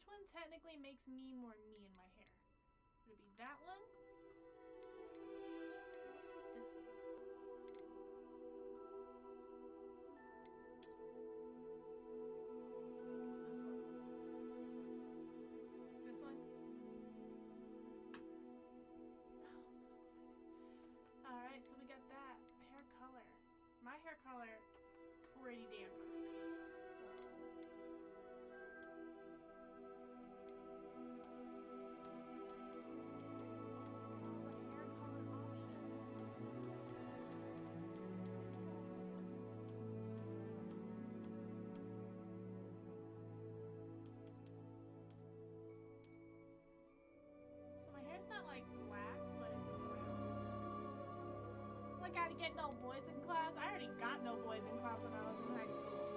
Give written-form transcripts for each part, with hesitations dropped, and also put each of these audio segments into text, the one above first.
which one technically makes me more me in my hair? Would it be that one? This one? This one? Oh, alright, so we got that. Hair color. My hair color, pretty damn dark. I gotta get no boys in class. I already got no boys in class when I was in high school.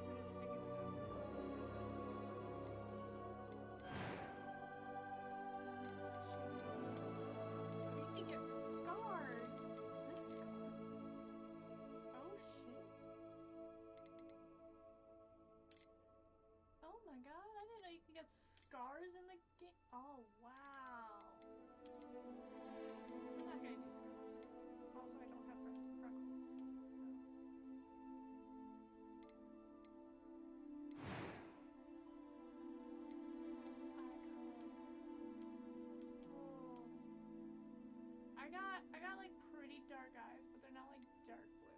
Guess we're just sticking with that. You can get scars. Is this scar? Oh shit. Oh my god, I didn't know you could get scars in the game. Oh wow. I'm not gonna do scars. Also, I don't have freckles, so. I got like pretty dark eyes, but they're not like dark blue.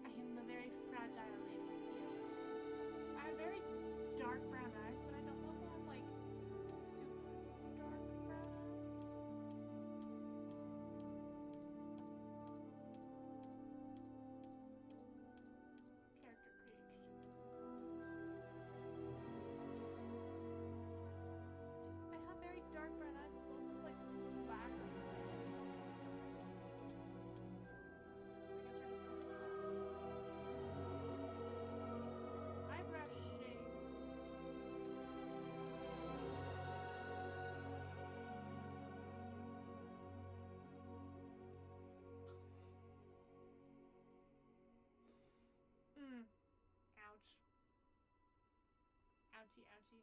I am the very fragile lady. I have very dark brown eyes, but I don't know if I have like super dark brown eyes. Character creation is important. I have very dark brown eyes, but those look like black or white. Eyebrow shape. Ouch. Ouchie, ouchie.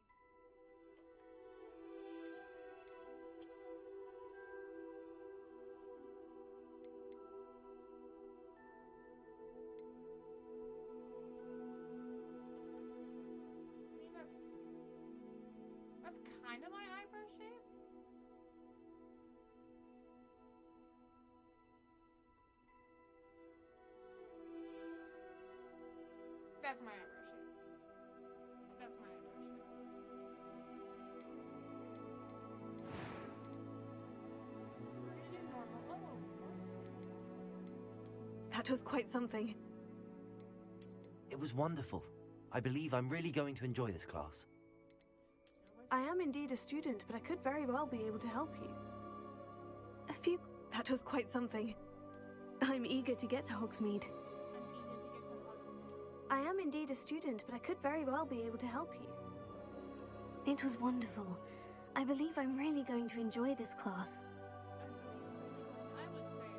I mean, that's kind of my eyebrow shape. That's my eyebrow shape. That's my eyebrow shape. We're gonna do normal. Oh, what? That was quite something. It was wonderful. I believe I'm really going to enjoy this class. I am indeed a student, but I could very well be able to help you. That was quite something. I'm eager to get to Hogsmeade. I am indeed a student, but I could very well be able to help you. It was wonderful. I believe I'm really going to enjoy this class. I would say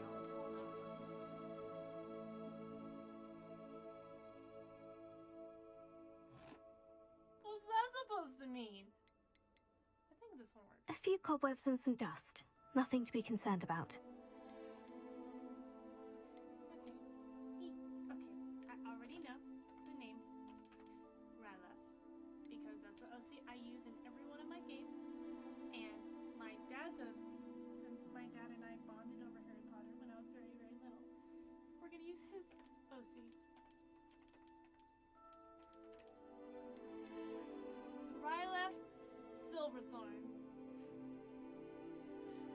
what's that supposed to mean? I think this one works. A few cobwebs and some dust. Nothing to be concerned about. Okay, I already know the name Ryleth, because that's the OC I use in every one of my games, and my dad's OC, since my dad and I bonded over Harry Potter when I was very, very little, we're gonna use his OC. Ryleth Silverthorn.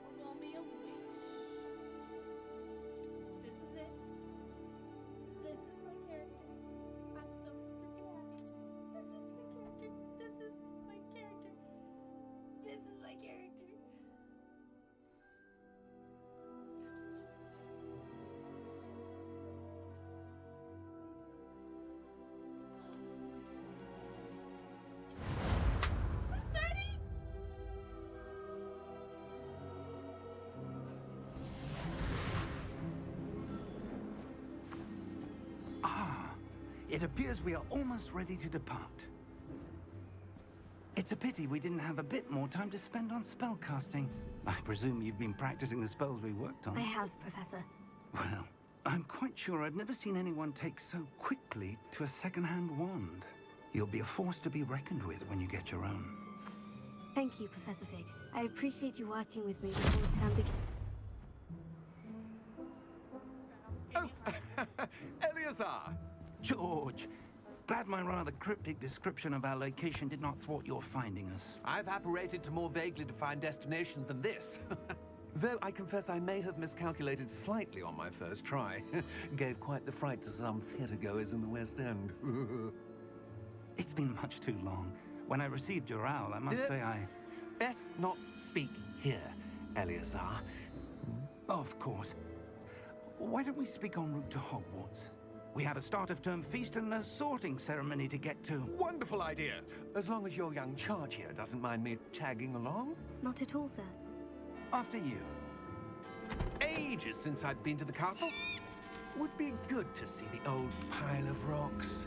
We're gonna be a witch. This is it. This is my character. I'm so freaking happy. This is my character. This is my character. This is my character. It appears we are almost ready to depart. It's a pity we didn't have a bit more time to spend on spellcasting. I presume you've been practicing the spells we worked on. I have, Professor. Well, I'm quite sure I've never seen anyone take so quickly to a second-hand wand. You'll be a force to be reckoned with when you get your own. Thank you, Professor Fig. I appreciate you working with me before the term begins. That almost gave me a heart. Eleazar! George, glad my rather cryptic description of our location did not thwart your finding us. I've apparated to more vaguely defined destinations than this. Though I confess I may have miscalculated slightly on my first try. Gave quite the fright to some theatergoers in the West End. It's been much too long. When I received your owl, I must say I... Best not speak here, Eleazar. Of course. Why don't we speak en route to Hogwarts? We have a start-of-term feast and a sorting ceremony to get to. Wonderful idea! As long as your young charge here doesn't mind me tagging along. Not at all, sir. After you. Ages since I'd been to the castle. Would be good to see the old pile of rocks.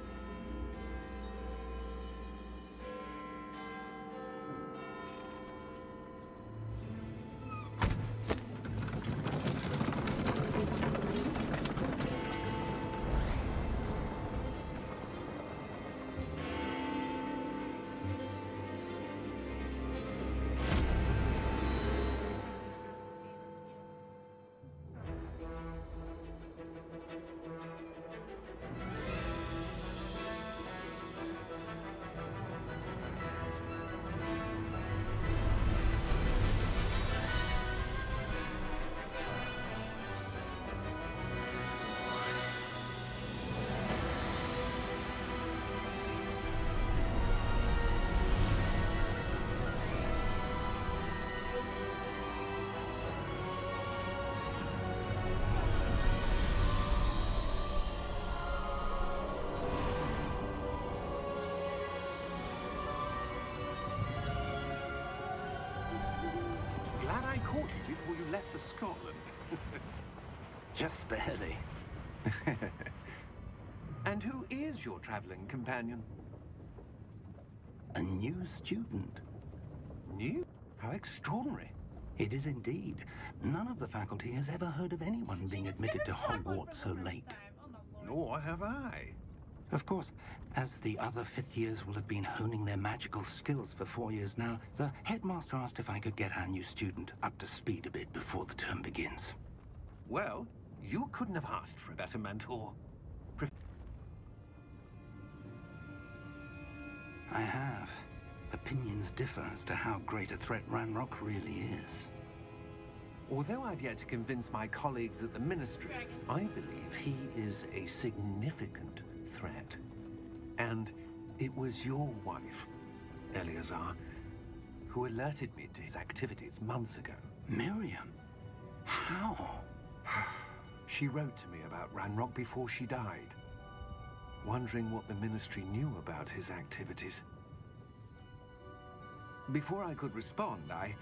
Glad I caught you before you left for Scotland. Just barely. And who is your traveling companion? A new student. New? How extraordinary. It is indeed. None of the faculty has ever heard of anyone being admitted to Hogwarts so late. Nor have I. Of course, as the other fifth years will have been honing their magical skills for 4 years now, the headmaster asked if I could get our new student up to speed a bit before the term begins. Well, you couldn't have asked for a better mentor. I have. Opinions differ as to how great a threat Ranrock really is. Although I've yet to convince my colleagues at the Ministry, I believe he is a significant threat. And it was your wife, Eleazar, who alerted me to his activities months ago. Miriam? How? She wrote to me about Ranrock before she died, wondering what the Ministry knew about his activities. Before I could respond, I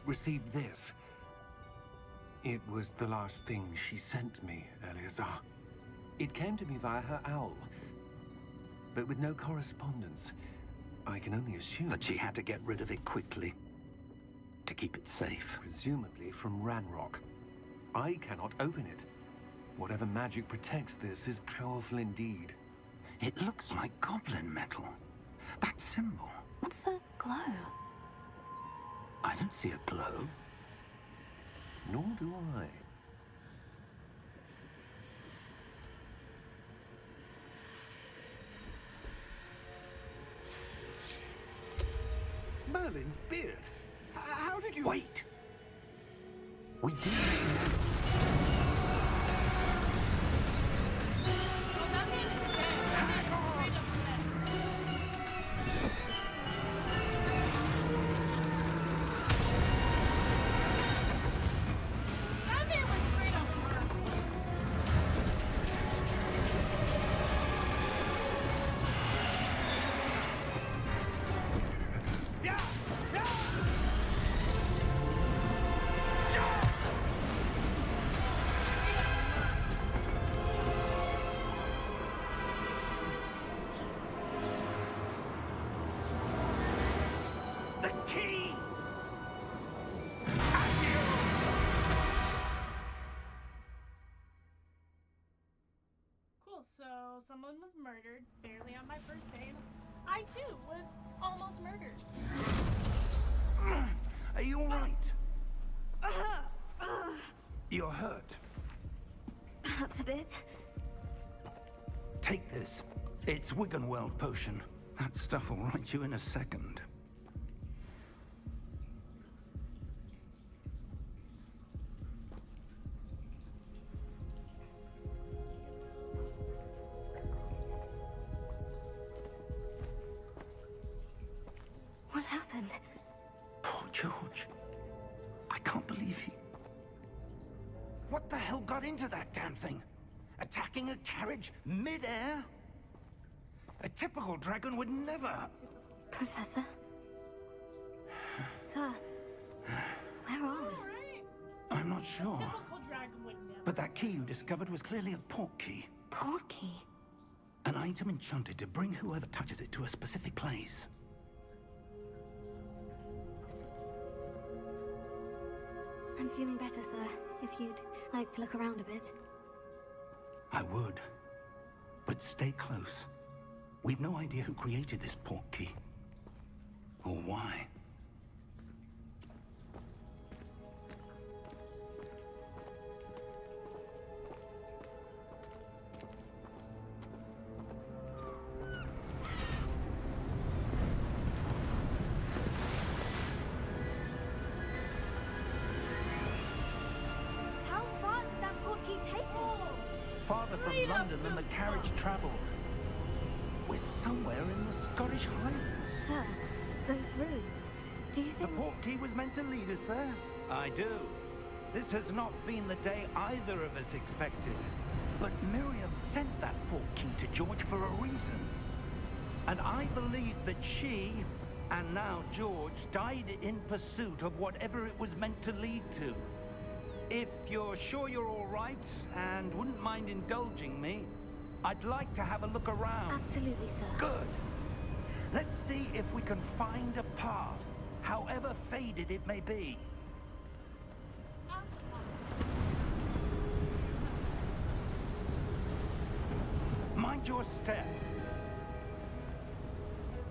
received this. It was the last thing she sent me, Eleazar. It came to me via her owl, but with no correspondence. I can only assume That she had to get rid of it quickly. To keep it safe. presumably from Ranrock. I cannot open it. Whatever magic protects this is powerful indeed. It looks like goblin metal. That symbol. What's the glow? I don't see a glow. Nor do I. Merlin's beard. How did you... Wait! We did. Well, that man is dead. That man is straight up dead. That man was straight up murdered. Yeah! key! Cool, so someone was murdered barely on my first day, and I too was almost murdered. Are you alright? You're hurt. Perhaps a bit. Take this. It's Wiggenweld potion. That stuff will right you in a second. What happened? Poor George. I can't believe he... What the hell got into that damn thing? Attacking a carriage mid-air? A typical dragon would never... Professor? Sir, where are we? Alright. I'm not sure. Typical dragon would never. But that key you discovered was clearly a port key. Port key? An item enchanted to bring whoever touches it to a specific place. I'm feeling better, sir. If you'd like to look around a bit. I would. But stay close. We've no idea who created this port key. Or why. How far did that port key take us? Farther from Wait up, London than the no, carriage no. travelled. We're somewhere in the Scottish Highlands. Sir, those ruins. Do you The think... port key was meant to lead us there? I do. This has not been the day either of us expected. But Miriam sent that port key to George for a reason. And I believe that she, and now George, died in pursuit of whatever it was meant to lead to. If you're sure you're all right, and wouldn't mind indulging me, I'd like to have a look around. Absolutely, sir. Good. Let's see if we can find a path, however faded it may be. Mind your step.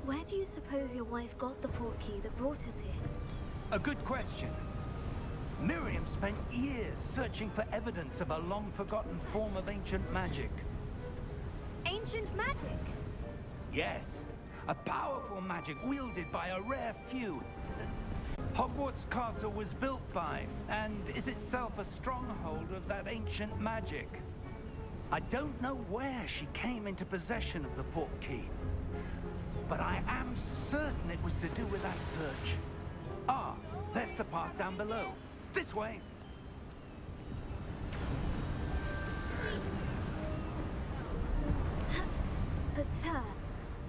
Where do you suppose your wife got the port key that brought us here? A good question. Miriam spent years searching for evidence of a long-forgotten form of ancient magic. Ancient magic? Yes, a powerful magic wielded by a rare few. Hogwarts Castle was built by, and is itself a stronghold of that ancient magic. I don't know where she came into possession of the port key, but I am certain it was to do with that search. Ah, there's the path down below. This way. But sir,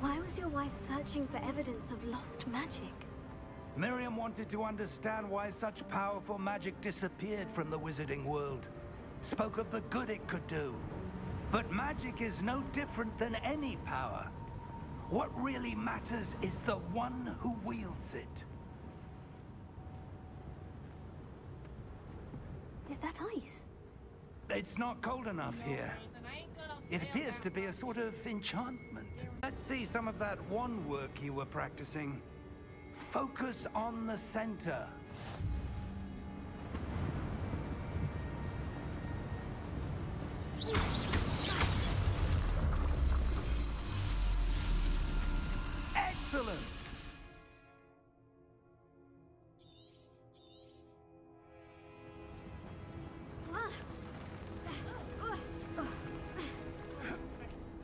why was your wife searching for evidence of lost magic? Miriam wanted to understand why such powerful magic disappeared from the wizarding world. Spoke of the good it could do. But magic is no different than any power. What really matters is the one who wields it. Is that ice? It's not cold enough here. It appears to be a sort of enchantment. Let's see some of that wand work you were practicing. Focus on the center. Excellent!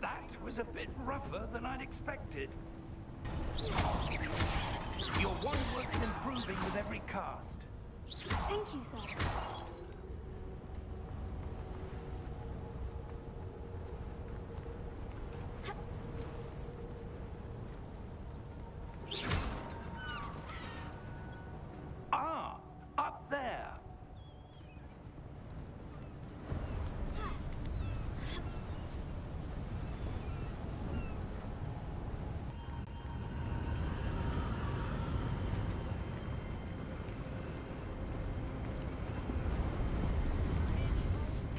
That was a bit rougher than I'd expected. Your wand work's improving with every cast. Thank you, sir. Ah, up there.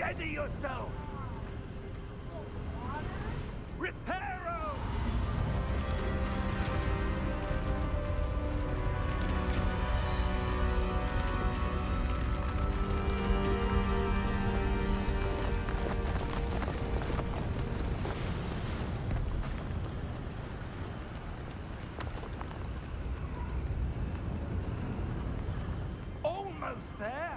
Steady yourself! Reparo! Almost there!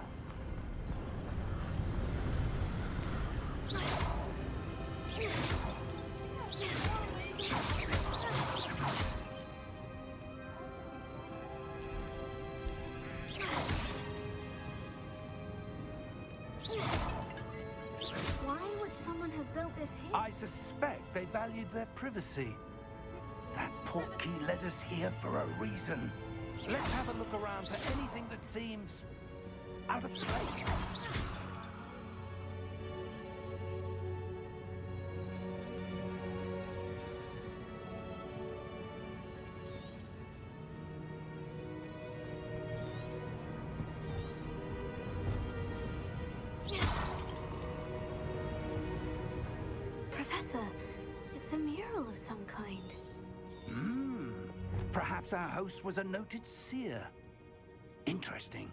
Why would someone have built this here? I suspect they valued their privacy. That portkey led us here for a reason. Let's have a look around for anything that seems out of place. Professor, it's a mural of some kind. Perhaps our host was a noted seer. Interesting.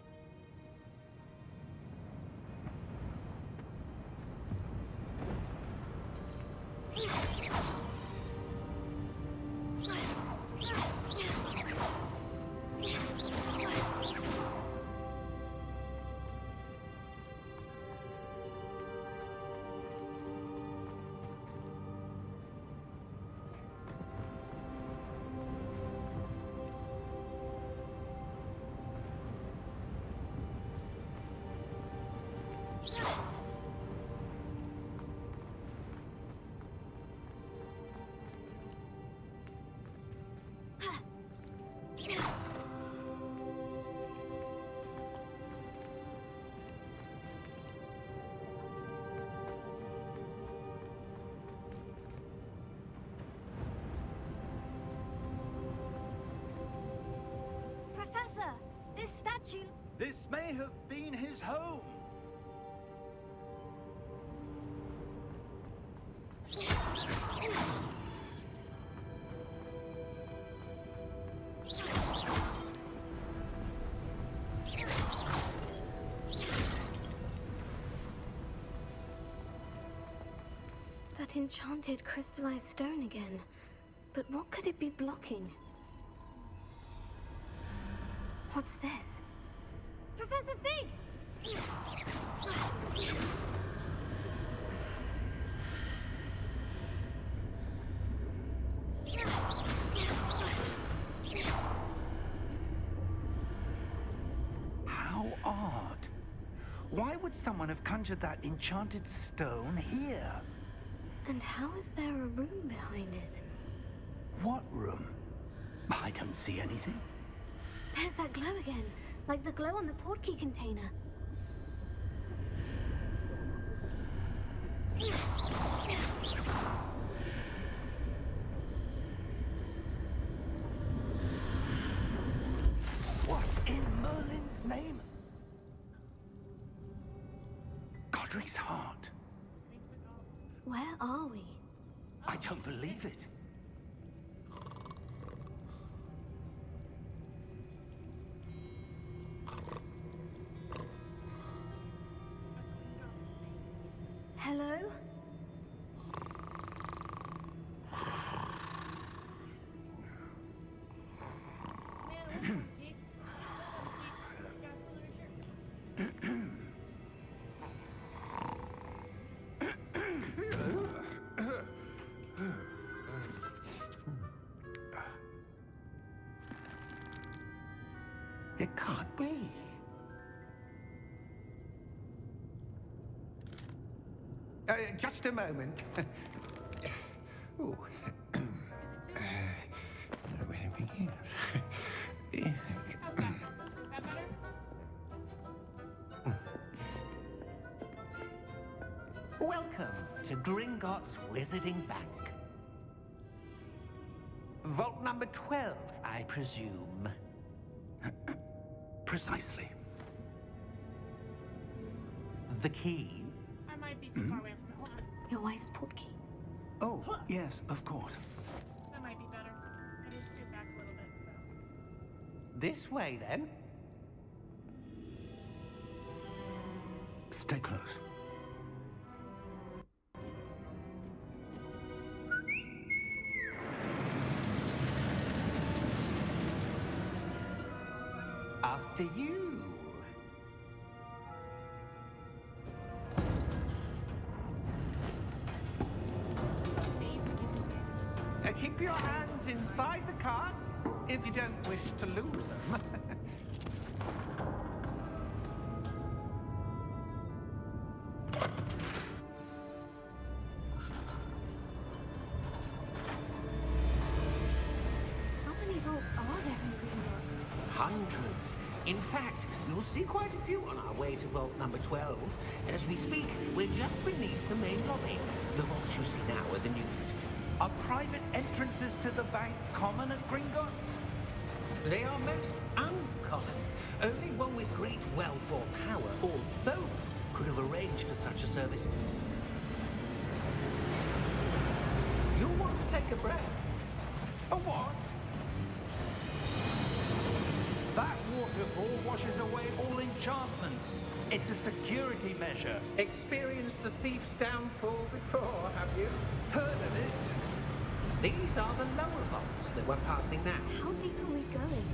Professor, this statue... This may have been his home. That enchanted crystallized stone again. But what could it be blocking? What's this? Professor Fig! How odd. Why would someone have conjured that enchanted stone here? And how is there a room behind it? What room? I don't see anything. There's that glow again, like the glow on the portkey container. What in Merlin's name? Godric's heart. Where are we? I don't believe it. Hello? It can't be. Just a moment. Ooh. Where do we begin? How's that? That better? Welcome to Gringotts Wizarding Bank. Vault number 12, I presume. Precisely. The key? I might your wife's portkey? Oh, yes, of course. That might be better. I just scoot back a little bit, so. This way, then. Stay close. After you. Keep your hands inside the cart if you don't wish to lose them. How many vaults are there in Gringotts? Hundreds. In fact, you'll see quite a few on our way to vault number 12. As we speak, we're just beneath the main lobby. The vaults you see now are the newest. Are private entrances to the bank common at Gringotts? They are most uncommon. Only one with great wealth or power, or both, could have arranged for such a service. You'll want to take a breath. A what? That waterfall washes away all enchantments. It's a security measure. Experienced the thief's downfall before, have you? Heard of it? These are the lower vaults that we're passing now. How deep are we going?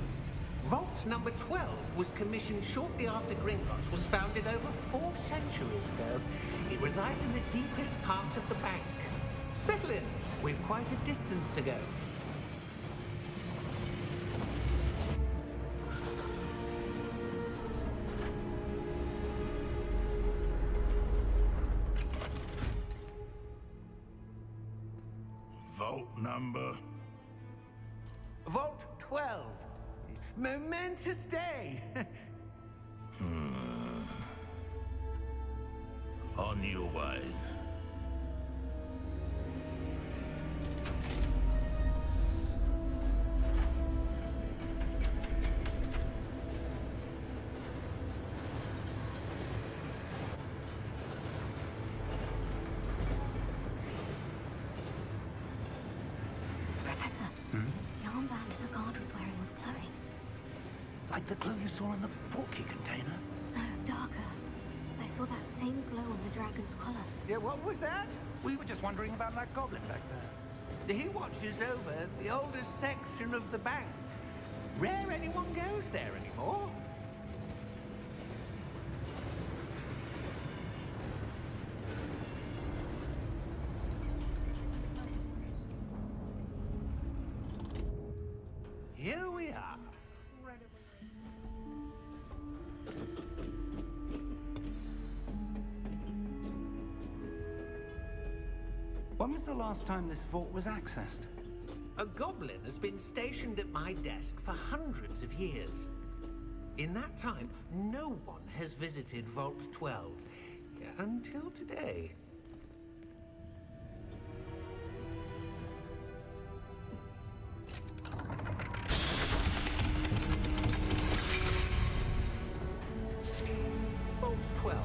Vault number 12 was commissioned shortly after Gringotts was founded over 4 centuries ago. It resides in the deepest part of the bank. Settle in. We've quite a distance to go. Vault number. Vault 12. Momentous day. On your way. Professor, the armband the guard was wearing was glowing. Like the glow you saw in the portkey container? No, darker. I saw that same glow on the dragon's collar. Yeah, what was that? We were just wondering about that goblin back there. He watches over the oldest section of the bank. Rare anyone goes there anymore. Here we are. Incredibly racist. When was the last time this vault was accessed? A goblin has been stationed at my desk for hundreds of years. In that time, no one has visited Vault 12. Until today. Vault 12.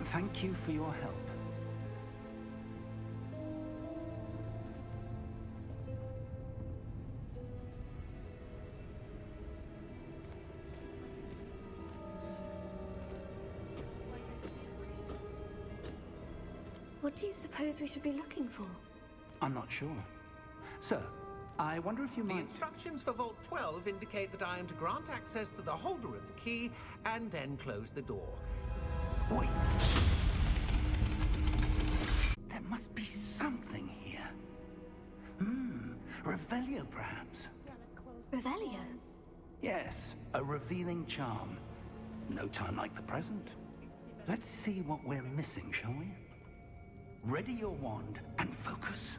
Thank you for your help. What do you suppose we should be looking for? I'm not sure. Sir, I wonder if you The might... instructions for Vault 12 indicate that I am to grant access to the holder of the key and then close the door. Wait. There must be something here. Revelio, perhaps. Revelio? Yes, a revealing charm. No time like the present. Let's see what we're missing, shall we? Ready your wand and focus.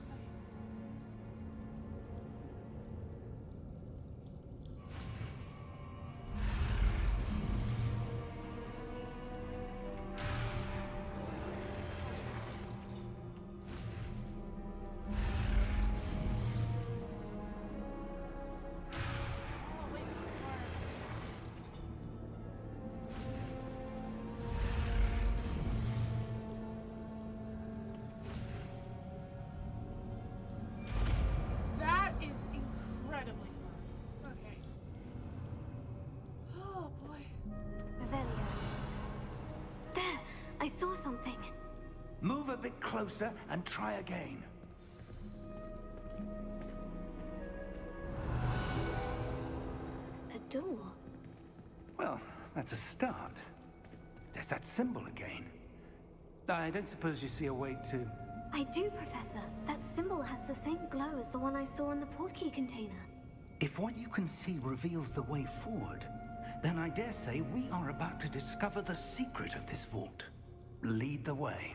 Oh, wait, this is hard. something. Move a bit closer and try again. A door. Well, that's a start. There's that symbol again. I don't suppose you see a way to... I do, Professor. That symbol has the same glow as the one I saw in the portkey container. If what you can see reveals the way forward, then I dare say we are about to discover the secret of this vault. Lead the way.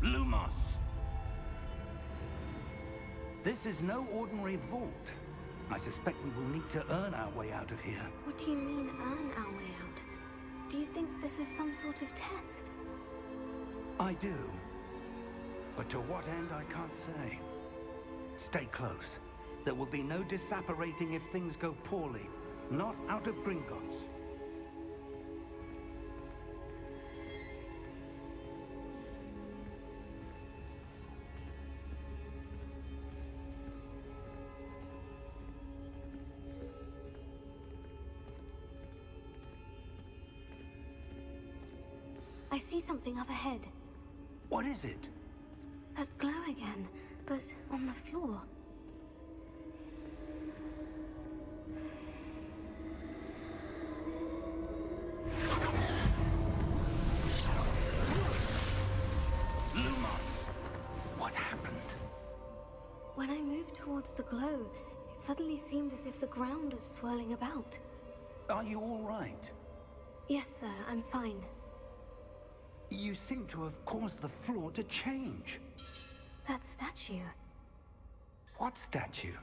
Lumos! This is no ordinary vault. I suspect we will need to earn our way out of here. What do you mean, earn our way out? Do you think this is some sort of test? I do. But to what end, I can't say. Stay close. There will be no disapparating if things go poorly. Not out of Gringotts. I see something up ahead. What is it? That glow again, but on the floor. Lumos! What happened? When I moved towards the glow, it suddenly seemed as if the ground was swirling about. Are you all right? Yes, sir, I'm fine. You seem to have caused the floor to change. That statue. What statue?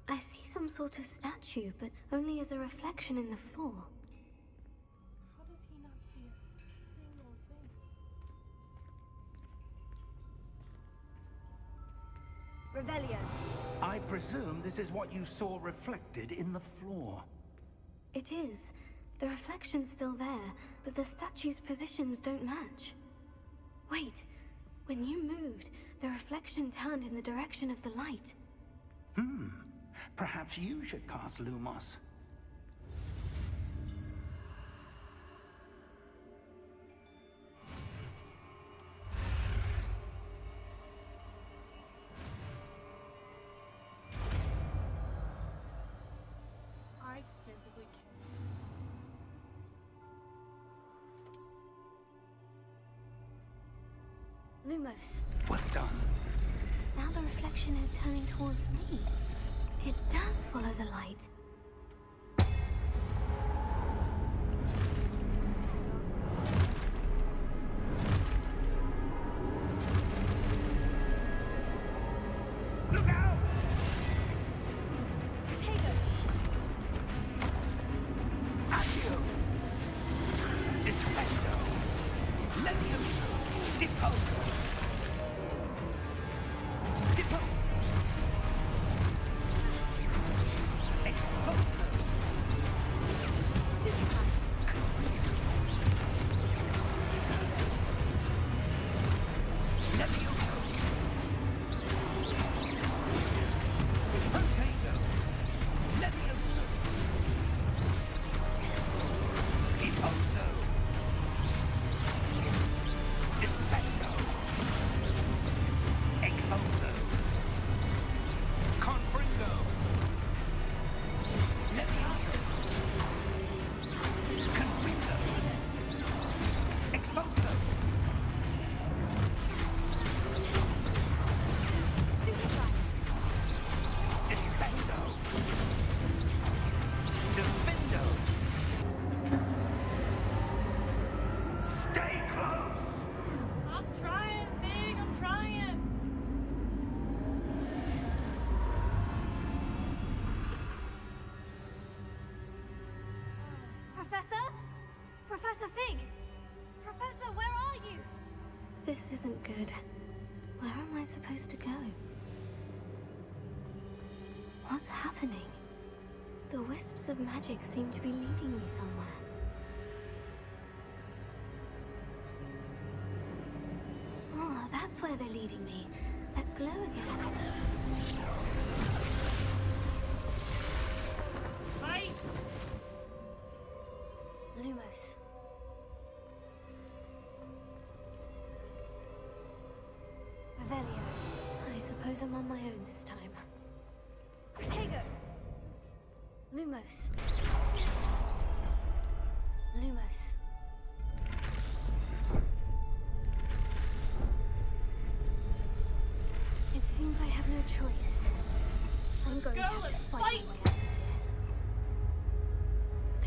I see some sort of statue, but only as a reflection in the floor. How does he not see a single thing? Revelio. I presume this is what you saw reflected in the floor. It is. The reflection's still there, but the statue's positions don't match. Wait, when you moved, the reflection turned in the direction of the light. Perhaps you should cast Lumos. I physically can't. Lumos. Well done. Now the reflection is turning towards me. It does follow the light. Look out! Protego! Accio! Descendo! Levioso! Deposo! Deposo! Exposo! Stupefy! Levioso! Protego! Levioso! Deposo! Descendo! Exposo! Confringo! Levioso! Confringo! Exposo! Stupefy! Descendo! Defendo! Stay close! I'm trying, Big, I'm trying. Professor? Professor Fig! Professor, where are you? This isn't good. Where am I supposed to go? What's happening? The wisps of magic seem to be leading me somewhere. that's where they're leading me. That glow again. Bye. Lumos. Revelio. I suppose I'm on my own this time. Protego! Lumos. Lumos. It seems I have no choice. I'm going to have to fight my way out of here.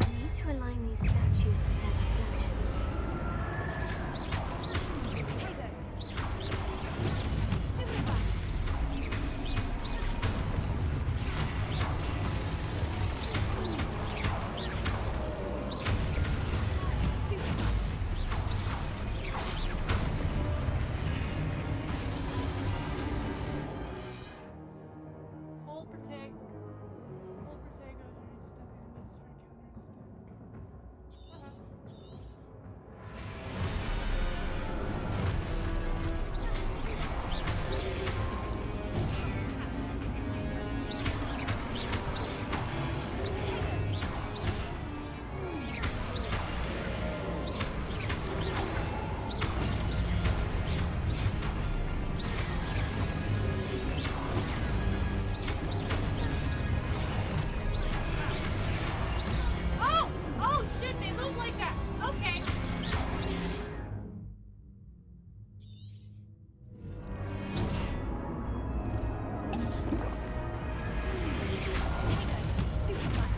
I need to align these statues with their reflections. Protego! Stupefy! Hold Protego. Hold Protego during stepping enemies for Oh! Oh shit, they move like that! Okay. Stupefy!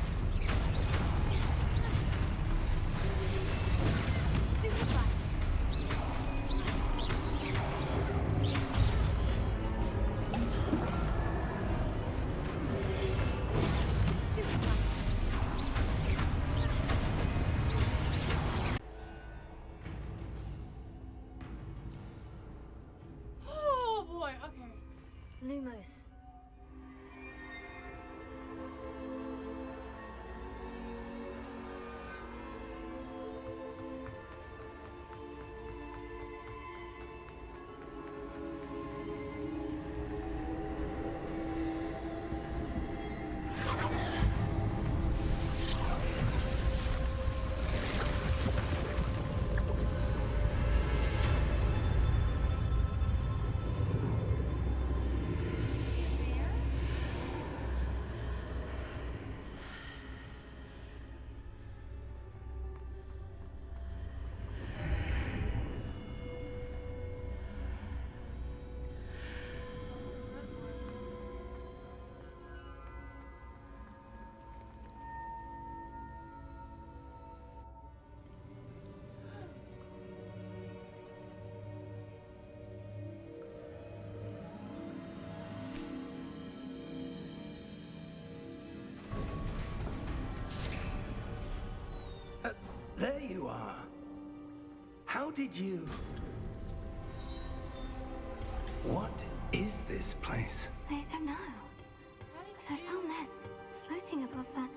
Stupefy! Stupefy! Oh boy, okay. Lumos. There you are. How did you... What is this place? I don't know. How did But I found this floating above that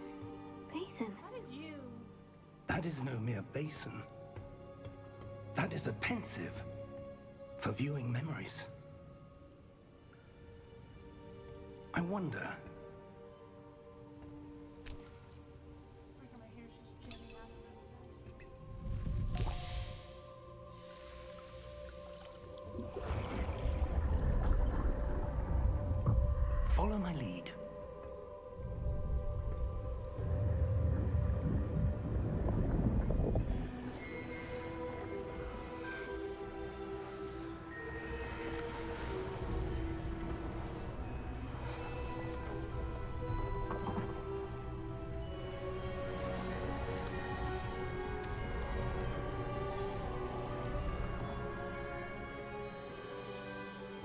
basin. How did you? That is no mere basin. That is a pensive for viewing memories. I wonder... Look at my hair's just jetting out of my Follow my lead.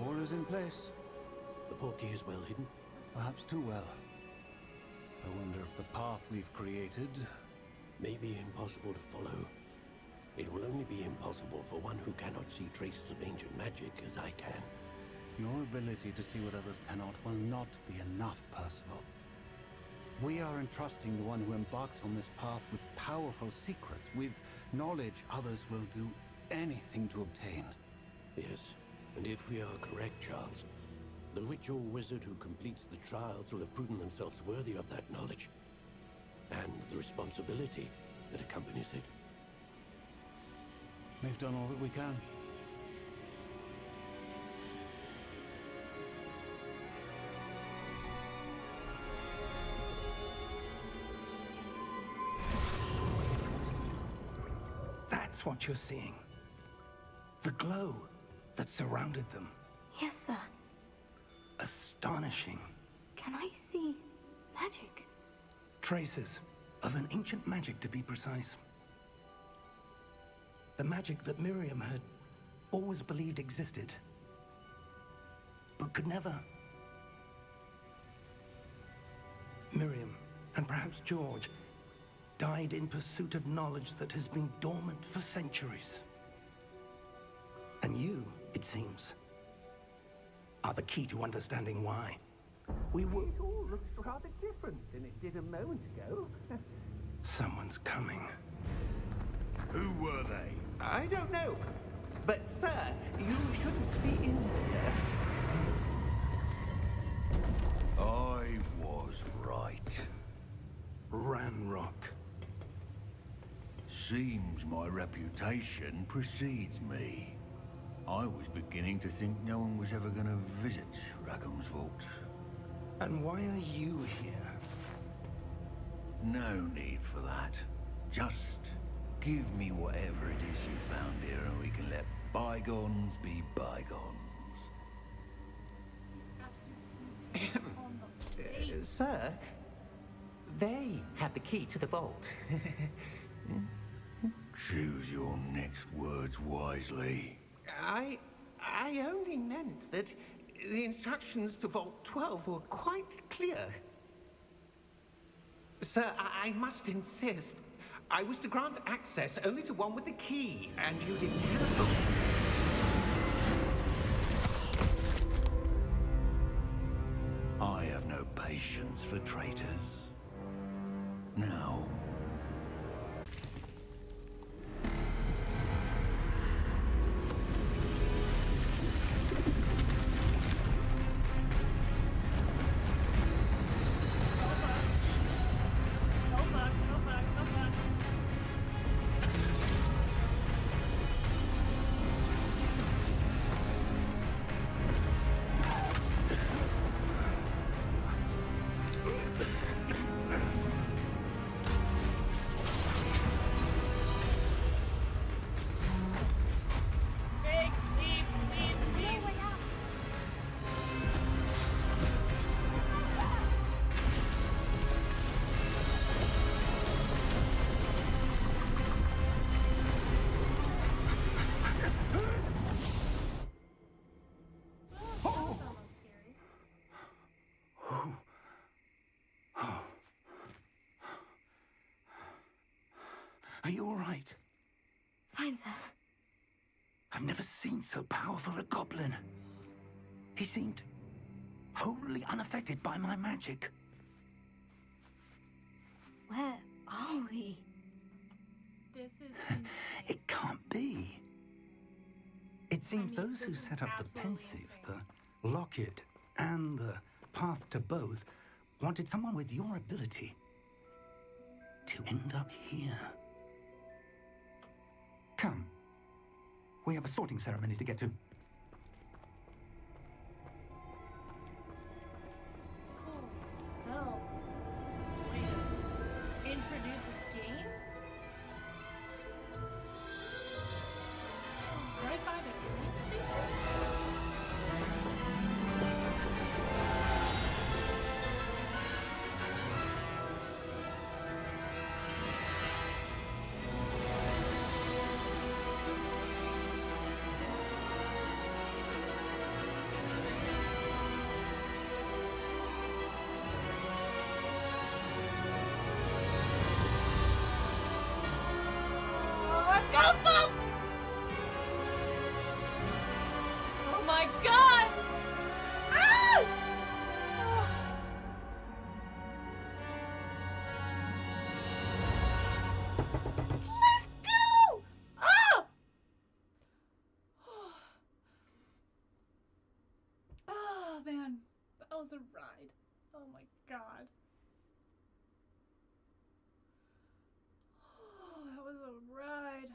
All is in place. The portkey is well hidden. Perhaps too well. I wonder if the path we've created may be impossible to follow. It will only be impossible for one who cannot see traces of ancient magic as I can. Your ability to see what others cannot will not be enough, Percival. We are entrusting the one who embarks on this path with powerful secrets, with knowledge others will do anything to obtain. Yes, And if we are correct, Charles, the witch or wizard who completes the trials will have proven themselves worthy of that knowledge and the responsibility that accompanies it. We've done all that we can. That's what you're seeing. The glow that surrounded them. Yes, sir. Astonishing. Can I see magic? Traces of an ancient magic, to be precise. The magic that Miriam had always believed existed, but could never. Miriam, and perhaps George, died in pursuit of knowledge that has been dormant for centuries. And you, it seems, are the key to understanding why. It all looks rather different than it did a moment ago. Someone's coming. Who were they? I don't know. But, sir, you shouldn't be in here. I was right. Ranrock. Seems my reputation precedes me. I was beginning to think no one was ever gonna visit Rackham's vault. And why are you here? No need for that. Just give me whatever it is you found here and we can let bygones be bygones. Sir, they have the key to the vault. Choose your next words wisely. I only meant that the instructions to Vault 12 were quite clear. Sir, I must insist. I was to grant access only to one with the key, and you didn't have them. I have no patience for traitors. Now, Are you all right? Fine, sir. I've never seen so powerful a goblin. He seemed wholly unaffected by my magic. Where are we? This is insane. It can't be. It seems I mean, those who this is set up the absolutely Pensive, insane. the Locket, and the Path to Both wanted someone with your ability to end up here. Come. We have a sorting ceremony to get to. Oh, hell. Wait. Introduce a game? Right by the train station? Goosebumps! Oh my god! Ah! Let's go! Ah! man, that was a ride. Oh my god. Oh, that was a ride.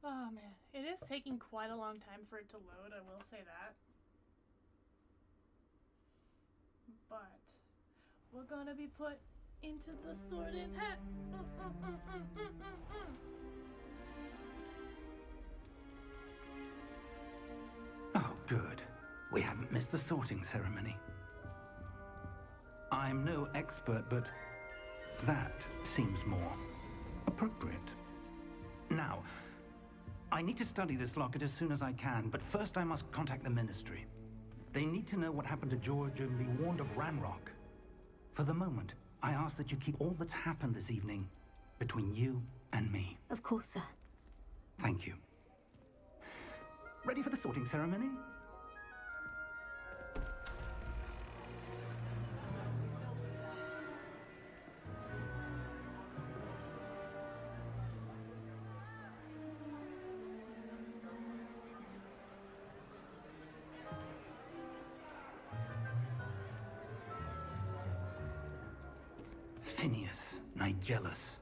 Oh man, it is taking quite a long time for it to load, I will say that. But we're gonna be put into the sorted hat. Oh, good. We haven't missed the sorting ceremony. I'm no expert, but that seems more appropriate. Now, I need to study this locket as soon as I can, but first I must contact the Ministry. They need to know what happened to George and be warned of Ranrock. For the moment, I ask that you keep all that's happened this evening between you and me. Of course, sir. Thank you. Ready for the sorting ceremony? Phineas, Nigellus,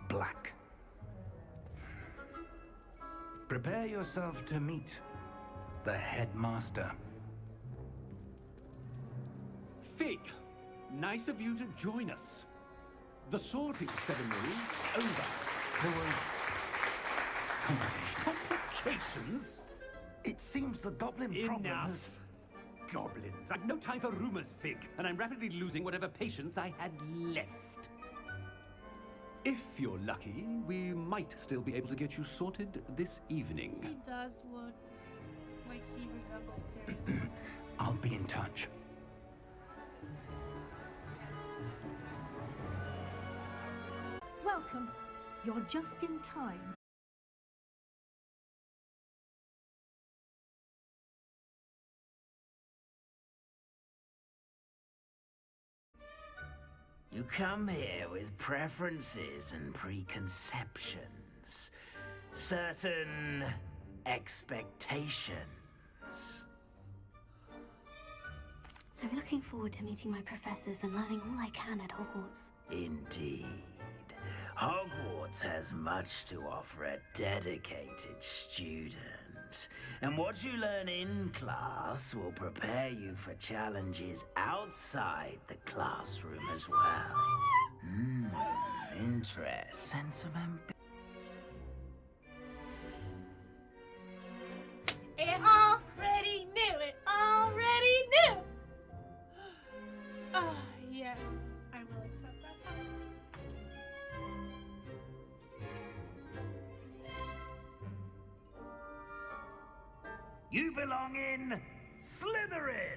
Black. Prepare yourself to meet the headmaster. Fig, nice of you to join us. The sorting ceremony's over. There were complications. Complications? It seems the goblin problem Enough. has... Goblins. I've no time for rumors, Fig, and I'm rapidly losing whatever patience I had left. If you're lucky, we might still be able to get you sorted this evening. He does look like he resembles Sirius. I'll be in touch. Welcome. You're just in time. You come here with preferences and preconceptions. Certain expectations. I'm looking forward to meeting my professors and learning all I can at Hogwarts. Indeed. Hogwarts has much to offer a dedicated student. And what you learn in class will prepare you for challenges outside the classroom as well. Interest. Sense of ambition. It already knew it! Already knew! Ah, yes. I will accept that house. You belong in Slytherin!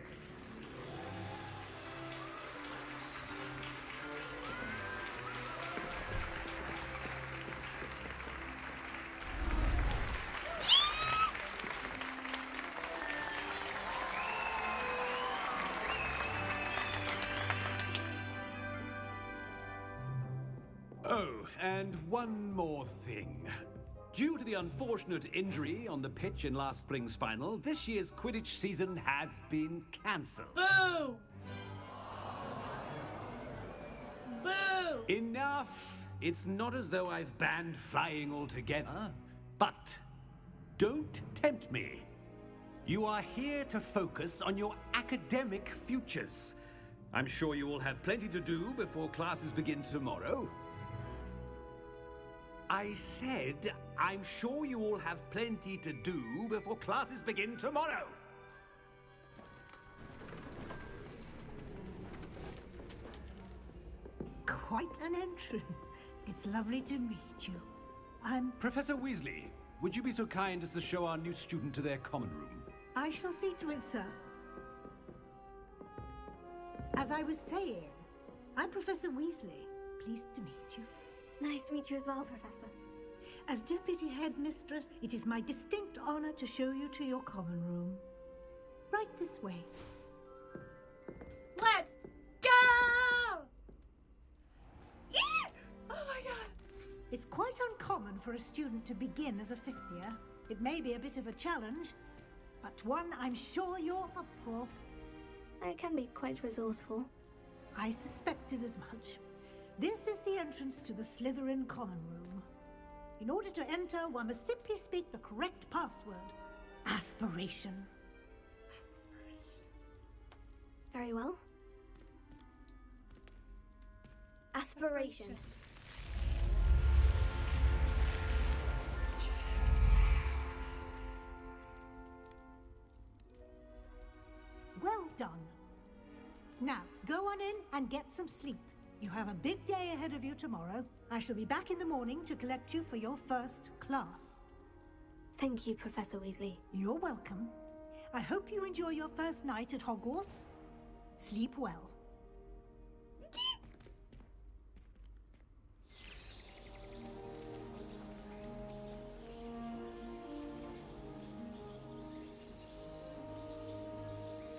Oh, and one more thing. Due to the unfortunate injury on the pitch in last spring's final, this year's Quidditch season has been cancelled. Boo! Boo! Enough! It's not as though I've banned flying altogether. But don't tempt me. You are here to focus on your academic futures. I'm sure you will have plenty to do before classes begin tomorrow. I said, I'm sure you all have plenty to do before classes begin tomorrow. Quite an entrance. It's lovely to meet you. I'm... Professor Weasley, would you be so kind as to show our new student to their common room? I shall see to it, sir. As I was saying, I'm Professor Weasley. Pleased to meet you. Nice to meet you as well, Professor. As Deputy Headmistress, it is my distinct honor to show you to your common room. Right this way. Let's go! Eek! Oh my god! It's quite uncommon for a student to begin as a fifth year. It may be a bit of a challenge, but one I'm sure you're up for. I can be quite resourceful. I suspected as much. This is the entrance to the Slytherin Common Room. In order to enter, one must simply speak the correct password. Aspiration. Very well. Aspiration. Well done. Now, go on in and get some sleep. You have a big day ahead of you tomorrow. I shall be back in the morning to collect you for your first class. Thank you, Professor Weasley. You're welcome. I hope you enjoy your first night at Hogwarts. Sleep well.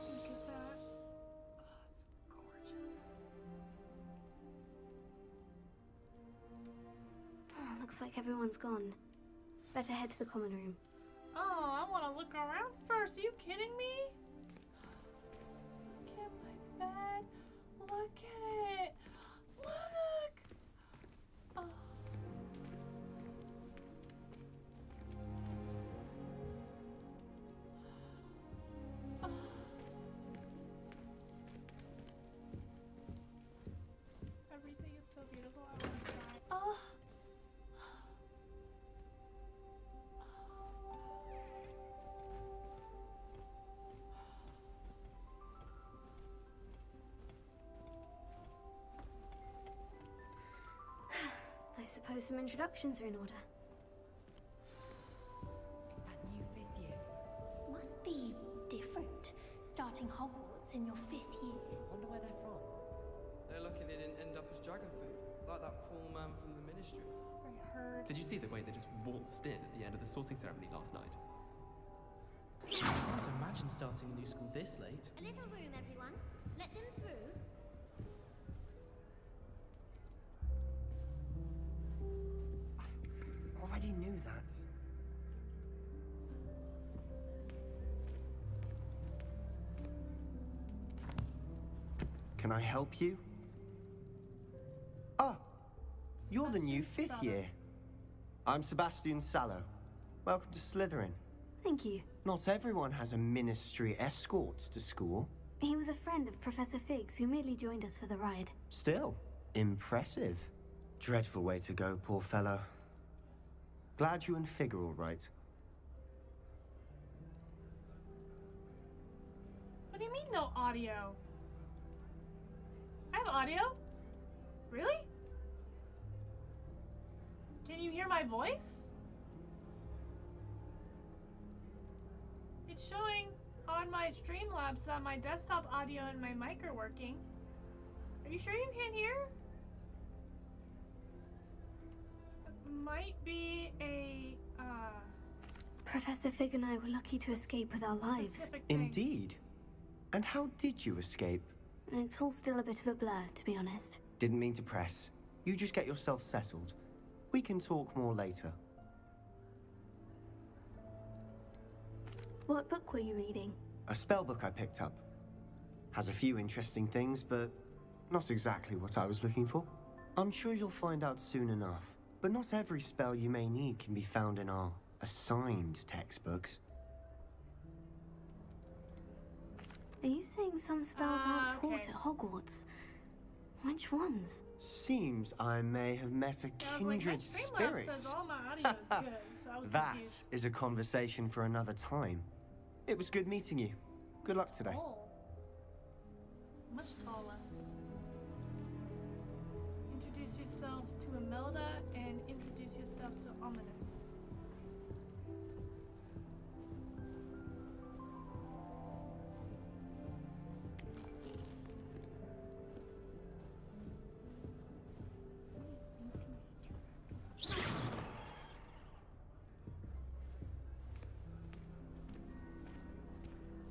Look at that. Oh, it's gorgeous. Oh, looks like everyone's gone. Better head to the common room. Oh, I want to look around first. Are you kidding me? Look at my bed. Look at it. Look. Oh. Oh. Everything is so beautiful. I want to cry. Oh. I suppose some introductions are in order. That new fifth year. Must be different, starting Hogwarts in your 5th year. Wonder where they're from. They're lucky they didn't end up as Dragonfey, like that poor man from the Ministry. I heard. Did you see the way they just waltzed in at the end of the sorting ceremony last night? Can't imagine starting a new school this late. A little room, everyone. Let them through. Already knew that. Can I help you? Ah, you're the new 5th year. I'm Sebastian Sallow. Welcome to Slytherin. Thank you. Not everyone has a ministry escort to school. He was a friend of Professor Figgs who merely joined us for the ride. Still, impressive. Dreadful way to go, poor fellow. Glad you and Fig are all right. What do you mean no audio? I have audio? Really? Can you hear my voice? It's showing on my Streamlabs that my desktop audio and my mic are working. Are you sure you can't hear? Might be a, Professor Fig and I were lucky to escape with our lives. Indeed. And how did you escape? It's all still a bit of a blur, to be honest. Didn't mean to press. You just get yourself settled. We can talk more later. What book were you reading? A spell book I picked up. Has a few interesting things, but not exactly what I was looking for. I'm sure you'll find out soon enough. But not every spell you may need can be found in our assigned textbooks. Are you saying some spells aren't taught okay. at Hogwarts? Which ones? Seems I may have met a kindred spirit. Says all my audio is good, so I was That confused. is a conversation for another time. It was good meeting you. Good luck today. Tall. Much taller. Introduce yourself to Imelda and introduce yourself to Ominous.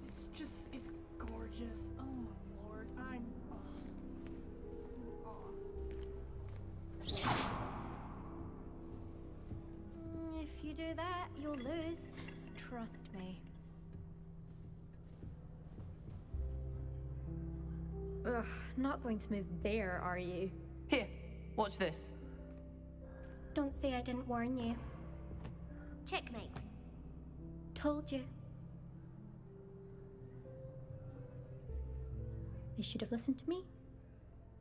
It's it's gorgeous. Oh my lord, If you do that, you'll lose. Trust me. Ugh, not going to move there, are you? Here, watch this. Don't say I didn't warn you. Checkmate. Told you. They should have listened to me.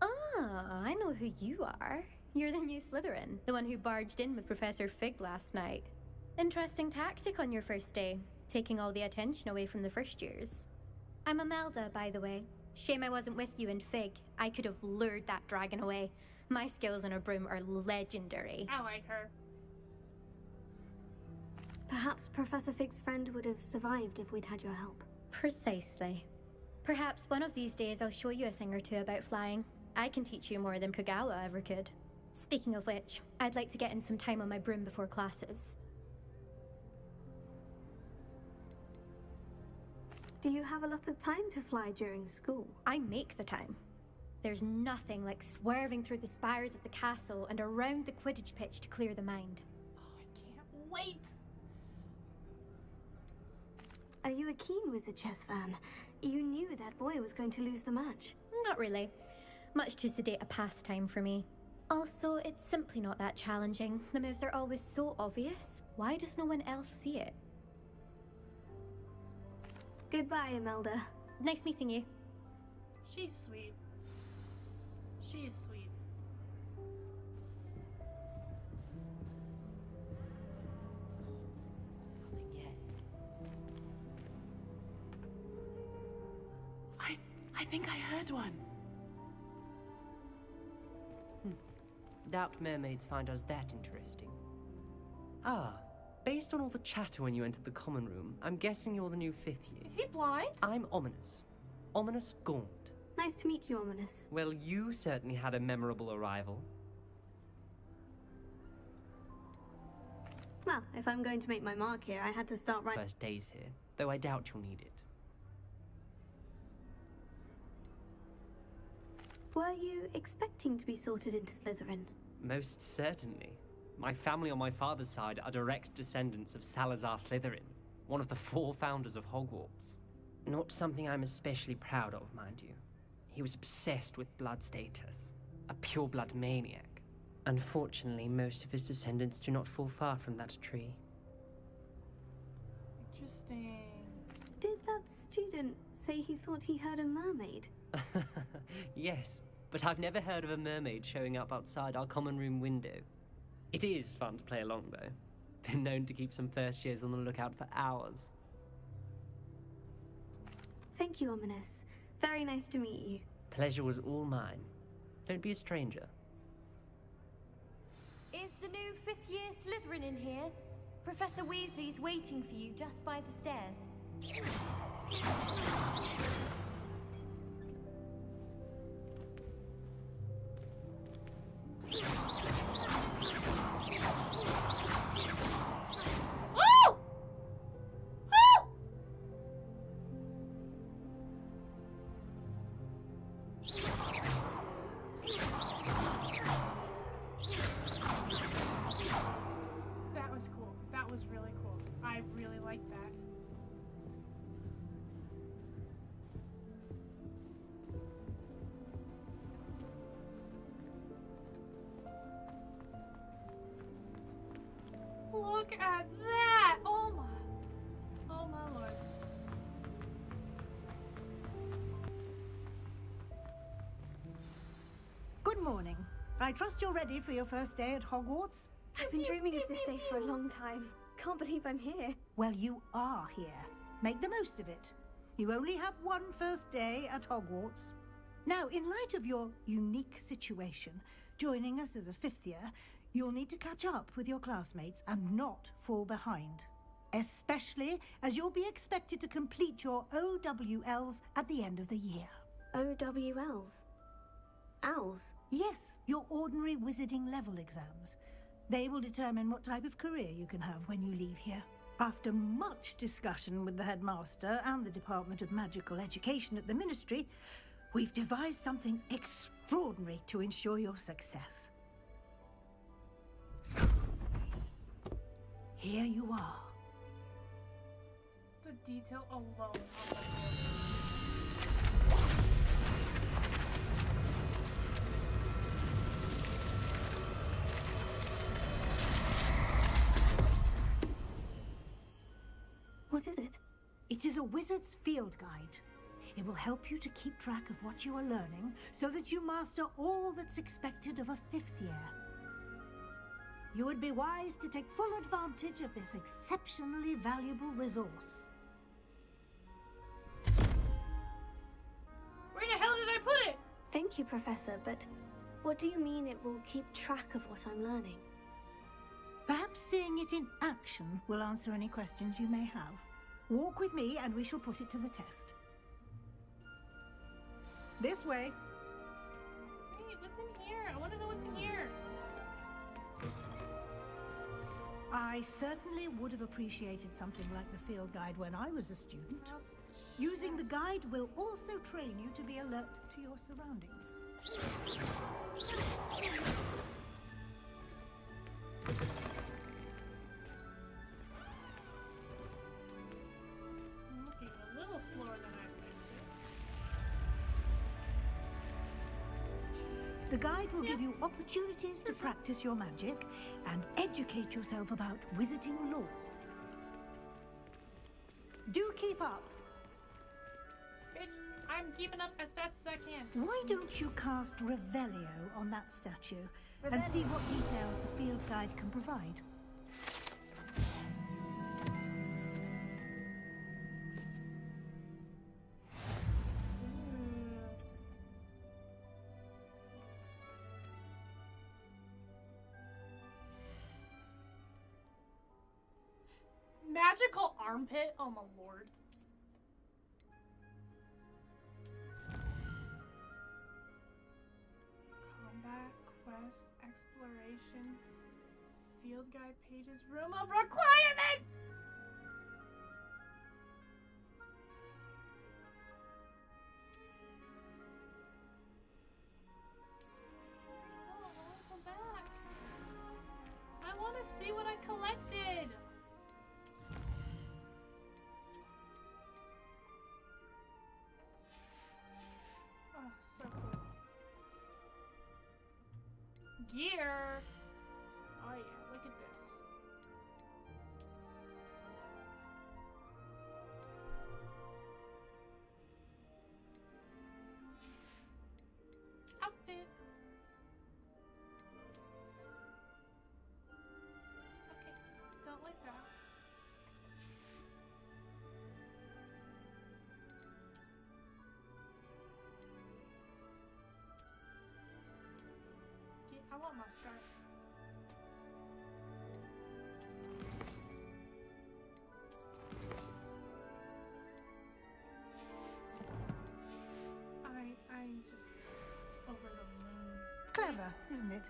Ah, I know who you are. You're the new Slytherin, the one who barged in with Professor Fig last night. Interesting tactic on your first day, taking all the attention away from the first years. I'm Imelda, by the way. Shame I wasn't with you in Fig. I could have lured that dragon away. My skills on a broom are legendary. I like her. Perhaps Professor Fig's friend would have survived if we'd had your help. Precisely. Perhaps one of these days I'll show you a thing or two about flying. I can teach you more than Kogawa ever could. Speaking of which, I'd like to get in some time on my broom before classes. Do you have a lot of time to fly during school? I make the time. There's nothing like swerving through the spires of the castle and around the Quidditch pitch to clear the mind. Oh, I can't wait! Are you a keen Wizard chess fan? You knew that boy was going to lose the match. Not really. Much too sedate a pastime for me. Also, it's simply not that challenging. The moves are always so obvious. Why does no one else see it? Goodbye, Imelda. Nice meeting you. She's sweet. She is sweet. I think I heard one. Doubt mermaids find us that interesting. Ah, based on all the chatter when you entered the common room, I'm guessing you're the new 5th year. Is he blind? I'm Ominous. Ominous Gaunt. Nice to meet you, Ominous. Well, you certainly had a memorable arrival. Well, if I'm going to make my mark here, I had to start right. First days here, though I doubt you'll need it. Were you expecting to be sorted into Slytherin? Most certainly. My family on my father's side are direct descendants of Salazar Slytherin, one of the 4 founders of Hogwarts. Not something I'm especially proud of, mind you. He was obsessed with blood status, a pure-blood maniac. Unfortunately, most of his descendants do not fall far from that tree. Interesting. Did that student say he thought he heard a mermaid? Yes, but I've never heard of a mermaid showing up outside our common room window. It is fun to play along, though. Been known to keep some first years on the lookout for hours. Thank you, Ominous. Very nice to meet you. Pleasure was all mine. Don't be a stranger. Is the new 5th year Slytherin in here? Professor Weasley's waiting for you just by the stairs. Oh! Oh! That was cool. That was really cool. I really like that. Look at that! Oh my lord. Good morning. I trust you're ready for your first day at Hogwarts? I've been dreaming of this day for a long time. Can't believe I'm here. Well, you are here. Make the most of it. You only have one first day at Hogwarts. Now, in light of your unique situation, joining us as a 5th year, you'll need to catch up with your classmates and not fall behind. Especially as you'll be expected to complete your OWLs at the end of the year. OWLs? Owls? Yes, your ordinary wizarding level exams. They will determine what type of career you can have when you leave here. After much discussion with the headmaster and the Department of Magical Education at the Ministry, we've devised something extraordinary to ensure your success. Here you are. The detail alone. What is it? It is a wizard's field guide. It will help you to keep track of what you are learning so that you master all that's expected of a 5th year. You would be wise to take full advantage of this exceptionally valuable resource. Where the hell did I put it? Thank you, Professor, but what do you mean it will keep track of what I'm learning? Perhaps seeing it in action will answer any questions you may have. Walk with me and we shall put it to the test. This way. Wait, what's in here? I want to know what's in here. I certainly would have appreciated something like the field guide when I was a student. Using the guide will also train you to be alert to your surroundings. Moving a little slower than I The guide will give you opportunities to practice your magic and educate yourself about wizarding lore. Do keep up. Bitch, I'm keeping up as fast as I can. Why don't you cast Revelio on that statue and see what details the field guide can provide? Magical armpit? Oh my lord. Combat, quest, exploration, field guide pages, room of requirement! Oh, I want to go back. I want to see what I collected. Oh, so cool. Gear! Oh yeah, look at this. Outfit! Okay, don't like that. I want my scarf. I'm just over the moon. Clever, isn't it?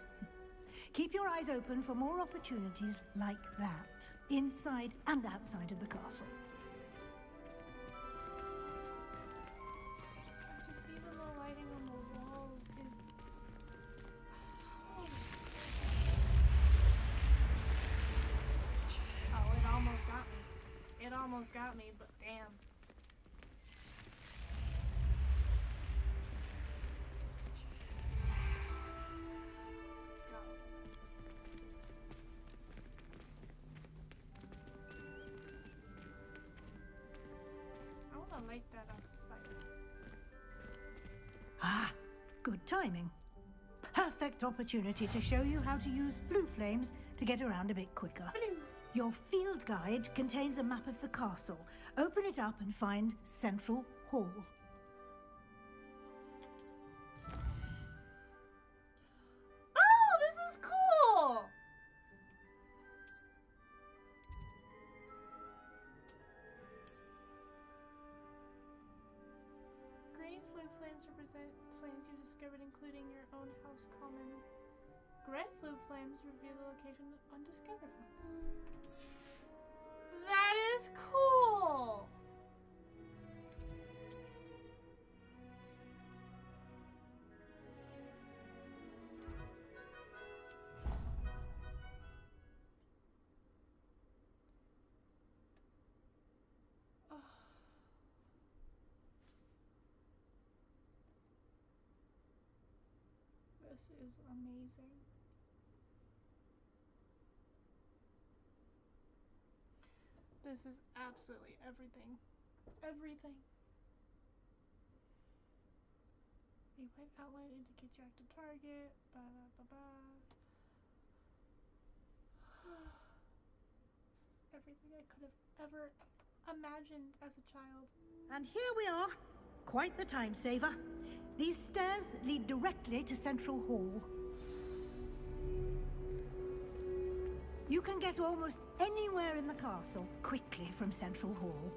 Keep your eyes open for more opportunities like that, inside and outside of the castle. Just even the lighting on the walls is... Oh, it almost got me. It almost got me, but damn. I wanna light that on fire. Ah, good timing. Perfect opportunity to show you how to use flue flames to get around a bit quicker. Your field guide contains a map of the castle. Open it up and find Central Hall. Oh, this is cool! Green flue flames represent flames you discovered, including your own house common. Gray flue flames reveal the location of undiscovered ones. That is cool. This is amazing. This is absolutely everything. Everything. A white outline indicates your active target. Ba ba ba ba. This is everything I could have ever imagined as a child. And here we are. Quite the time saver. These stairs lead directly to Central Hall. You can get almost anywhere in the castle quickly from Central Hall.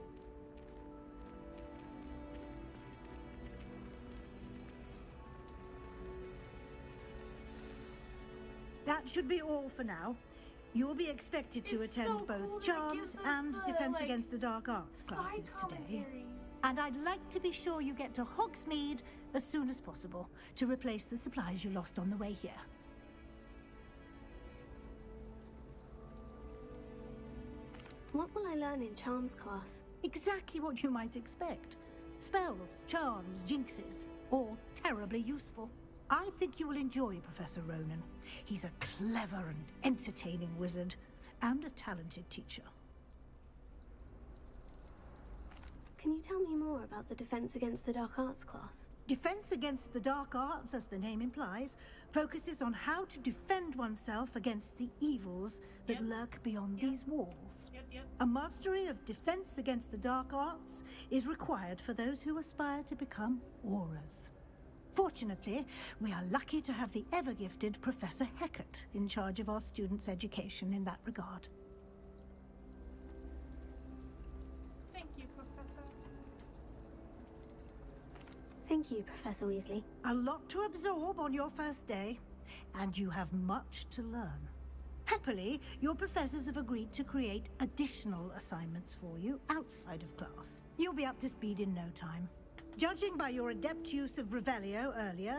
That should be all for now. You will be expected to attend both Charms and Defense Against the Dark Arts classes today. And I'd like to be sure you get to Hogsmeade as soon as possible to replace the supplies you lost on the way here. What will I learn in Charms class? Exactly what you might expect. Spells, charms, jinxes, all terribly useful. I think you will enjoy Professor Ronen. He's a clever and entertaining wizard, and a talented teacher. Can you tell me more about the Defense Against the Dark Arts class? Defense Against the Dark Arts, as the name implies, focuses on how to defend oneself against the evils that lurk beyond these walls. A mastery of Defense Against the Dark Arts is required for those who aspire to become Aurors. Fortunately, we are lucky to have the ever-gifted Professor Hecat in charge of our students' education in that regard. Thank you, Professor. Thank you, Professor Weasley. A lot to absorb on your first day, and you have much to learn. Happily, your professors have agreed to create additional assignments for you outside of class. You'll be up to speed in no time. Judging by your adept use of Revelio earlier,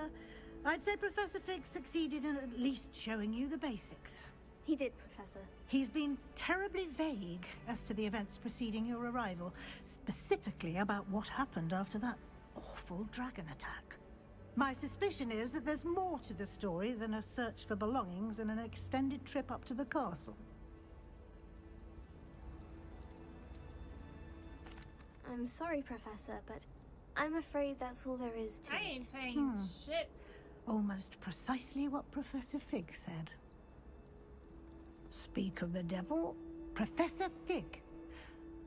I'd say Professor Fig succeeded in at least showing you the basics. He did, Professor. He's been terribly vague as to the events preceding your arrival, specifically about what happened after that awful dragon attack. My suspicion is that there's more to the story than a search for belongings and an extended trip up to the castle. I'm sorry, Professor, but I'm afraid that's all there is to it. I ain't saying shit. Almost precisely what Professor Fig said. Speak of the devil, Professor Fig.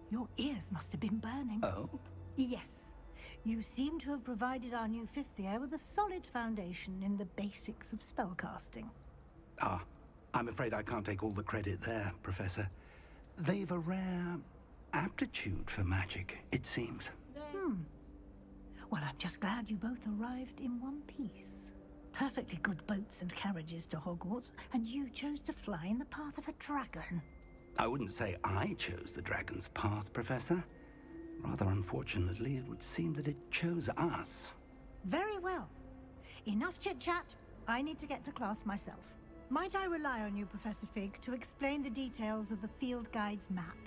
Your ears must have been burning. Oh? Yes. You seem to have provided our new fifth year with a solid foundation in the basics of spellcasting. Ah, I'm afraid I can't take all the credit there, Professor. They've a rare aptitude for magic, it seems. Well, I'm just glad you both arrived in one piece. Perfectly good boats and carriages to Hogwarts, and you chose to fly in the path of a dragon. I wouldn't say I chose the dragon's path, Professor. Rather unfortunately, it would seem that it chose us. Very well. Enough chit-chat. I need to get to class myself. Might I rely on you, Professor Fig, to explain the details of the field guide's map?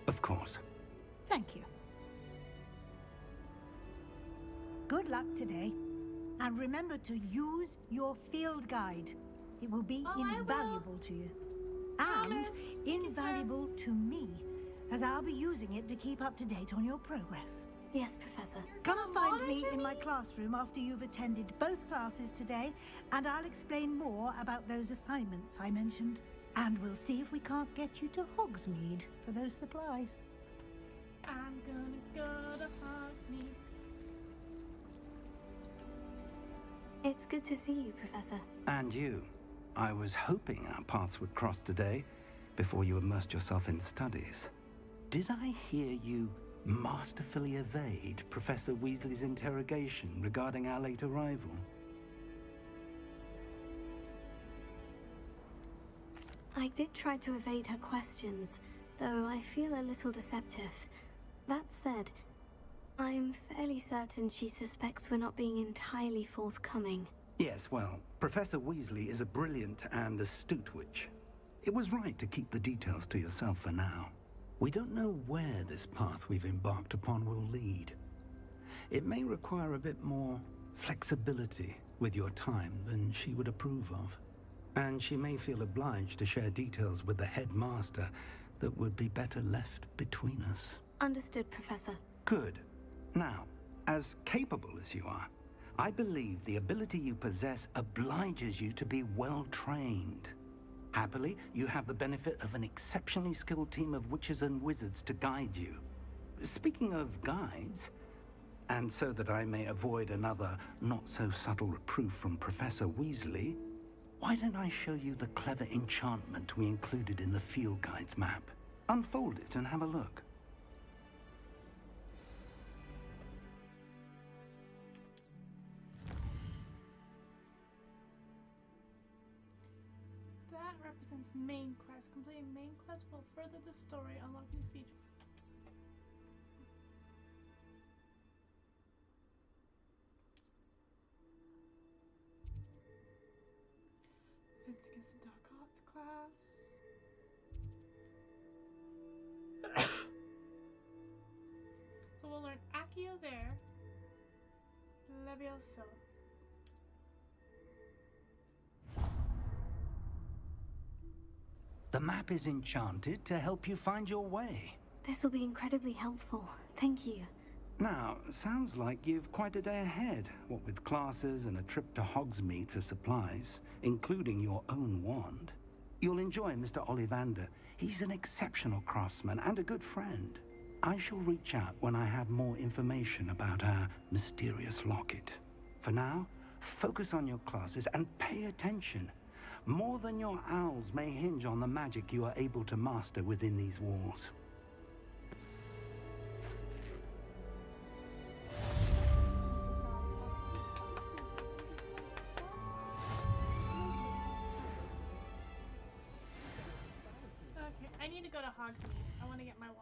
Of course. Thank you. Good luck today. And remember to use your field guide. It will be invaluable to you. And invaluable to me, as I'll be using it to keep up to date on your progress. Yes, Professor. Come and find me in my classroom after you've attended both classes today, and I'll explain more about those assignments I mentioned. And we'll see if we can't get you to Hogsmeade for those supplies. I'm gonna go to Hogsmeade. It's good to see you, Professor. And you. I was hoping our paths would cross today, before you immersed yourself in studies. Did I hear you masterfully evade Professor Weasley's interrogation regarding our late arrival? I did try to evade her questions, though I feel a little deceptive. That said, I'm fairly certain she suspects we're not being entirely forthcoming. Yes, well, Professor Weasley is a brilliant and astute witch. It was right to keep the details to yourself for now. We don't know where this path we've embarked upon will lead. It may require a bit more flexibility with your time than she would approve of. And she may feel obliged to share details with the headmaster that would be better left between us. Understood, Professor. Good. Now, as capable as you are, I believe the ability you possess obliges you to be well trained. Happily, you have the benefit of an exceptionally skilled team of witches and wizards to guide you. Speaking of guides, and so that I may avoid another not-so-subtle reproof from Professor Weasley, why don't I show you the clever enchantment we included in the field guide's map? Unfold it and have a look. That represents main quest. Completing main quest will further the story, unlock new features. Defense against the Dark Arts class. So we'll learn Accio there. Levioso. The map is enchanted to help you find your way. This will be incredibly helpful. Thank you. Now, sounds like you've quite a day ahead, what with classes and a trip to Hogsmeade for supplies, including your own wand. You'll enjoy Mr. Ollivander. He's an exceptional craftsman and a good friend. I shall reach out when I have more information about our mysterious locket. For now, focus on your classes and pay attention. More than your owls may hinge on the magic you are able to master within these walls. Okay, I need to go to Hogsmeade. I want to get my wand.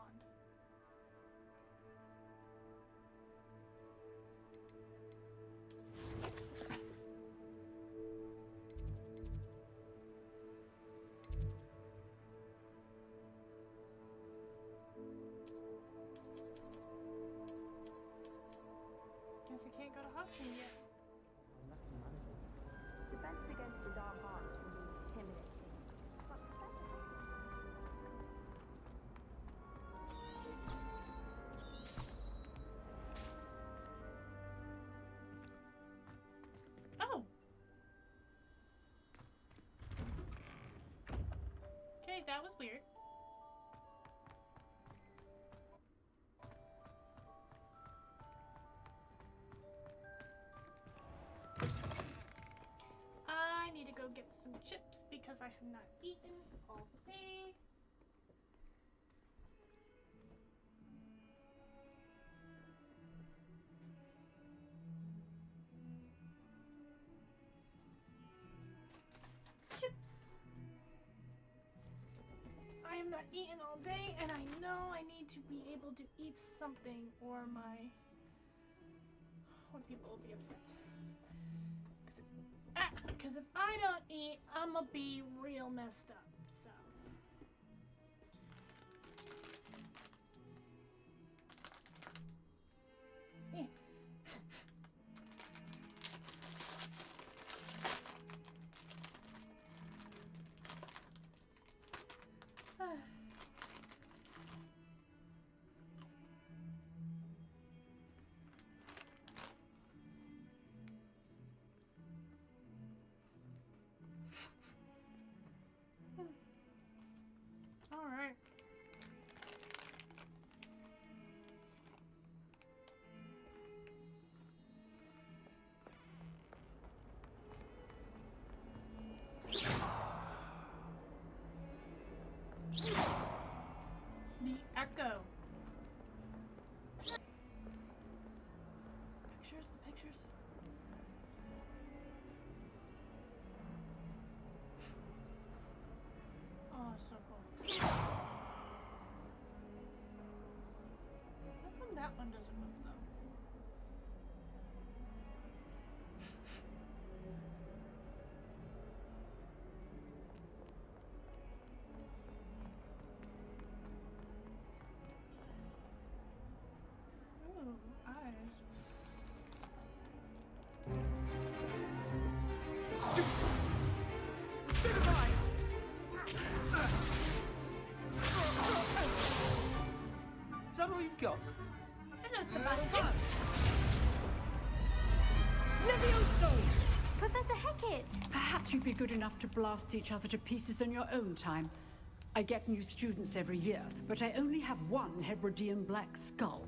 Guess I can't go to Hogsmeade yet. Defense against the dark arts remains intimidating, but Oh! Okay, that was weird. I need to go get some chips because I have not eaten all day. Chips. I am not eaten all day, and I know I need to be able to eat something, or people will be upset. Because if I don't eat, I'm gonna be real messed up, so. Yeah. All right. The echo. The pictures. Oh, so cool. you've got. Hello, Sebastian. Levioso! Professor Hecat! Perhaps you'd be good enough to blast each other to pieces in your own time. I get new students every year, but I only have one Hebridean black skull.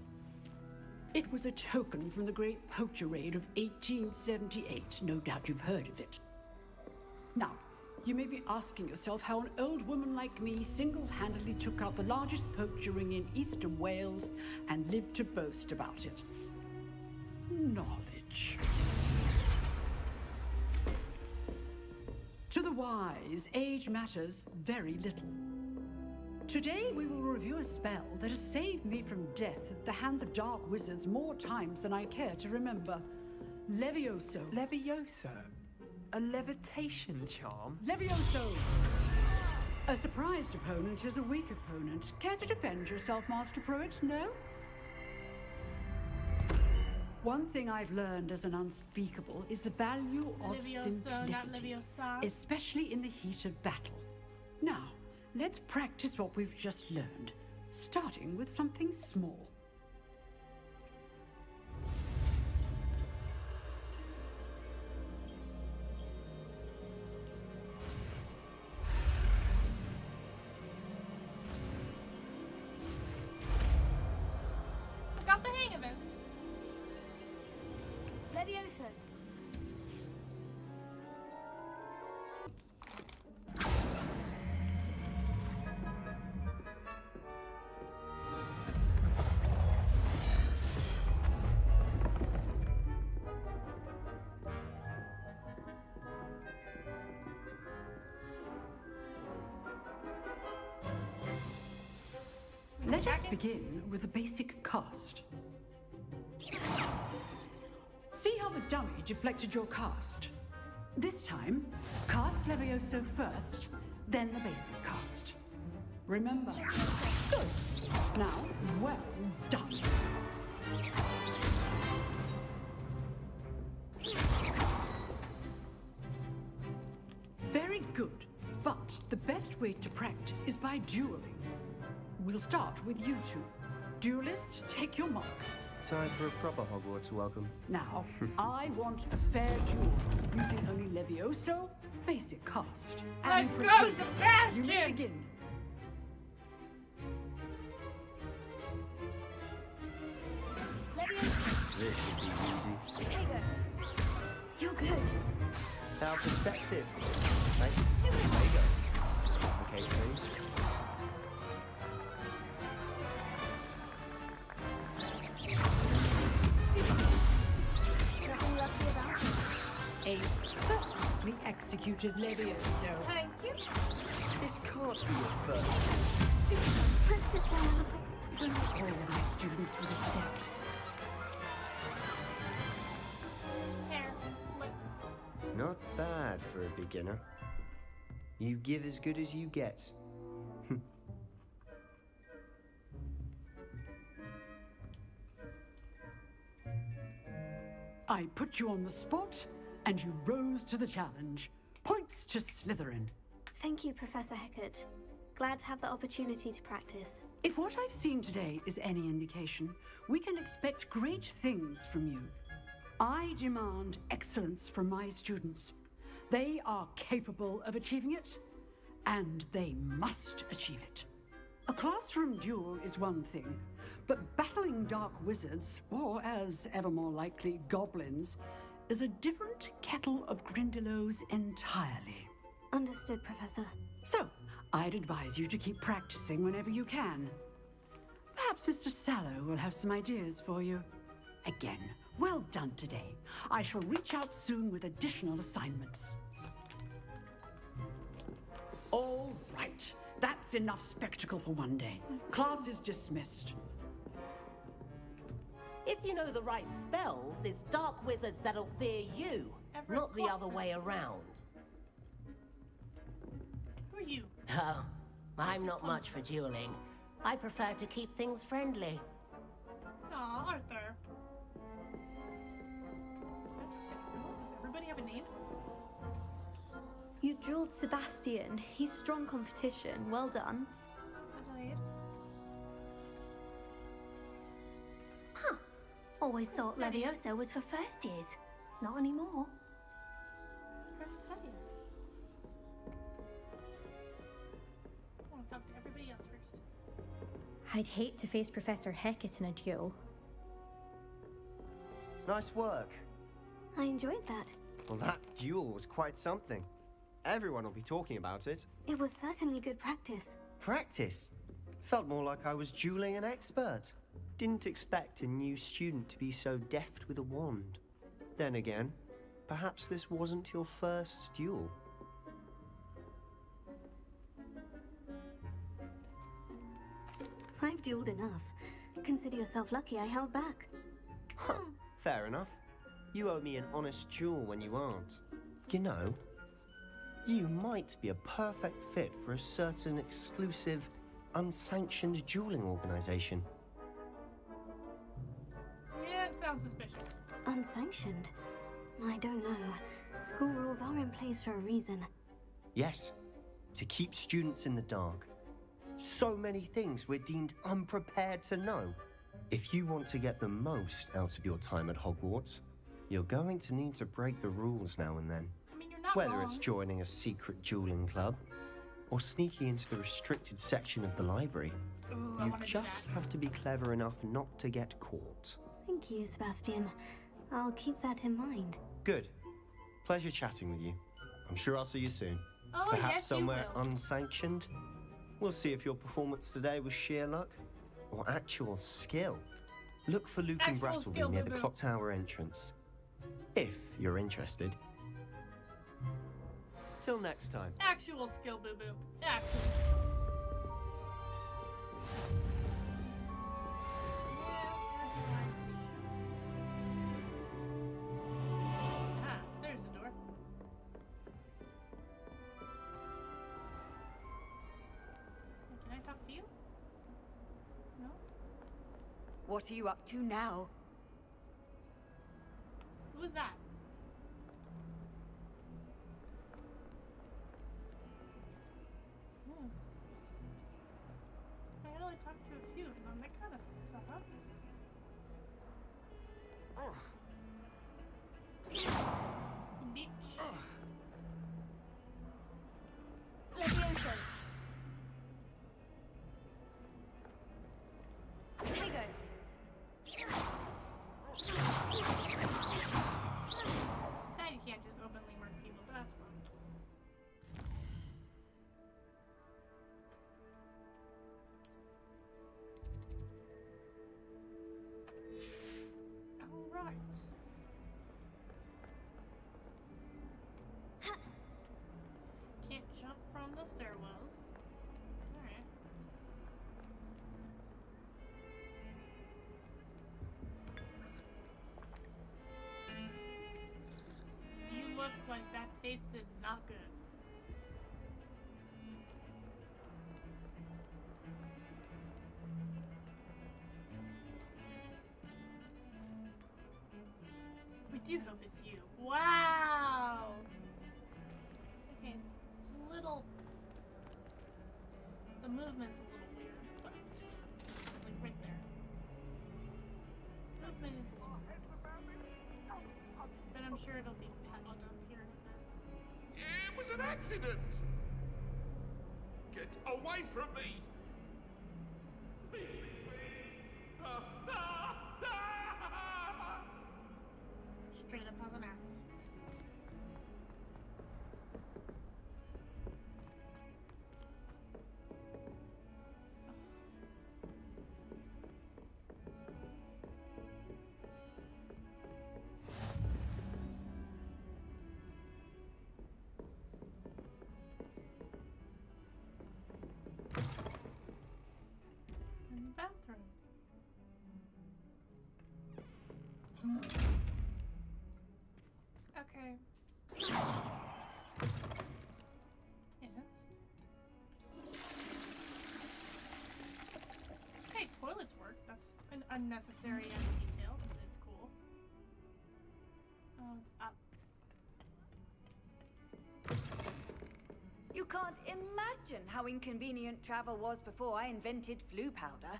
It was a token from the Great Poacher Raid of 1878. No doubt you've heard of it. Now, you may be asking yourself how an old woman like me single-handedly took out the largest poacher ring in eastern Wales and lived to boast about it. Knowledge. To the wise, age matters very little. Today we will review a spell that has saved me from death at the hands of dark wizards more times than I care to remember. Levioso. Levioso? A levitation charm? Levioso! A surprised opponent is a weak opponent. Care to defend yourself, Master Pruitt? No? One thing I've learned as an unspeakable is the value of simplicity, especially in the heat of battle. Now, let's practice what we've just learned, starting with something small. I got the hang of it. Levioso. Let us begin with the basic cast. See how the dummy deflected your cast? This time, cast Levioso first, then the basic cast. Remember. Good. Now, well done. Very good. But the best way to practice is by dueling. We'll start with you two. Duelists, take your marks. Time for a proper Hogwarts welcome. Now, I want a fair duel, using only Levioso, basic cast, and Let's go, Pretend. Sebastian! You may begin. Levioso. This should be easy. Potato. You're good. How perceptive. Right? There you go. Okay, Sleeves. Nothing lucky about it. A perfectly executed Levioso. Thank you. This can't be your first. Stupid. Let's just down real quick. All my students would accept. Hair. Not bad for a beginner. You give as good as you get. I put you on the spot, and you rose to the challenge. Points to Slytherin. Thank you, Professor Hecat. Glad to have the opportunity to practice. If what I've seen today is any indication, we can expect great things from you. I demand excellence from my students. They are capable of achieving it, and they must achieve it. A classroom duel is one thing, but battling dark wizards, or as ever more likely, goblins, is a different kettle of Grindylows entirely. Understood, Professor. So, I'd advise you to keep practicing whenever you can. Perhaps Mr. Sallow will have some ideas for you. Again, well done today. I shall reach out soon with additional assignments. All right. That's enough spectacle for one day. Class is dismissed. If you know the right spells, it's dark wizards that'll fear you, not the other way around. Who are you? Oh, I'm not much for dueling. I prefer to keep things friendly. Aw, Arthur. Does everybody have a name? You drilled Sebastian. He's strong competition. Well done. Adelaide. always thought Leviosa was for first years. Not anymore. Pressetia. I want to talk to everybody else first. I'd hate to face Professor Hecat in a duel. Nice work. I enjoyed that. Well, that duel was quite something. Everyone will be talking about it. It was certainly good practice. Practice? Felt more like I was dueling an expert. Didn't expect a new student to be so deft with a wand. Then again, perhaps this wasn't your first duel. I've dueled enough. Consider yourself lucky I held back. Fair enough. You owe me an honest duel when you aren't. You know, you might be a perfect fit for a certain exclusive, unsanctioned dueling organization. Yeah, it sounds suspicious. Unsanctioned? I don't know. School rules are in place for a reason. Yes, to keep students in the dark. So many things we're deemed unprepared to know. If you want to get the most out of your time at Hogwarts, you're going to need to break the rules now and then. I mean, you're not Whether wrong. it's joining a secret dueling club, or sneaking into the restricted section of the library, Ooh, I you wanna do just have to be clever enough not to get caught. Thank you, Sebastian. I'll keep that in mind. Good. Pleasure chatting with you. I'm sure I'll see you soon. Oh, Perhaps yes, you somewhere will. unsanctioned. We'll see if your performance today was sheer luck or actual skill. Look for Luke and Actual Brattleby skill, near the boo-boo. clock tower entrance. If you're interested. Till next time. Actual skill, boo boo. Actual. Ah, there's the door. Can I talk to you? No? What are you up to now? Who is that? I can only talk to a few of them. That kind of sucks. Bitch. Leviosa. Tego. Sad you can't just openly murk people, but that's fine. Alright. Can't jump from the stairwells. Alright. You look like that tasted not good. We do hope it's you. Wow! Okay, it's a little... The movement's a little weird, but... Like, right there. Movement is a little weird. But I'm sure it'll be patched up here in a bit. It was an accident! Get away from me! Straight up has an axe. In the bathroom. Okay. Yeah. Hey, toilets work. That's an unnecessary detail, but it's cool. Oh, it's up. You can't imagine how inconvenient travel was before I invented flu powder.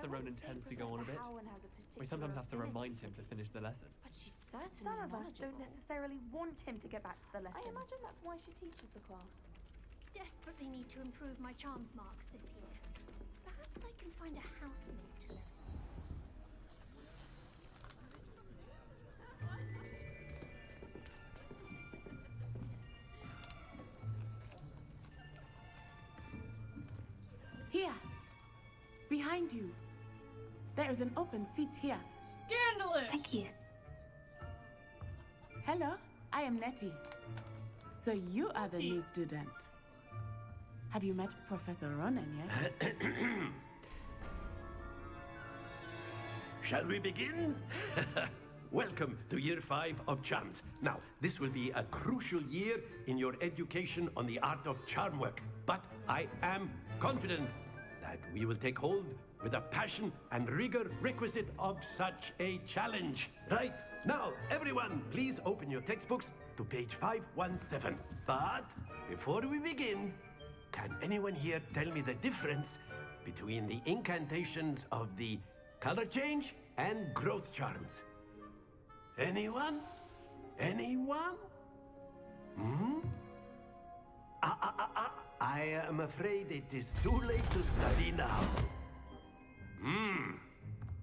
Professor Ronan tends to go on a bit. We sometimes have to remind him to finish the lesson. But she's certainly Some of us don't knowledgeable. necessarily want him to get back to the lesson. I imagine that's why she teaches the class. Desperately need to improve my charms marks this year. Perhaps I can find a housemate to learn. Here. Behind you. There is an open seat here. Scandalous! Thank you. Hello, I am Nettie. So you are the new student. Have you met Professor Ronan yet? Shall we begin? Welcome to Year 5 of Charms. Now, this will be a crucial year in your education on the art of charm work, but I am confident that we will take hold with the passion and rigor requisite of such a challenge. Right, now, everyone, please open your textbooks to page 517. But before we begin, can anyone here tell me the difference between the incantations of the color change and growth charms? Anyone? Anyone? Hmm? I am afraid it is too late to study now.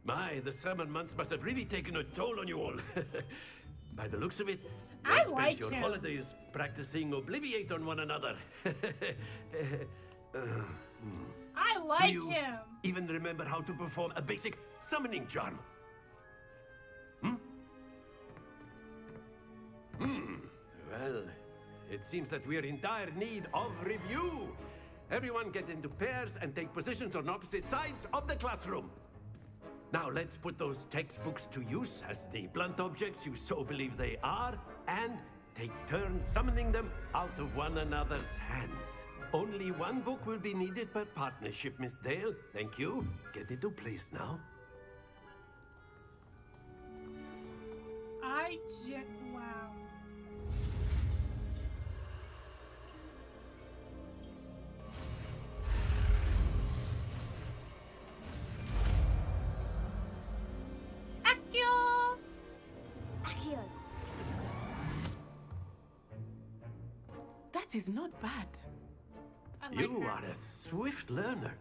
My, the summer months must have really taken a toll on you all. By the looks of it, you I spent like your him. holidays practicing Obliviate on one another. I Do like you him. even remember how to perform a basic summoning charm? Well, it seems that we are in dire need of review. Everyone get into pairs and take positions on opposite sides of the classroom. Now let's put those textbooks to use as the blunt objects you so believe they are, and take turns summoning them out of one another's hands. Only one book will be needed per partnership, Miss Dale. Thank you. Get into place now. Wow. Accio! Accio. That is not bad. I like You her. are a swift learner.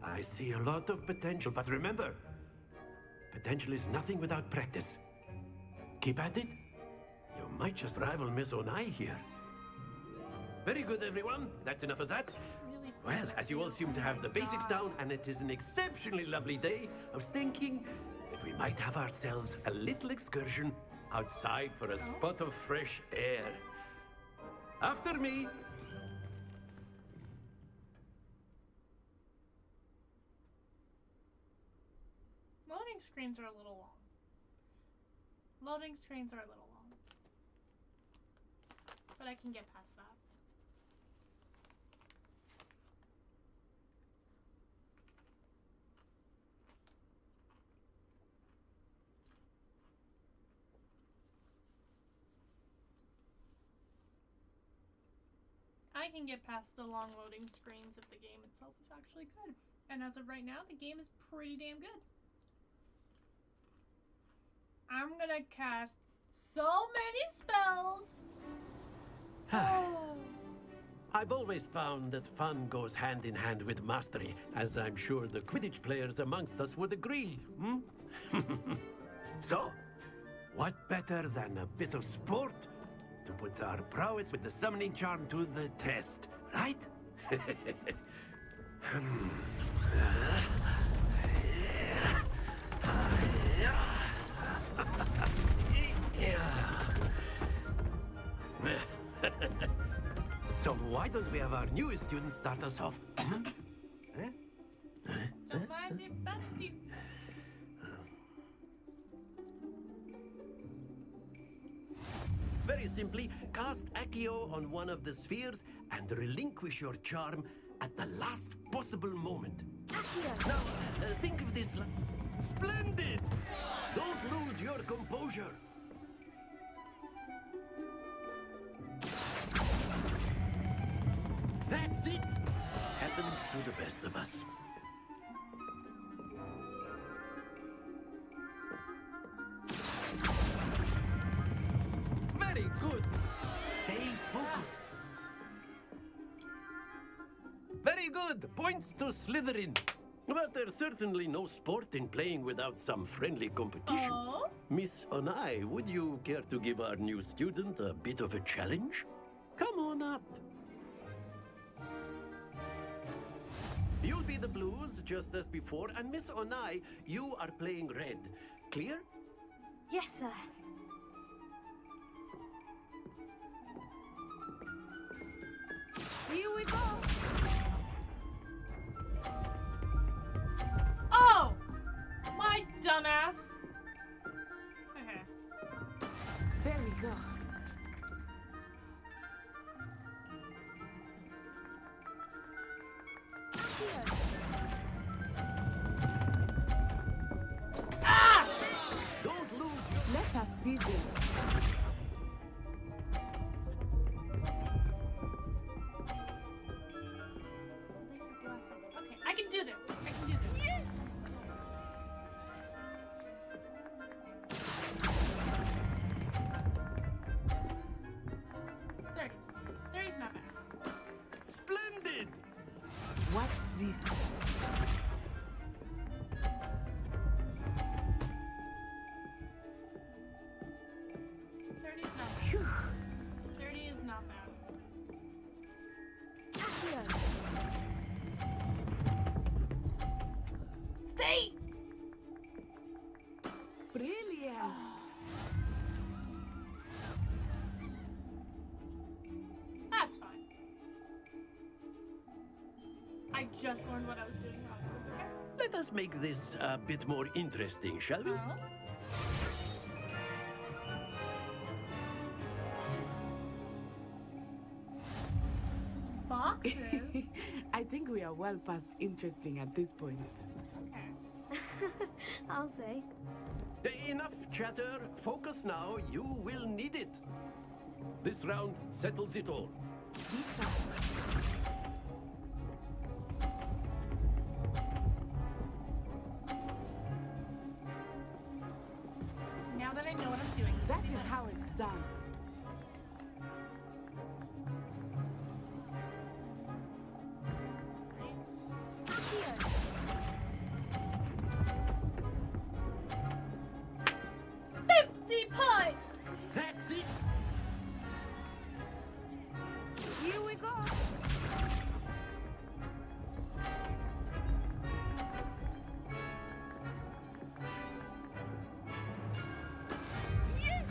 I see a lot of potential, but remember, potential is nothing without practice. Keep at it. You might just rival Miss Onai here. Very good, everyone. That's enough of that. Well, as you all seem to have the basics down, and it is an exceptionally lovely day, I was thinking that we might have ourselves a little excursion outside for a spot of fresh air. After me. Loading screens are a little long. Loading screens are a little long. But I can get past that. I can get past the long loading screens if the game itself is actually good. And as of right now, the game is pretty damn good. I'm gonna cast so many spells! Oh. I've always found that fun goes hand in hand with mastery, as I'm sure the Quidditch players amongst us would agree, So, what better than a bit of sport to put our prowess with the summoning charm to the test, right? So why don't we have our newest student start us off? Don't mind if I do. Very simply, cast Accio on one of the spheres and relinquish your charm at the last possible moment. Now, think of this. Splendid! Don't lose your composure. That's it! Happens to the best of us. Very good. Stay focused. Very good. Points to Slytherin. But there's certainly no sport in playing without some friendly competition. Oh? Miss Onai, would you care to give our new student a bit of a challenge? Come on up. You'll be the blues, just as before, and Miss Onai, you are playing red. Clear? Yes, sir. Here we go. Oh! My dumbass. Okay. There we go. Ah! Don't lose your... Let us see this. Basic lesson. Okay, I can do this. I can do this. Yes! Thirty's not bad. Splendid! Watch this. Phew. 30 is not bad. Stay! Brilliant. That's fine. I just learned what I was doing wrong, so it's okay. Let us make this a bit more interesting, shall we? Boxes? I think we are well past interesting at this point. I'll say. Enough chatter. Focus now. You will need it. This round settles it all. Now that I know what I'm doing. That is how it's done. That's it. Here we go. Yes!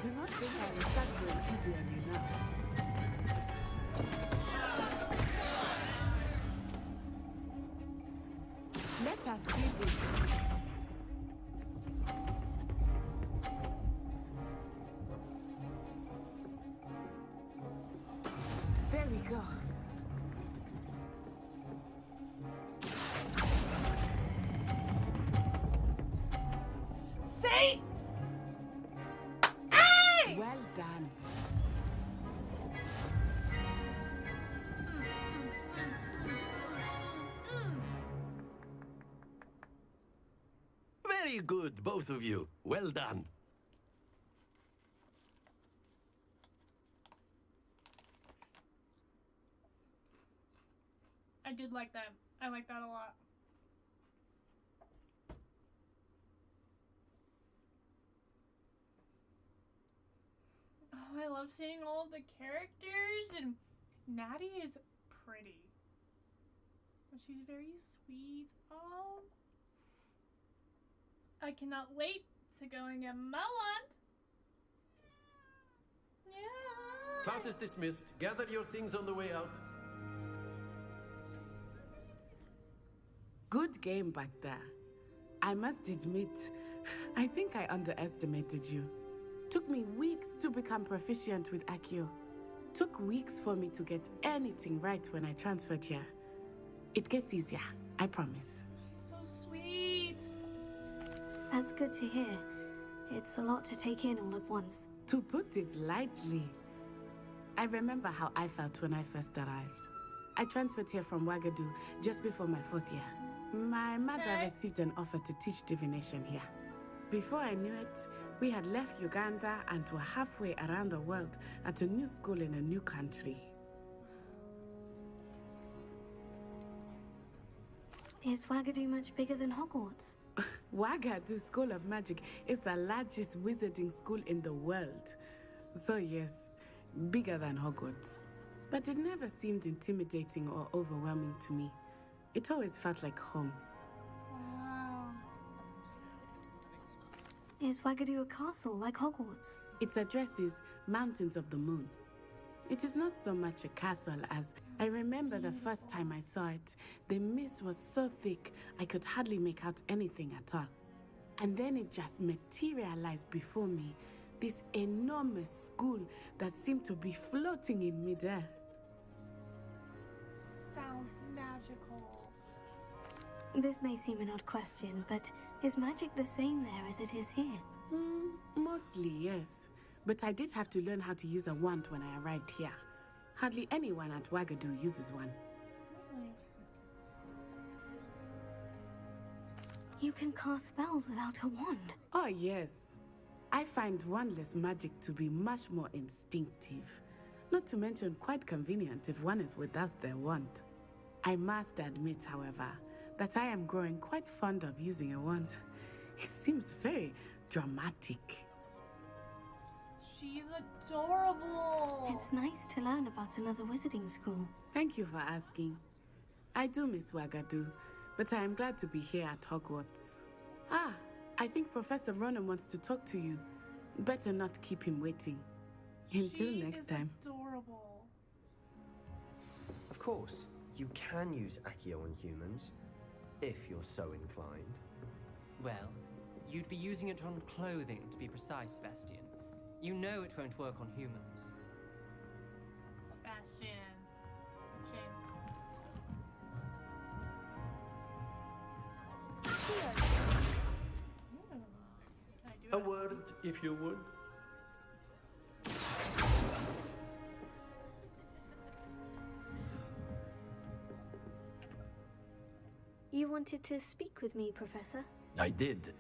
Do not think I will start going easy on you now. Let us see this. There we go. Stay! Hey! Well done. Very good, both of you. Well done. I did like that. I like that a lot. Oh, I love seeing all of the characters, and Natty is pretty. She's very sweet. Oh. I cannot wait to go and get my wand. Yeah. Class is dismissed. Gather your things on the way out. Good game back there. I must admit, I think I underestimated you. Took me weeks to become proficient with Accio. Took weeks for me to get anything right when I transferred here. It gets easier, I promise. So sweet. That's good to hear. It's a lot to take in all at once. To put it lightly, I remember how I felt when I first arrived. I transferred here from Wagadu just before my 4th year. My mother received an offer to teach divination here. Before I knew it, we had left Uganda and were halfway around the world at a new school in a new country. Is Wagadu much bigger than Hogwarts? Wagadu School of Magic is the largest wizarding school in the world. So yes, bigger than Hogwarts. But it never seemed intimidating or overwhelming to me. It always felt like home. Wow. Is Wagadu a castle like Hogwarts? Its address is Mountains of the Moon. It is not so much a castle as I remember the first time I saw it. The mist was so thick I could hardly make out anything at all. And then it just materialized before me, this enormous school that seemed to be floating in midair. Sounds magical. This may seem an odd question, but is magic the same there as it is here? Mostly, yes. But I did have to learn how to use a wand when I arrived here. Hardly anyone at Wagadu uses one. You can cast spells without a wand. Oh, yes. I find wandless magic to be much more instinctive. Not to mention quite convenient if one is without their wand. I must admit, however, that I am growing quite fond of using a wand. It seems very dramatic. She's adorable. It's nice to learn about another wizarding school. Thank you for asking. I do miss Wagadu, but I am glad to be here at Hogwarts. Ah, I think Professor Ronen wants to talk to you. Better not keep him waiting. Until next time. Adorable. Of course, you can use Accio on humans, if you're so inclined. Well, you'd be using it on clothing, to be precise, Sebastian. You know it won't work on humans. Sebastian. A word, if you would. You wanted to speak with me, Professor? I did.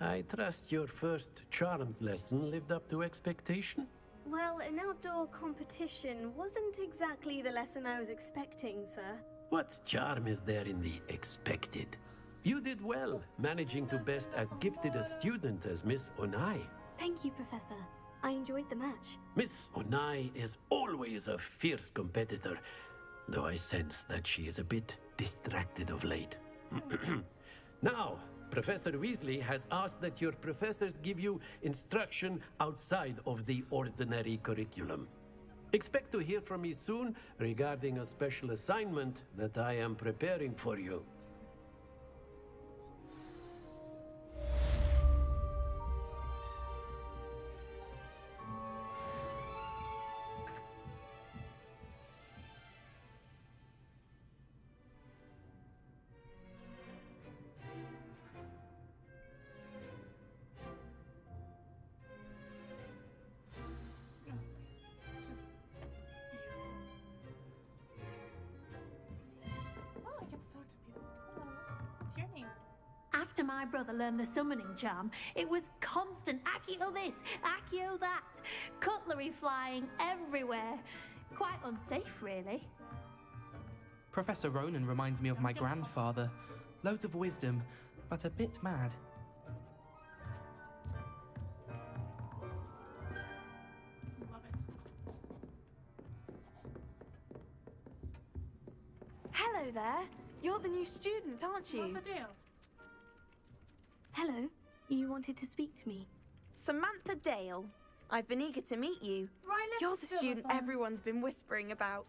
I trust your first charms lesson lived up to expectation? Well, an outdoor competition wasn't exactly the lesson I was expecting, sir. What charm is there in the expected? You did well, managing to best as gifted a student as Miss Onai. Thank you, Professor. I enjoyed the match. Miss Onai is always a fierce competitor, though I sense that she is a bit distracted of late. Now, Professor Weasley has asked that your professors give you instruction outside of the ordinary curriculum. Expect to hear from me soon regarding a special assignment that I am preparing for you. After my brother learned the summoning charm, it was constant Accio this, Accio that, cutlery flying everywhere. Quite unsafe, really. Professor Ronen reminds me of my grandfather. Loads of wisdom, but a bit mad. Hello there. You're the new student, aren't you? What's the deal? Hello. You wanted to speak to me. Samantha Dale. I've been eager to meet you. Ryla You're the student Philippon. everyone's been whispering about.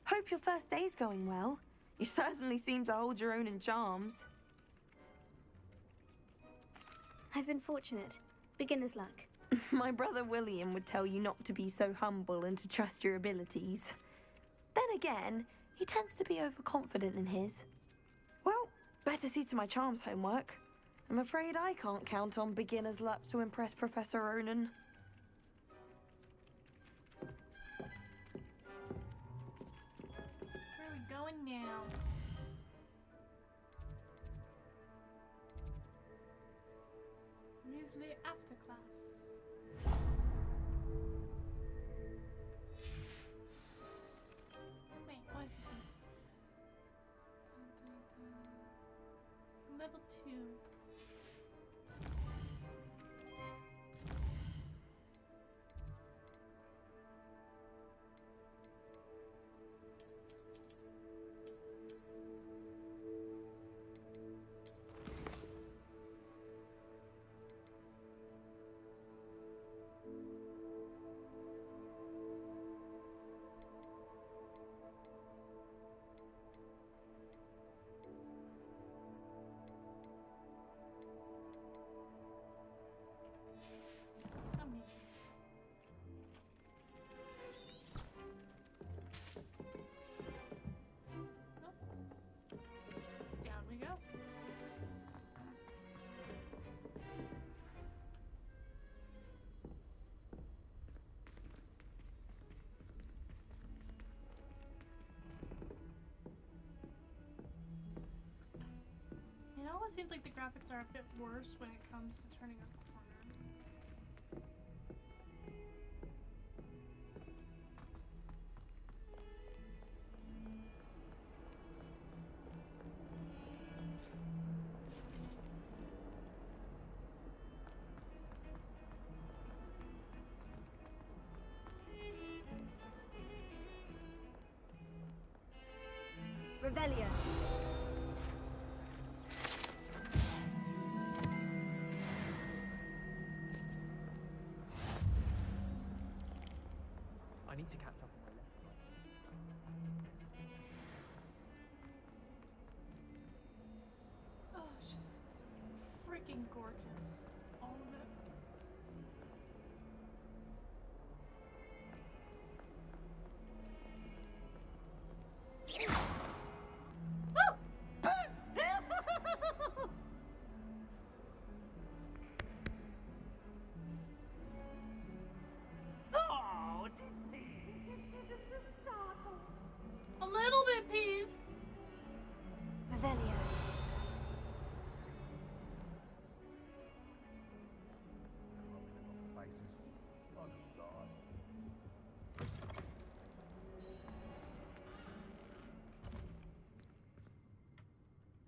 Hope your first day's going well. You certainly seem to hold your own in charms. I've been fortunate. Beginner's luck. My brother William would tell you not to be so humble and to trust your abilities. Then again, he tends to be overconfident in his. Well, better see to my charms homework. I'm afraid I can't count on beginner's luck to impress Professor Ronen. Where are we going now. Muesli after class. Wait, what is this? Level 2. Down we go. It always seems like the graphics are a bit worse when it comes to turning a corner. Revelio. I need to catch up on my lesson. Oh, it's just freaking gorgeous. All of it. Oh, A little bit, Peeves. Revelio.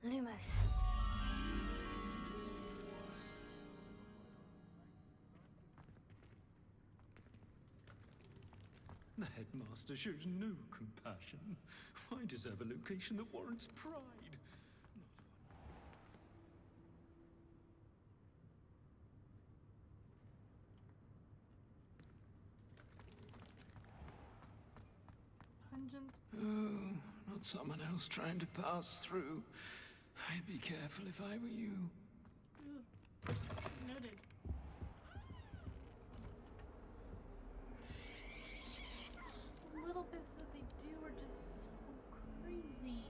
Lumos. The headmaster shows no compassion. I deserve a location that warrants pride. Pungent. Oh, not someone else trying to pass through. I'd be careful if I were you. Ooh. Noted. The little bits that they do are just so crazy.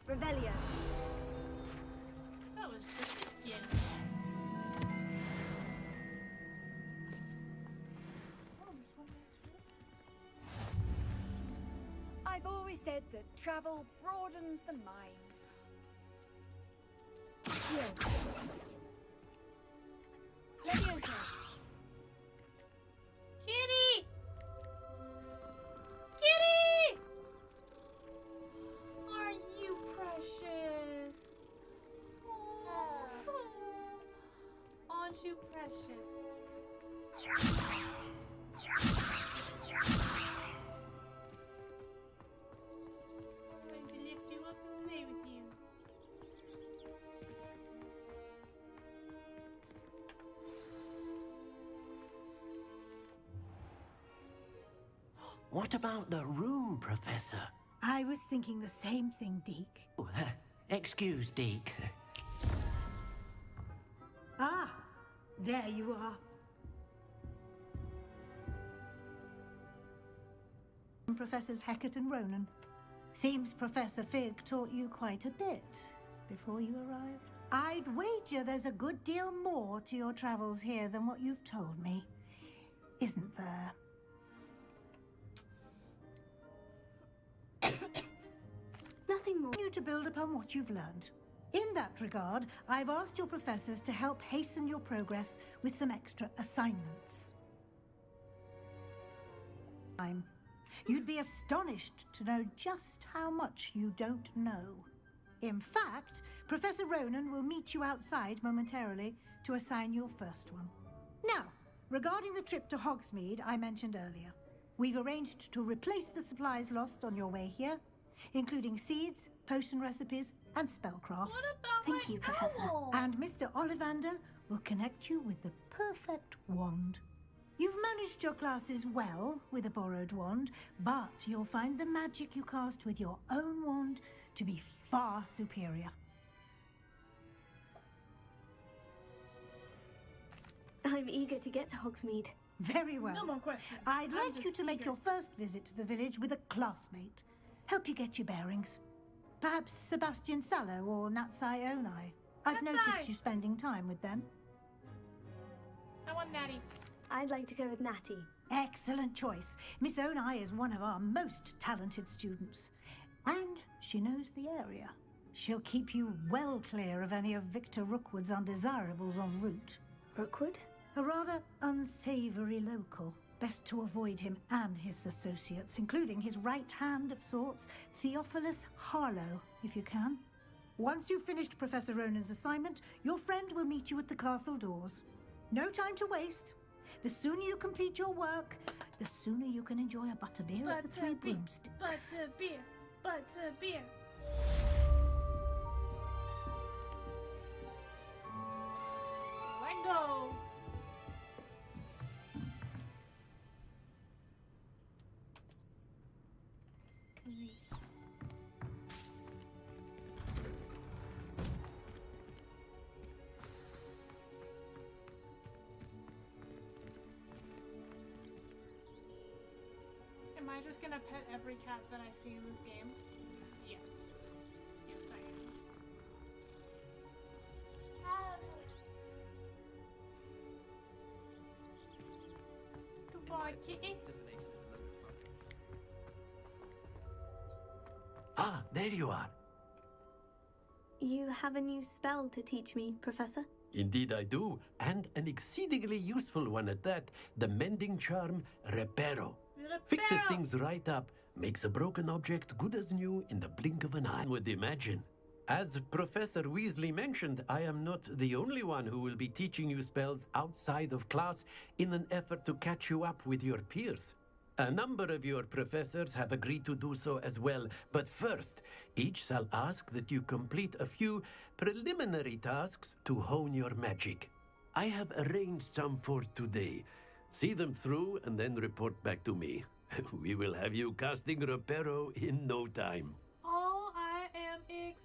Revelio. That was just a beginning. Oh, there's one there too. I've always said that travel broadens the mind. Leviosa. Kitty! Kitty! Are you precious? Oh. Aren't you precious? I'm going to lift you up and play with you. What about the room, Professor? I was thinking the same thing, Deke. Oh, excuse, Deke. There you are. Professors Hecat and Ronan. Seems Professor Fig taught you quite a bit before you arrived. I'd wager there's a good deal more to your travels here than what you've told me. Isn't there? Nothing more. You to build upon what you've learned. In that regard, I've asked your professors to help hasten your progress with some extra assignments. You'd be astonished to know just how much you don't know. In fact, Professor Ronan will meet you outside momentarily to assign your first one. Now, regarding the trip to Hogsmeade I mentioned earlier, we've arranged to replace the supplies lost on your way here, including seeds, potion recipes, and spellcrafts. Thank you, Professor. And Mr. Ollivander will connect you with the perfect wand. You've managed your classes well with a borrowed wand, but you'll find the magic you cast with your own wand to be far superior. I'm eager to get to Hogsmeade. Very well. No more questions. I'd I'm like just you to make eager. your first visit to the village with a classmate. Help you get your bearings. Perhaps Sebastian Sallow or Natsai Onai. I've Natsai! noticed you spending time with them. I want Natty. I'd like to go with Natty. Excellent choice. Miss Onai is one of our most talented students. And she knows the area. She'll keep you well clear of any of Victor Rookwood's undesirables en route. Rookwood? A rather unsavory local. Best to avoid him and his associates, including his right hand of sorts, Theophilus Harlow, if you can. Once you've finished Professor Ronan's assignment, your friend will meet you at the castle doors. No time to waste. The sooner you complete your work, the sooner you can enjoy a butterbeer at the Three Broomsticks. Butterbeer. Butterbeer. Let go. Am I just gonna pet every cat that I see in this game? Yes. Yes, I am. Goodbye, kitty. Ah, there you are. You have a new spell to teach me, Professor? Indeed I do, and an exceedingly useful one at that. The mending charm, Reparo. Fixes things right up, makes a broken object good as new in the blink of an eye, would imagine. As Professor Weasley mentioned, I am not the only one who will be teaching you spells outside of class in an effort to catch you up with your peers. A number of your professors have agreed to do so as well, but first, each shall ask that you complete a few preliminary tasks to hone your magic. I have arranged some for today. See them through and then report back to me. We will have you casting Reparo in no time. Oh, I am excited.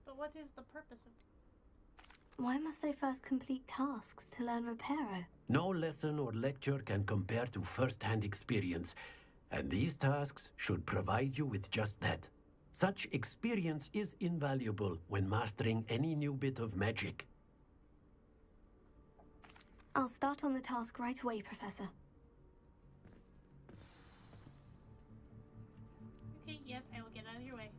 But what is the purpose of Why must I first complete tasks to learn Reparo? No lesson or lecture can compare to first-hand experience, and these tasks should provide you with just that. Such experience is invaluable when mastering any new bit of magic. I'll start on the task right away, Professor. Okay, yes, I will get out of your way.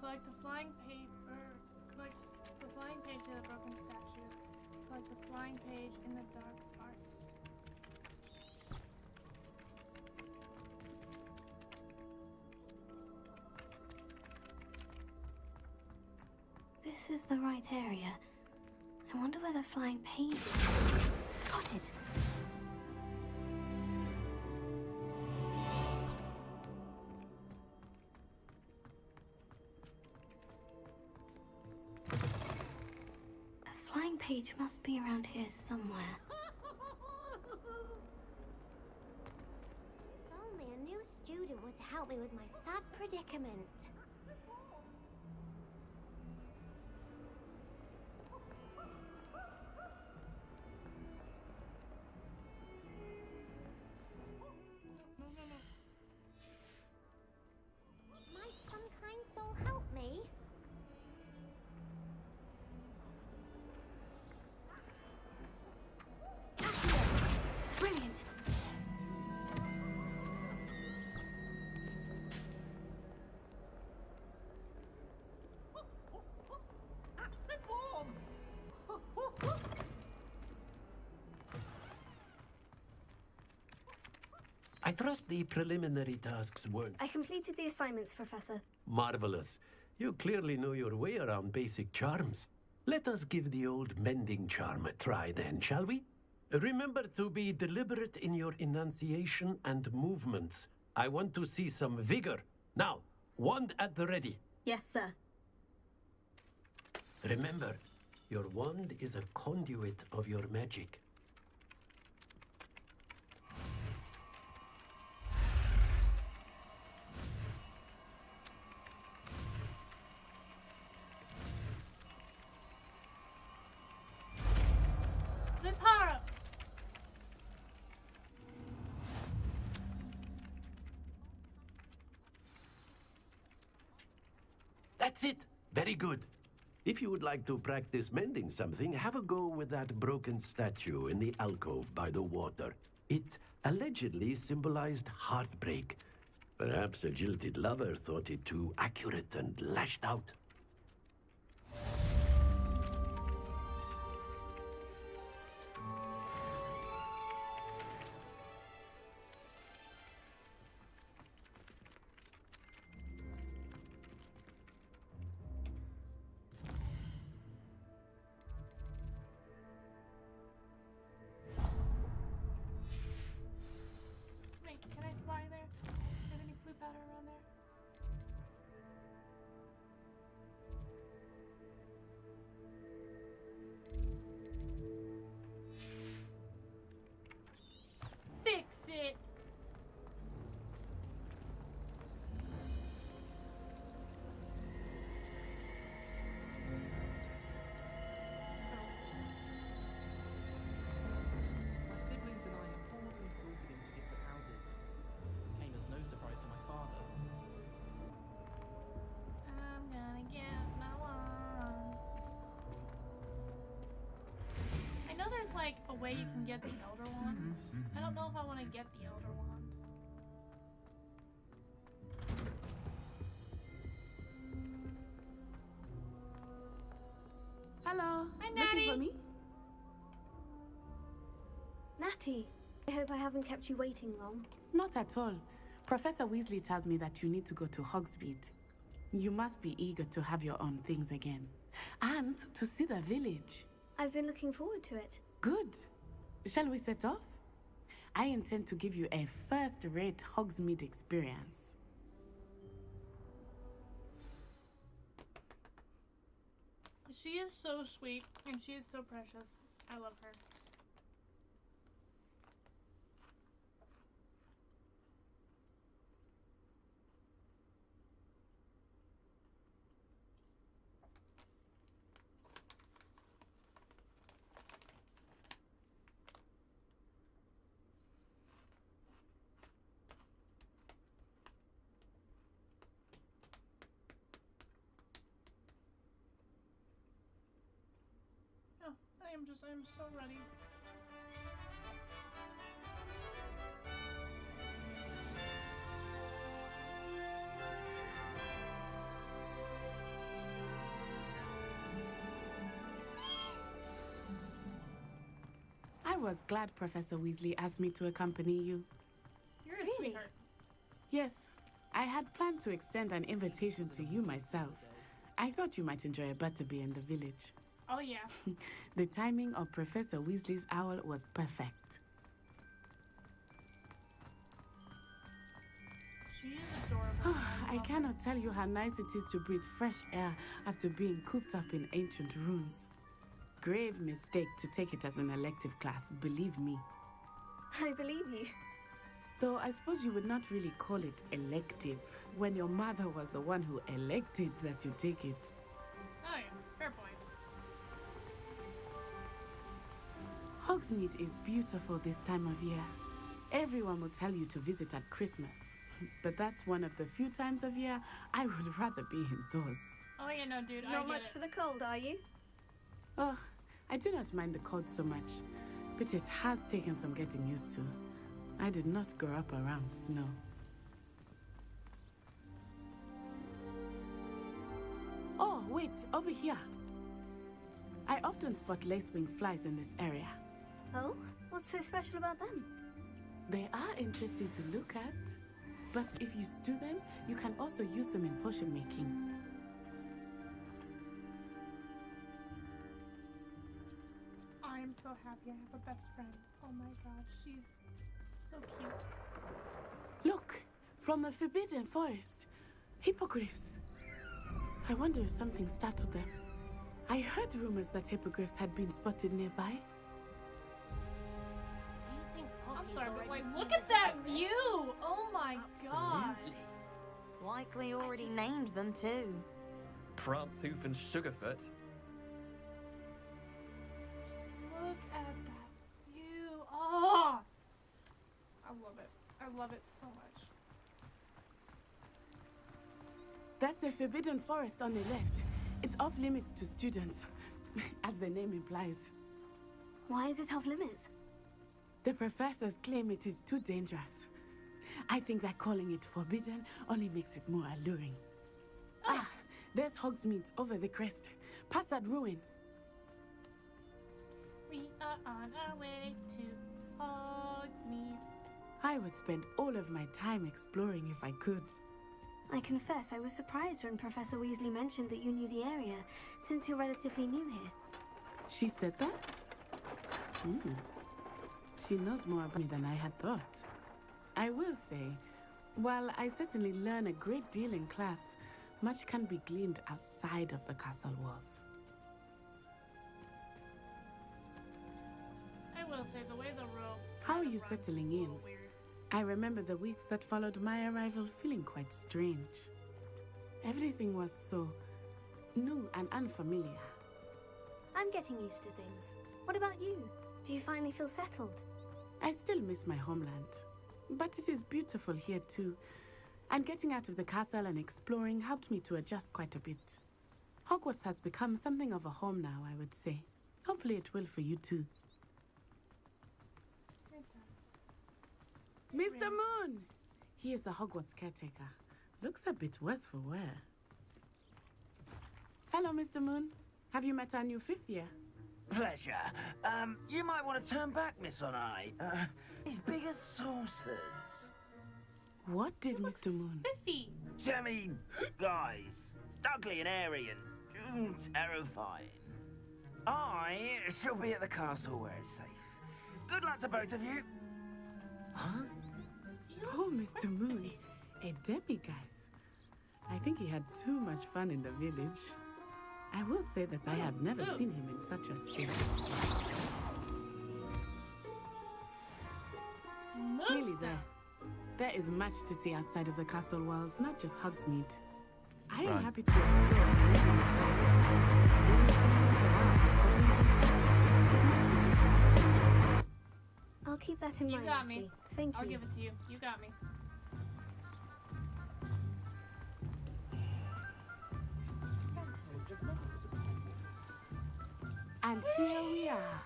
Collect the flying paper. Collect the flying page in the broken statue. Collect the flying page in the dark arts. This is the right area. I wonder where the flying page is. Got it. A flying page must be around here somewhere. If only a new student were to help me with my sad predicament. Might some kind soul help me? Brilliant. Acid warm! I trust the preliminary tasks weren't I completed the assignments, Professor. marvelous. You clearly know your way around basic charms. Let us give the old mending charm a try then, shall we? Remember to be deliberate in your enunciation and movements. I want to see some vigor. Now, wand at the ready. Yes, sir. Remember, your wand is a conduit of your magic. Reparo! That's it. Very good. If you would like to practice mending something, have a go with that broken statue in the alcove by the water. It allegedly symbolized heartbreak. Perhaps a jilted lover thought it too accurate and lashed out. Wait, can I fly there? Do you have any flute powder around there? Fix it! My siblings and I are pulled and sorted into different houses. It came as no surprise to my father. I'm gonna get my wand. I know there's like a way you can get the Elder Wand. I don't know if I want to get the Elder Wand. Hello. Hi, Looking Natty. for me? Natty, I hope I haven't kept you waiting long. Not at all. Professor Weasley tells me that you need to go to Hogsmeade. You must be eager to have your own things again. And to see the village. I've been looking forward to it. Good. Shall we set off? I intend to give you a first-rate Hogsmeade experience. She is so sweet and she is so precious. I love her. Oh, I'm so ready. I was glad Professor Weasley asked me to accompany you. You're a sweetheart. Yes, I had planned to extend an invitation to you myself. I thought you might enjoy a butterbeer in the village. Oh yeah. The timing of Professor Weasley's owl was perfect. She is adorable. I cannot tell you how nice it is to breathe fresh air after being cooped up in ancient rooms. Grave mistake to take it as an elective class, believe me. I believe you. Though I suppose you would not really call it elective when your mother was the one who elected that you take it. Oh yeah, fair point. Hogsmeade is beautiful this time of year. Everyone will tell you to visit at Christmas. But that's one of the few times of year I would rather be indoors. Oh yeah, no, dude. Not much for the cold, are you? Oh, I do not mind the cold so much, but it has taken some getting used to. I did not grow up around snow. Oh, wait, over here. I often spot lacewing flies in this area. Oh? What's so special about them? They are interesting to look at, but if you stew them, you can also use them in potion making. I'm so happy I have a best friend. Oh my god, she's so cute. Look, from the Forbidden Forest. Hippogriffs. I wonder if something startled them. I heard rumors that hippogriffs had been spotted nearby. I'm sorry, but like, look at that view! Oh my god! Likely already named them too. Prancehoof and Sugarfoot. Look at that view! Oh! I love it. I love it so much. That's the Forbidden Forest on the left. It's off limits to students, as the name implies. Why is it off limits? The professors claim it is too dangerous. I think that calling it forbidden only makes it more alluring. Ah, there's Hogsmeade over the crest. Past that ruin. We are on our way to Hogsmeade. I would spend all of my time exploring if I could. I confess I was surprised when Professor Weasley mentioned that you knew the area, since you're relatively new here. She said that? She knows more about me than I had thought. I will say, while I certainly learn a great deal in class, much can be gleaned outside of the castle walls. I will say, the way the rope... How are you settling in? I remember the weeks that followed my arrival feeling quite strange. Everything was so new and unfamiliar. I'm getting used to things. What about you? Do you finally feel settled? I still miss my homeland, but it is beautiful here too. And getting out of the castle and exploring helped me to adjust quite a bit. Hogwarts has become something of a home now, I would say. Hopefully it will for you too. Mr. Moon! He is the Hogwarts caretaker. Looks a bit worse for wear. Hello, Mr. Moon. Have you met our new 5th year? Pleasure. You might want to turn back, Miss Onai. He's big as saucers. What did Mr. Moon? Jemmy, guys, ugly and airy and terrifying. I shall be at the castle where it's safe. Good luck to both of you. Huh? Poor Mr. Moon, a demiguise. I think he had too much fun in the village. I will say that I have never seen him in such a state. Nearly there. There is much to see outside of the castle walls, not just Hogsmeade. I am happy to explore whenever you can. I'll keep that in mind. You got me. Thank you. I'll give it to you. You got me. And here we are.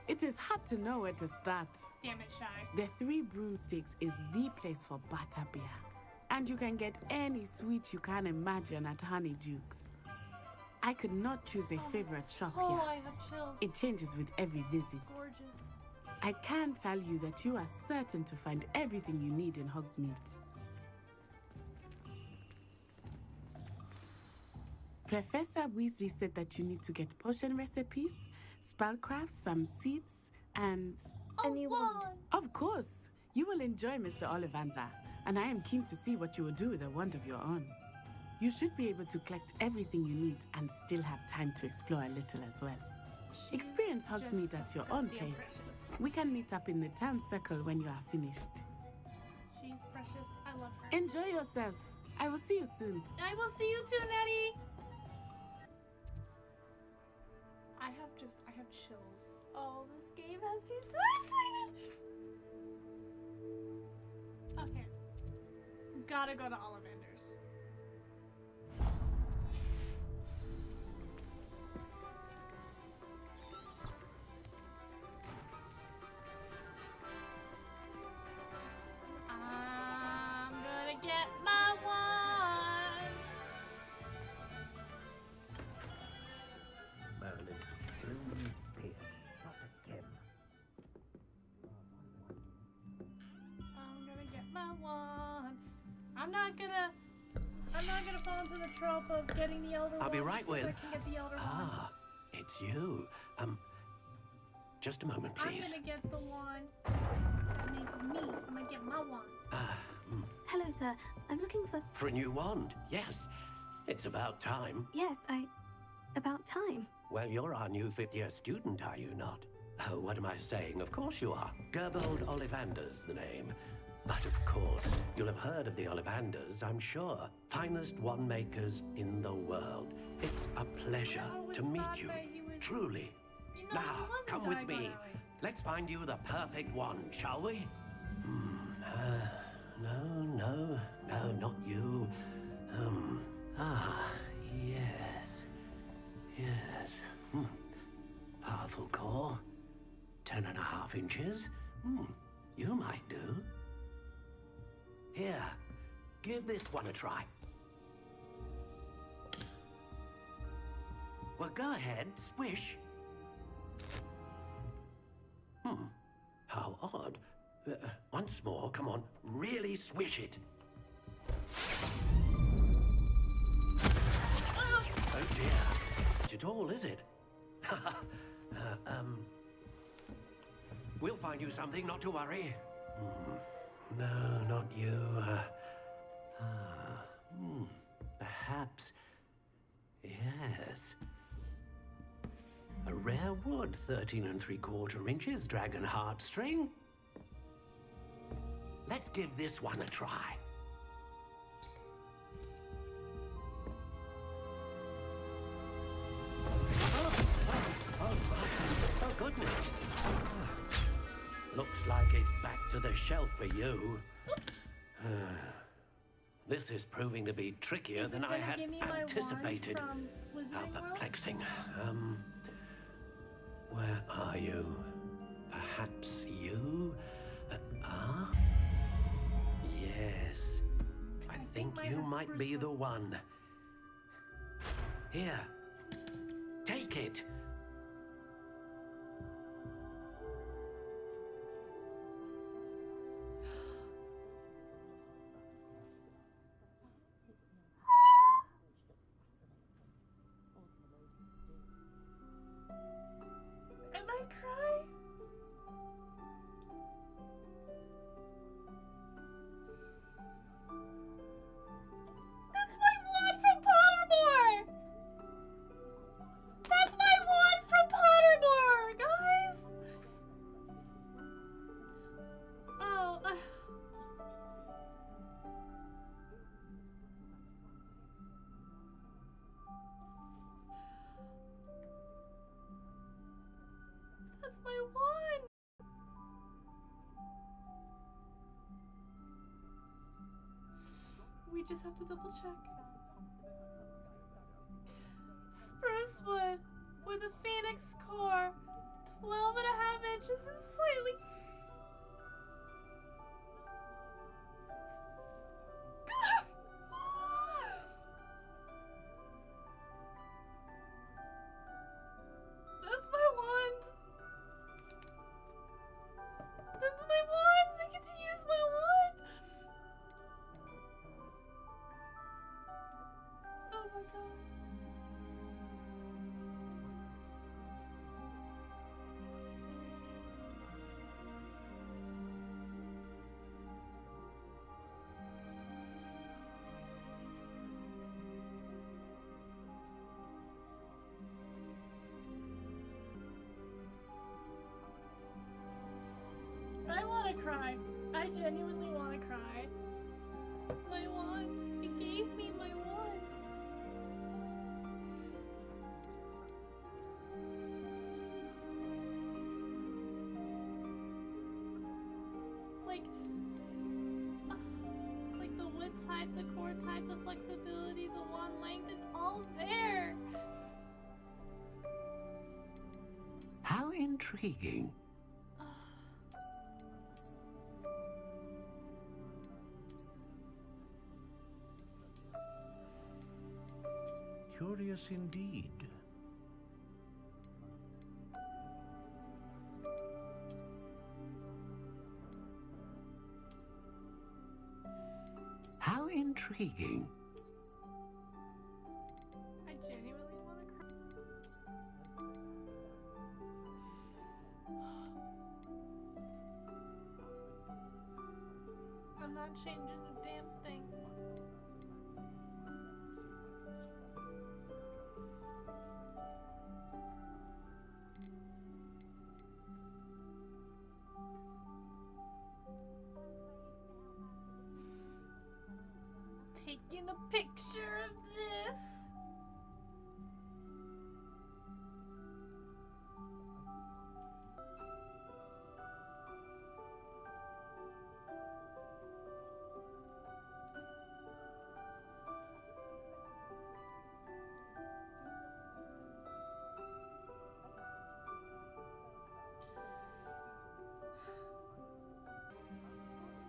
It is hard to know where to start. Damn it, Shy. The Three Broomsticks is the place for butterbeer. And you can get any sweet you can imagine at Honeydukes. I could not choose a favorite shop here. I have chills. It changes with every visit. Gorgeous. I can tell you that you are certain to find everything you need in Hogsmeade. Professor Weasley said that you need to get potion recipes, spellcraft, some seeds, and... a new wand. Of course! You will enjoy Mr. Ollivander, and I am keen to see what you will do with a wand of your own. You should be able to collect everything you need and still have time to explore a little as well. Experience Hogsmeade at your own pace. We can meet up in the town circle when you are finished. Enjoy yourself. I will see you soon. I will see you too, Nettie. I have chills. Oh, this game has me so excited. Okay. Gotta go to Ollivanders. I'm gonna get my wand. Merlin, not again. I'm gonna get my wand. I'm not gonna fall into the trope of getting the Elder I'll Wand be right because with. I can get the Elder Wand. Ah, it's you. Just a moment, please. I'm gonna get the wand. That makes me. I'm gonna get my wand. Hello, sir. I'm looking for... For a new wand, yes. It's about time. Yes, about time. Well, you're our new fifth-year student, are you not? Oh, what am I saying? Of course you are. Gerbold Ollivander's the name. But of course, you'll have heard of the Ollivanders, I'm sure. Finest wand makers in the world. It's a pleasure to meet you, truly. Now, come with me. Let's find you the perfect wand, shall we? No, not you. Yes. Powerful core. 10.5 inches. You might do. Here, give this one a try. Well, go ahead, swish. How odd. Once more, come on, really swish it. Oh dear, not at all, is it? We'll find you something, not to worry. No, not you. Perhaps. Yes. A rare wood, 13 3/4 inches, dragon heartstring. Let's give this one a try. Oh goodness. Looks like it's back to the shelf for you. This is proving to be trickier than I had anticipated. How perplexing. Where are you? Perhaps you? Yes. I think you might be the one. Here. Take it. Am I crying? That's my wand from Pottermore! That's my wand from Pottermore, guys! Oh, that's my wand! We just have to double check. Spruce wood with a phoenix core, 12.5 inches and slightly. That's my wand. That's my wand. I get to use my wand. Oh my god. I want to cry. I genuinely want to cry. My wand. It gave me my wand. Like the wood type, the core type, the flexibility, the wand length, it's all there. How intriguing. Curious indeed. How intriguing. I genuinely want to cry. I'm not changing a damn thing. Taking a picture of this.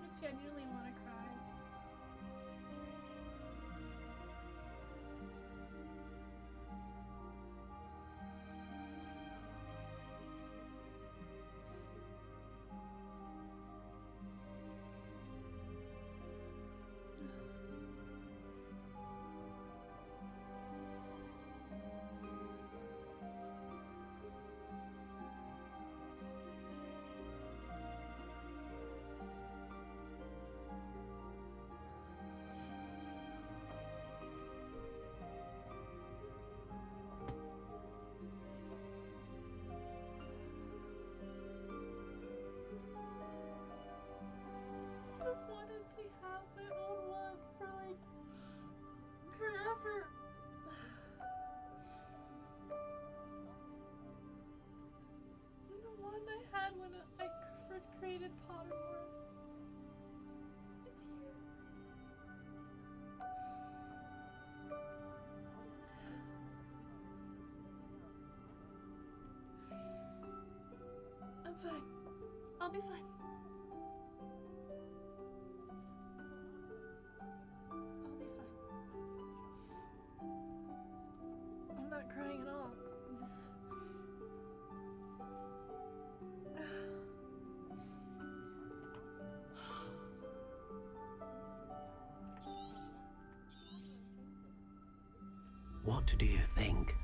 I genuinely want to cry. I've wanted to have my own one for like forever. The one I had when I first created Pottermore. It's here. I'm fine. I'll be fine. I'll be fine. I'm not crying at all. This... What do you think?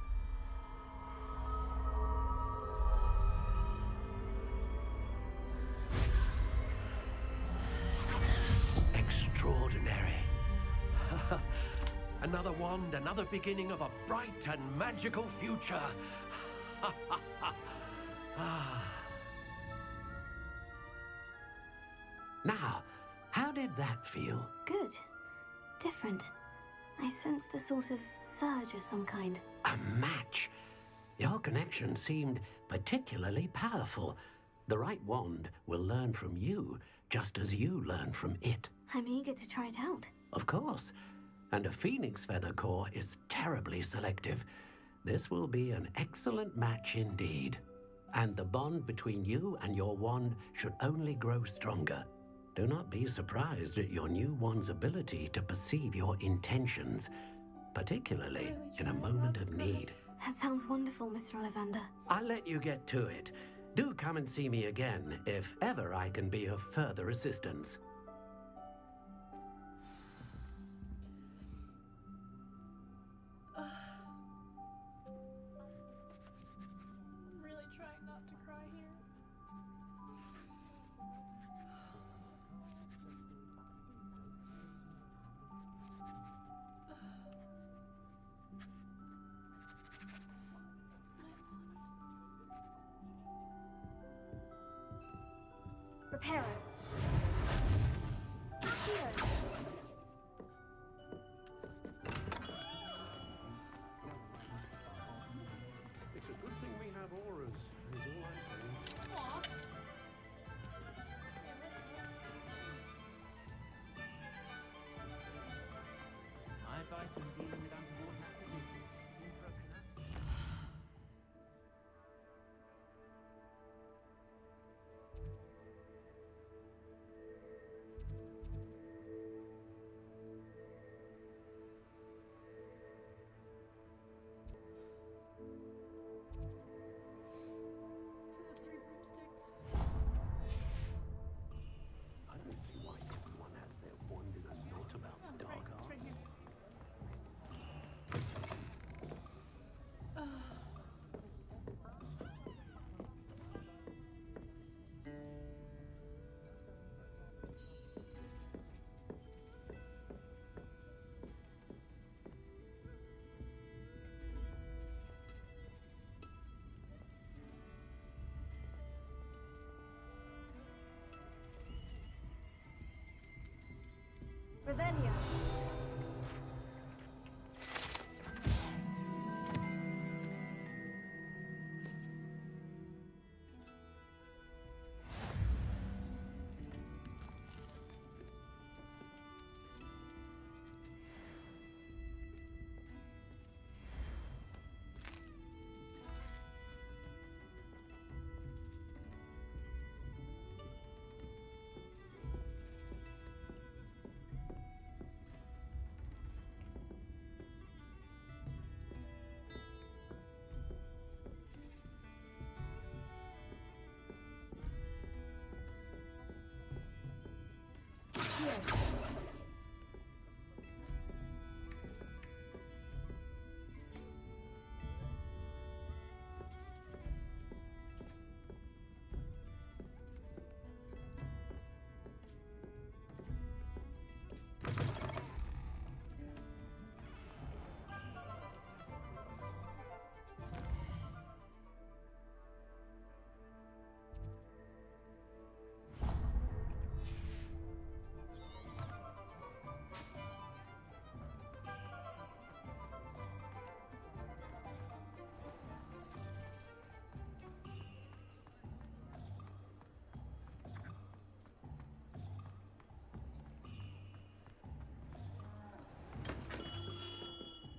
Extraordinary. Another wand, another beginning of a bright and magical future. Now, how did that feel? Good. Different. I sensed a sort of surge of some kind. A match. Your connection seemed particularly powerful. The right wand will learn from you, just as you learn from it. I'm eager to try it out. Of course. And a phoenix feather core is terribly selective. This will be an excellent match indeed. And the bond between you and your wand should only grow stronger. Do not be surprised at your new wand's ability to perceive your intentions, particularly in a moment of need. That sounds wonderful, Mr. Ollivander. I'll let you get to it. Do come and see me again if ever I can be of further assistance. I'm really trying not to cry here. Reparo. Accio. Revelio.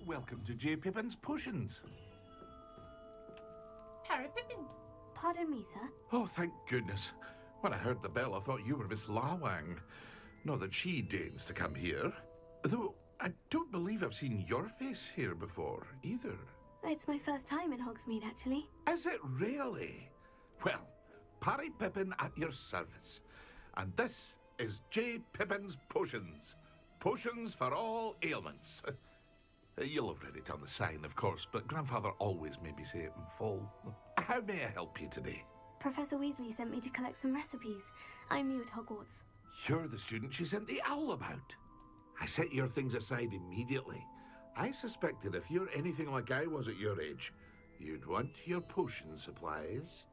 Welcome to J. Pippin's Potions. Harry Pippin. Pardon me, sir. Oh, thank goodness. When I heard the bell, I thought you were Miss Lawang. Not that she deigns to come here. Though, I don't believe I've seen your face here before, either. It's my first time in Hogsmeade, actually. Is it really? Well, Parry Pippin at your service. And this is J. Pippin's Potions. Potions for all ailments. You'll have read it on the sign, of course, but Grandfather always made me say it in full. How may I help you today? Professor Weasley sent me to collect some recipes. I'm new at Hogwarts. You're the student she sent the owl about. I set your things aside immediately. I suspected if you're anything like I was at your age, you'd want your potion supplies.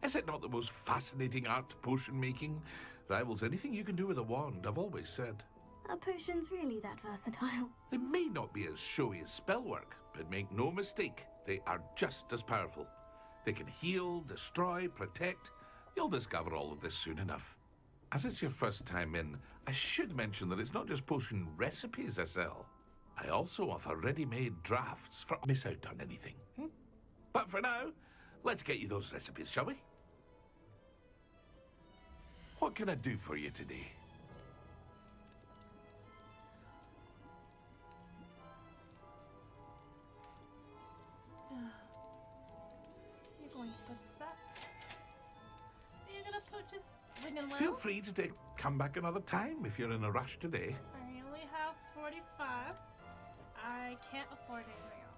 Is it not the most fascinating art, potion making? Rivals anything you can do with a wand, I've always said. Are potions really that versatile? They may not be as showy as spellwork, but make no mistake, they are just as powerful. They can heal, destroy, protect. You'll discover all of this soon enough. As it's your first time in, I should mention that it's not just potion recipes I sell. I also offer ready-made drafts for miss out on anything. But for now, let's get you those recipes, shall we? What can I do for you today? You're going to fix that? Are you gonna put just ringing well? Feel free to come back another time if you're in a rush today. I only have 45. I can't afford anything else.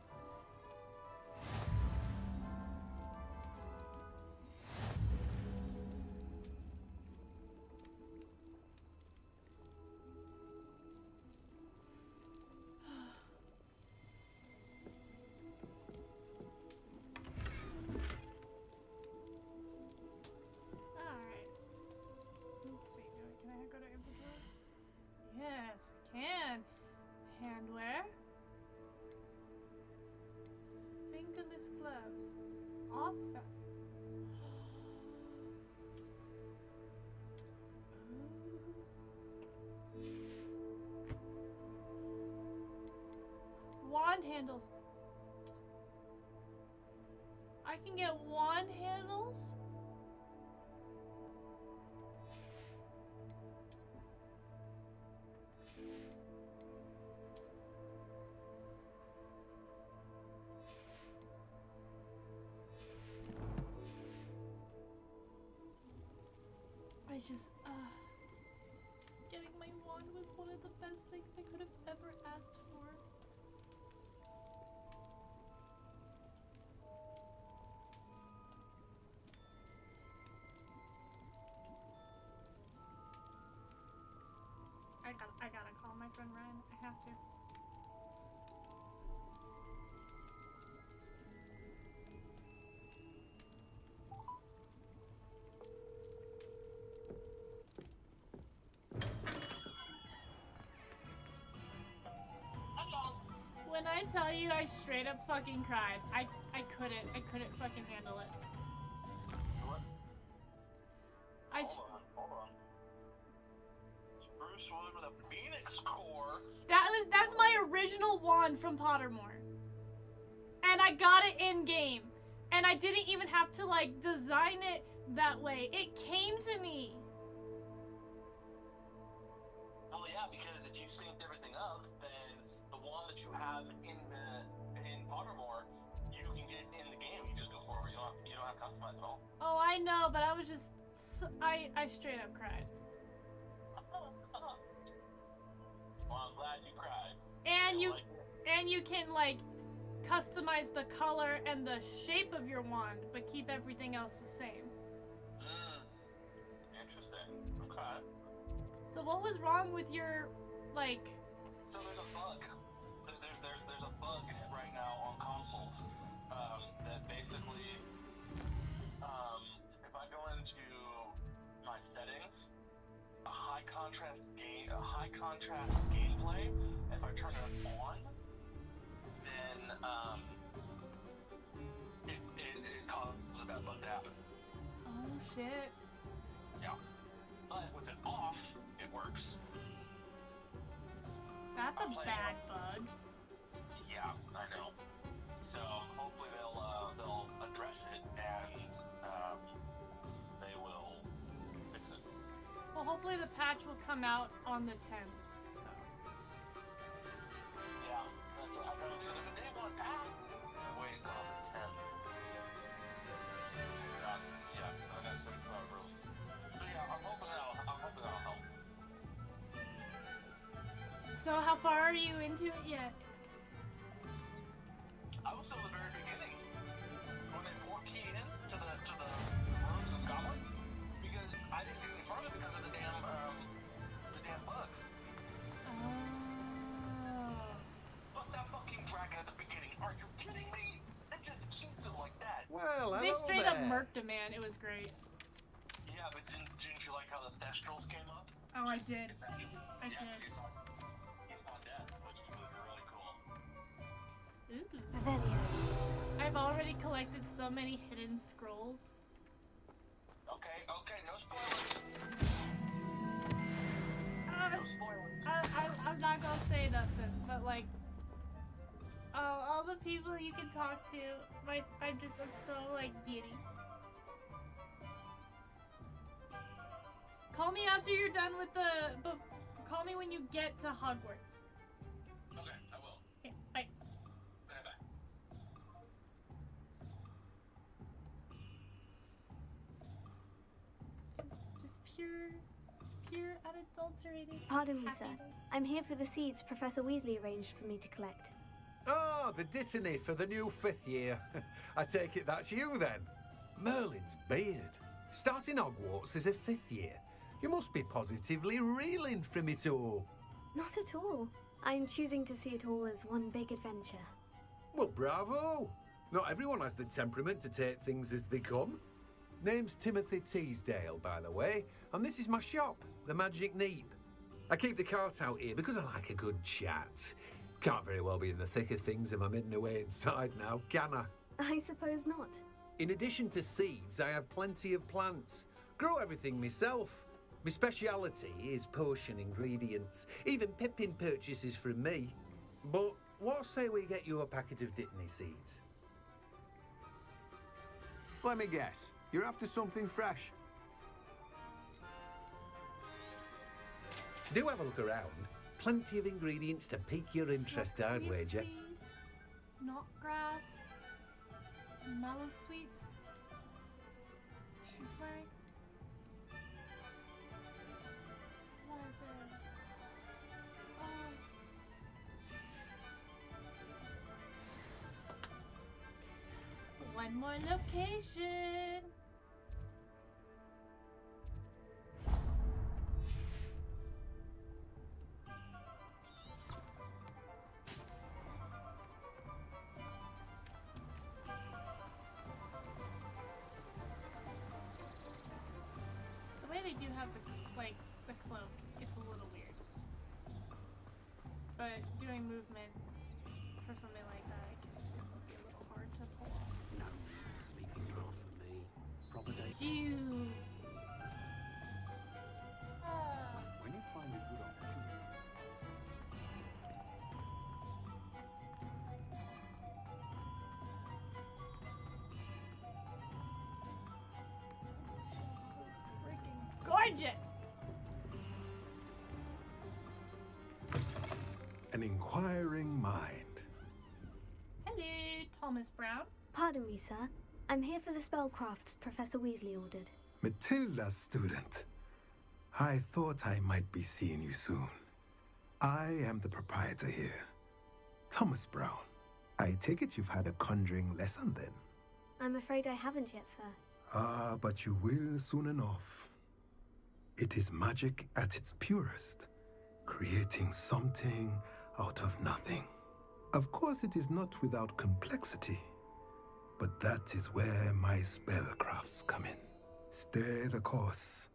Alright. Let's see. Can I go to inventory? Yes, I can. Handwear. Fingerless gloves. Off. Wand handles. I can get wand handles? Getting my wand was one of the best things I could have ever asked for. I gotta call my friend Ryan. I have to. I tell you, I straight up fucking cried. I couldn't fucking handle it. Hold on. Spruce wood with a phoenix core. That's my original wand from Pottermore. And I got it in game. And I didn't even have to like design it that way. It came to me. Well, yeah, because if you synced everything up, then the wand that you have in Pottermore, you can get it in the game. You just go for it. You don't have to customize at all. Oh, I know, but I was just I straight up cried. Well, I'm glad you cried. And you can like customize the color and the shape of your wand, but keep everything else the same. Interesting. Okay. So what was wrong with your like? So there's a bug. There's a bug right now on consoles that basically, if I go into my settings, a high contrast gameplay, if I turn it on, then it causes that bug to happen. Oh shit. Yeah. But with it off, it works. That's a bad bug. Yeah, I know. So hopefully they'll address it and they will fix it. Well, hopefully the patch will come out on the 10th. So. Yeah, that's what I gotta do. There's a day one patch. Wait until the 10th. Yeah, I gotta think about it really. So yeah, I'm hoping that'll help. So how far are you into it yet? I was still at the very beginning when they port keyed in to the rooms in Scotland because I didn't get any further because of the damn bug. Fuck that fucking dragon at the beginning. Are you kidding me? It just keeps it like that. Well, they straight up murked a man. It was great. Yeah, but didn't you like how the Thestrals came up? Oh, I did. I did. He's not dead, which is really cool. Ooh. Revelio. I've already collected so many hidden scrolls. Okay, no spoilers. No spoilers. I'm not gonna say nothing, but like, all the people you can talk to, I'm so like giddy. Call me after you're done with but call me when you get to Hogwarts. Okay, I will. Yeah, bye. Bye. Just pure unadulterated. Pardon me, sir. I'm here for the seeds Professor Weasley arranged for me to collect. Oh, the Dittany for the new 5th year. I take it that's you then. Merlin's beard. Starting Hogwarts as a 5th year. You must be positively reeling from it all. Not at all. I'm choosing to see it all as one big adventure. Well, bravo. Not everyone has the temperament to take things as they come. Name's Timothy Teasdale, by the way, and this is my shop, the Magic Neep. I keep the cart out here because I like a good chat. Can't very well be in the thick of things if I'm hidden away inside now, can I? I suppose not. In addition to seeds, I have plenty of plants. Grow everything myself. My speciality is potion ingredients. Even Pippin purchases from me. But what say we get you a packet of Dittany seeds? Let me guess. You're after something fresh. Do have a look around. Plenty of ingredients to pique your interest, I'd wager. Knotgrass, mallow sweets, souffle. What is it? One more location. The way they do have the cloak, it's a little weird. But doing movement for for something like that, I guess it would be a little hard to pull off. No, speaking for me. Proper day. Dude. When you find a good opportunity. Freaking gorgeous. An inquiring mind. Hello, Thomas Brown. Pardon me, sir. I'm here for the spellcrafts Professor Weasley ordered. Matilda, student. I thought I might be seeing you soon. I am the proprietor here, Thomas Brown. I take it you've had a conjuring lesson then? I'm afraid I haven't yet, sir. Ah, but you will soon enough. It is magic at its purest, creating something out of nothing. Of course, it is not without complexity, but that is where my spellcrafts come in. Stay the course,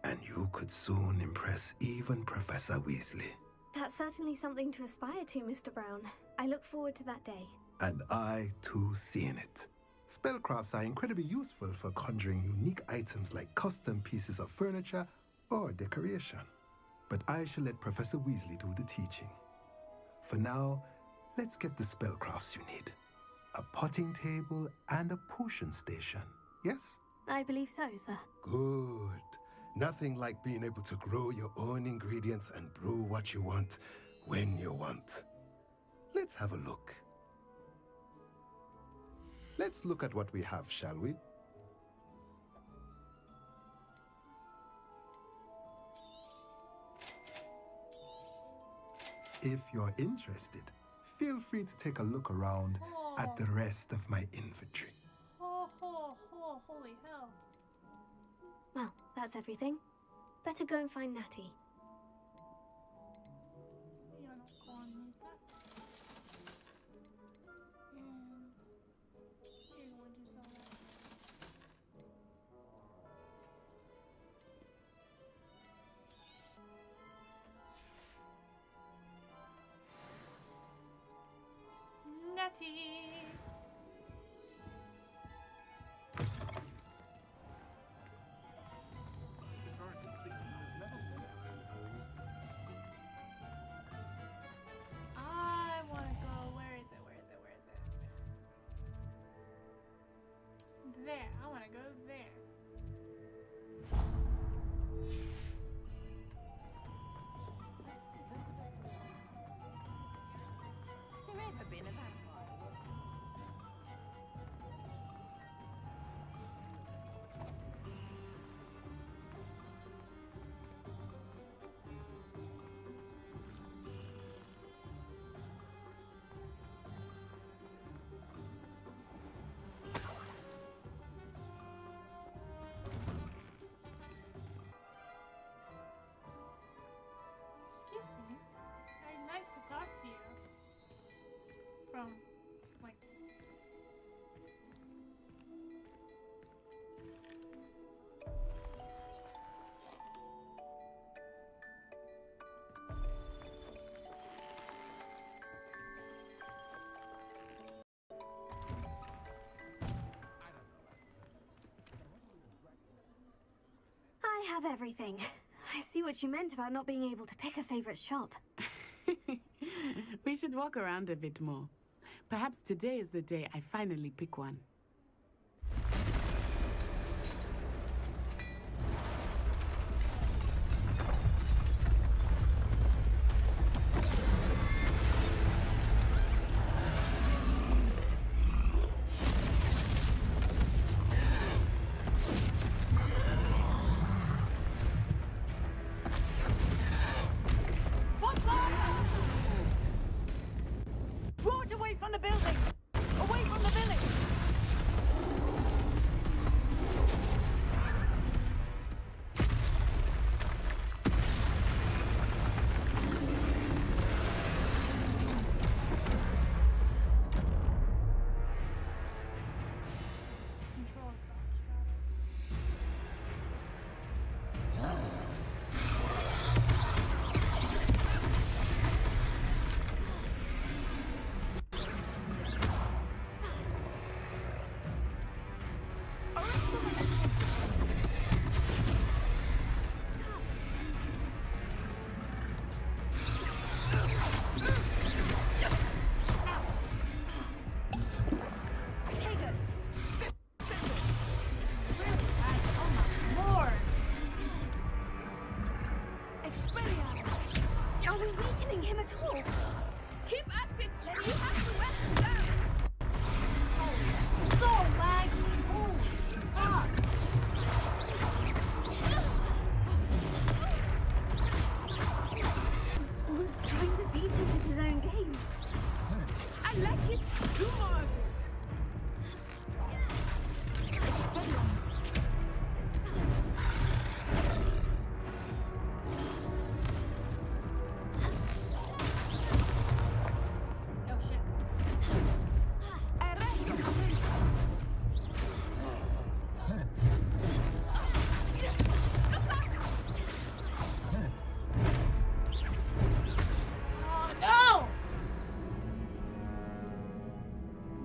and you could soon impress even Professor Weasley. That's certainly something to aspire to, Mr. Brown. I look forward to that day. And I, too, seeing it. Spellcrafts are incredibly useful for conjuring unique items like custom pieces of furniture or decoration. But I shall let Professor Weasley do the teaching. For now, let's get the spellcrafts you need. A potting table and a potion station, yes? I believe so, sir. Good. Nothing like being able to grow your own ingredients and brew what you want when you want. Let's have a look. Let's look at what we have, shall we? If you're interested, feel free to take a look around at the rest of my inventory. Holy hell. Well, that's everything. Better go and find Natty. You're not going to need that. And you're going to sell that. Natty! I want to go. Where is it? There. I want to go there. Has there ever been a vampire? Excuse me. I'd like to talk to you. From, like... I have everything. I see what you meant about not being able to pick a favorite shop. We should walk around a bit more. Perhaps today is the day I finally pick one. Draw it away from the building! Away from the village! Keep at it! You have to wear them down! So laggy! Holy fuck! Was trying to beat him at his own game. I like it. Do more of it. Experience. Oh shit. Oh no!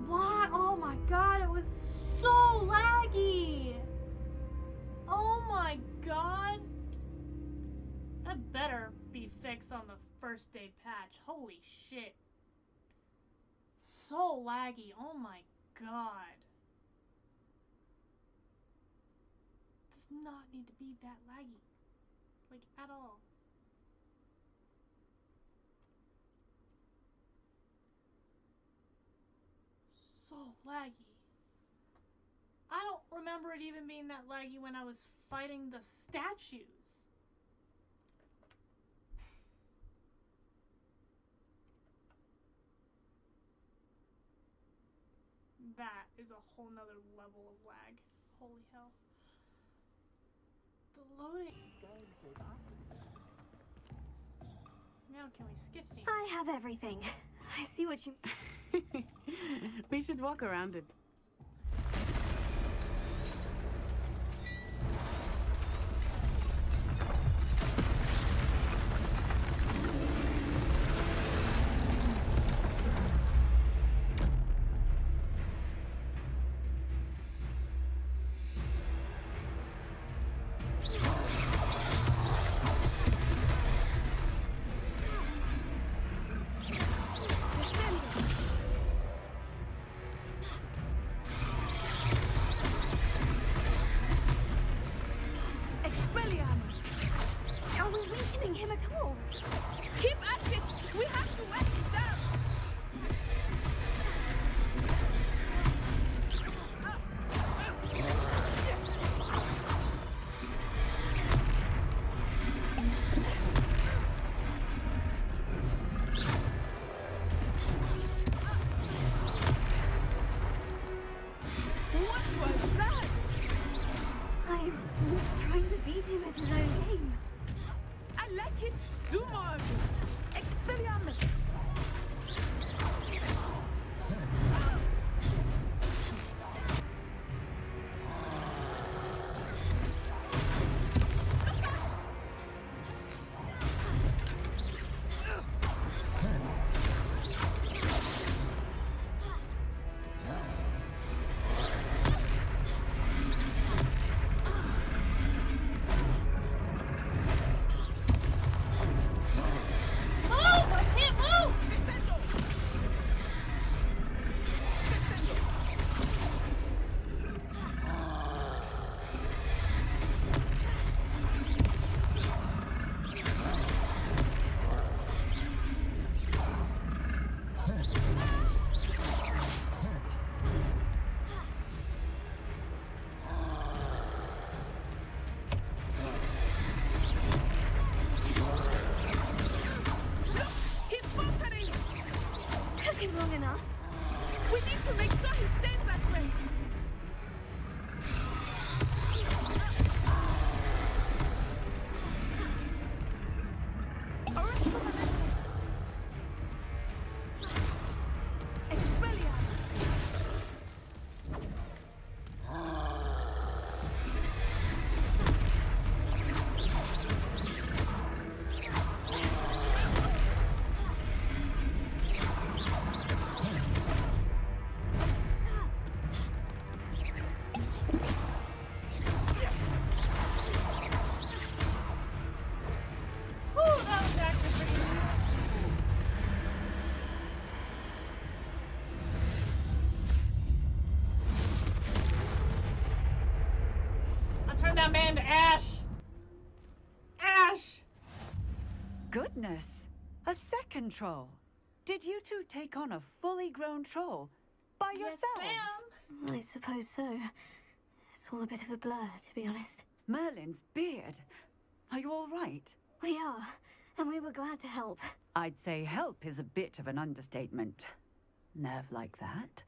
What? Oh my god, it was so laggy! Oh my god! That better be fixed on the first day patch. Holy shit. So laggy. Oh my god. Does not need to be that laggy. Like, at all. So laggy. I don't remember it even being that laggy when I was fighting the statues. That is a whole nother level of lag. Holy hell. The loading. Now can we skip scenes? I have everything. I see what you... We should walk around it. Are we weakening him at all? Keep at it! We have to wear him down! What was that? I was trying to beat him at his own game. I like it. Do more of it. Expelliarmus. Long enough. We need to make sure he stays that way. Turn that man to ash! Ash! Goodness, a second troll. Did you two take on a fully grown troll? By yourselves? I suppose so. It's all a bit of a blur, to be honest. Merlin's beard. Are you all right? We are, and we were glad to help. I'd say help is a bit of an understatement. Nerve like that.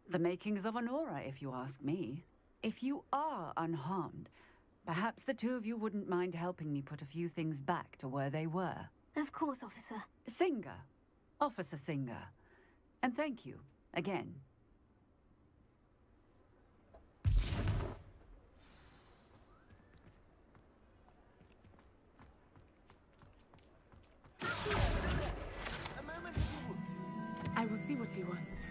The makings of an aura, if you ask me. If you are unharmed, perhaps the two of you wouldn't mind helping me put a few things back to where they were. Of course, officer. Singer. Officer Singer. And thank you, again. I will see what he wants.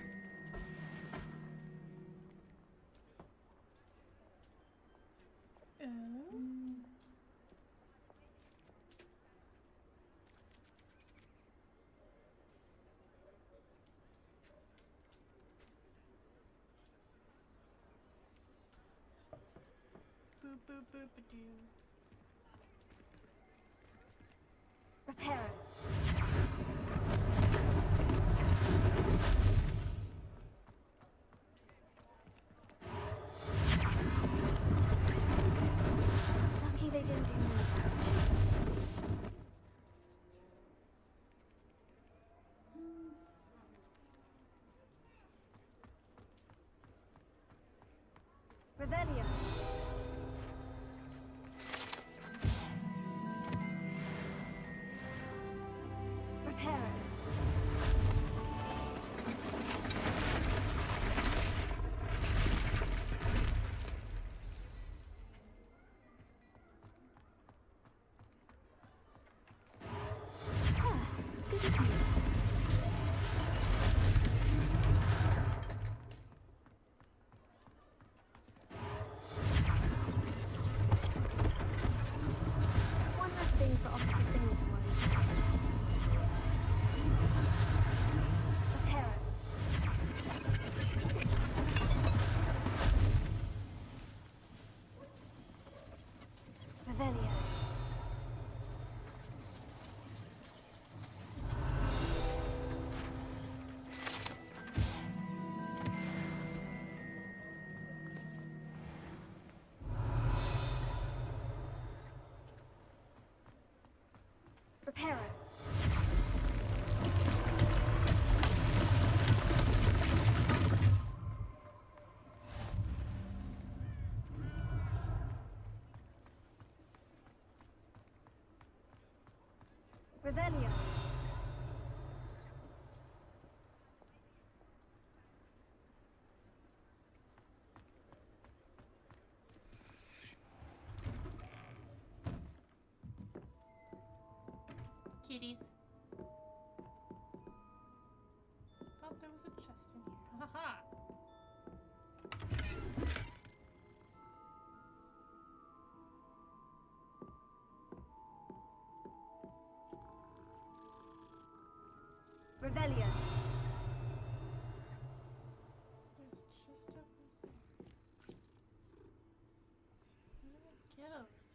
Boop boop boop a doo. Repair it. Lucky they didn't do more damage. Revelio. Repair it. Good as new. One last thing for Officer Singer to worry about. Repair it. Revelio. Repair it. Revelio. Kitties. Thought there was a chest in here. Haha. Revelio. There's a chest over there. How do I get over there?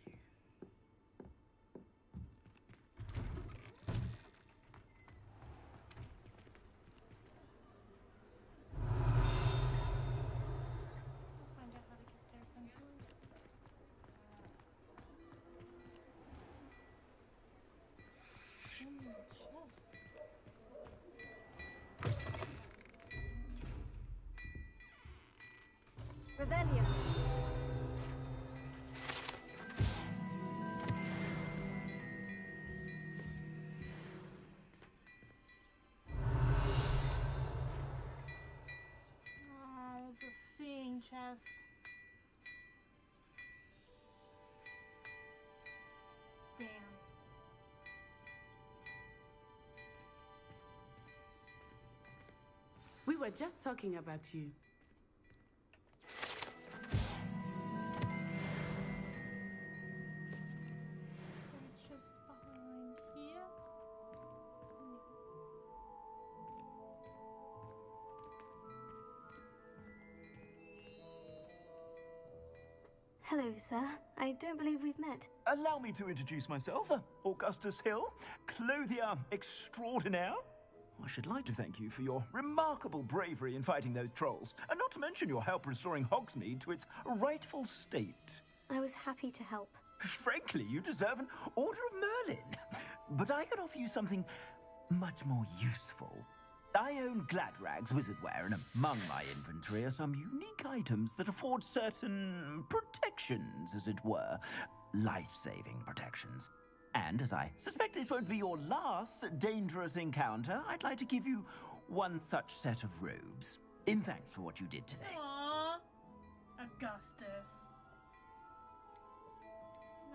I'll find out how to get there eventually. Chest. Revelio. Oh, it's a seeing chest. Damn. We were just talking about you. Just behind here. Hello, sir. I don't believe we've met. Allow me to introduce myself. Augustus Hill, clothier extraordinaire. I should like to thank you for your remarkable bravery in fighting those trolls, and not to mention your help restoring Hogsmeade to its rightful state. I was happy to help. Frankly, you deserve an Order of Merlin. But I can offer you something much more useful. I own Gladrag's wizardware, and among my inventory are some unique items that afford certain protections, as it were. Life-saving protections. And as I suspect this won't be your last dangerous encounter, I'd like to give you one such set of robes, in thanks for what you did today. Aww. Augustus.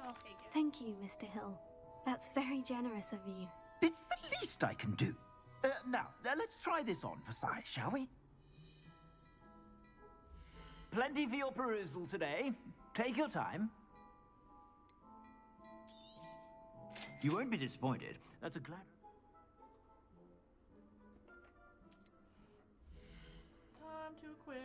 I'll take it. Thank you, Mr. Hill. That's very generous of you. It's the least I can do. Now, let's try this on for size, shall we? Plenty for your perusal today. Take your time. You won't be disappointed. That's a glad... Time to equip.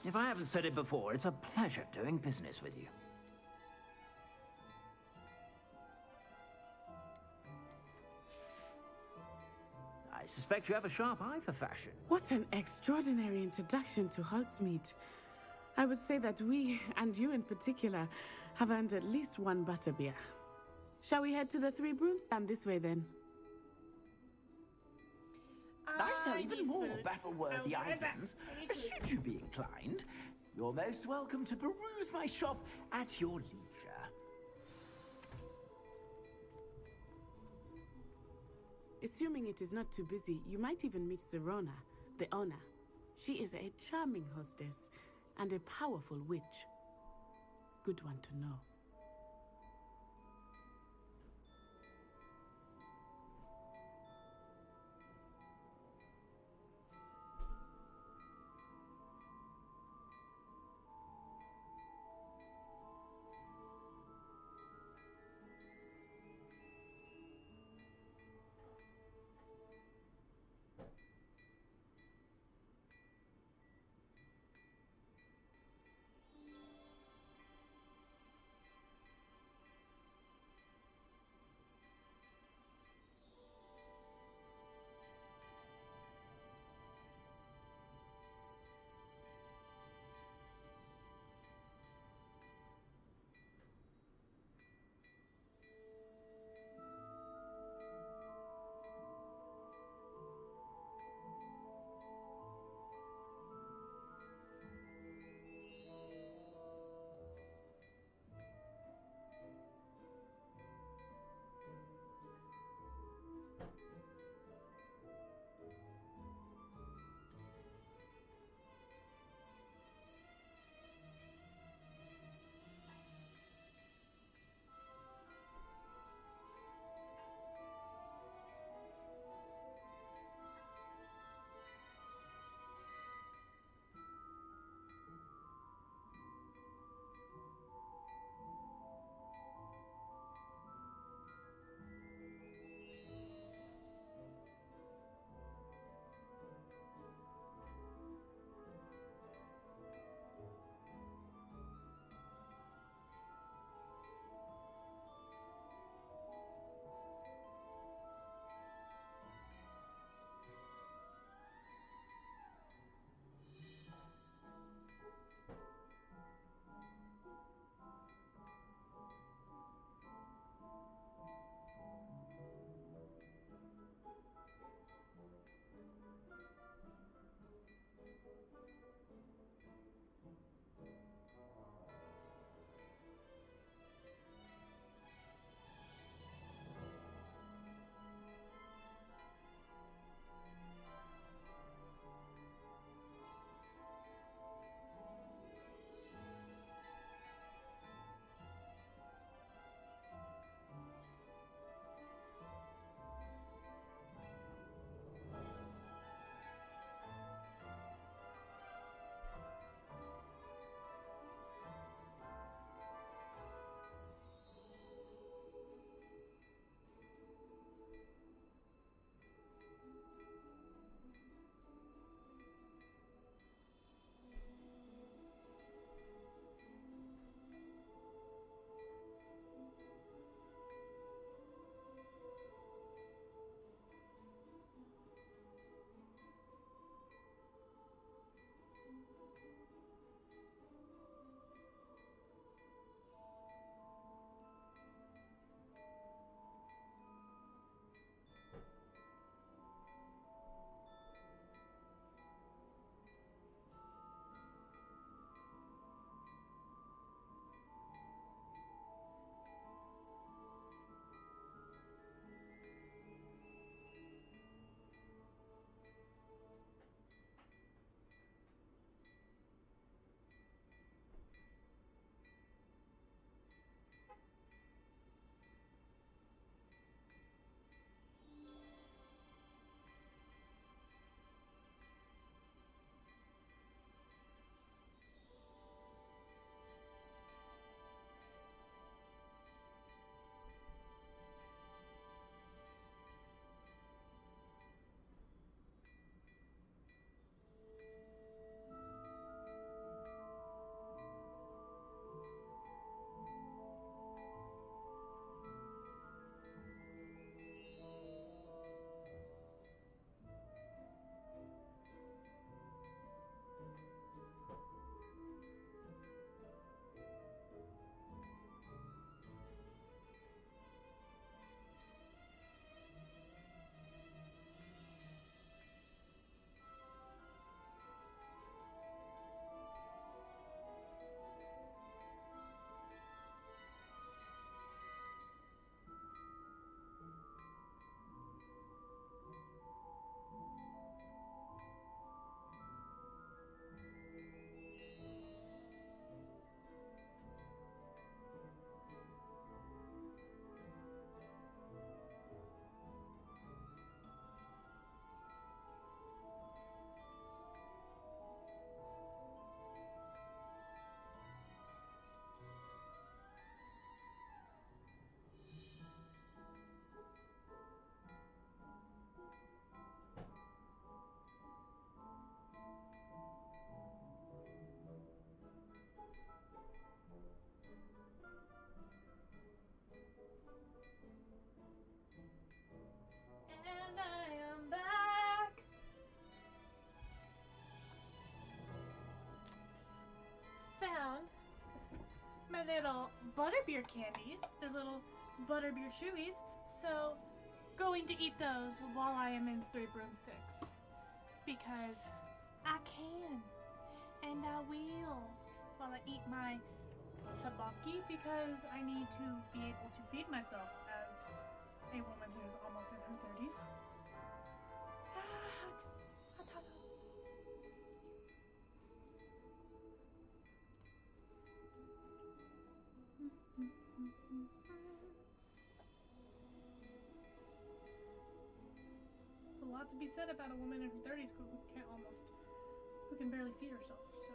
If I haven't said it before, it's a pleasure doing business with you. I suspect you have a sharp eye for fashion. What an extraordinary introduction to Hogsmeade. I would say that we, and you in particular, have earned at least one butterbeer. Shall we head to the Three Brooms Stand this way then? I sell even more battle-worthy items. Should you be inclined, you're most welcome to peruse my shop at your leisure. Assuming it is not too busy, you might even meet Serona, the owner. She is a charming hostess and a powerful witch. Good one to know. my little butterbeer candies. They're little butterbeer chewies. So, going to eat those while I am in Three Broomsticks. Because I can. And I will. While I eat my tabaki, because I need to be able to feed myself as a woman who is almost in her 30s. There's a lot to be said about a woman in her 30s who can barely feed herself, so.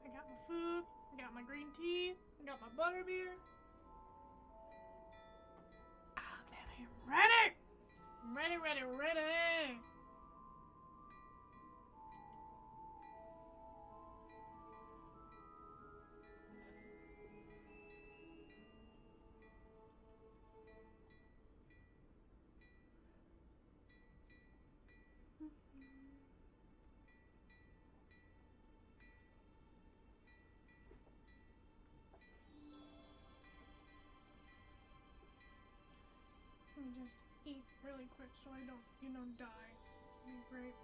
I got my food, I got my green tea, I got my butterbeer. Ah, man, I am ready! I'm ready, ready, ready! Let me just eat really quick so I don't, die. That'd be great.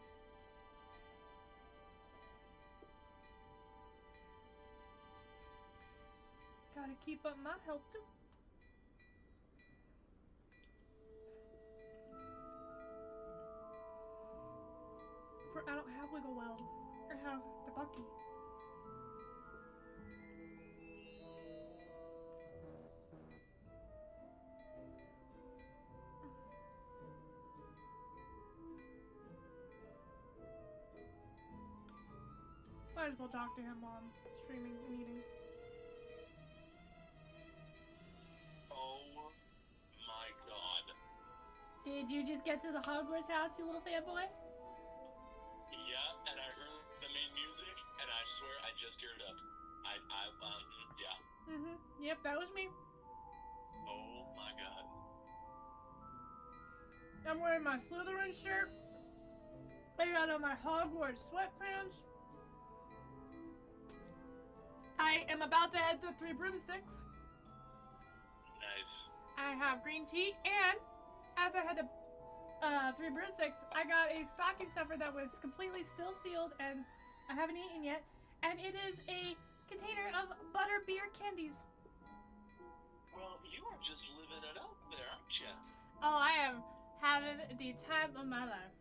Gotta keep up my health too. I don't have Wiggle Weld. I have the Bucky. Might as well talk to him while I'm streaming and eating. Oh my god. Did you just get to the Hogwarts house, you little fanboy? Yeah, and I heard the main music, and I swear I just teared up. Yeah. Yep, that was me. Oh my god. I'm wearing my Slytherin shirt. I got on my Hogwarts sweatpants. I am about to head to Three Broomsticks. Nice. I have green tea, and as I head to Three Broomsticks, I got a stocking stuffer that was completely still sealed, and I haven't eaten yet. And it is a container of butterbeer candies. Well, you are just living it up there, aren't you? Oh, I am having the time of my life.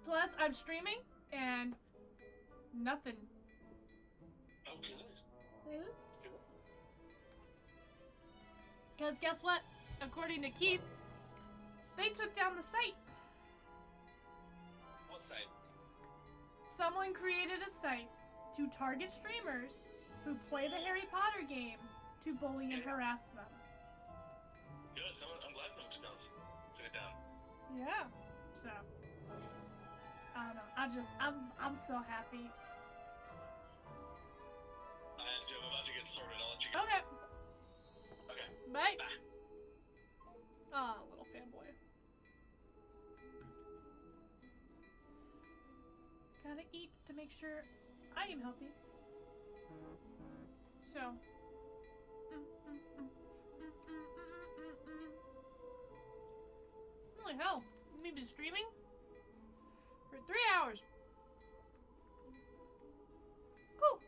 Plus, I'm streaming, and nothing. Oh, good. Because guess what? According to Keith, they took down the site. What site? Someone created a site to target streamers who play the Harry Potter game to bully and harass them. Good. I'm glad someone took it down. Yeah. So, I don't know. I'm so happy. I am too. I'm about to get sorted. I'll let you go. Okay. Okay. Bye. Oh, little fanboy. Gotta eat to make sure I am healthy. So. Holy hell. We've been streaming for 3 hours. Cool.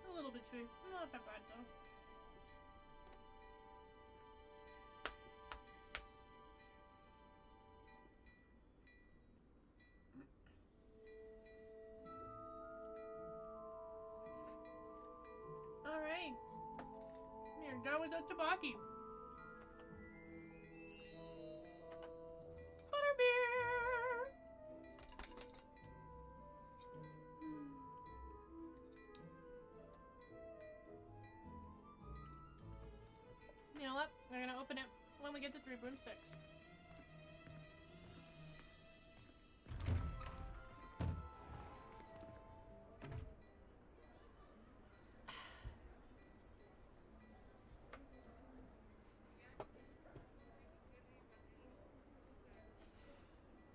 A little bit chewy. Not that bad though. done with the tabaki. Butterbeer! You know what? We're gonna open it when we get to 3 broomsticks.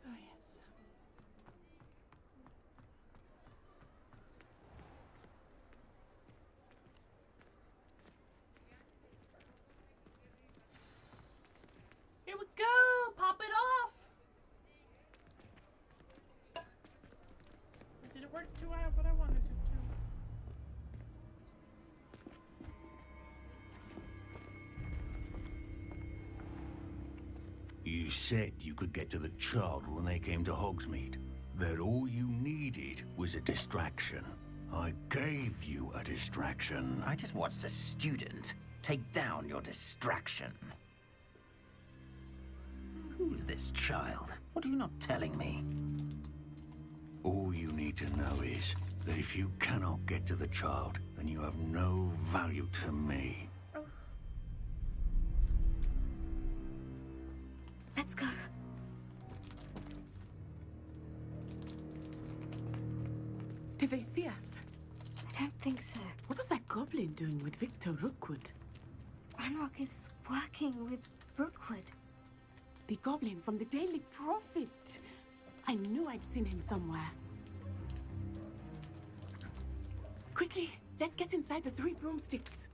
Oh, yes. Here we go! Pop it off! Did it work to what I wanted it to? You said you could get to the child when they came to Hogsmeade. That all you needed was a distraction. I gave you a distraction. I just watched a student take down your distraction. Who's this child? What are you not telling me? All you need to know is that if you cannot get to the child, then you have no value to me. Let's go. Did they see us? I don't think so. What was that goblin doing with Victor Rookwood? Ranrock is working with Rookwood. The goblin from the Daily Prophet. I knew I'd seen him somewhere. Quickly, let's get inside the 3 broomsticks.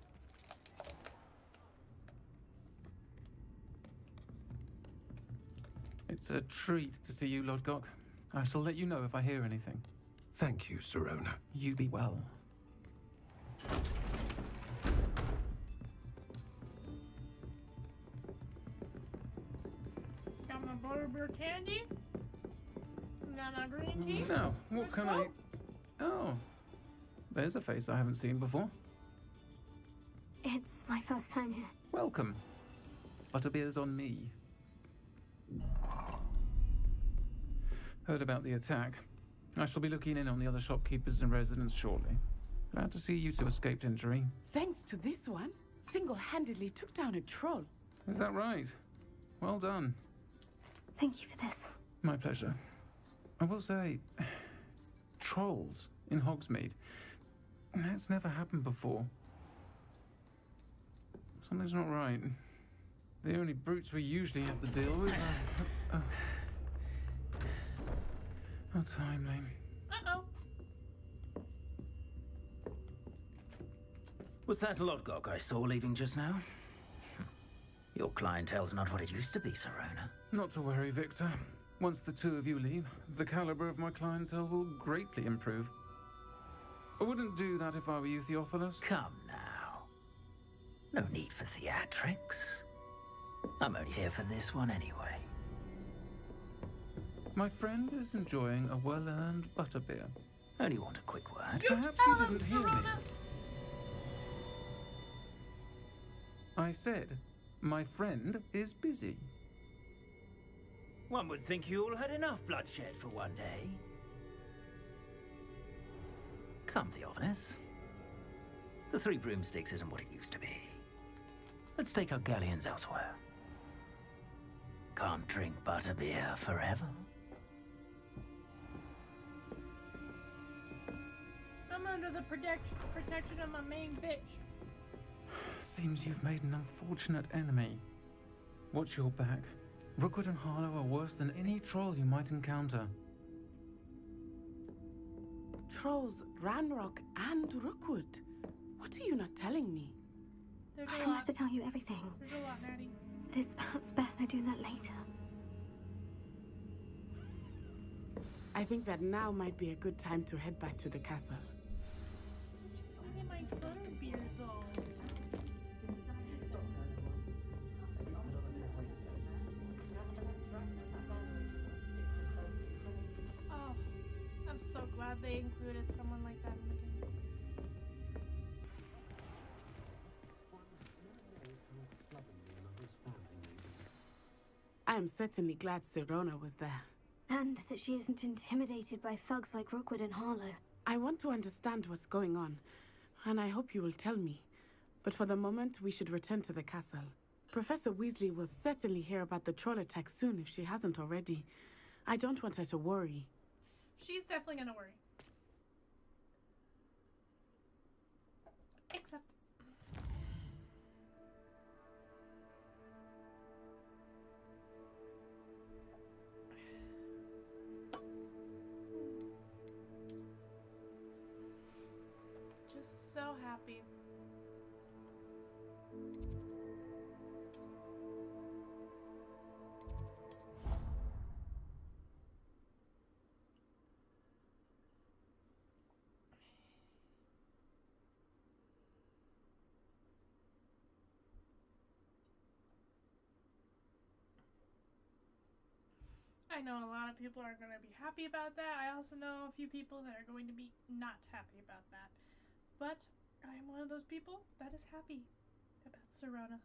It's a treat to see you, Lodgok. I shall let you know if I hear anything. Thank you, Sirona. You be well. Got my butterbeer candy. Got my green tea. Now, what can I... Oh, there's a face I haven't seen before. It's my first time here. Welcome. Butterbeer's on me. Heard about the attack. I shall be looking in on the other shopkeepers and residents shortly. Glad to see you two escaped injury. Thanks to this one, single-handedly took down a troll. Is that right? Well done. Thank you for this. My pleasure. I will say, trolls in Hogsmeade. That's never happened before. Something's not right. The only brutes we usually have to deal with are... How timely. Uh-oh. Was that Lodgok I saw leaving just now? Your clientele's not what it used to be, Sirona. Not to worry, Victor. Once the 2 of you leave, the caliber of my clientele will greatly improve. I wouldn't do that if I were you, Theophilus. Come now. No need for theatrics. I'm only here for this one anyway. My friend is enjoying a well-earned butterbeer. Only want a quick word. Perhaps you didn't hear me. I said, my friend is busy. One would think you all had enough bloodshed for one day. Come, Theophilus. The 3 broomsticks isn't what it used to be. Let's take our galleons elsewhere. Can't drink butterbeer forever. I'm under the protection of my main bitch. Seems you've made an unfortunate enemy. Watch your back. Rookwood and Harlow are worse than any troll you might encounter. Trolls, Ranrock, and Rookwood. What are you not telling me? There's I a promised lot. to tell you everything. There's a lot, Natty. But it's perhaps best I do that later. I think that now might be a good time to head back to the castle. Just look at my butterbeer, though. Oh, I'm so glad they included someone like that in the game. I am certainly glad Sirona was there. And that she isn't intimidated by thugs like Rookwood and Harlow. I want to understand what's going on, and I hope you will tell me. But for the moment, we should return to the castle. Professor Weasley will certainly hear about the troll attack soon if she hasn't already. I don't want her to worry. She's definitely gonna worry. Except... just so happy. I know a lot of people are going to be happy about that. I also know a few people that are going to be not happy about that. But I am one of those people that is happy about Sirona.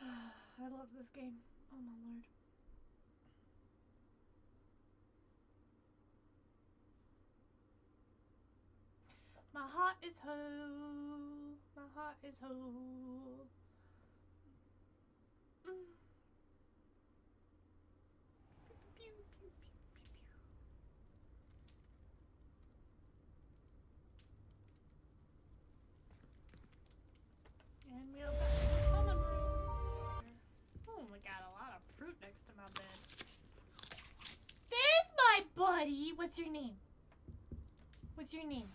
I love this game. Oh my lord. My heart is whole. My heart is whole. And we're back to the common room. Oh, we got a lot of fruit next to my bed. There's my buddy. What's your name? What's your name?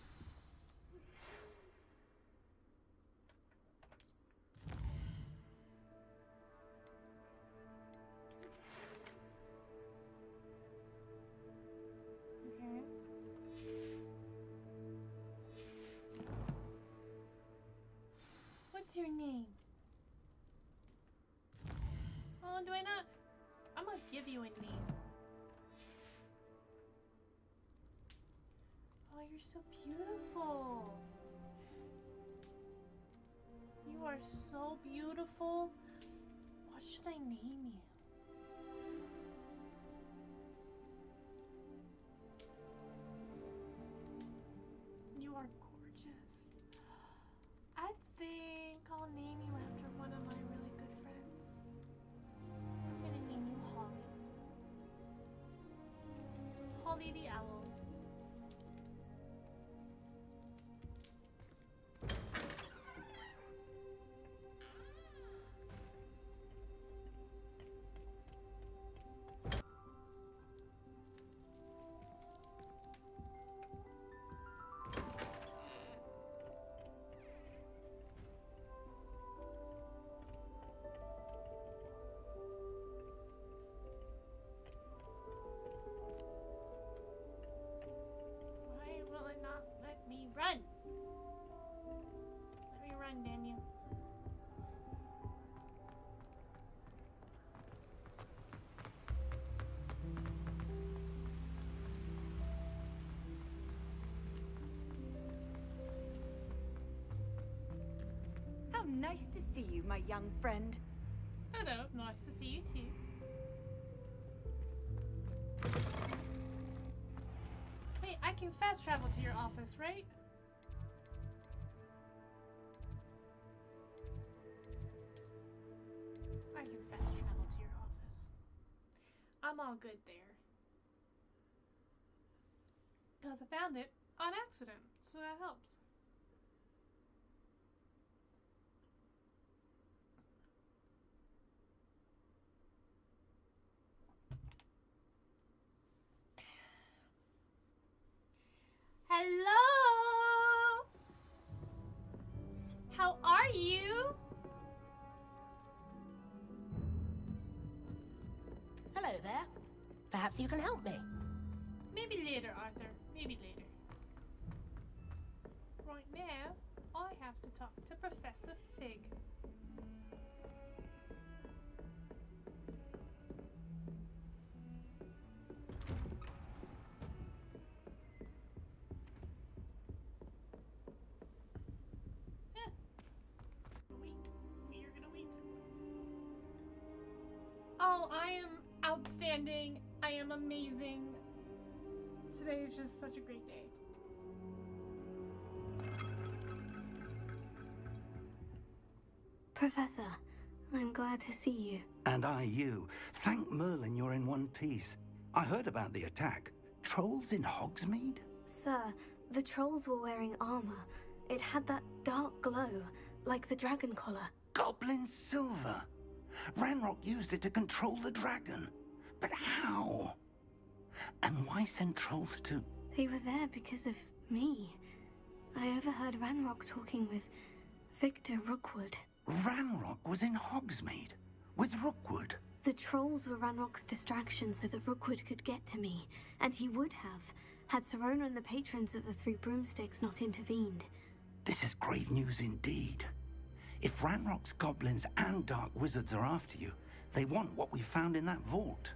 Okay. What's your name? Oh, do I not? I'm gonna give you a name. Oh, you're so beautiful. You are so beautiful. What should I name you? You are gorgeous. I think I'll name you after one of my really good friends. I'm gonna name you Holly. Holly the Owl. Why will it not let me run? Let me run, damn you. How nice to see you, my young friend. Hello, nice to see you too. Hey, I can fast travel to your office, right? I can fast travel to your office. I'm all good there. Because I found it on accident, so that helps. Hello? How are you? Hello there. Perhaps you can help me. Maybe later, Arthur. Maybe later. Right now, I have to talk to Professor Fig. No, I am outstanding. I am amazing. Today is just such a great day. Professor, I'm glad to see you. And I you. Thank Merlin you're in one piece. I heard about the attack. Trolls in Hogsmeade? Sir, the trolls were wearing armor. It had that dark glow, like the dragon collar. Goblin silver. Ranrock used it to control the dragon. But how? And why send trolls to... They were there because of me. I overheard Ranrock talking with Victor Rookwood. Ranrock was in Hogsmeade with Rookwood. The trolls were Ranrock's distraction so that Rookwood could get to me, and he would have, had Sirona and the patrons at the Three Broomsticks not intervened. This is grave news indeed. If Ranrock's goblins and dark wizards are after you, they want what we found in that vault.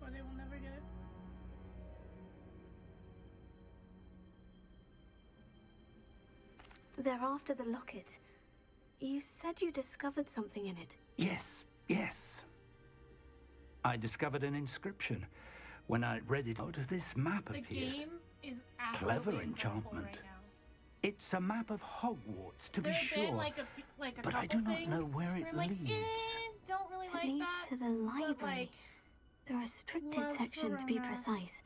Or they will never get it. They're after the locket. You said you discovered something in it. Yes, yes. I discovered an inscription. When I read it out, this map appeared. The game is absolutely Clever enchantment. right now. It's a map of Hogwarts, to be There's sure. been like a but I do couple not things know where it like, leads. Don't really It like leads that. to the library. But, like, the restricted love section, to be Sirona. precise.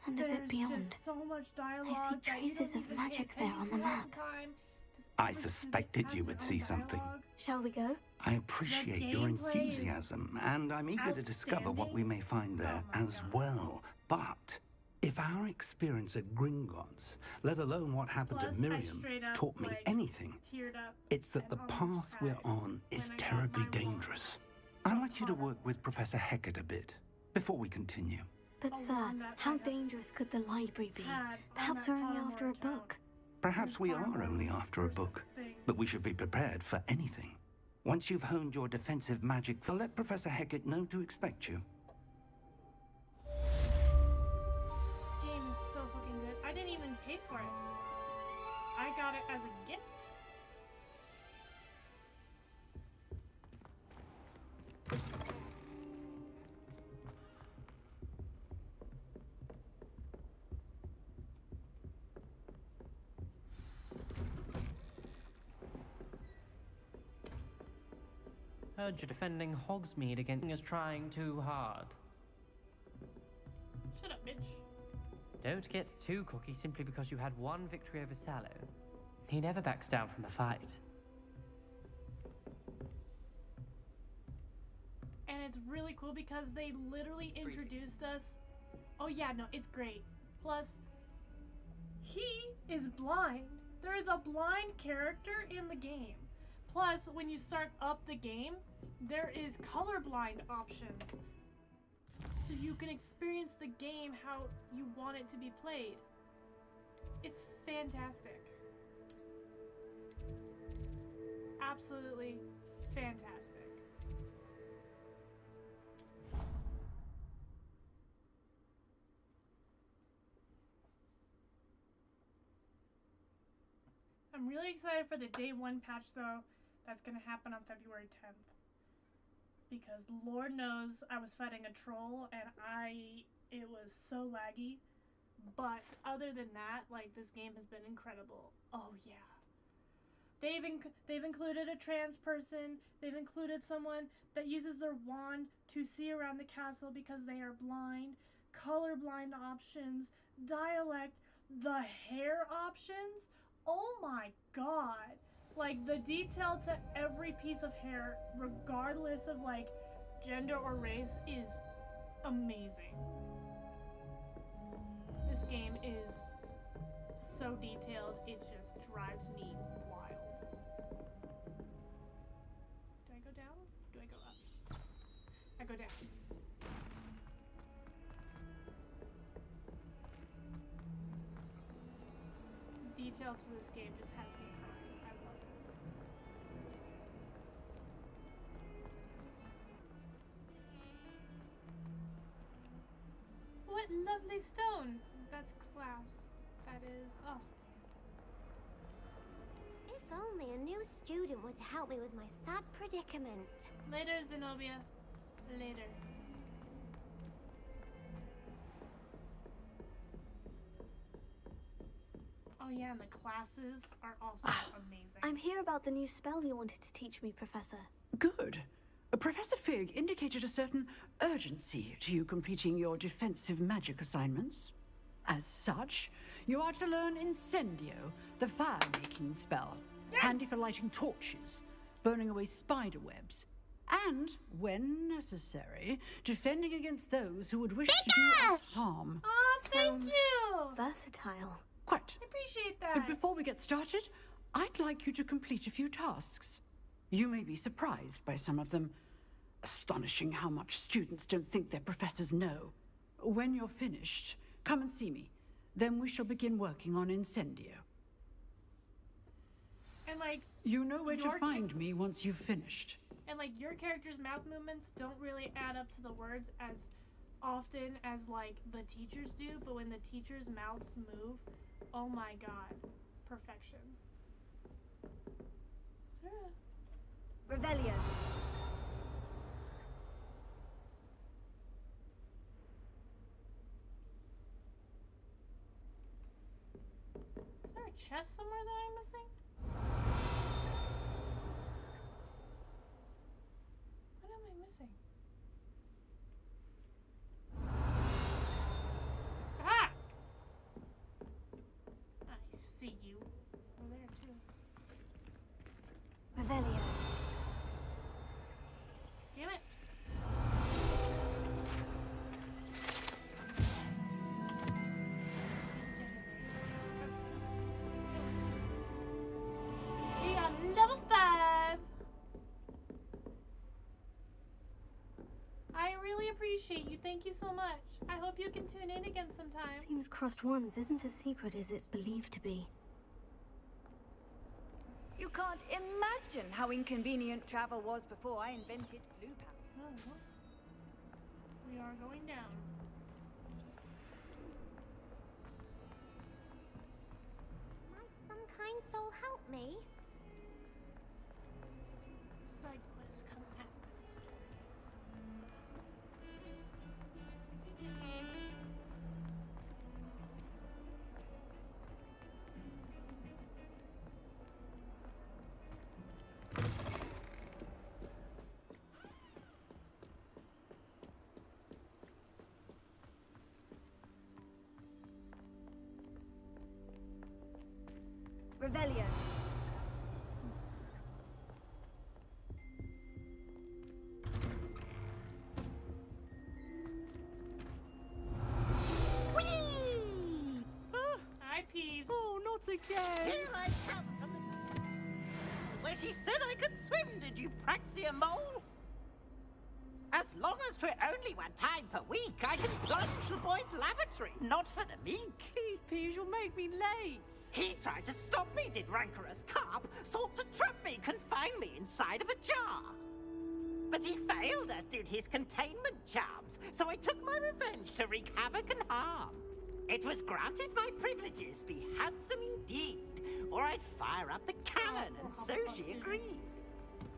And a bit There's beyond. just so much dialogue I see that you traces don't of even magic pay there on the attention map. all the time, 'cause I every suspected has you their would own see something. dialogue. Shall we go? I appreciate your gameplay is enthusiasm, and I'm eager to discover what we may find there as well. But if our experience at Gringotts, let alone what happened Plus, to I Miriam, straight up, taught me like, anything, teared up it's that and the almost path we're cried on is when I got terribly my wand. dangerous. I'd like you to work with Professor Hecat a bit before we continue. But sir, how dangerous could the library be? had on Perhaps that we're only Pottermore after a account. book. Perhaps we are only after a book, but we should be prepared for anything. Once you've honed your defensive magic, let Professor Hecat know to expect you. Game is so fucking good. I didn't even pay for it. I got it as a gift. Heard you're defending Hogsmeade against us trying too hard. Shut up, bitch. Don't get too cocky simply because you had one victory over Sallow. He never backs down from a fight. And it's really cool because they literally introduced us. Oh yeah, no, it's great. Plus, he is blind. There is a blind character in the game. Plus, when you start up the game, there is colorblind options. So you can experience the game how you want it to be played. It's fantastic. Absolutely fantastic. I'm really excited for the day one patch though. That's gonna happen on February 10th. Because Lord knows I was fighting a troll and it was so laggy. But other than that, like, this game has been incredible. Oh yeah. They've included a trans person. They've included someone that uses their wand to see around the castle because they are blind. Colorblind options, dialect, the hair options. Oh my god. Like, the detail to every piece of hair, regardless of, like, gender or race, is amazing. This game is so detailed, it just drives me wild. Do I go down? Do I go up? I go down. Detail to this game just has me crying. I love it. What lovely stone! That's class. That is, oh. If only a new student were to help me with my sad predicament. Later, Zenobia. later. Oh yeah, and the classes are also amazing. I'm here about the new spell you wanted to teach me, Professor. Good. Professor Fig indicated a certain urgency to you completing your defensive magic assignments. As such, you are to learn Incendio, the fire-making spell, handy for lighting torches, burning away spider webs, and, when necessary, defending against those who would wish to do us harm. Oh, thank you! Versatile. Quite. I appreciate that. But before we get started, I'd like you to complete a few tasks. You may be surprised by some of them. Astonishing how much students don't think their professors know. When you're finished, come and see me. Then we shall begin working on Incendio. And like... You know where to find me once you've finished. And like, your character's mouth movements don't really add up to the words as often as like the teachers do, but when the teachers' mouths move, oh my god. Perfection. Sarah. Revelio. Is there a chest somewhere that I'm missing? What am I missing? Ah! I see you. Over there too. Revelio. Damn it. We are level 5. I really appreciate you. Thank you so much. I hope you can tune in again sometime. Seems Crossed Wands isn't as secret as it's believed to be. You can't imagine how inconvenient travel was before I invented blue power. Oh, we are going down. Might some kind soul help me? Side quests come after the story. Revelio. Hi, Peeves. Oh, not again. Here I come from the... Where she said I could swim, did you praxia mole? As long as for only one time per week, I can plunge the boy's lavatory, not for the meek. Please, Peeves, you'll make me late. He tried to stop me, did rancorous carp, sought to trap me, confine me inside of a jar. But he failed, as did his containment charms, so I took my revenge to wreak havoc and harm. It was granted my privileges be handsome indeed, or I'd fire up the cannon, and so she agreed.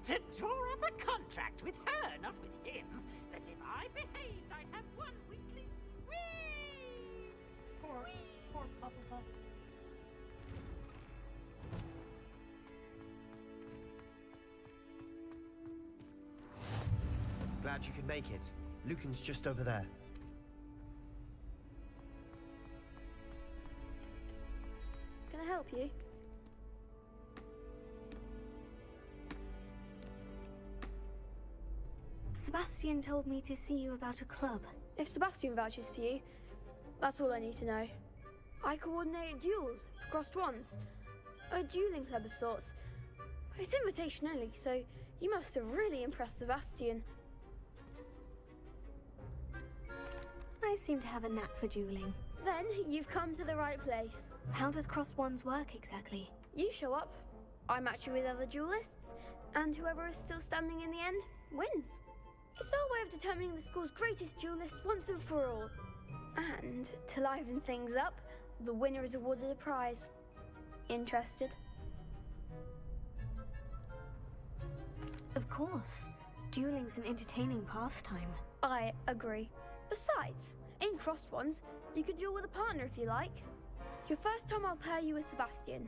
To draw up a contract with her, not with him, that if I behaved, I'd have one weekly swing. Poor Pufflepuff. Glad you could make it. Lucan's just over there. Can I help you? Sebastian told me to see you about a club. If Sebastian vouches for you, that's all I need to know. I coordinate duels for Crossed Wands. A dueling club of sorts. It's invitation only, so you must have really impressed Sebastian. I seem to have a knack for dueling. Then you've come to the right place. How does Crossed Wands work exactly? You show up, I match you with other duelists, and whoever is still standing in the end wins. It's our way of determining the school's greatest duelist once and for all. And to liven things up, the winner is awarded a prize. Interested? Of course. Dueling's an entertaining pastime. I agree. Besides, in Crossed Ones, you can duel with a partner if you like. Your first time I'll pair you with Sebastian.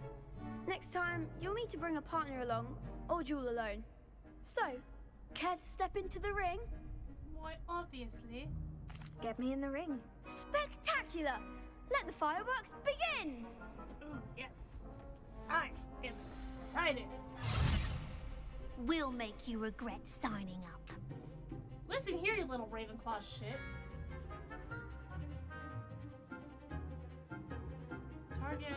Next time, you'll need to bring a partner along, or duel alone. So, care to step into the ring? Why, obviously. Get me in the ring. Spectacular! Let the fireworks begin! Ooh, yes. I am excited. We'll make you regret signing up. Listen here, you little Ravenclaw shit. Target.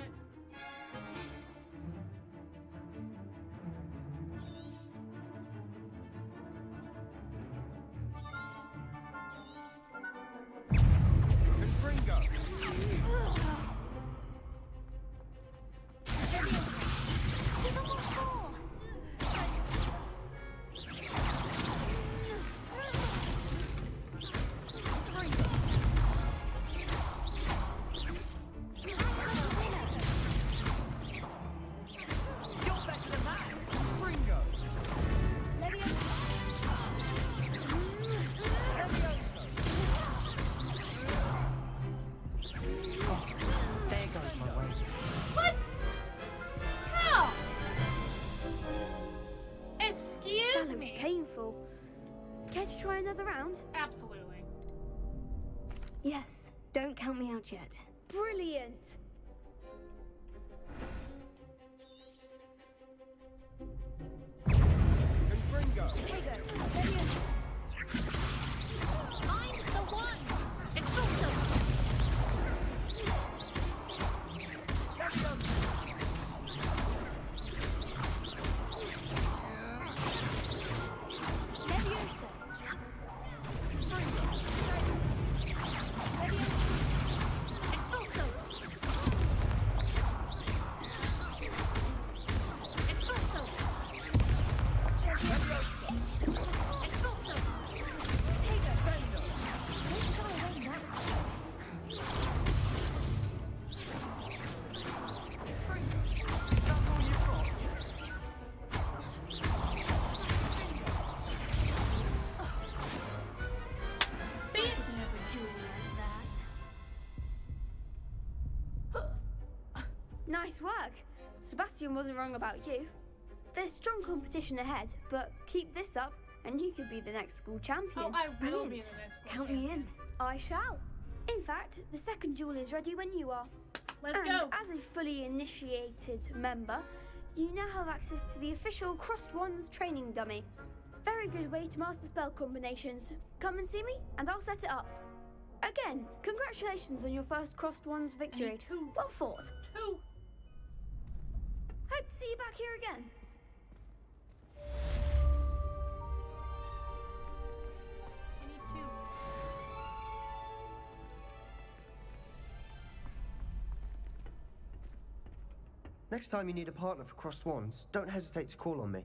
Confringo! Care to try another round? Absolutely. Yes, don't count me out yet. Brilliant! Confringo! I'm the one! It's awesome! Nice work. Sebastian wasn't wrong about you. There's strong competition ahead, but keep this up and you could be the next school champion. Oh, I will be Brilliant. the next school Count champion. me in. I shall. In fact, the second duel is ready when you are. Let's and go. as a fully initiated member, you now have access to the official Crossed Ones training dummy. Very good way to master spell combinations. Come and see me and I'll set it up. Again, congratulations on your first Crossed Ones victory. Well fought. Hope to see you back here again. Next time you need a partner for Crossed Ones, don't hesitate to call on me.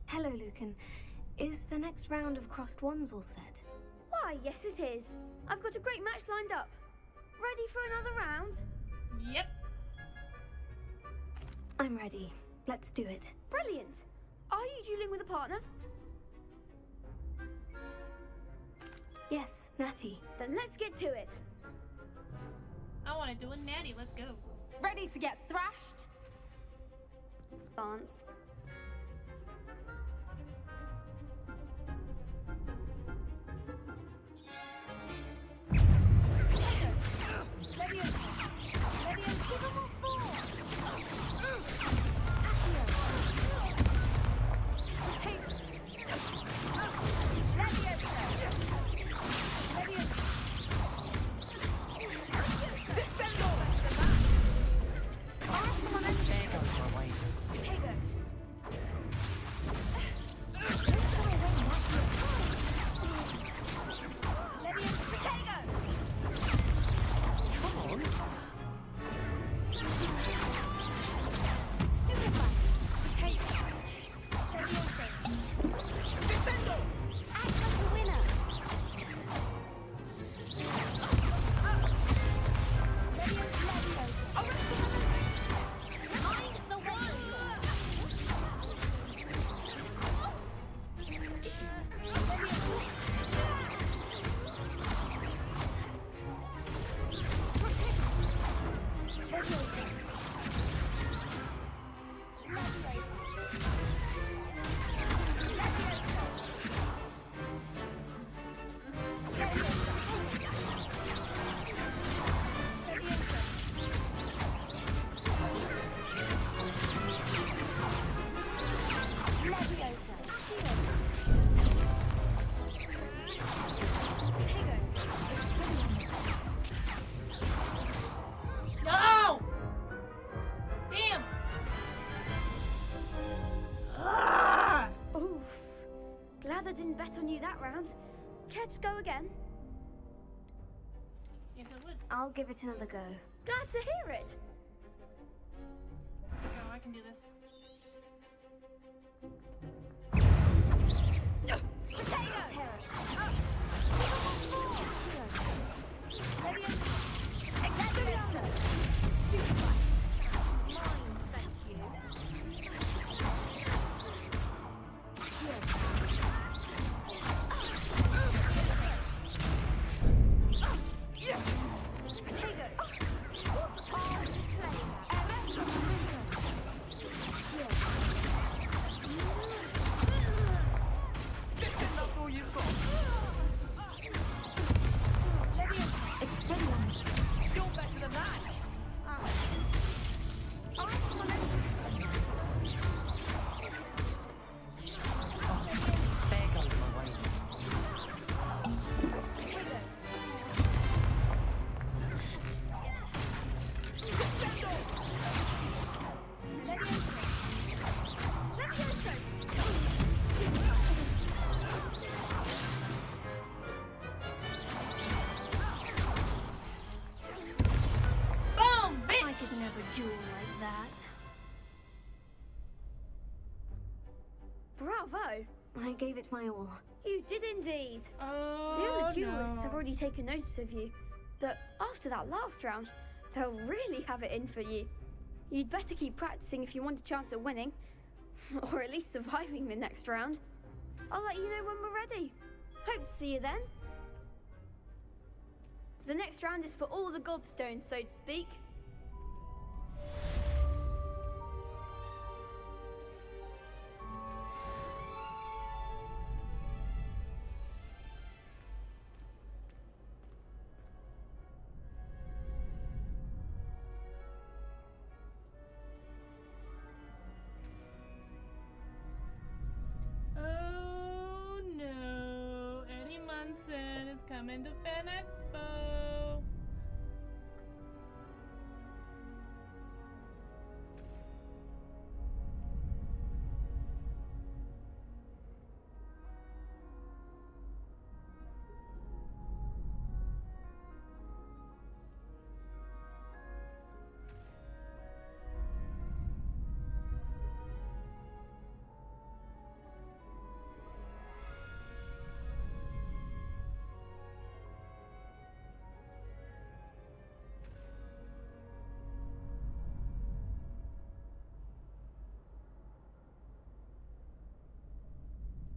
Hello, Lucan. Is the next round of Crossed Ones all set? Why, yes it is. I've got a great match lined up. Ready for another round? Yep. I'm ready. Let's do it. Brilliant. Are you dueling with a partner? Yes, Natty. Then let's get to it. I want to do a natty. Let's go. Ready to get thrashed? Dance. Father didn't bet on you that round. Care to go again? Yes, I would. I'll give it another go. Glad to hear it. Let's go. I can do this. Bravo! I gave it my all. You did indeed. Oh, the other duelists no. have already taken notice of you, but after that last round, they'll really have it in for you. You'd better keep practicing if you want a chance at winning, or at least surviving the next round. I'll let you know when we're ready. Hope to see you then. The next round is for all the gobstones, so to speak. Oh no, Eddie Munson is coming to Fan Expo.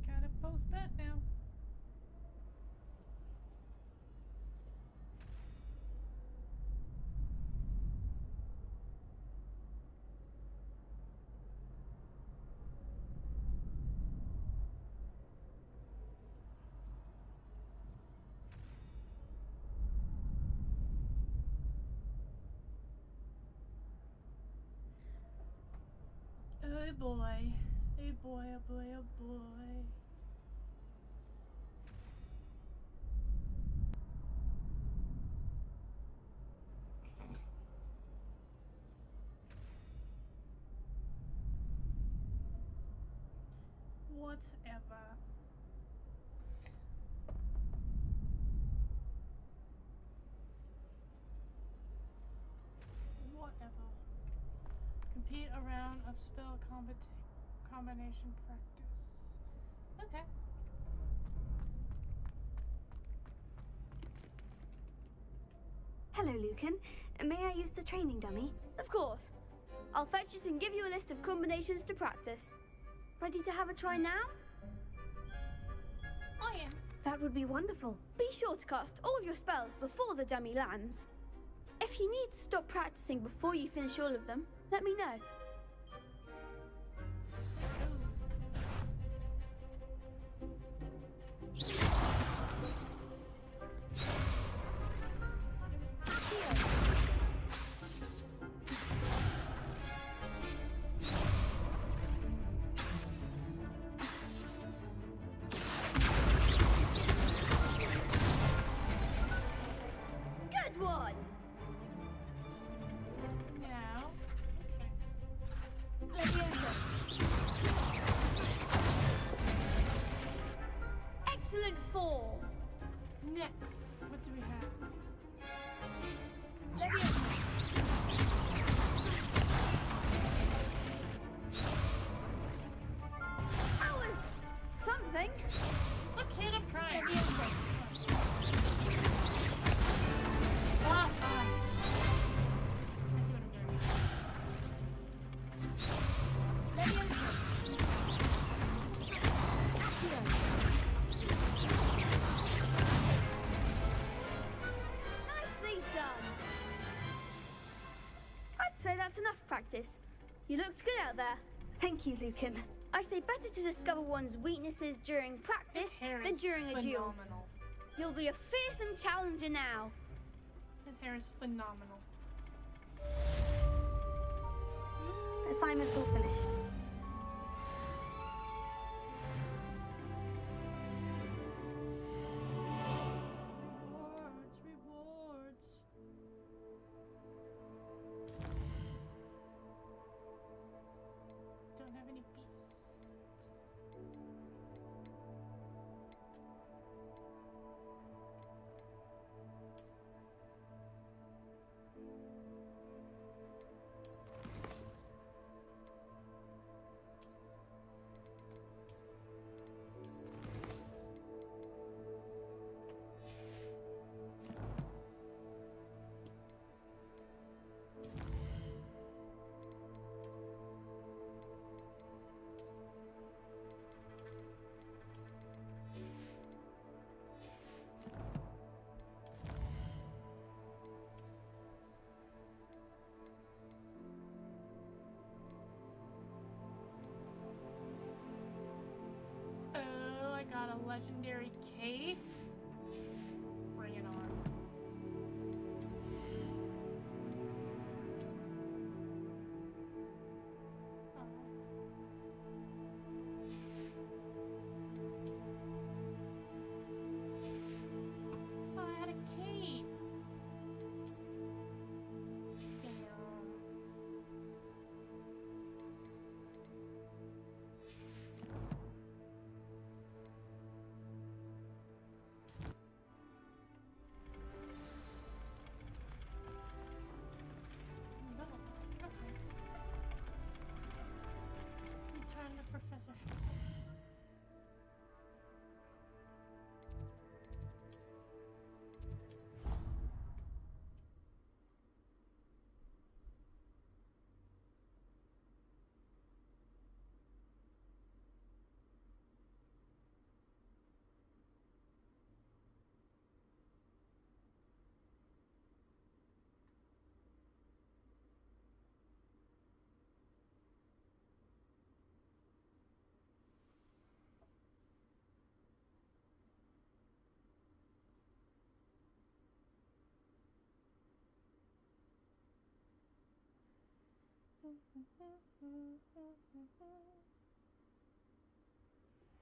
Gotta post that now. Oh boy. Oh boy, oh boy, oh boy. Whatever. Whatever. Compete a round of spell combination practice. Okay. Hello, Lucan. May I use the training dummy? Of course. I'll fetch it and give you a list of combinations to practice. Ready to have a try now? I am. That would be wonderful. Be sure to cast all your spells before the dummy lands. If you need to stop practicing before you finish all of them, let me know. Good one! Now, okay. enough practice. You looked good out there. Thank you, Lucan. I say better to discover one's weaknesses during practice than during a duel. Phenomenal. You'll be a fearsome challenger now. His hair is phenomenal. Assignment's all finished. Rewards. Don't have any beasts. Oh, I got a legendary cape. Bring it on. Oh, I had a cape. Damn. No. Return the professor.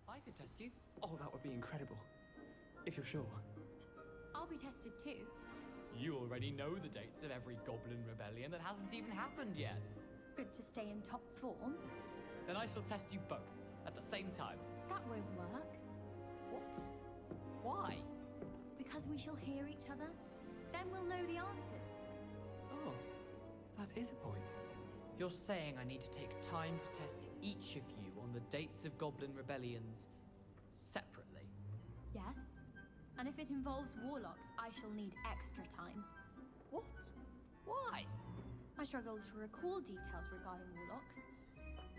I could test you. Oh, that would be incredible. If you're sure. I'll be tested too. You already know the dates of every Goblin Rebellion that hasn't even happened yet. Good to stay in top form. Then I shall test you both at the same time. That won't work. What? Why? Because we shall hear each other. Then we'll know the answers. Oh, that is a point. You're saying I need to take time to test each of you on the dates of Goblin Rebellions separately. Yes. And if it involves warlocks, I shall need extra time. What? Why? I struggle to recall details regarding warlocks.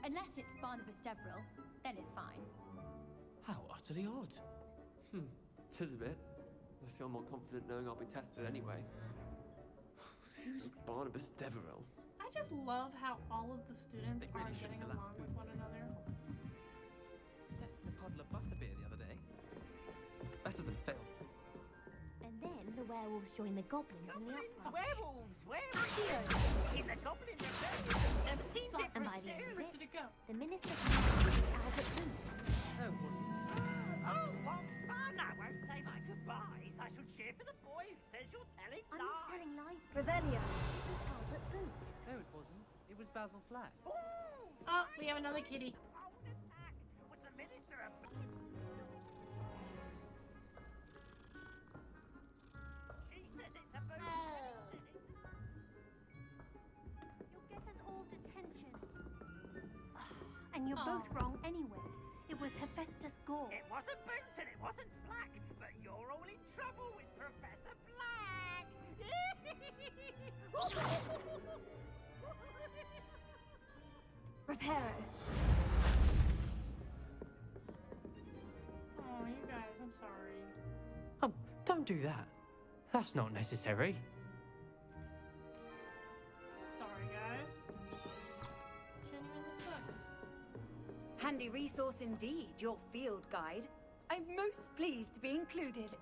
Unless it's Barnabas Deveril, then it's fine. How utterly odd. Tis a bit. I feel more confident knowing I'll be tested anyway. Who's Barnabas Deveril? I just love how all of the students are getting along with one another. Stepped in a puddle of butterbeer the other day. Better than fail. And then the werewolves join the goblins in the uproar. Werewolves! In the Goblin Rebellion! And by the end of it, the minister as a boot. Oh, what fun! I won't say my goodbyes. I shall cheer for the boy who says you're telling I'm not telling lies. Revelio. It was Albert Boot. No, it wasn't. It was Basil Flack. Oh, we have another kitty. Was the minister a... She says it's a boot. You'll get us all detention. And you're both wrong anyway. It was Hephaestus Gore. It wasn't Boots and it wasn't Flack, but you're all in trouble with Professor Black. Reparo. Oh, you guys, I'm sorry. Oh, don't do that. That's not necessary. Sorry, guys. handy resource indeed, your field guide. I'm most pleased to be included.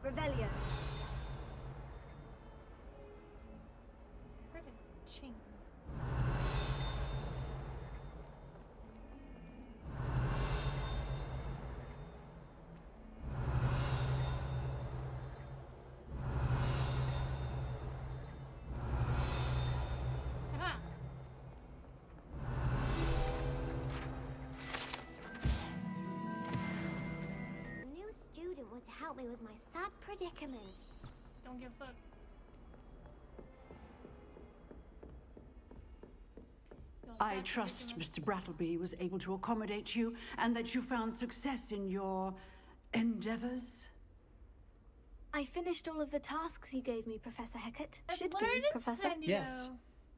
Revelio. Heard a ching. Ah. A new student were to help me with my sad predicament. Don't give a fuck. I trust Mr. Brattleby was able to accommodate you and that you found success in your endeavors. I finished all of the tasks you gave me, Professor Hecat. Should learned be, in Professor. Yes.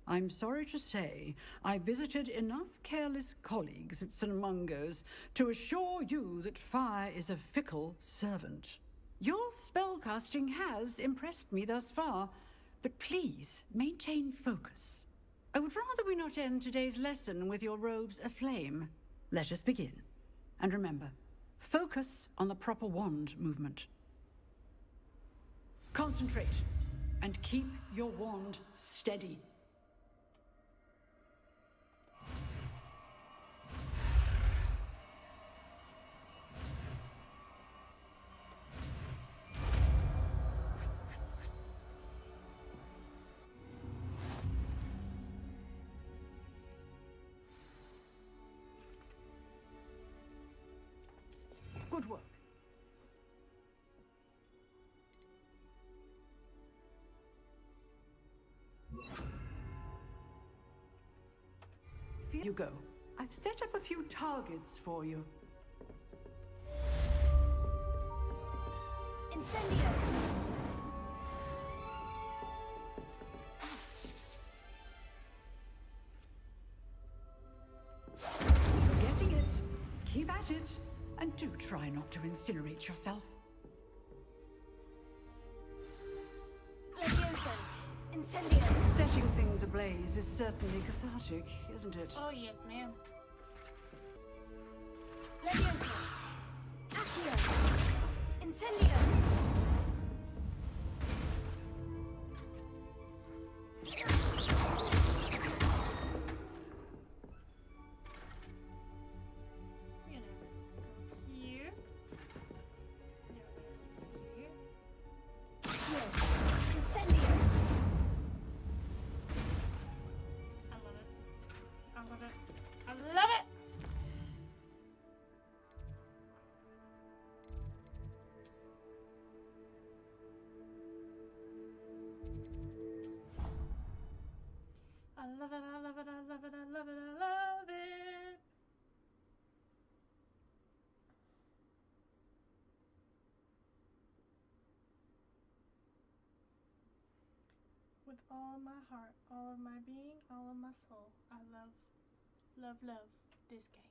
I'm sorry to say, I visited enough careless colleagues at St. Mungo's to assure you that fire is a fickle servant. Your spellcasting has impressed me thus far, but please maintain focus. I would rather we not end today's lesson with your robes aflame. Let us begin. And remember, focus on the proper wand movement. Concentrate and keep your wand steady. Good work. Here you go. I've set up a few targets for you. Incendio! You're getting it. Keep at it. And do try not to incinerate yourself. Levioso! Incendio! Setting things ablaze is certainly cathartic, isn't it? Oh, yes, ma'am. Levioso! Accio! Incendio! Here. Accio! Incendio! I love it. I love it. I love it! I love it, I love it, I love it, I love it, I love it! With all my heart, all of my being, all of my soul, I love, love, love this game.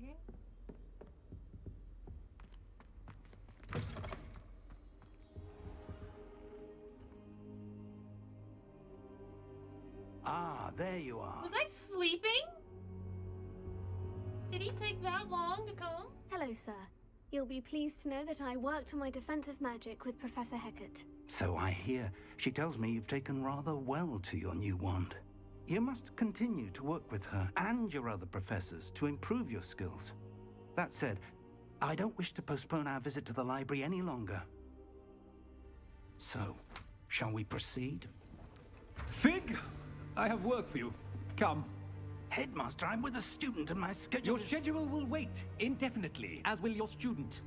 Intriguing. Ah, there you are. Was I sleeping? Did he take that long to come? Hello, sir. You'll be pleased to know that I worked on my defensive magic with Professor Hecat. So I hear. She tells me you've taken rather well to your new wand. You must continue to work with her and your other professors to improve your skills. That said, I don't wish to postpone our visit to the library any longer. So, shall we proceed? Fig! I have work for you. Come. Headmaster, I'm with a student and my schedule Your schedule will wait indefinitely, as will your student.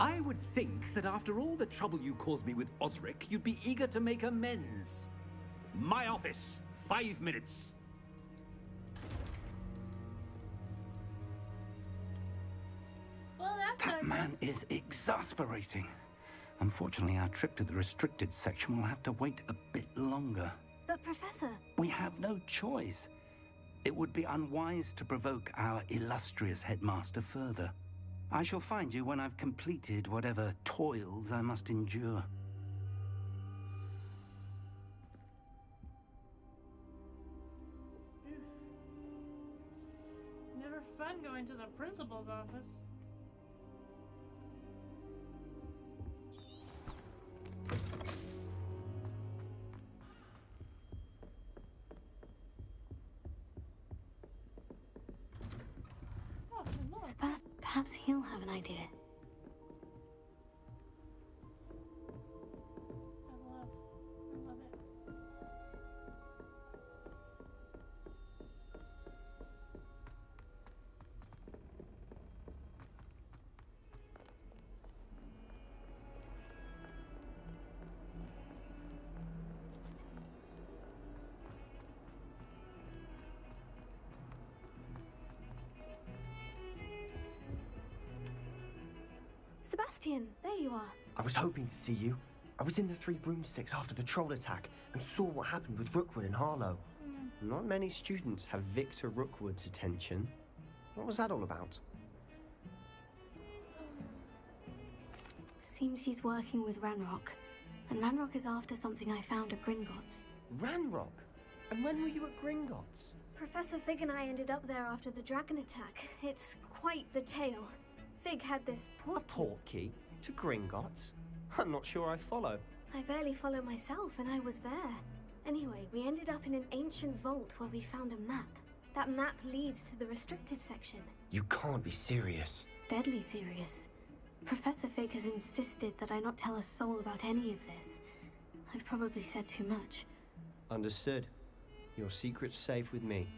I would think that after all the trouble you caused me with Osric, you'd be eager to make amends. My office, 5 minutes. Well, that's That man is exasperating. Unfortunately, our trip to the restricted section will have to wait a bit longer. But, Professor... We have no choice. It would be unwise to provoke our illustrious headmaster further. I shall find you when I've completed whatever toils I must endure. Never fun going to the principal's office. Perhaps he'll have an idea. I love it. Sebastian, there you are. I was hoping to see you. I was in the Three Broomsticks after the troll attack and saw what happened with Rookwood and Harlow. Not many students have Victor Rookwood's attention. What was that all about? Seems he's working with Ranrock. And Ranrock is after something I found at Gringotts. Ranrock? And when were you at Gringotts? Professor Fig and I ended up there after the dragon attack. It's quite the tale. Fig had this portkey to Gringotts? I'm not sure I follow. I barely follow myself, and I was there. Anyway, we ended up in an ancient vault where we found a map. That map leads to the restricted section. You can't be serious. Deadly serious. Professor Fig has insisted that I not tell a soul about any of this. I've probably said too much. Understood. Your secret's safe with me.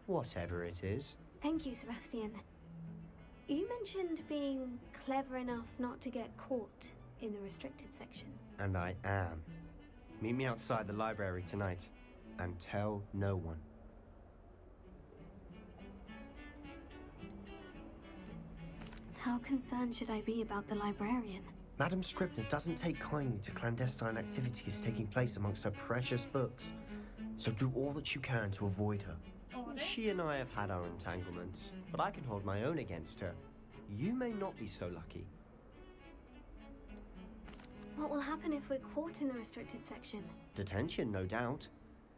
Whatever it is. Thank you, Sebastian. You mentioned being clever enough not to get caught in the restricted section. And I am. Meet me outside the library tonight, and tell no one. How concerned should I be about the librarian? Madam Scribner doesn't take kindly to clandestine activities taking place amongst her precious books. So do all that you can to avoid her. She and I have had our entanglements, but I can hold my own against her. You may not be so lucky. What will happen if we're caught in the restricted section? Detention, no doubt.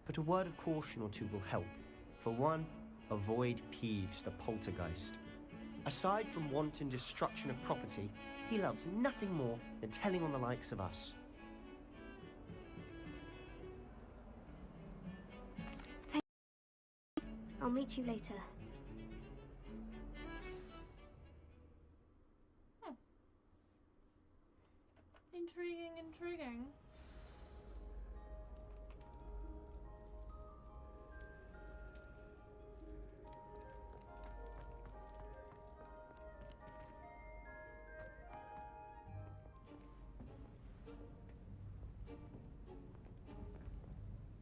But a word of caution or two will help. For one, avoid Peeves, the poltergeist. Aside from wanton destruction of property, he loves nothing more than telling on the likes of us. I'll meet you later. Intriguing, intriguing.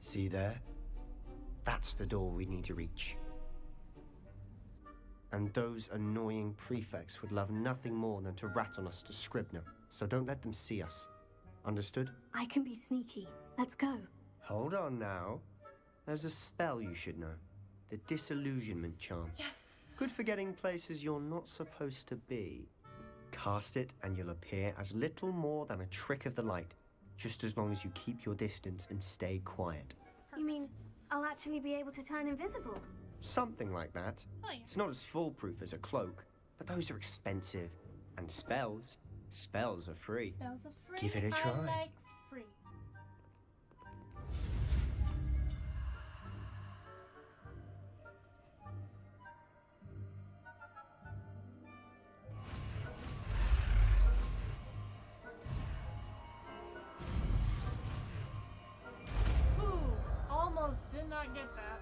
See there? That's the door we need to reach. And those annoying prefects would love nothing more than to rat on us to Scribner, so don't let them see us. Understood? I can be sneaky. Let's go. Hold on now. There's a spell you should know. The Disillusionment Charm. Yes! Good for getting places you're not supposed to be. Cast it and you'll appear as little more than a trick of the light, just as long as you keep your distance and stay quiet. You mean I'll actually be able to turn invisible? Something like that. Oh, yeah. It's not as foolproof as a cloak, but those are expensive. And spells are free. Spells are free. Give it a try. I like free. Ooh, almost did not get that.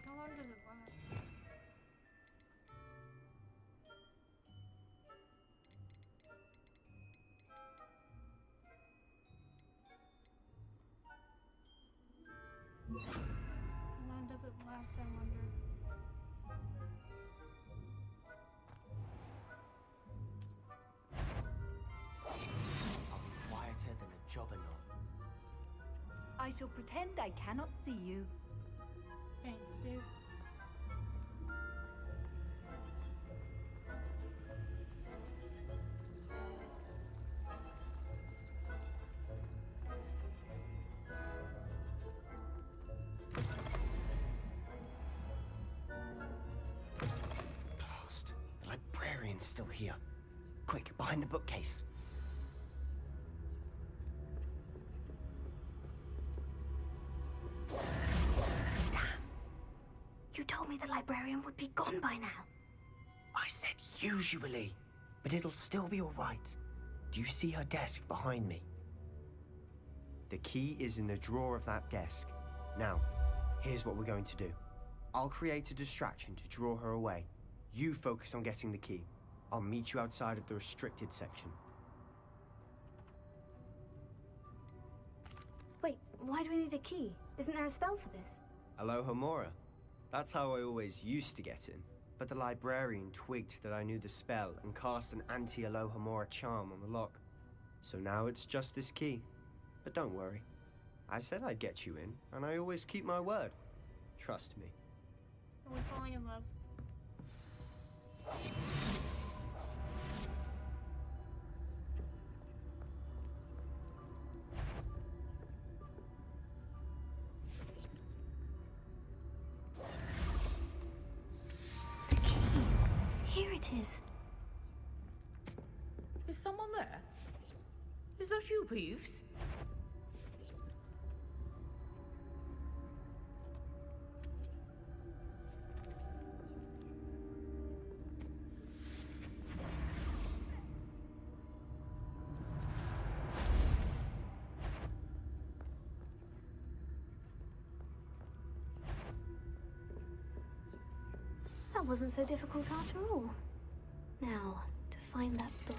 How long does it last? How long does it last, I wonder? I'll be quieter than a jobberknoll. I shall pretend I cannot see you. Thanks, dude. Blast. The librarian's still here. Quick, behind the bookcase. You told me the librarian would be gone by now. I said usually, but it'll still be all right. Do you see her desk behind me? The key is in the drawer of that desk. Now, here's what we're going to do. I'll create a distraction to draw her away. You focus on getting the key. I'll meet you outside of the restricted section. Wait, why do we need a key? Isn't there a spell for this? Alohomora. That's how I always used to get in. But the librarian twigged that I knew the spell and cast an anti-Alohomora charm on the lock. So now it's just this key. But don't worry. I said I'd get you in, and I always keep my word. Trust me. Are we falling in love? The key. Here it is. Is someone there? Is that you, Peeves? That wasn't so difficult after all. Now, to find that book.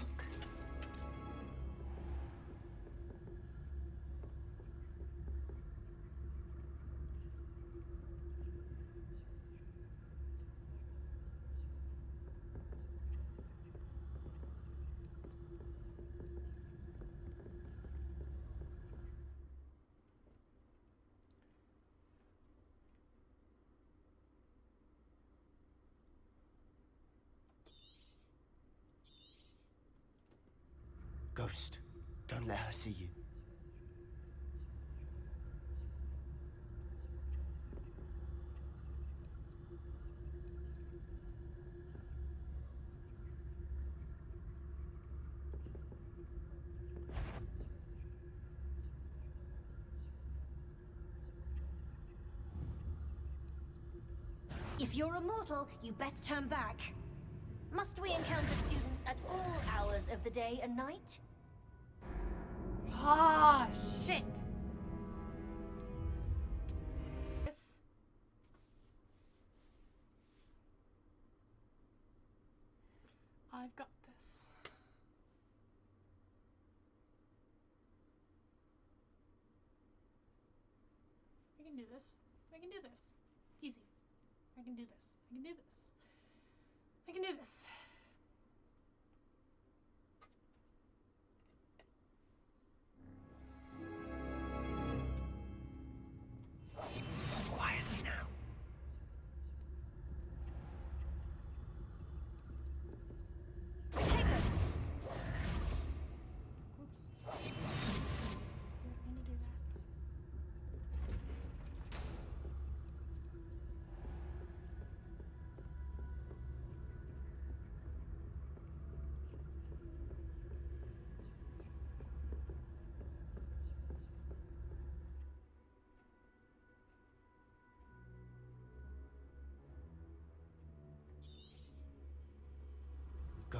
Ghost, don't let her see you. If you're a mortal, you best turn back. Must we encounter students at all hours of the day and night? Ah, shit! Yes. I've got this. I can do this. I can do this. Easy. I can do this. I can do this. I can do this.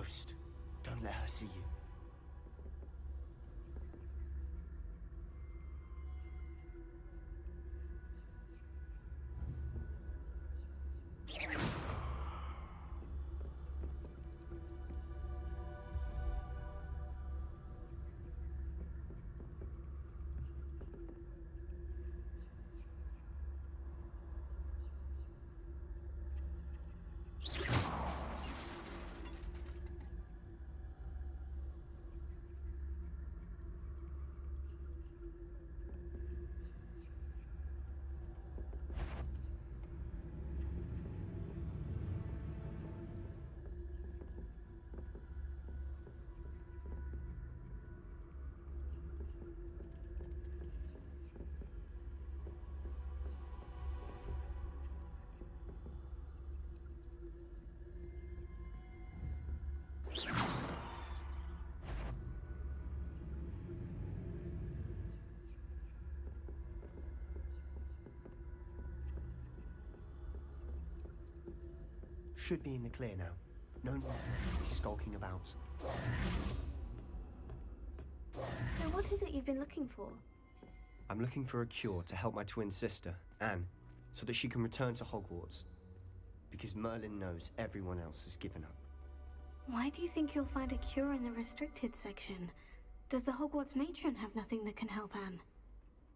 Ghost, don't let her see you. Should be in the clear now. No more skulking about. So what is it you've been looking for? I'm looking for a cure to help my twin sister, Anne, so that she can return to Hogwarts. Because Merlin knows everyone else has given up. Why do you think you'll find a cure in the restricted section? Does the Hogwarts matron have nothing that can help Anne?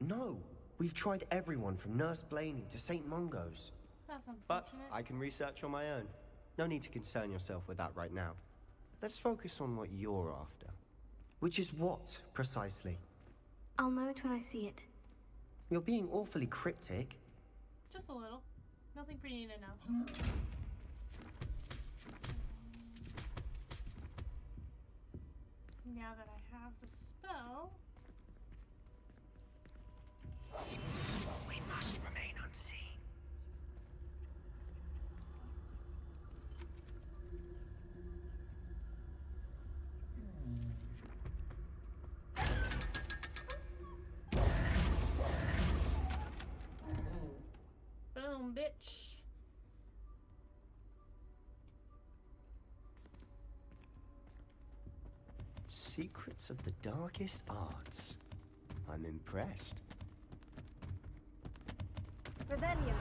No! We've tried everyone from Nurse Blaney to St. Mungo's. That's But unfortunate. I can research on my own. No need to concern yourself with that right now. Let's focus on what you're after. Which is what, precisely? I'll know it when I see it. You're being awfully cryptic. Just a little. Nothing for you to know. Now that I have the spell... We must remain unseen. Boom, bitch. Secrets of the darkest arts. I'm impressed. Revelio.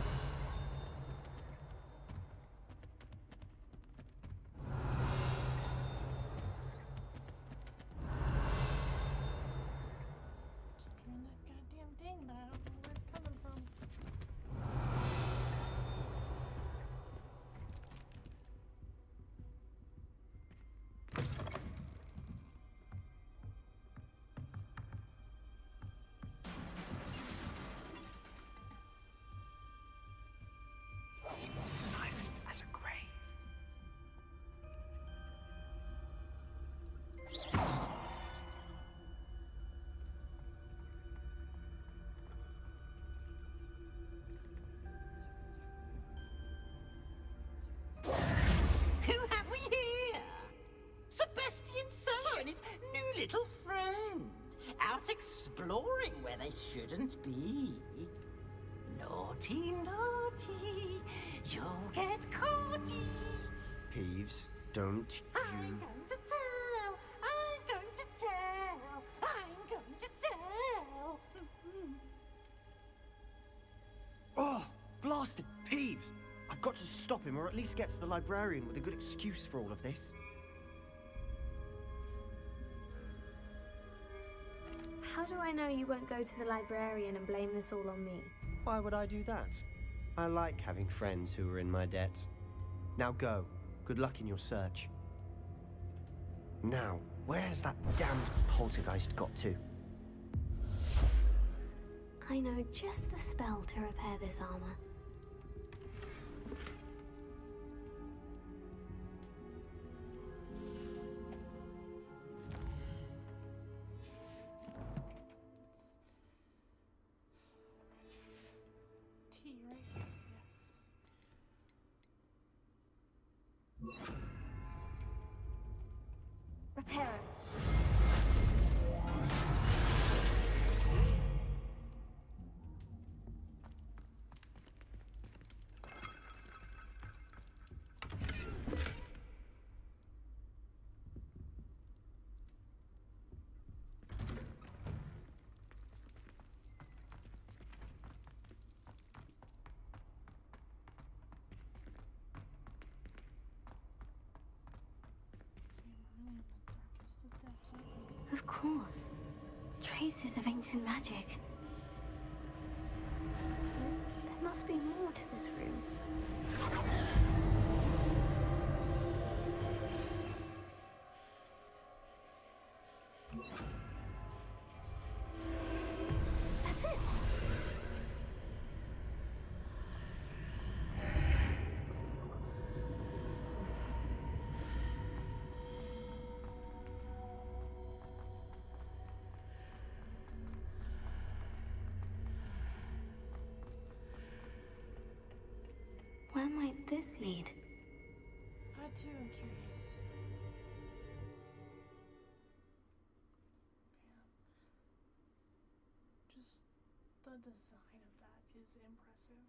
Turn that goddamn thing, but I don't know where it's coming from. Silent as a grave. Who have we here? Sebastian Solo and his new little friend. Out exploring where they shouldn't be. Naughty, naughty. You'll get caughty. Peeves, don't I'm you... going to tell. I'm going to tell. I'm going to tell. Oh, blasted Peeves! I've got to stop him, or at least get to the librarian with a good excuse for all of this. How do I know you won't go to the librarian and blame this all on me? Why would I do that? I like having friends who are in my debt. Now go. Good luck in your search. Now, where has that damned poltergeist got to? I know just the spell to repair this armor. T, right? Yes. Repair. course. Traces of ancient magic. There must be more to this room. That's it! Where might this lead? I too am curious. Yeah. Just the design of that is impressive.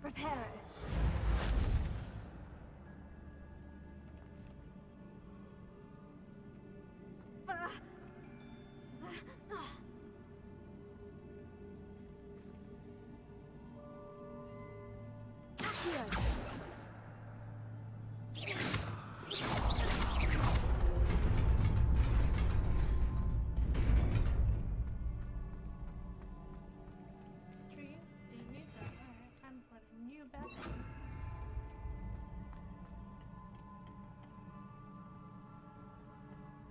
Reparo.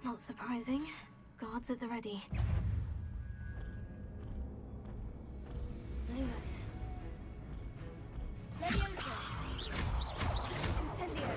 Not surprising. Guards at the ready. Lumos. Leviosa. Incendio.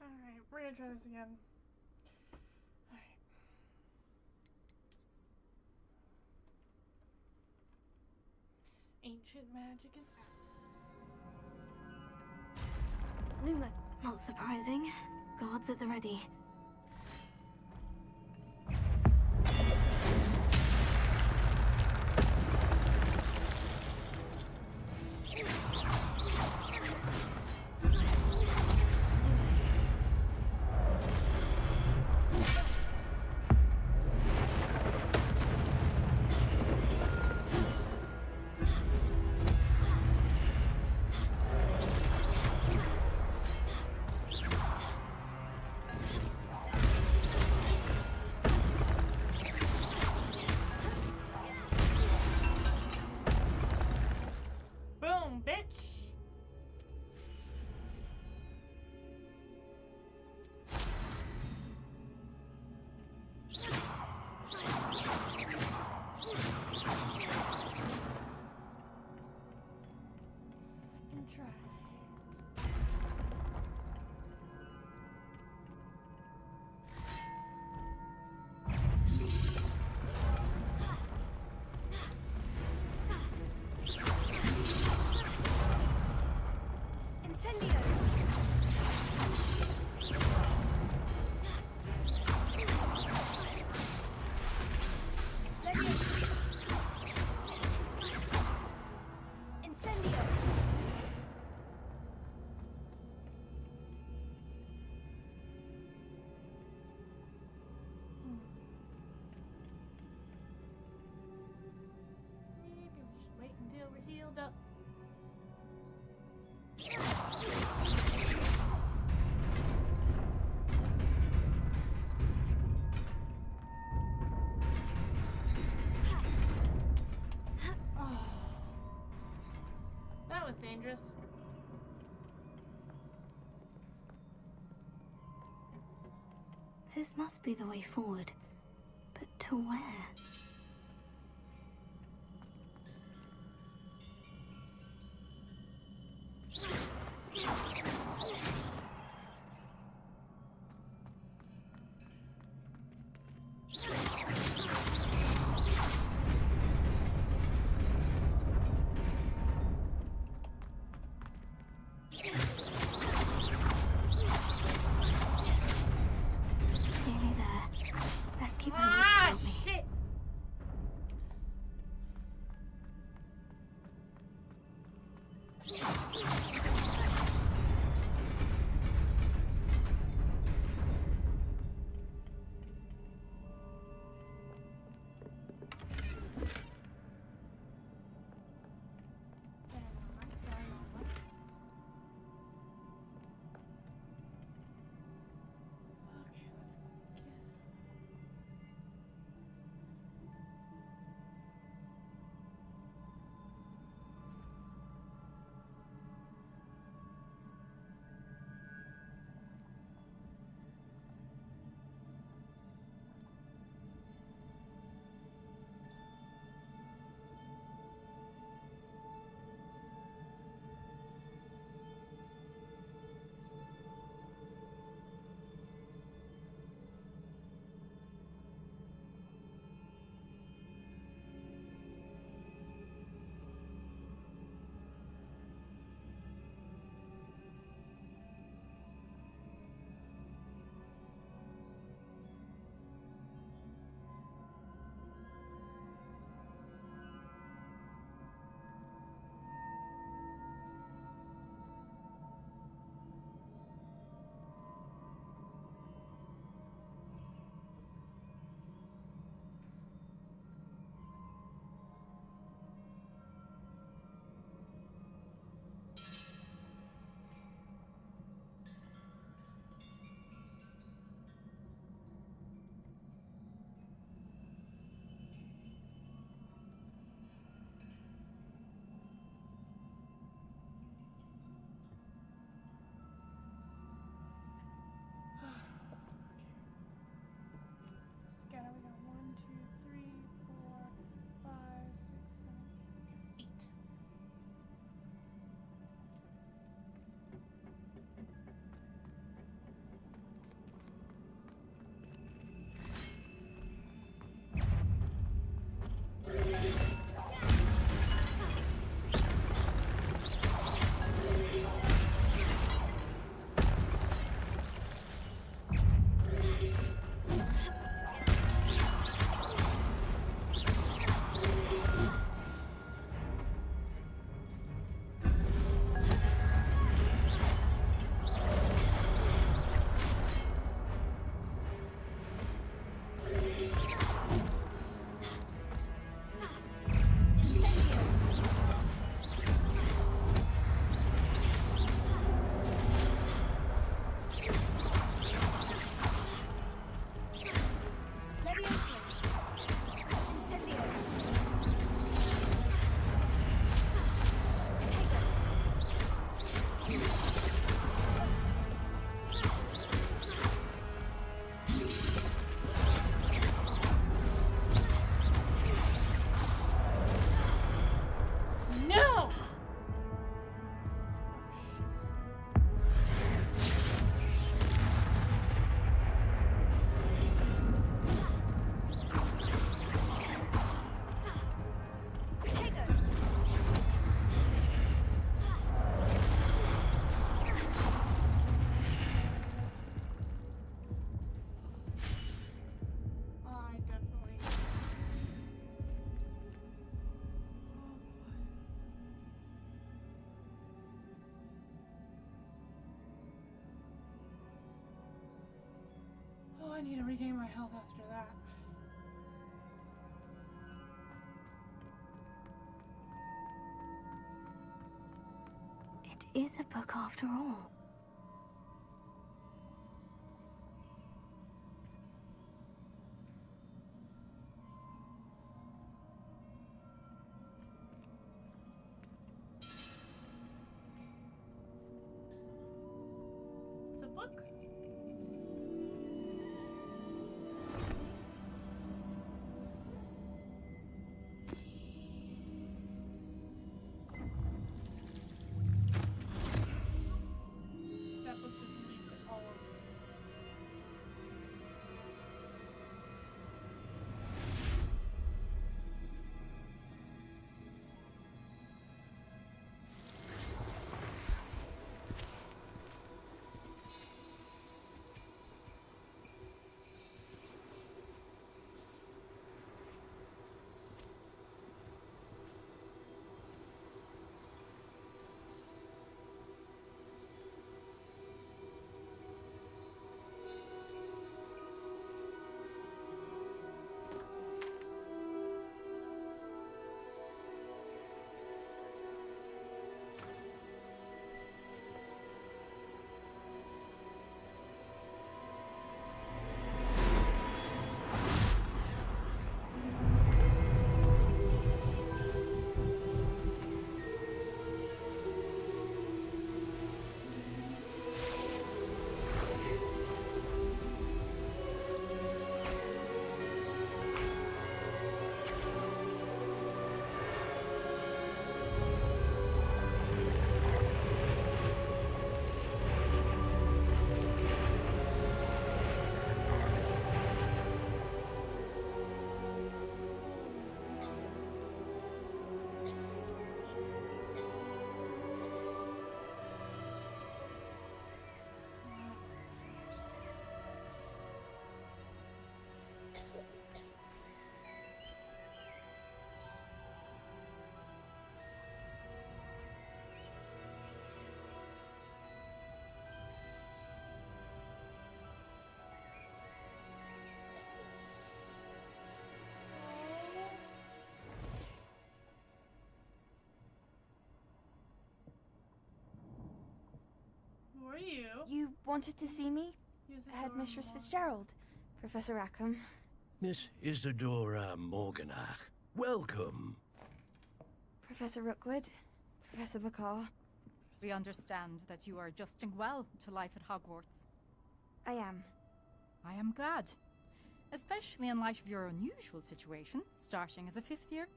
Alright, we're gonna try this again. Alright. Ancient magic is S. Luma. Not surprising. Guards at the ready. try. Incendio! Incendio! Maybe we should wait until we're healed up. Oh. That was dangerous. This must be the way forward. But to where? Nearly there. Best keep my wits about me. Shit! Scatter, we got 1, 2, 3, 4, 5, 6, 7, 8. I need to regain my health after that. It is a book after all. It's a book. That book just leaked all over. Who are you? You wanted to see me? Headmistress Fitzgerald. Professor Rackham. Miss Isadora Morganach, welcome. Professor Rookwood. Professor McCaw. We understand that you are adjusting well to life at Hogwarts. I am. I am glad. Especially in light of your unusual situation, starting as a 5th year.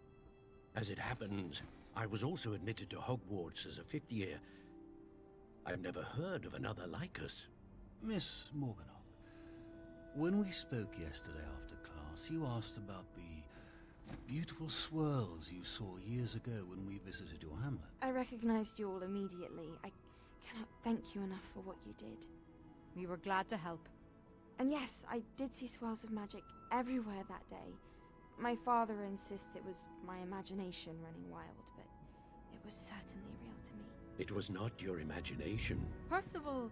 As it happens, I was also admitted to Hogwarts as a 5th year. I've never heard of another like us. Miss Morganach, when we spoke yesterday after class, you asked about the beautiful swirls you saw years ago when we visited your hamlet. I recognized you all immediately. I cannot thank you enough for what you did. We were glad to help. And yes, I did see swirls of magic everywhere that day. My father insists it was my imagination running wild, but it was certainly real to me. It was not your imagination. Percival,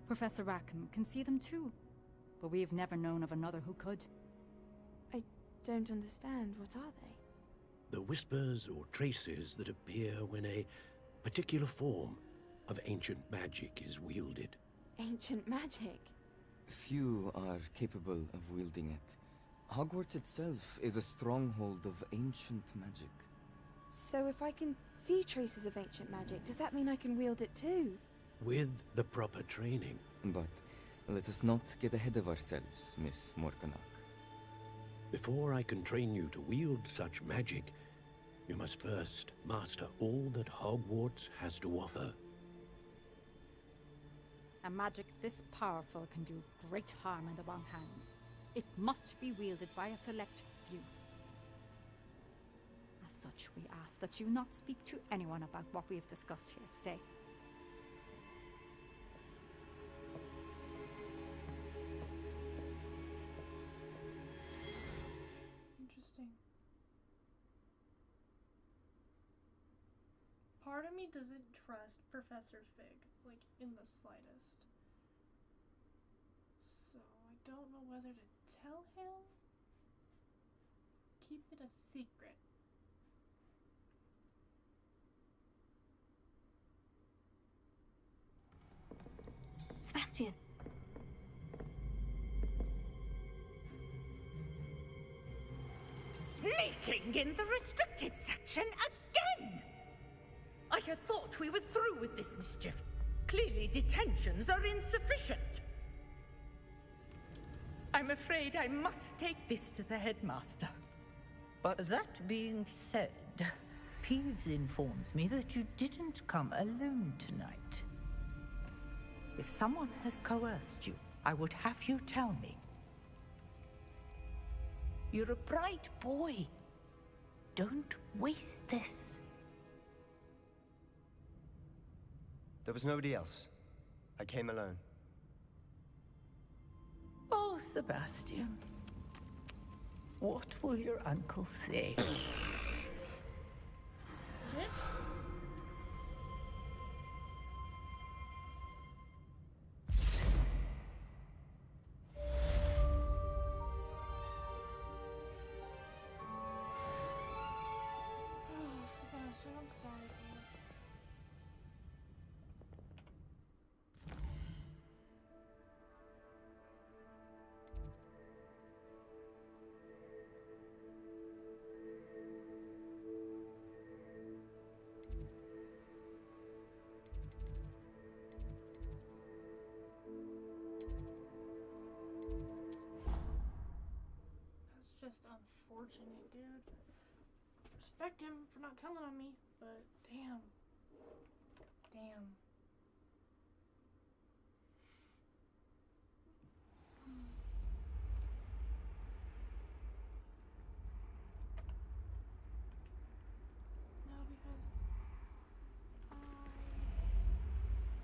Professor Rackham can see them too, but we've never known of another who could. I don't understand. What are they? The whispers or traces that appear when a particular form of ancient magic is wielded. Ancient magic? Few are capable of wielding it. Hogwarts itself is a stronghold of ancient magic. So if I can see traces of ancient magic, does that mean I can wield it too? With the proper training. But let us not get ahead of ourselves, Miss Morganach. Before I can train you to wield such magic, you must first master all that Hogwarts has to offer. A magic this powerful can do great harm in the wrong hands. It must be wielded by a select few. As such, we ask that you not speak to anyone about what we have discussed here today. Interesting. Part of me doesn't trust Professor Fig, like, in the slightest. So I don't know whether to tell him. Keep it a secret. Sebastian. Sneaking in the restricted section again! I had thought we were through with this mischief. Clearly detentions are insufficient. I'm afraid I must take this to the headmaster. But that being said, Peeves informs me that you didn't come alone tonight. If someone has coerced you, I would have you tell me. You're a bright boy. Don't waste this. there was nobody else. I came alone. Oh, Sebastian. What will your uncle say? Oh, Sebastian, I'm sorry, babe. That's just unfortunate, dude. Respect him for not telling on me, but damn. Damn. No, because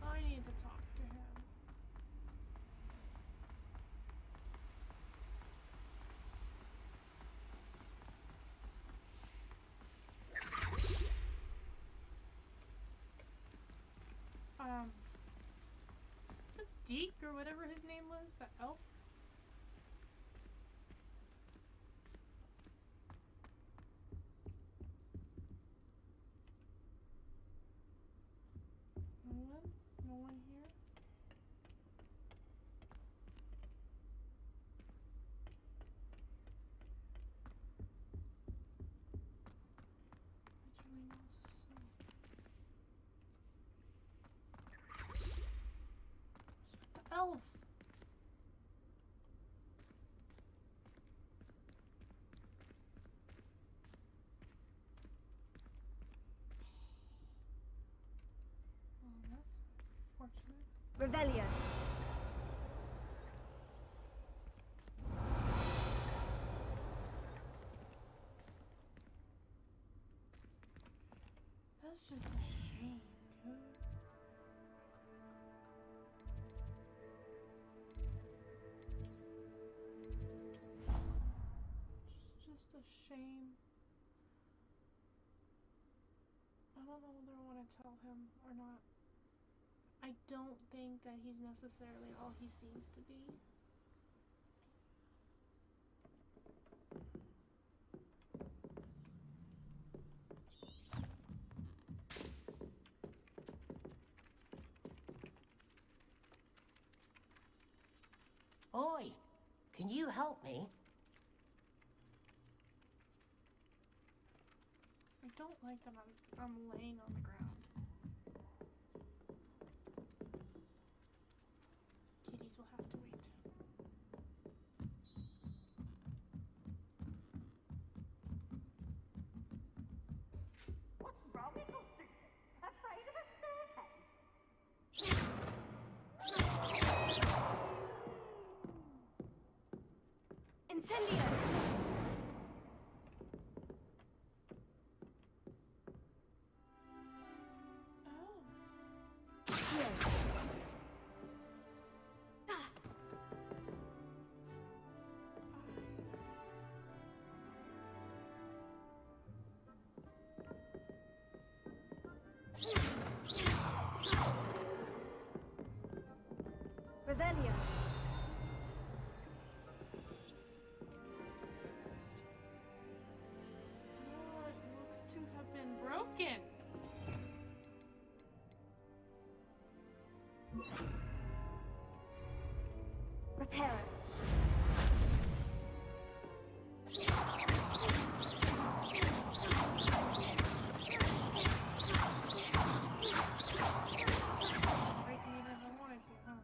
I need to talk to him. Deke or whatever his name was, that elf. No one? No one here? It's really not so. The elf. Oh, that's unfortunate. Revelio. That's just a shame, dude. It's just a shame. I don't know whether I want to tell him or not. I don't think that he's necessarily all he seems to be. Oi, can you help me? I don't like that I'm laying on the ground. Kitties will have to wait. What's wrong with you? Afraid of a staircase? Incendio! Revelio. Repair it. Breaking it if I wanted to, huh?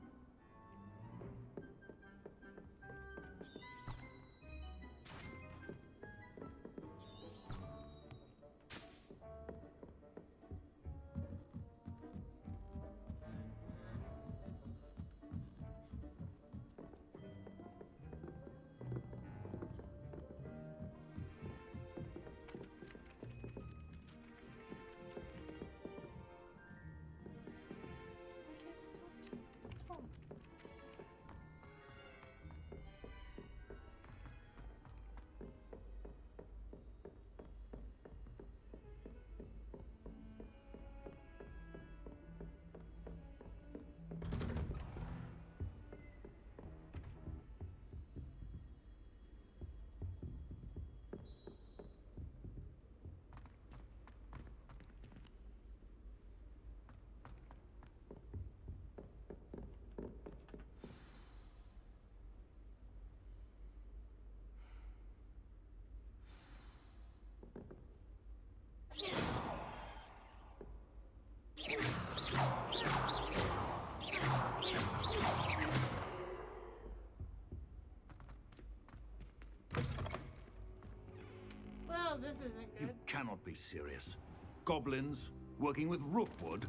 Well, this isn't You good. cannot be serious. Goblins working with Rookwood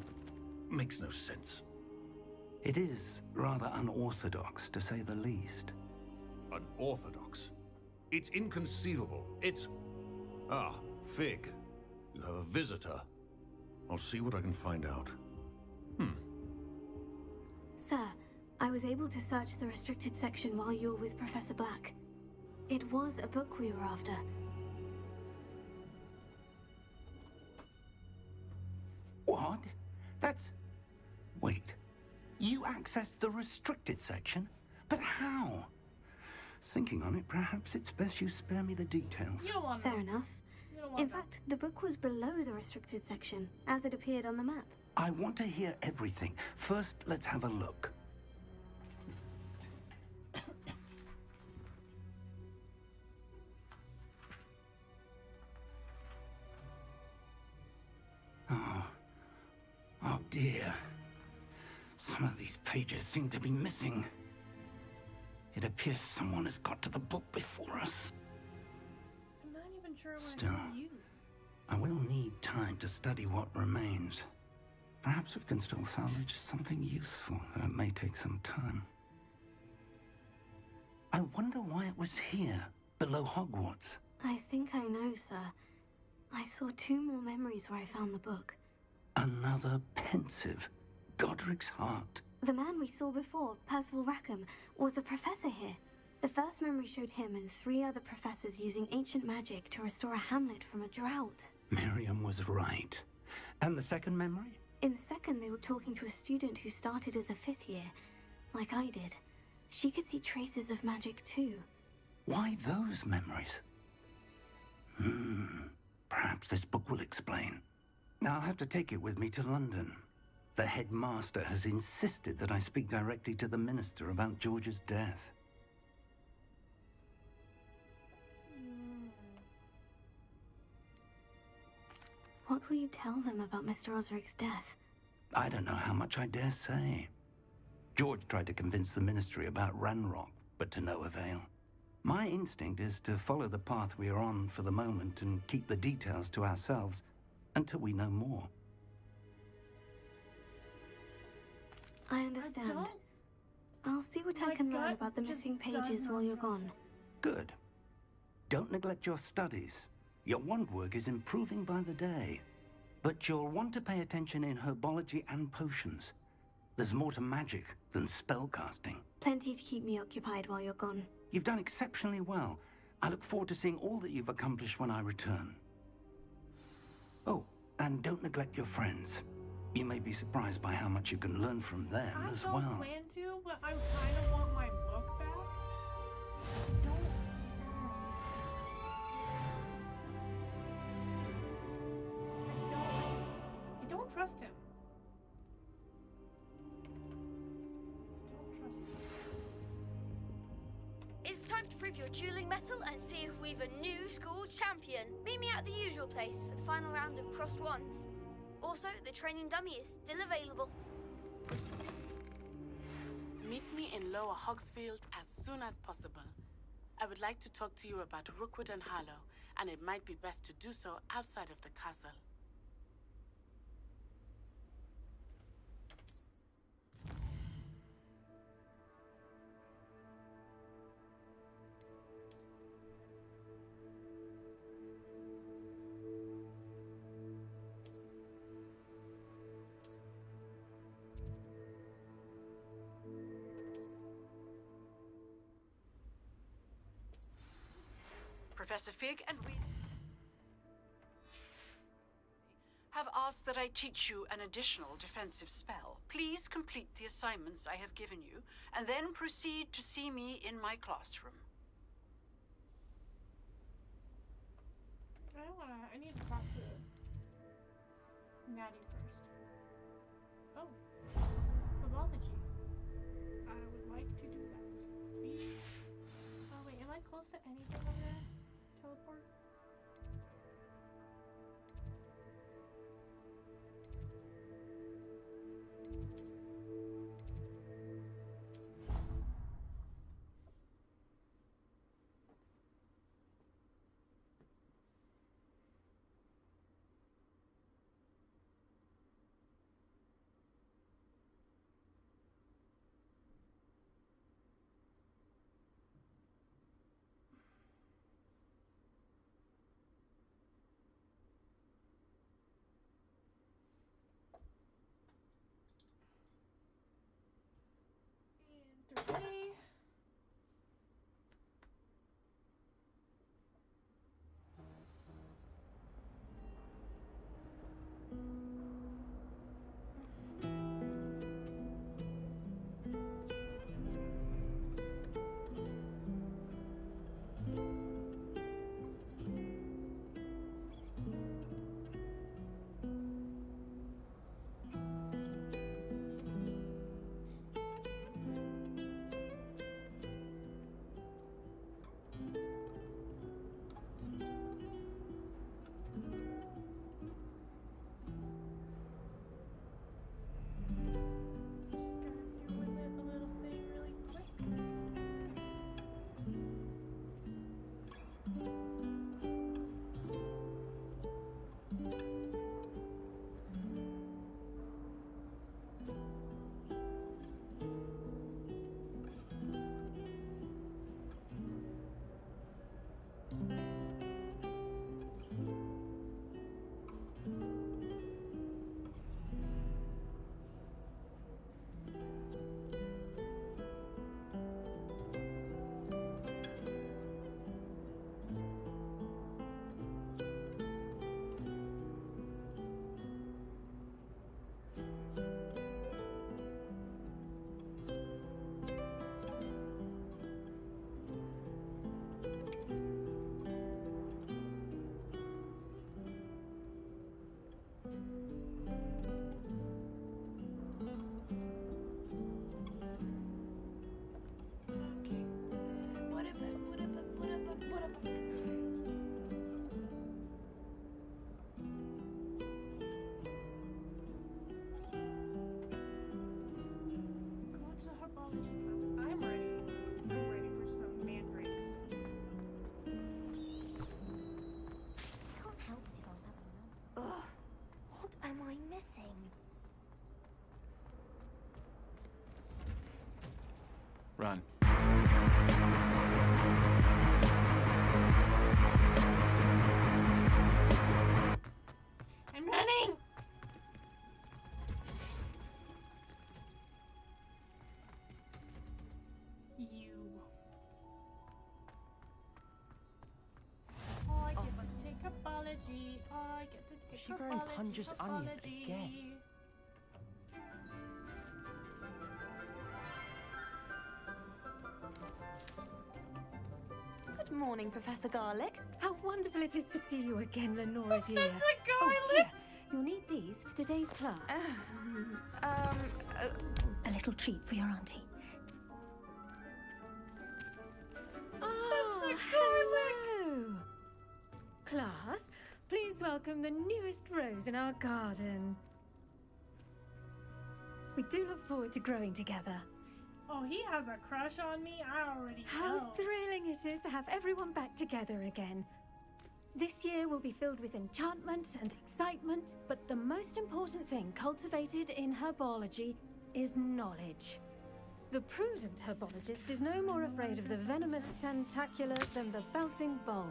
makes no sense. It is rather unorthodox, to say the least. Unorthodox? It's inconceivable. It's... Ah, Fig. You have a visitor. I'll see what I can find out. Sir, I was able to search the restricted section while you were with Professor Black. It was a book we were after. What? That's... Wait. You accessed the restricted section? But how? Thinking on it, perhaps it's best you spare me the details. You don't want Fair to. enough. You don't want In fact, the book was below the restricted section, as it appeared on the map. I want to hear everything. First, let's have a look. Oh dear. Some of these pages seem to be missing. It appears someone has got to the book before us. I'm not even sure what Still. I see you. I will need time to study what remains. Perhaps we can still salvage something useful, though it may take some time. I wonder why it was here, below Hogwarts. I think I know, sir. I saw 2 more memories where I found the book. Another pensive. Godric's heart. The man we saw before, Percival Rackham, was a professor here. The first memory showed him and 3 other professors using ancient magic to restore a hamlet from a drought. Miriam was right. And the second memory? In the second, they were talking to a student who started as a 5th year, like I did. She could see traces of magic too. Why those memories? Perhaps this book will explain. I'll have to take it with me to London. The headmaster has insisted that I speak directly to the minister about George's death. What will you tell them about Mr. Osric's death? I don't know how much I dare say. George tried to convince the ministry about Ranrock, but to no avail. My instinct is to follow the path we are on for the moment and keep the details to ourselves until we know more. I understand. I'll see what I My can learn gut about the just missing does pages not while you're trust gone. Good. Don't neglect your studies. Your wand work is improving by the day. But you'll want to pay attention in herbology and potions. There's more to magic than spellcasting. Plenty to keep me occupied while you're gone. You've done exceptionally well. I look forward to seeing all that you've accomplished when I return. Oh, and don't neglect your friends. You may be surprised by how much you can learn from them as I don't well. plan to, but I kind of want my book back. I don't trust him. your dueling metal and see if we've a new school champion. Meet me at the usual place for the final round of crossed wands. Also, the training dummy is still available. Meet me in Lower Hogsfield as soon as possible. I would like to talk to you about Rookwood and Harlow, and it might be best to do so outside of the castle. Professor Fig and we have asked that I teach you an additional defensive spell. Please complete the assignments I have given you, and then proceed to see me in my classroom. I need to talk to Natty first. Oh, Herbology. I would like to do that, please. Oh wait, am I close to anything over there? Teleport? Three. Run. I'm running! You. Oh, I get to take apology. Oh, I get to take She growing apology. Punja's onion again. Good morning, Professor Garlick. How wonderful it is to see you again, Lenora dear. Professor Oh, Garlick! here. You'll need these for today's class. A little treat for your auntie. Oh, welcome the newest rose in our garden. We do look forward to growing together. Oh, he has a crush on me? I already How know. thrilling it is to have everyone back together again. This year will be filled with enchantment and excitement, but the most important thing cultivated in herbology is knowledge. The prudent herbologist is no more afraid of the venomous tentacular than the bouncing bulb.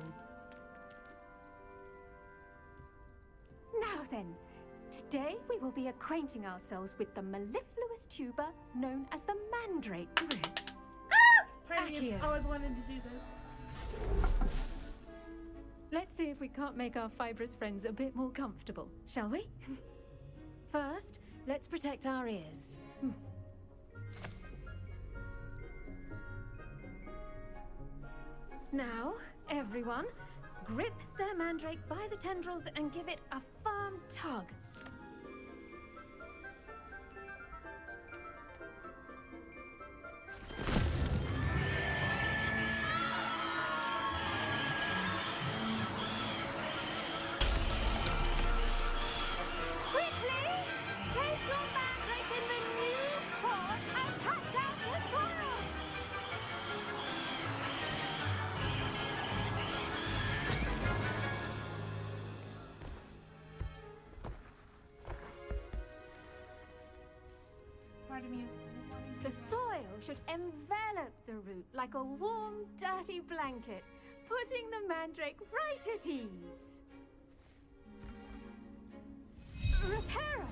Now then, today we will be acquainting ourselves with the mellifluous tuber known as the mandrake root. I always wanted to do this. Let's see if we can't make our fibrous friends a bit more comfortable, shall we? First, let's protect our ears. Now, everyone, grip their mandrake by the tendrils and give it a firm tug. Quickly! Take your mandrake in the new pot and cut down the soil! Pardon me. The soil should envelop the root like a warm, dirty blanket, putting the mandrake right at ease. Reparo!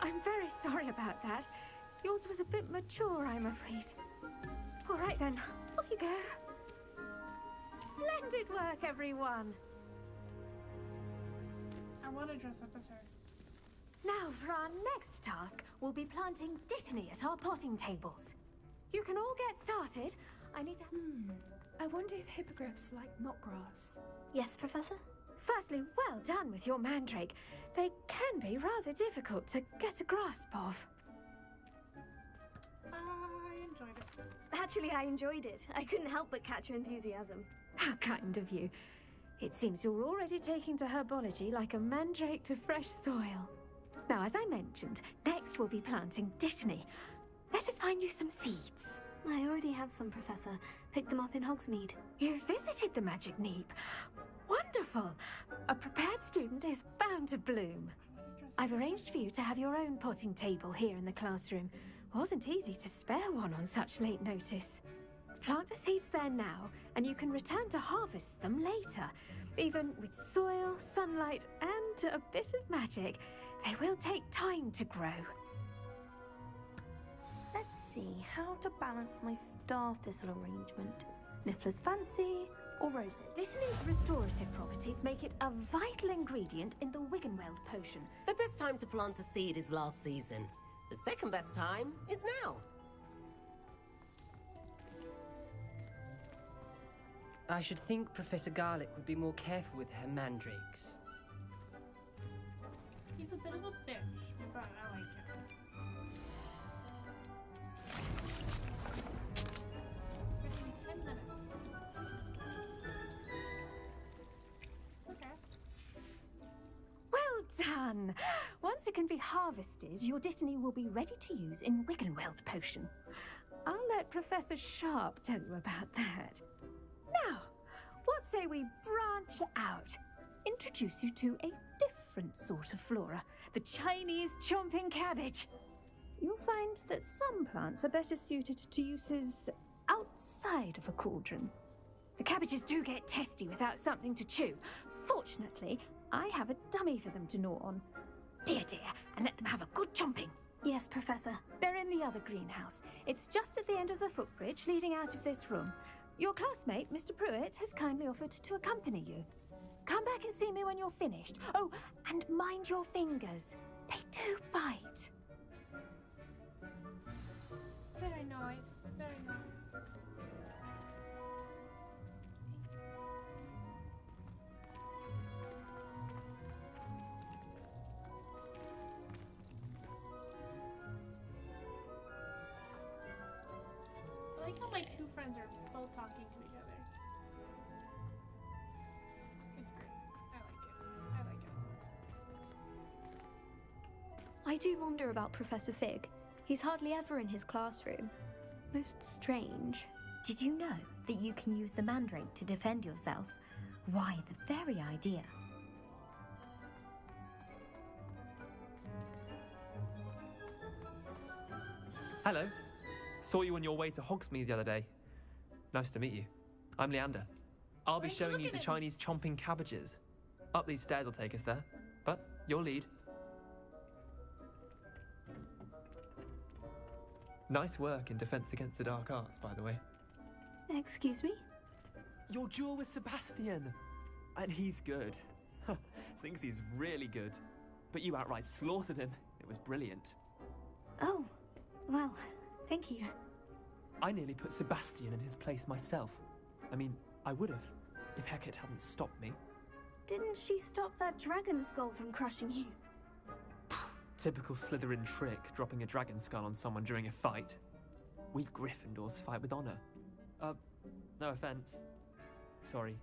I'm very sorry about that. Yours was a bit mature, I'm afraid. All right then, off you go. Splendid work, everyone. I want to dress up as her. Now, for our next task, we'll be planting Dittany at our potting tables. You can all get started. I need to... I wonder if hippogriffs like knotgrass. Yes, Professor? Firstly, well done with your mandrake. They can be rather difficult to get a grasp of. I enjoyed it. Actually, I enjoyed it. I couldn't help but catch your enthusiasm. How kind of you. It seems you're already taking to herbology like a mandrake to fresh soil. Now, as I mentioned, next we'll be planting Dittany. Let us find you some seeds. I already have some, Professor. Picked them up in Hogsmeade. You visited the Magic Neep. Wonderful! A prepared student is bound to bloom. I've arranged for you to have your own potting table here in the classroom. Wasn't easy to spare one on such late notice. Plant the seeds there now, and you can return to harvest them later. Even with soil, sunlight, and a bit of magic, they will take time to grow. Let's see how to balance my star thistle arrangement. Niffler's fancy or roses? Dittany's restorative properties make it a vital ingredient in the Wiggenweld potion. The best time to plant a seed is last season. The second best time is now. I should think Professor Garlick would be more careful with her mandrakes. He's a bit of a bitch, but I like him. Freaking 10 minutes. Okay. Well done! Once it can be harvested, your Dittany will be ready to use in Wiggenweld potion. I'll let Professor Sharp tell you about that. Now, what say we branch out? Introduce you to a different sort of flora, the Chinese chomping cabbage. You'll find that some plants are better suited to uses outside of a cauldron. The cabbages do get testy without something to chew. Fortunately, I have a dummy for them to gnaw on. Be a dear and let them have a good chomping. Yes, Professor. They're in the other greenhouse. It's just at the end of the footbridge leading out of this room. Your classmate, Mr. Pruitt, has kindly offered to accompany you. Come back and see me when you're finished. Oh, and mind your fingers. They do bite. Very nice. Very nice. I like how my two friends are both talking to each other. I do wonder about Professor Fig. He's hardly ever in his classroom. Most strange. Did you know that you can use the mandrake to defend yourself? Why, the very idea. Hello. Saw you on your way to Hogsmeade the other day. Nice to meet you. I'm Leander. I'll be showing you the Chinese chomping cabbages. Up these stairs will take us there, but your lead. Nice work in Defense Against the Dark Arts, by the way. Excuse me? Your duel with Sebastian! And he's good. Thinks he's really good. But you outright slaughtered him. It was brilliant. Oh, well, thank you. I nearly put Sebastian in his place myself. I mean, I would have, if Hecate hadn't stopped me. Didn't she stop that dragon skull from crushing you? Typical Slytherin trick, dropping a dragon skull on someone during a fight. We Gryffindors fight with honor. No offense. Sorry.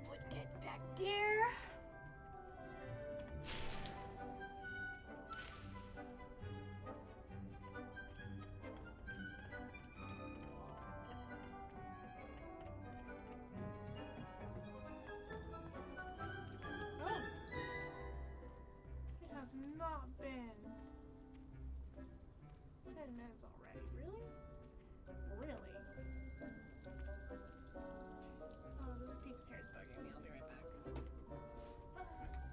Put that back there. It has not been 10 minutes already. Really? Really? Oh, this piece of hair is bugging me. I'll be right back.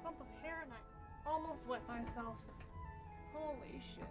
Clump of hair and I almost wet myself. Holy shit.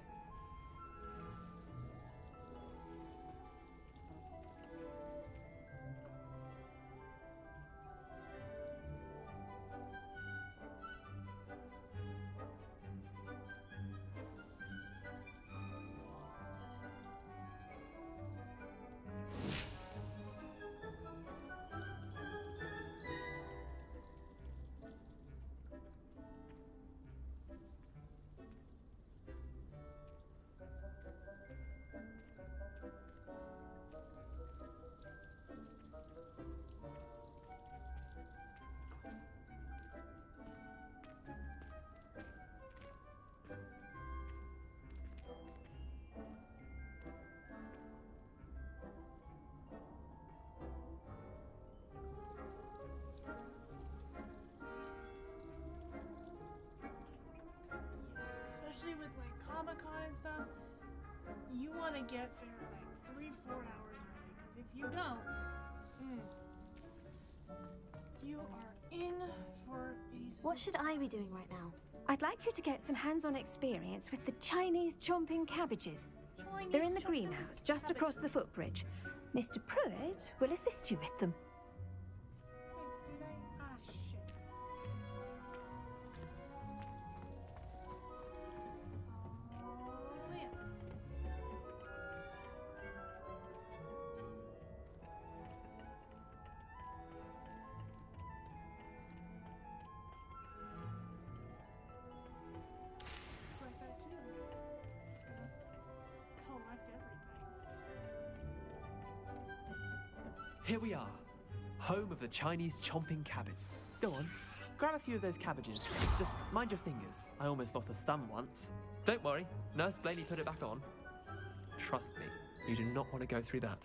to get there like 3-4 hours early, because if you don't, you are in for a... What should I be doing right now? I'd like you to get some hands-on experience with the Chinese chomping cabbages. They're in the greenhouse, just across the footbridge. Mr. Pruitt will assist you with them. Wait, did I? Ah, shit. Oh, yeah. Like that too. Just gonna collect everything. Here we are, home of the Chinese chomping cabbage. Go on, grab a few of those cabbages. Just mind your fingers. I almost lost a thumb once. Don't worry, Nurse Blaney put it back on. Trust me, you do not want to go through that.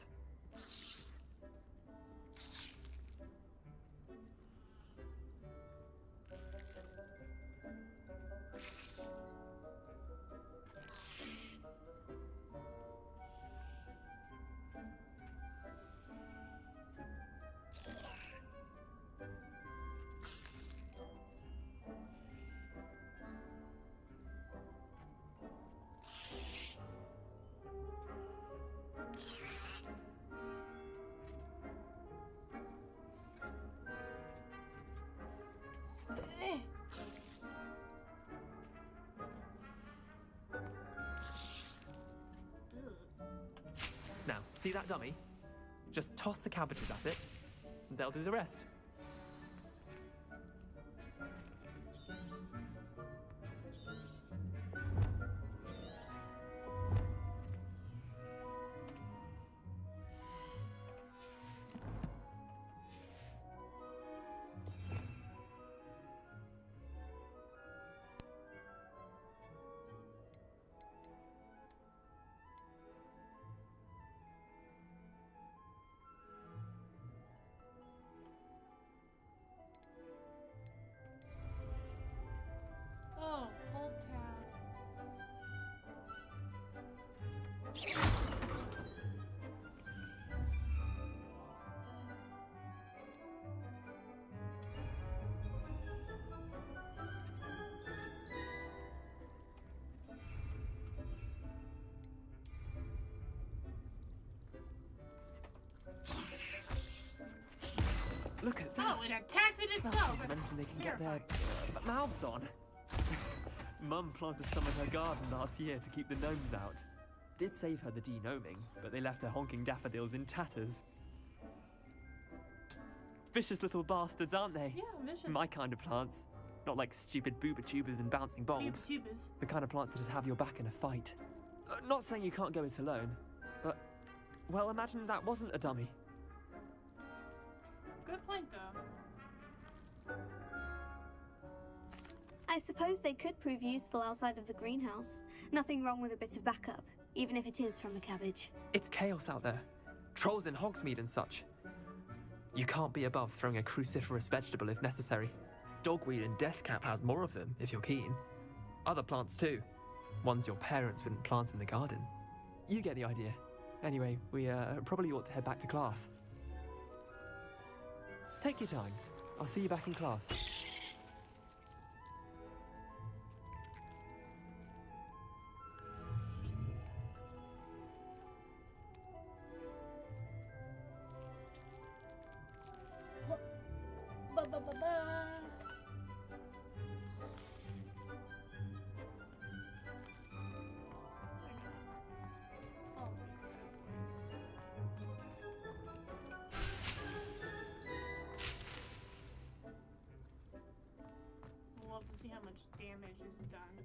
Now, see that dummy? Just toss the cabbages at it, and they'll do the rest. Oh, hold tab. Look at that! Oh, it attacks it Nothing itself! of anything they can get their mouths on. Mum planted some in her garden last year to keep the gnomes out. Did save her the de-gnoming, but they left her honking daffodils in tatters. Vicious little bastards, aren't they? Yeah, vicious. My kind of plants. Not like stupid booba-tubers and bouncing bulbs. Booba-tubers. The kind of plants that just have your back in a fight. Not saying you can't go it alone, but... well, imagine that wasn't a dummy. Good point, though. I suppose they could prove useful outside of the greenhouse. Nothing wrong with a bit of backup, even if it is from a cabbage. It's chaos out there. Trolls in Hogsmeade and such. You can't be above throwing a cruciferous vegetable if necessary. Dogweed and Deathcap has more of them, if you're keen. Other plants too. Ones your parents wouldn't plant in the garden. You get the idea. Anyway, we probably ought to head back to class. Take your time. I'll see you back in class. Love to see how much damage is done.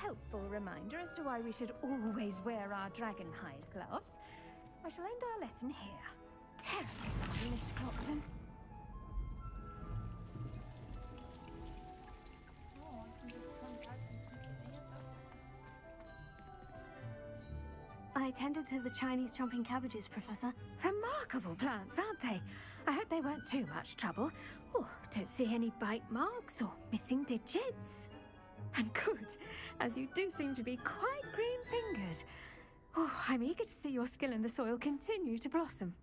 helpful reminder as to why we should always wear our dragonhide gloves, I shall end our lesson here. Terribly sorry, Mr. Clopton. I tended to the Chinese chomping cabbages, Professor. Remarkable plants, aren't they? I hope they weren't too much trouble. Oh, don't see any bite marks or missing digits. And good, as you do seem to be quite green-fingered. Oh, I'm eager to see your skill in the soil continue to blossom.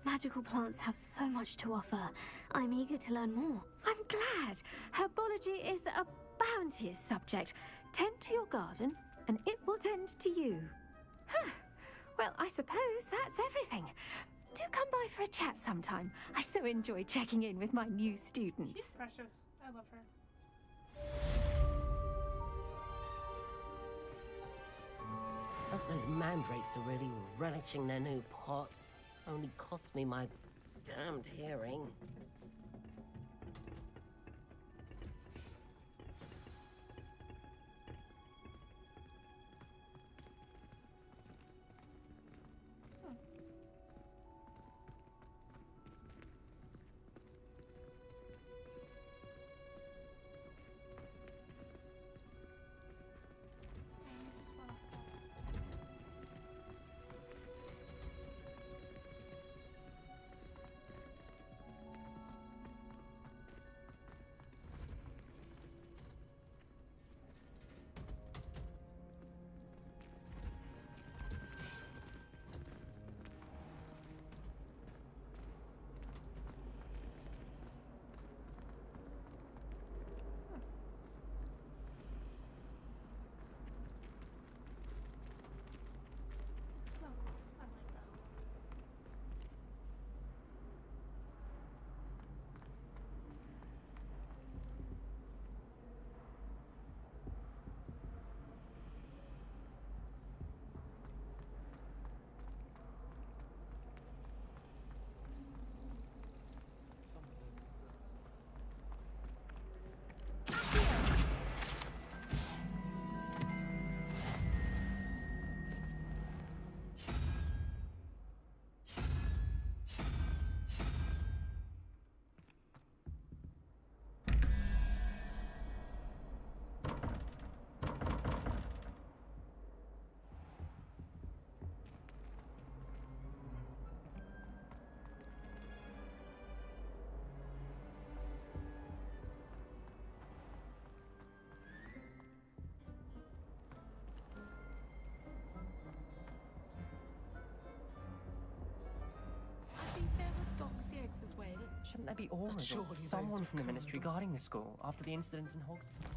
Magical plants have so much to offer. I'm eager to learn more. I'm glad. Herbology is a bounteous subject. Tend to your garden, and it will tend to you. Huh. Well, I suppose that's everything. Do come by for a chat sometime. I so enjoy checking in with my new students. She's precious. I love her. Hope those mandrakes are really relishing their new pots. Only cost me my damned hearing. As well. Shouldn't there be orders or someone from the ministry guarding the school after the incident in Hogsmeade?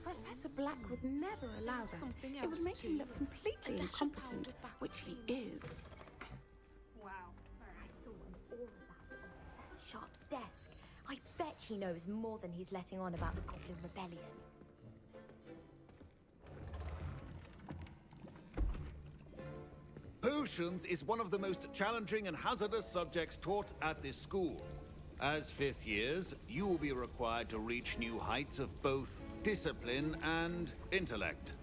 Professor Black would never allow that. It would make him look completely incompetent, which he is. Wow. I saw all of that on Professor Sharp's desk. I bet he knows more than he's letting on about the Goblin Rebellion. Potions is one of the most challenging and hazardous subjects taught at this school. As fifth years, you will be required to reach new heights of both discipline and intellect.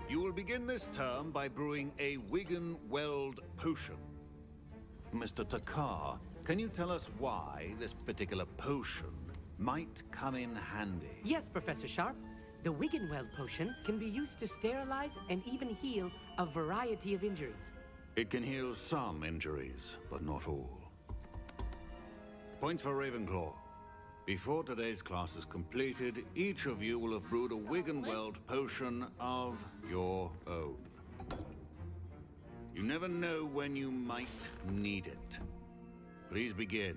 You will begin this term by brewing a Wiggenweld potion. Mr. Takar, can you tell us why this particular potion might come in handy? Yes, Professor Sharp. The Wiggenweld potion can be used to sterilize and even heal a variety of injuries. It can heal some injuries, but not all. Points for Ravenclaw. Before today's class is completed, each of you will have brewed a Wiggenweld potion of your own. You never know when you might need it. Please begin.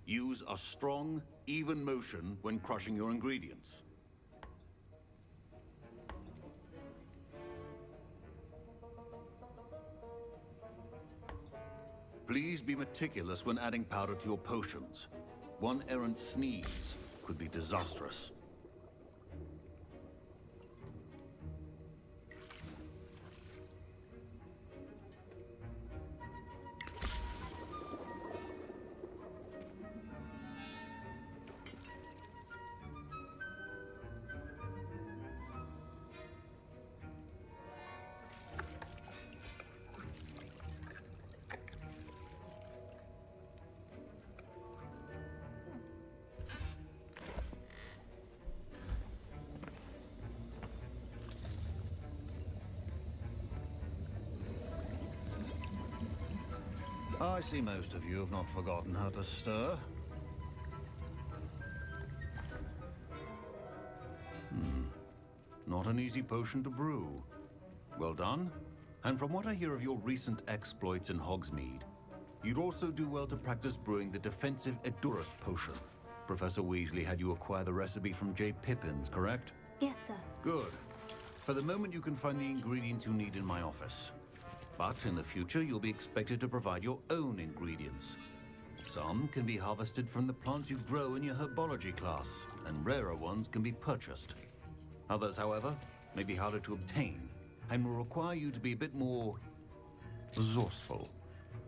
Use a strong, even motion when crushing your ingredients. Please be meticulous when adding powder to your potions. One errant sneeze could be disastrous. I see most of you have not forgotten how to stir. Not an easy potion to brew. Well done. And from what I hear of your recent exploits in Hogsmeade, you'd also do well to practice brewing the defensive Edurus potion. Professor Weasley had you acquire the recipe from J. Pippins, correct? Yes, sir. Good. For the moment, you can find the ingredients you need in my office. But in the future, you'll be expected to provide your own ingredients. Some can be harvested from the plants you grow in your herbology class, and rarer ones can be purchased. Others, however, may be harder to obtain, and will require you to be a bit more resourceful.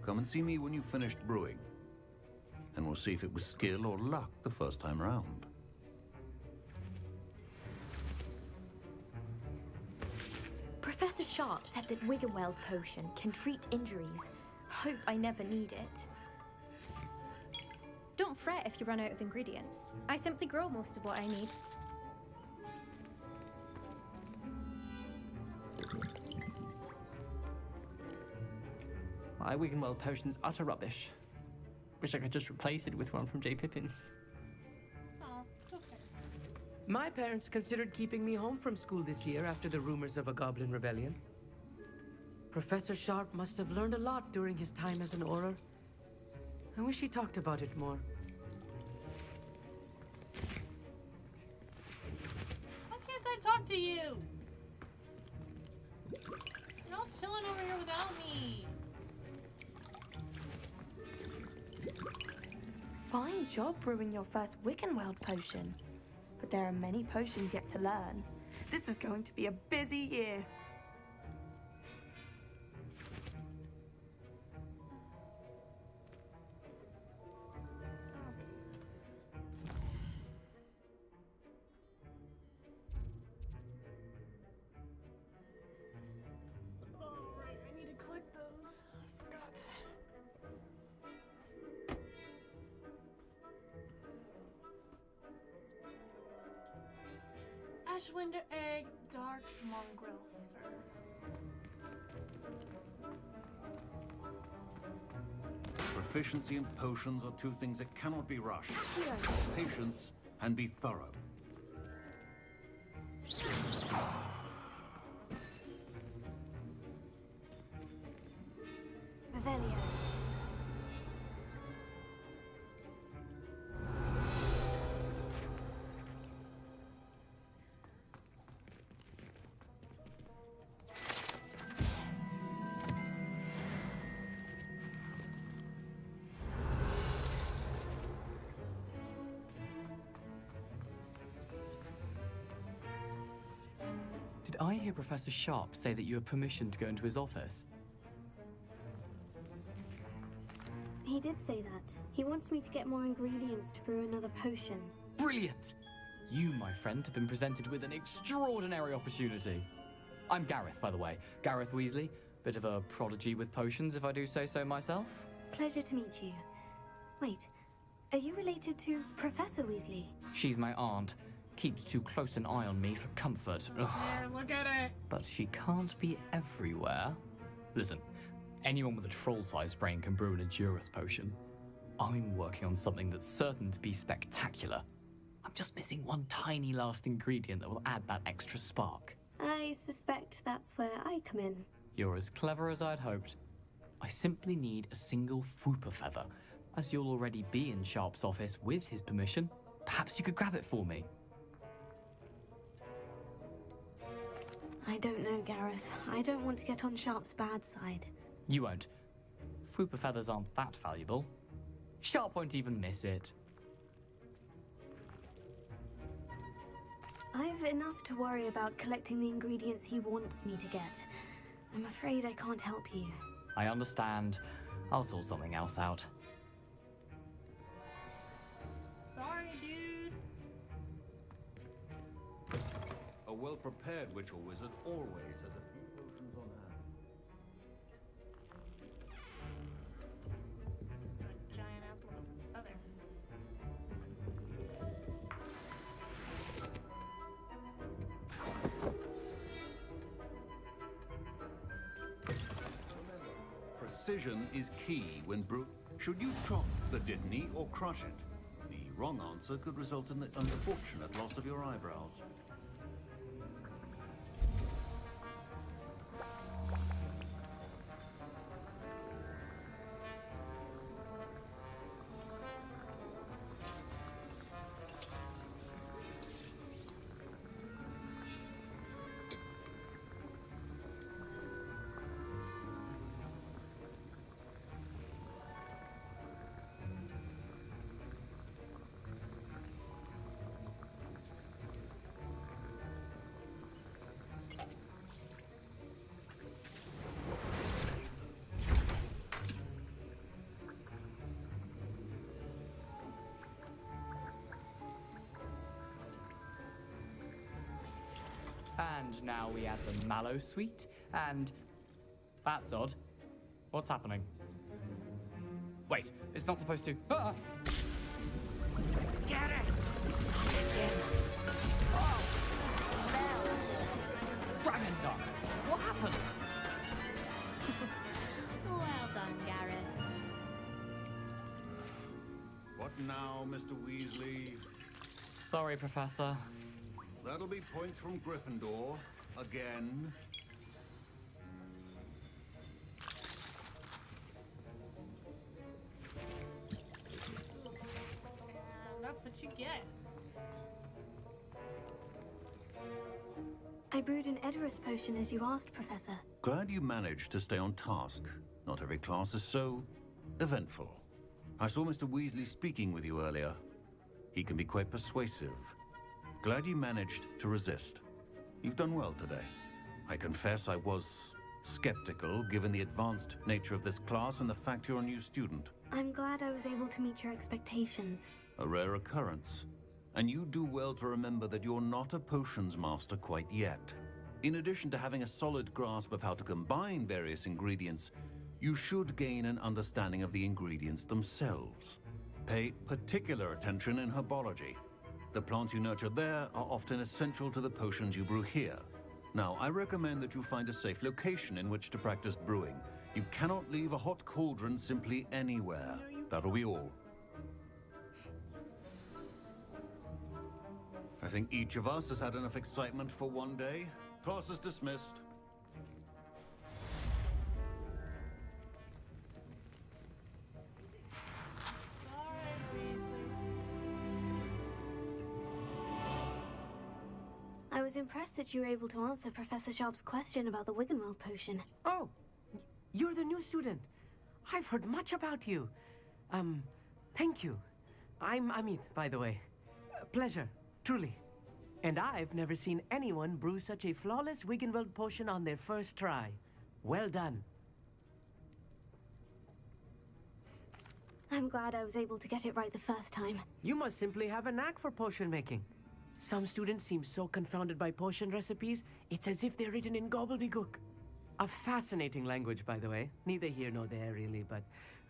Come and see me when you've finished brewing, and we'll see if it was skill or luck the first time round. Professor Sharp said that Wiggenweld potion can treat injuries. Hope I never need it. Don't fret if you run out of ingredients. I simply grow most of what I need. My Wiggenweld potion's utter rubbish. Wish I could just replace it with one from J. Pippins. Oh, okay. My parents considered keeping me home from school this year after the rumors of a goblin rebellion. Professor Sharp must have learned a lot during his time as an Auror. I wish he talked about it more. Why can't I talk to you? You're all chilling over here without me. Fine job brewing your first Wiggenweld potion. But there are many potions yet to learn. This is going to be a busy year. Oh, right, I need to click those. I forgot. Ashwinder egg, dark mongrel fur. Proficiency in potions are two things that cannot be rushed. Patience and be thorough. Revelio. Did I hear Professor Sharp say that you have permission to go into his office? He did say that. He wants me to get more ingredients to brew another potion. Brilliant! You, my friend, have been presented with an extraordinary opportunity. I'm Gareth, by the way. Gareth Weasley. Bit of a prodigy with potions, if I do say so myself. Pleasure to meet you. Wait, are you related to Professor Weasley? She's my aunt. Keeps too close an eye on me for comfort. Ugh. There, look at it. But she can't be everywhere. Listen, anyone with a troll-sized brain can brew an Edurus potion. I'm working on something that's certain to be spectacular. I'm just missing one tiny last ingredient that will add that extra spark. I suspect that's where I come in. You're as clever as I'd hoped. I simply need a single Fwooper feather. As you'll already be in Sharp's office with his permission, perhaps you could grab it for me. I don't know, Gareth. I don't want to get on Sharp's bad side. You won't. Whooper feathers aren't that valuable. Sharp won't even miss it. I've enough to worry about collecting the ingredients he wants me to get. I'm afraid I can't help you. I understand. I'll sort something else out. Sorry, dude. A well-prepared witch or wizard always has a few potions on hand. A giant ass mother. Precision is key when Should you chop the Dittany or crush it? The wrong answer could result in the unfortunate loss of your eyebrows. And now we add the mallow sweet, and... That's odd. What's happening? Wait, it's not supposed to... Ah! Get it! Oh! Dragon Duck! What happened? Well done, Gareth. What now, Mr. Weasley? Sorry, Professor. That'll be points from Gryffindor. Again. That's what you get. I brewed an Edorus potion as you asked, Professor. Glad you managed to stay on task. Not every class is so eventful. I saw Mr. Weasley speaking with you earlier. He can be quite persuasive. Glad you managed to resist. You've done well today. I confess I was skeptical, given the advanced nature of this class and the fact you're a new student. I'm glad I was able to meet your expectations. A rare occurrence. And you do well to remember that you're not a potions master quite yet. In addition to having a solid grasp of how to combine various ingredients, you should gain an understanding of the ingredients themselves. Pay particular attention in herbology. The plants you nurture there are often essential to the potions you brew here. Now, I recommend that you find a safe location in which to practice brewing. You cannot leave a hot cauldron simply anywhere. That'll be all. I think each of us has had enough excitement for one day. Class is dismissed. I was impressed that you were able to answer Professor Sharp's question about the Wiggenweld potion. Oh, you're the new student. I've heard much about you. Thank you. I'm Amit, by the way. Pleasure, truly. And I've never seen anyone brew such a flawless Wiggenweld potion on their first try. Well done. I'm glad I was able to get it right the first time. You must simply have a knack for potion making. Some students seem so confounded by potion recipes, it's as if they're written in gobbledygook. A fascinating language, by the way. Neither here nor there, really, but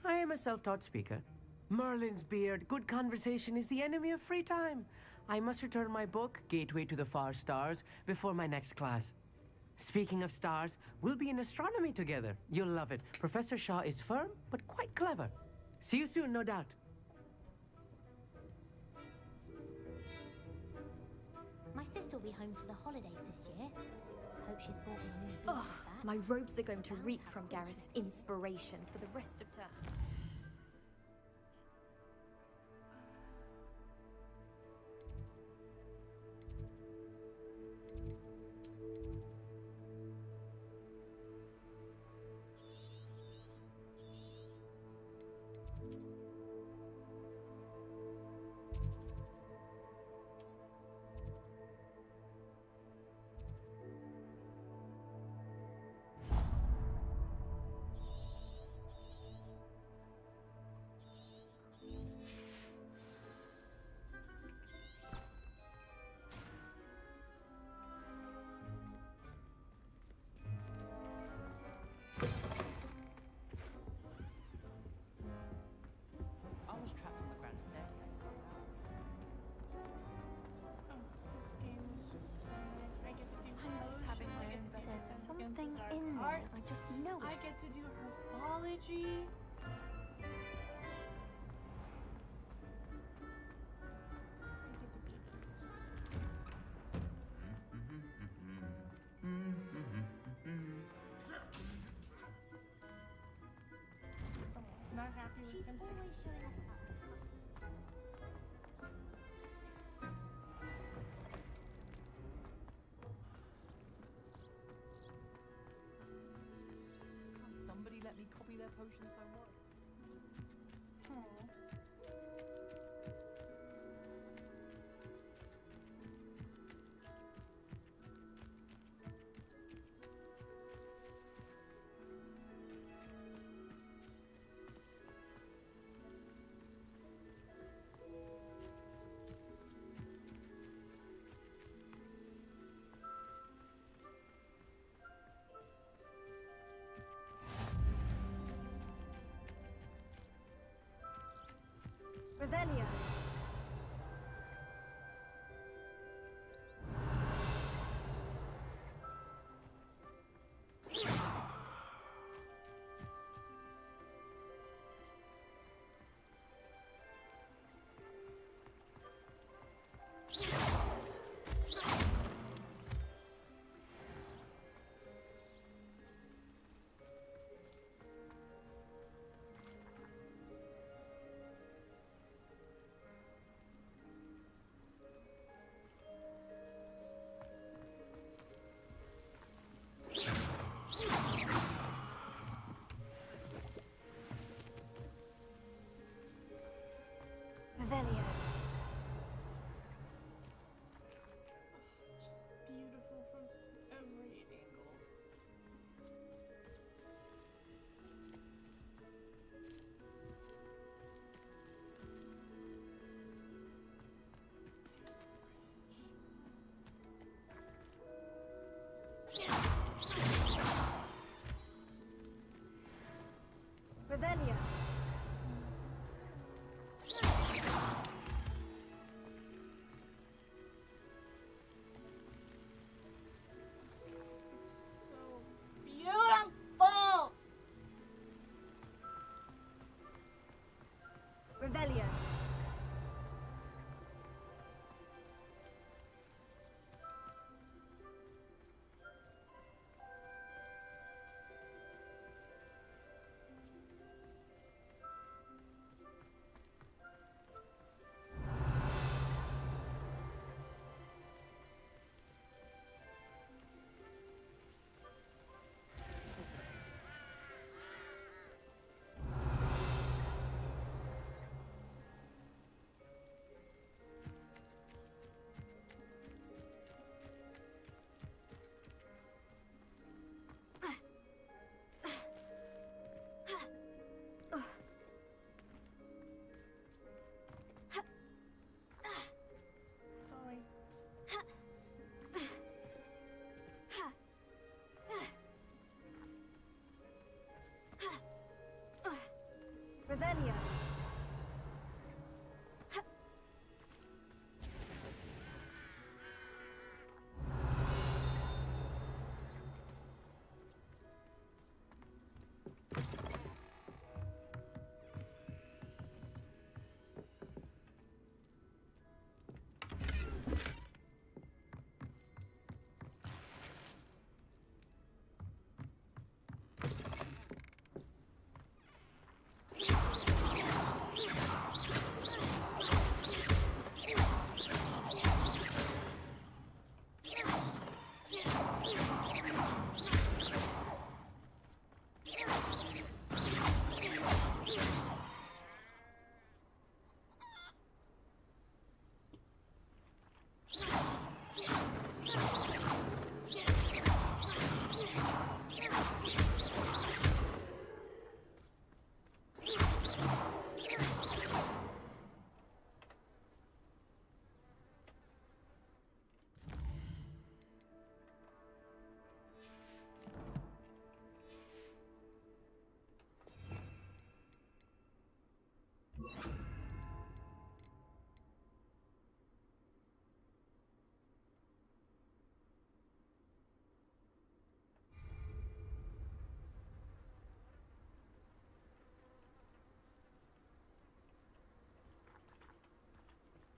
I am a self-taught speaker. Merlin's beard, good conversation is the enemy of free time. I must return my book, Gateway to the Far Stars, before my next class. Speaking of stars, we'll be in astronomy together. You'll love it. Professor Shaw is firm, but quite clever. See you soon, no doubt. My sister will be home for the holidays this year. Hope she's bought me a new beanie Ugh, back. my robes are going to reek from Gareth's inspiration for the rest of term. Pidgey. Someone's not happy with him saying. Somebody let me copy their potion if I want. Revelio.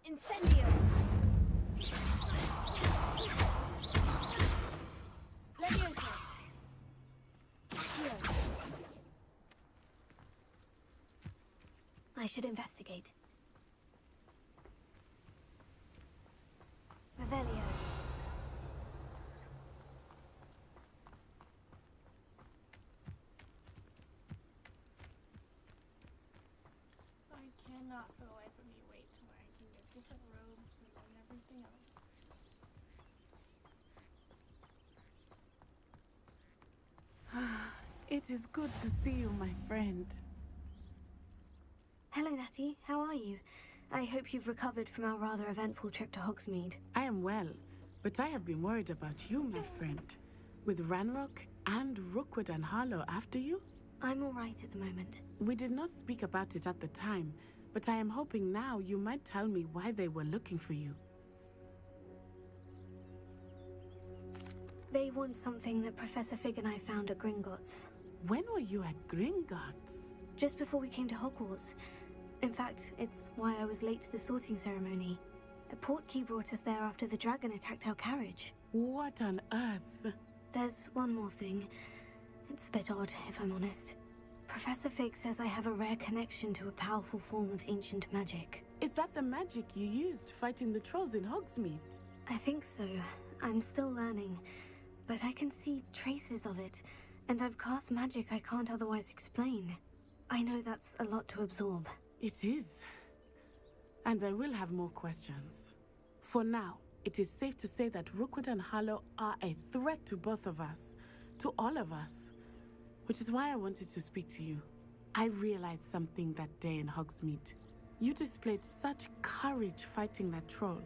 Incendio! Leviosa! Here. I should investigate. Revelio. I cannot for the life of me wait till I can get different robes and everything else. It is good to see you, my friend. Hello, Natty. How are you? I hope you've recovered from our rather eventful trip to Hogsmeade. I am well, but I have been worried about you, my friend. With Ranrock and Rookwood and Harlow after you? I'm all right at the moment. We did not speak about it at the time, but I am hoping now you might tell me why they were looking for you. They want something that Professor Fig and I found at Gringotts. When were you at Gringotts? Just before we came to Hogwarts. In fact, it's why I was late to the sorting ceremony. A portkey brought us there after the dragon attacked our carriage. What on earth? There's one more thing. It's a bit odd, if I'm honest. Professor Fig says I have a rare connection to a powerful form of ancient magic. Is that the magic you used fighting the trolls in Hogsmeade? I think so. I'm still learning, but I can see traces of it, and I've cast magic I can't otherwise explain. I know that's a lot to absorb. It is. And I will have more questions. For now, it is safe to say that Rookwood and Harlow are a threat to both of us, to all of us. Which is why I wanted to speak to you. I realized something that day in Hogsmeade. You displayed such courage fighting that troll,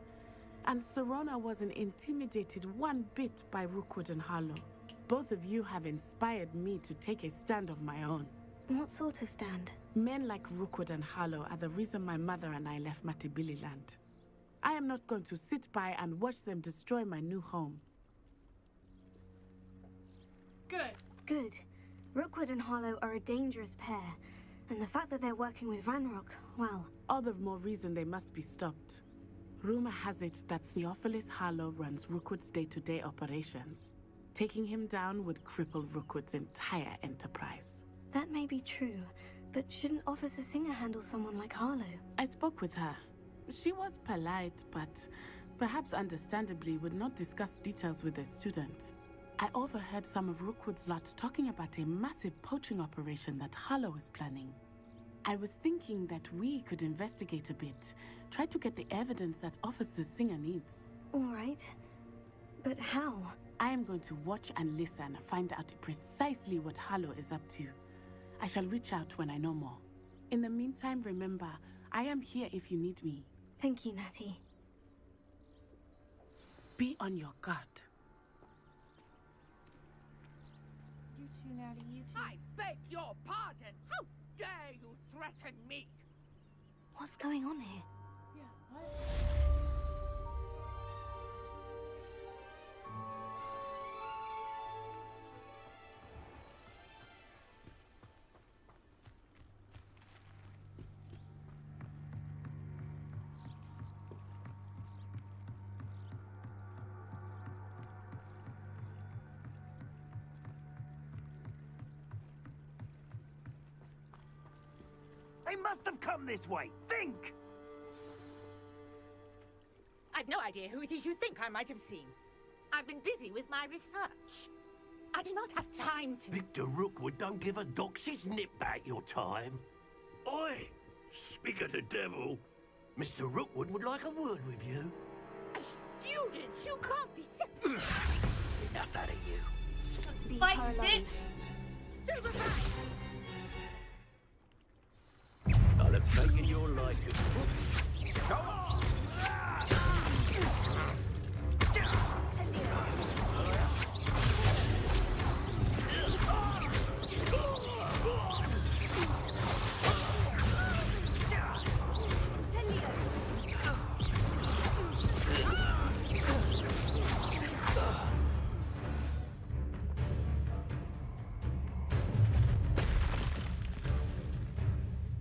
and Sirona wasn't intimidated one bit by Rookwood and Harlow. Both of you have inspired me to take a stand of my own. What sort of stand? Men like Rookwood and Harlow are the reason my mother and I left Matabeleland. I am not going to sit by and watch them destroy my new home. Good. Good. Rookwood and Harlow are a dangerous pair, and the fact that they're working with Ranrock, well... All the more reason they must be stopped. Rumor has it that Theophilus Harlow runs Rookwood's day-to-day operations. Taking him down would cripple Rookwood's entire enterprise. That may be true, but shouldn't Officer Singer handle someone like Harlow? I spoke with her. She was polite, but perhaps understandably would not discuss details with a student. I overheard some of Rookwood's lot talking about a massive poaching operation that Harlow is planning. I was thinking that we could investigate a bit, try to get the evidence that Officer Singer needs. All right. But how? I am going to watch and listen, find out precisely what Harlow is up to. I shall reach out when I know more. In the meantime, remember, I am here if you need me. Thank you, Natty. Be on your guard. You too, Natty, you too. I beg your pardon! How dare you threaten me? What's going on here? Yeah, what? They must have come this way. Think! I've no idea who it is you think I might have seen. I've been busy with my research. I do not have time to... Victor Rookwood don't give a doxy's nip back your time. Oi! Speak of the devil. Mr. Rookwood would like a word with you. A student? You can't be serious. Enough out of you. Leave Fight, her alone. bitch! Stupefy! I'll have taken your life. Come on!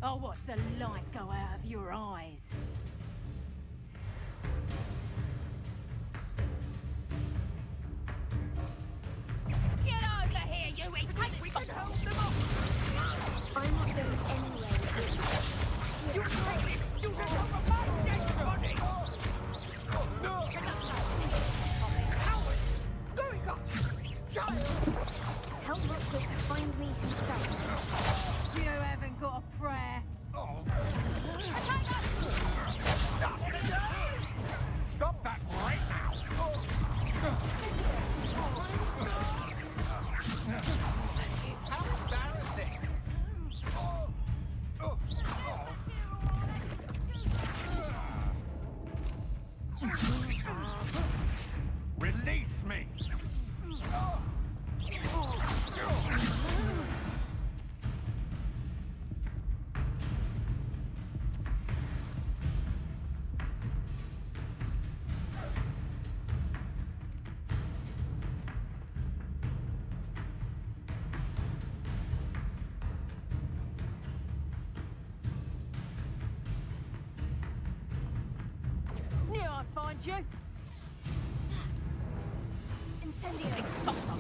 Oh, watch the light go out of your eyes. your prayer. Stop that right now! How embarrassing! Release me! Knew I'd find you. Incendio. Expulso.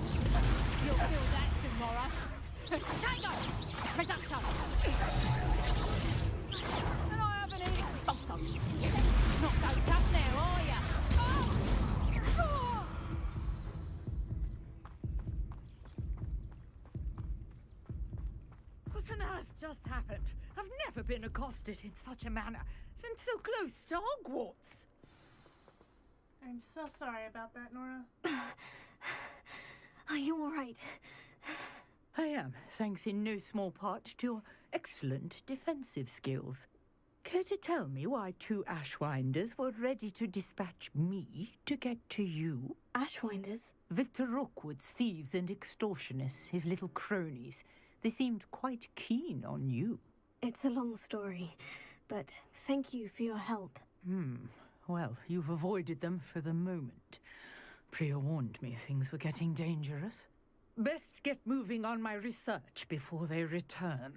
You'll feel that tomorrow. Tango! Reducto! And I haven't even expulso. Not so tough now, are ya? What on earth just happened? I've never been accosted in such a manner, and so close to Hogwarts. I'm so sorry about that, Nora. Are you all right? I am, thanks in no small part to your excellent defensive skills. Care to tell me why 2 Ashwinders were ready to dispatch me to get to you? Ashwinders? Victor Rookwood's thieves and extortionists, his little cronies. They seemed quite keen on you. It's a long story, but thank you for your help. Well, you've avoided them for the moment. Priya warned me things were getting dangerous. Best get moving on my research before they return.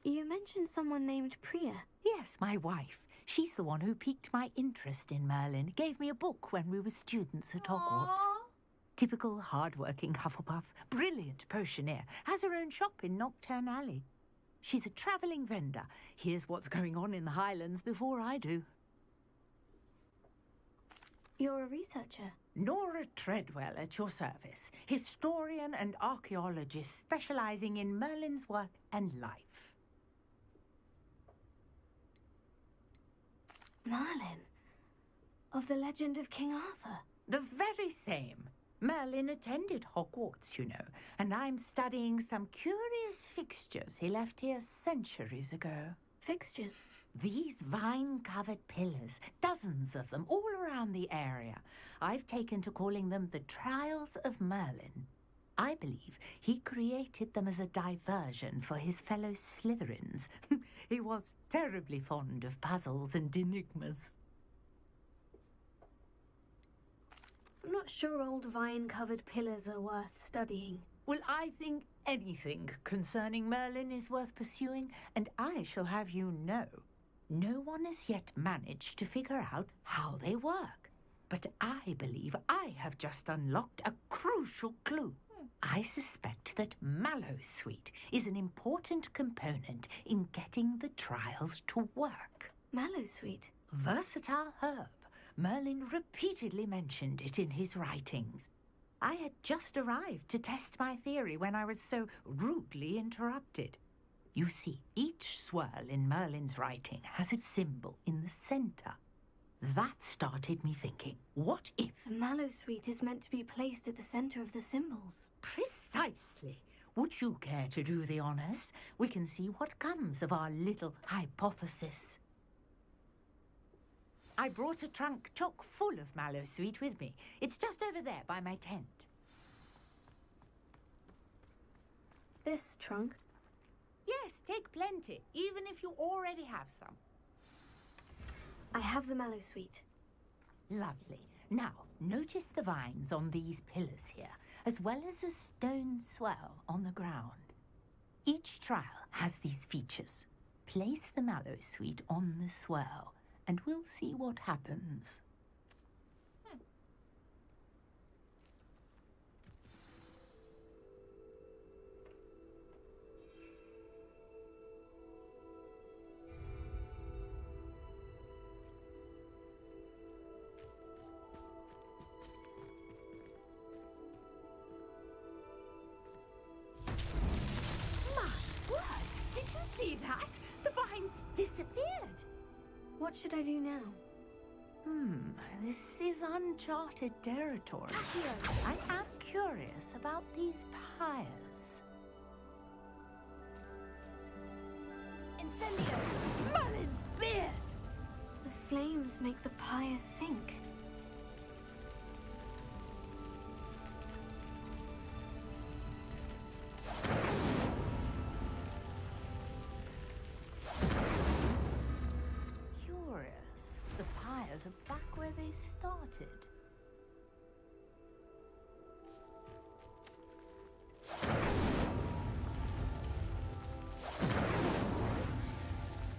You mentioned someone named Priya. Yes, my wife. She's the one who piqued my interest in Merlin. Gave me a book when we were students at Hogwarts. Typical hard-working Hufflepuff, brilliant potioneer, has her own shop in Nocturne Alley. She's a travelling vendor. Hears what's going on in the Highlands before I do. You're a researcher? Nora Treadwell at your service. Historian and archaeologist specialising in Merlin's work and life. Merlin? Of the legend of King Arthur? The very same. Merlin attended Hogwarts, you know, and I'm studying some curious fixtures he left here centuries ago. Fixtures? These vine-covered pillars, dozens of them, all around the area. I've taken to calling them the Trials of Merlin. I believe he created them as a diversion for his fellow Slytherins. He was terribly fond of puzzles and enigmas. I'm not sure old vine-covered pillars are worth studying. Well, I think anything concerning Merlin is worth pursuing, and I shall have you know, no one has yet managed to figure out how they work. But I believe I have just unlocked a crucial clue. I suspect that Mallowsweet is an important component in getting the trials to work. Mallowsweet? Versatile herb. Merlin repeatedly mentioned it in his writings. I had just arrived to test my theory when I was so rudely interrupted. You see, each swirl in Merlin's writing has a symbol in the centre. That started me thinking, what if... The Mallowsweet is meant to be placed at the centre of the symbols. Precisely. Would you care to do the honours? We can see what comes of our little hypothesis. I brought a trunk chock full of Mallowsweet with me. It's just over there by my tent. This trunk? Yes, take plenty, even if you already have some. I have the Mallowsweet. Lovely. Now, notice the vines on these pillars here, as well as a stone swell on the ground. Each trial has these features. Place the Mallowsweet on the swell, and we'll see what happens. What should I do now? This is uncharted territory. I am curious about these pyres. Incendio! Merlin's beard! The flames make the pyre sink. Curious. The pyres are back where they started.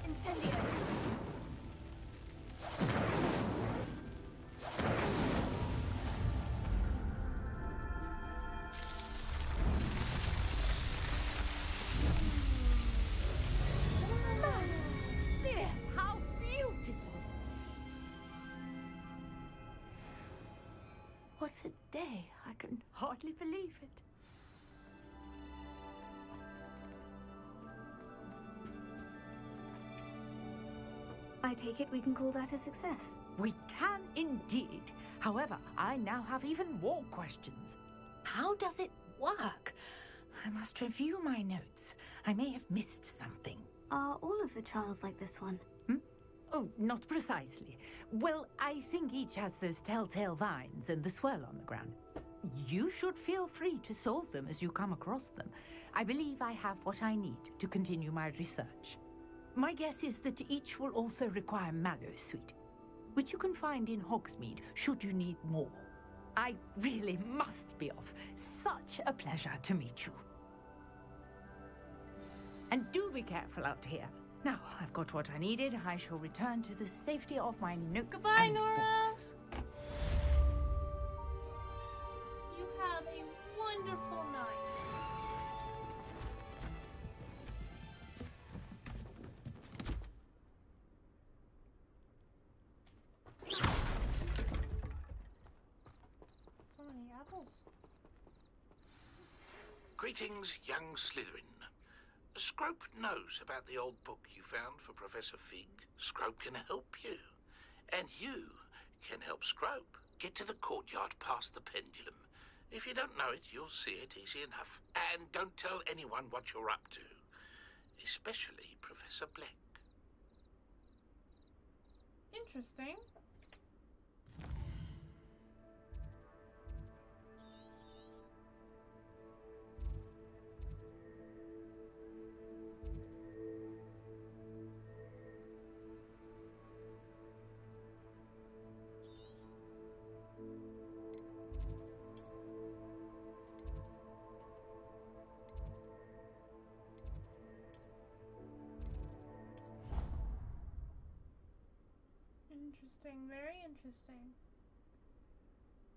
Incendio! There, how beautiful! What a day! I can hardly believe it. I take it we can call that a success. We can indeed. However, I now have even more questions. How does it work? I must review my notes. I may have missed something. Are all of the trials like this one? Oh, not precisely. Well, I think each has those telltale vines and the swirl on the ground. You should feel free to solve them as you come across them. I believe I have what I need to continue my research. My guess is that each will also require Mallowsweet, which you can find in Hogsmeade should you need more. I really must be off. Such a pleasure to meet you. And do be careful out here. Now, I've got what I needed. I shall return to the safety of my notes Goodbye, and Nora. books. You have a wonderful night. So many apples. Greetings, young Slytherin. Scrope knows about the old book you found for Professor Fig. Scrope can help you. And you can help Scrope. Get to the courtyard past the pendulum. If you don't know it, you'll see it easy enough. And don't tell anyone what you're up to. Especially Professor Black. Interesting. Interesting, very interesting.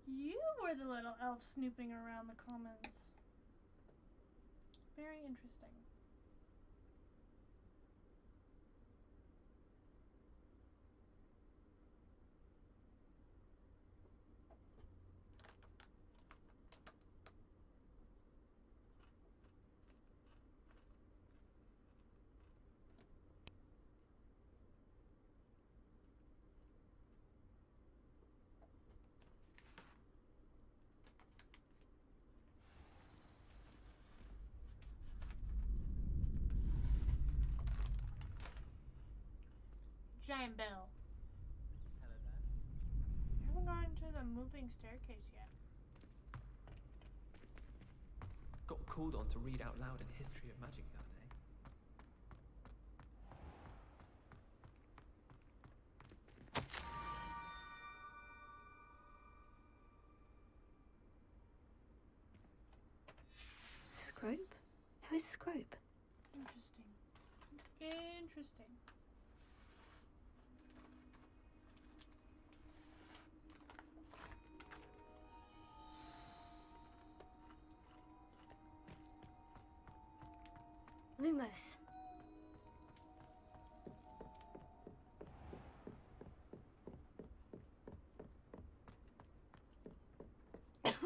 You were the little elf snooping around the commons. Very interesting. Giant bell. Hello there. I haven't gone to the moving staircase yet. Got called on to read out loud in History of Magic the other day. Scrope? Who is Scrope? Interesting. Interesting. Lumos. That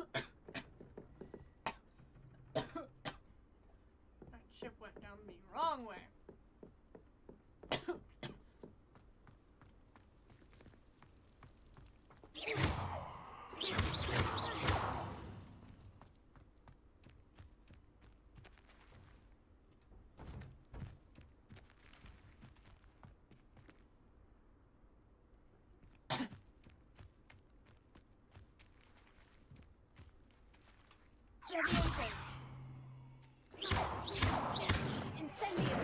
ship went down the wrong way. Leviosa. Incendio.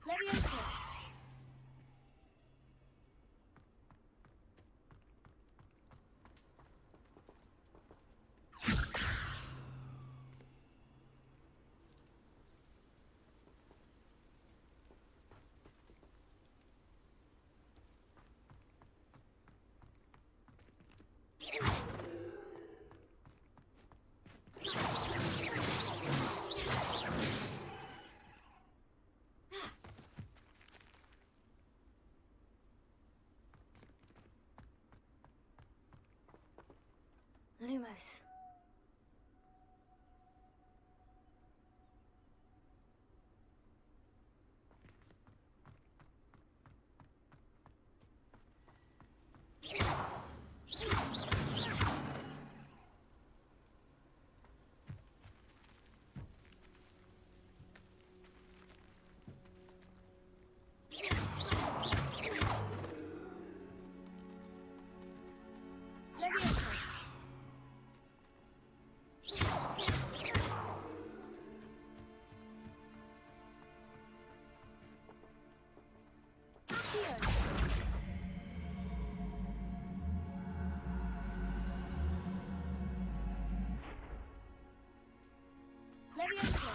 Leviosa. Lumos. Leviosa. Leviosa.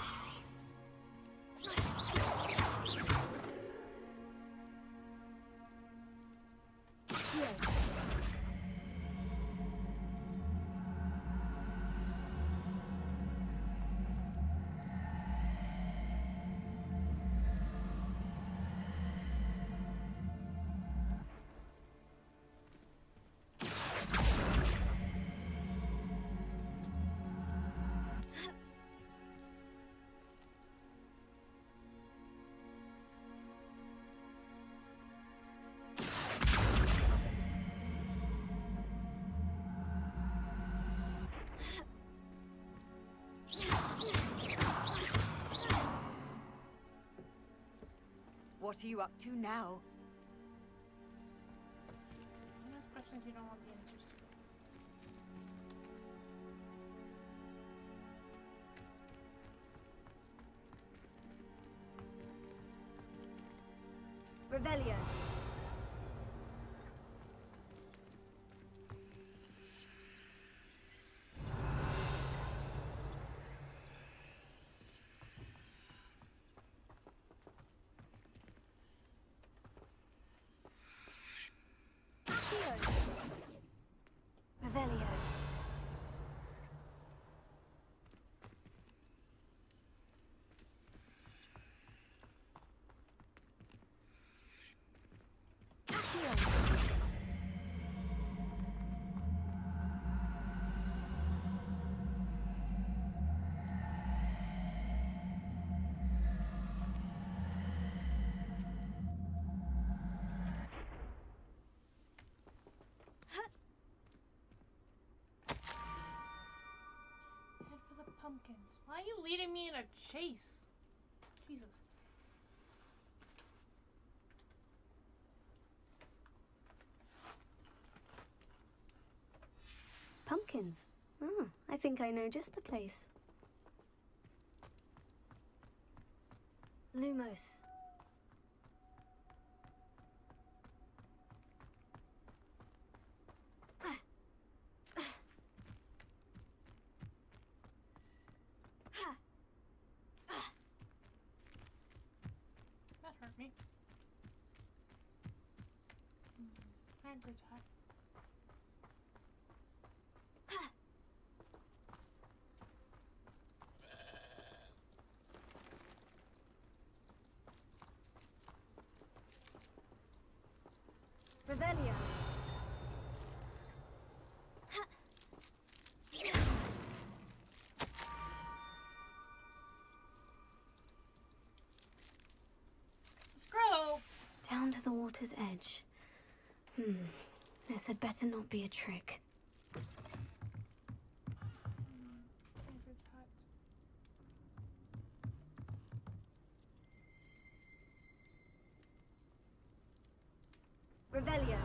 What are you up to now? Those questions you don't want the answers to. Revelio. Revelio. Head for the pumpkins. Why are you leading me in a chase? Jesus. Pumpkins. Oh, I think I know just the place. Lumos. That hurt me. Angry attack. Revelio. water's edge. This had better not be a trick. David's hut. Revelio.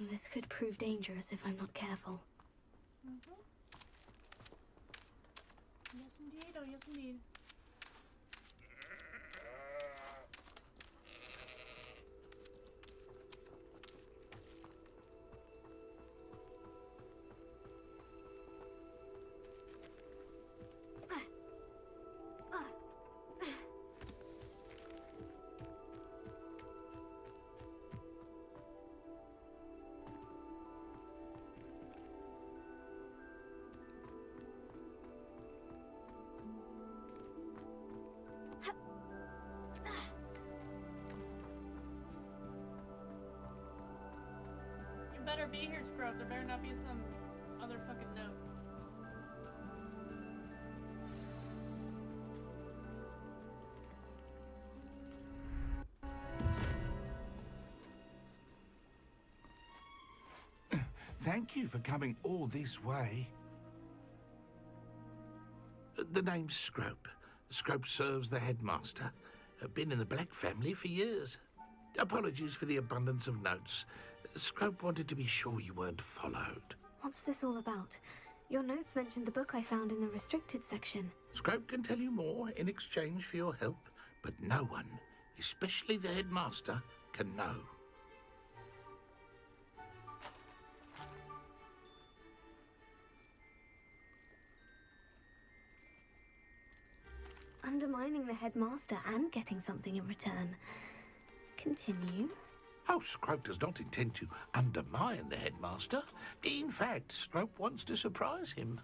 This could prove dangerous if I'm not careful. Yes, indeed. Oh, yes, indeed. You better be here, Scrub. There better not be some other fucking note. Thank you for coming all this way. The name's Scrope. Scrope serves the headmaster. Been in the Black family for years. Apologies for the abundance of notes. Scrope wanted to be sure you weren't followed. What's this all about? Your notes mentioned the book I found in the restricted section. Scrope can tell you more in exchange for your help, but no one, especially the headmaster, can know. Undermining the headmaster and getting something in return. Continue. Oh, Scrope does not intend to undermine the headmaster. In fact, Scrope wants to surprise him.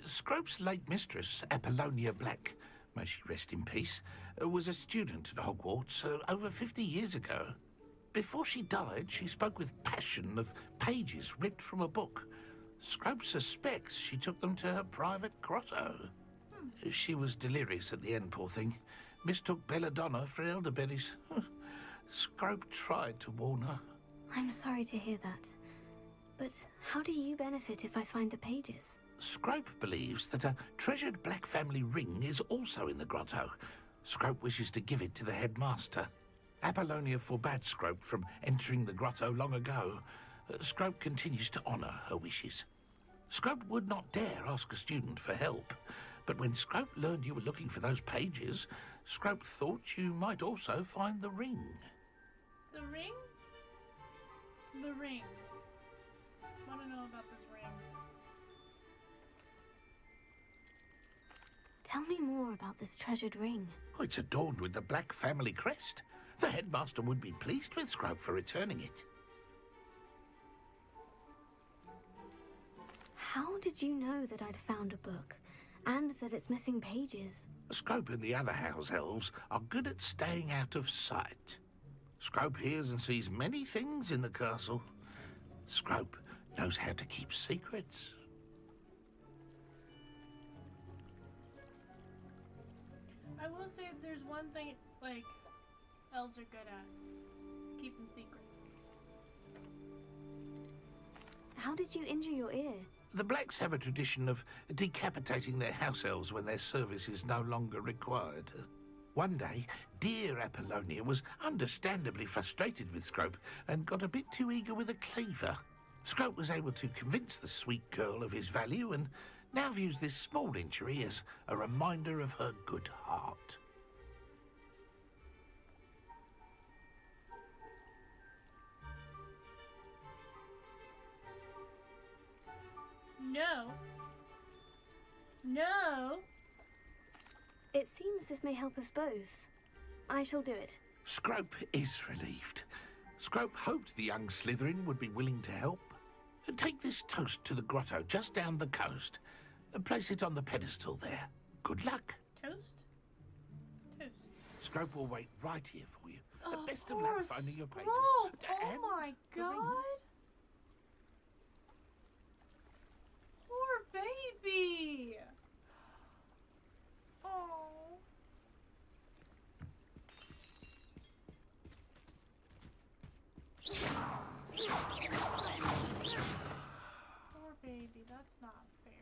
Scrope's late mistress, Apollonia Black, may she rest in peace, was a student at Hogwarts over 50 years ago. Before she died, she spoke with passion of pages ripped from a book. Scrope suspects she took them to her private grotto. She was delirious at the end, poor thing. Mistook belladonna for elderberries. Scrope tried to warn her. I'm sorry to hear that. But how do you benefit if I find the pages? Scrope believes that a treasured Black family ring is also in the grotto. Scrope wishes to give it to the headmaster. Apollonia forbade Scrope from entering the grotto long ago. Scrope continues to honour her wishes. Scrope would not dare ask a student for help. But when Scrope learned you were looking for those pages, Scrope thought you might also find the ring. The ring? The ring. Want to know about this ring? Tell me more about this treasured ring. Oh, it's adorned with the Black family crest. The headmaster would be pleased with Scrope for returning it. How did you know that I'd found a book? And that it's missing pages? Scrope and the other house elves are good at staying out of sight. Scrope hears and sees many things in the castle. Scrope knows how to keep secrets. I will say there's one thing, like, elves are good at. Is keeping secrets. How did you injure your ear? The Blacks have a tradition of decapitating their house elves when their service is no longer required. One day, dear Apollonia was understandably frustrated with Scrope and got a bit too eager with a cleaver. Scrope was able to convince the sweet girl of his value and now views this small injury as a reminder of her good heart. No. No. It seems this may help us both. I shall do it. Scrope is relieved. Scrope hoped the young Slytherin would be willing to help. Take this toast to the grotto just down the coast and place it on the pedestal there. Good luck. Toast? Toast. Scrope will wait right here for you. Oh, Best of luck finding your pages. Oh And my the ring. god! Poor baby! Oh. Poor baby, that's not fair.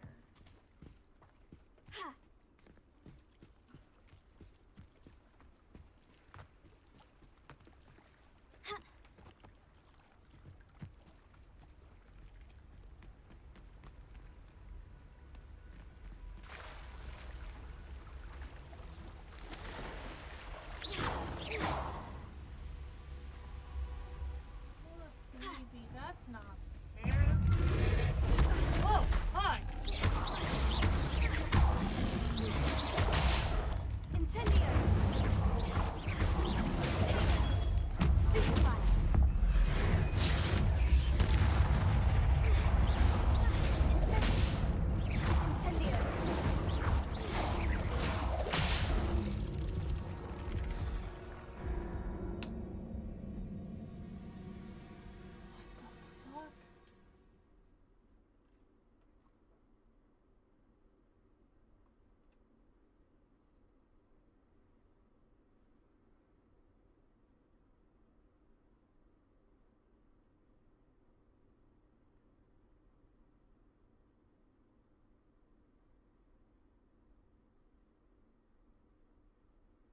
Baby, that's not fair. Whoa, hi! Incendio! Stupefy! Incendio! Fuck.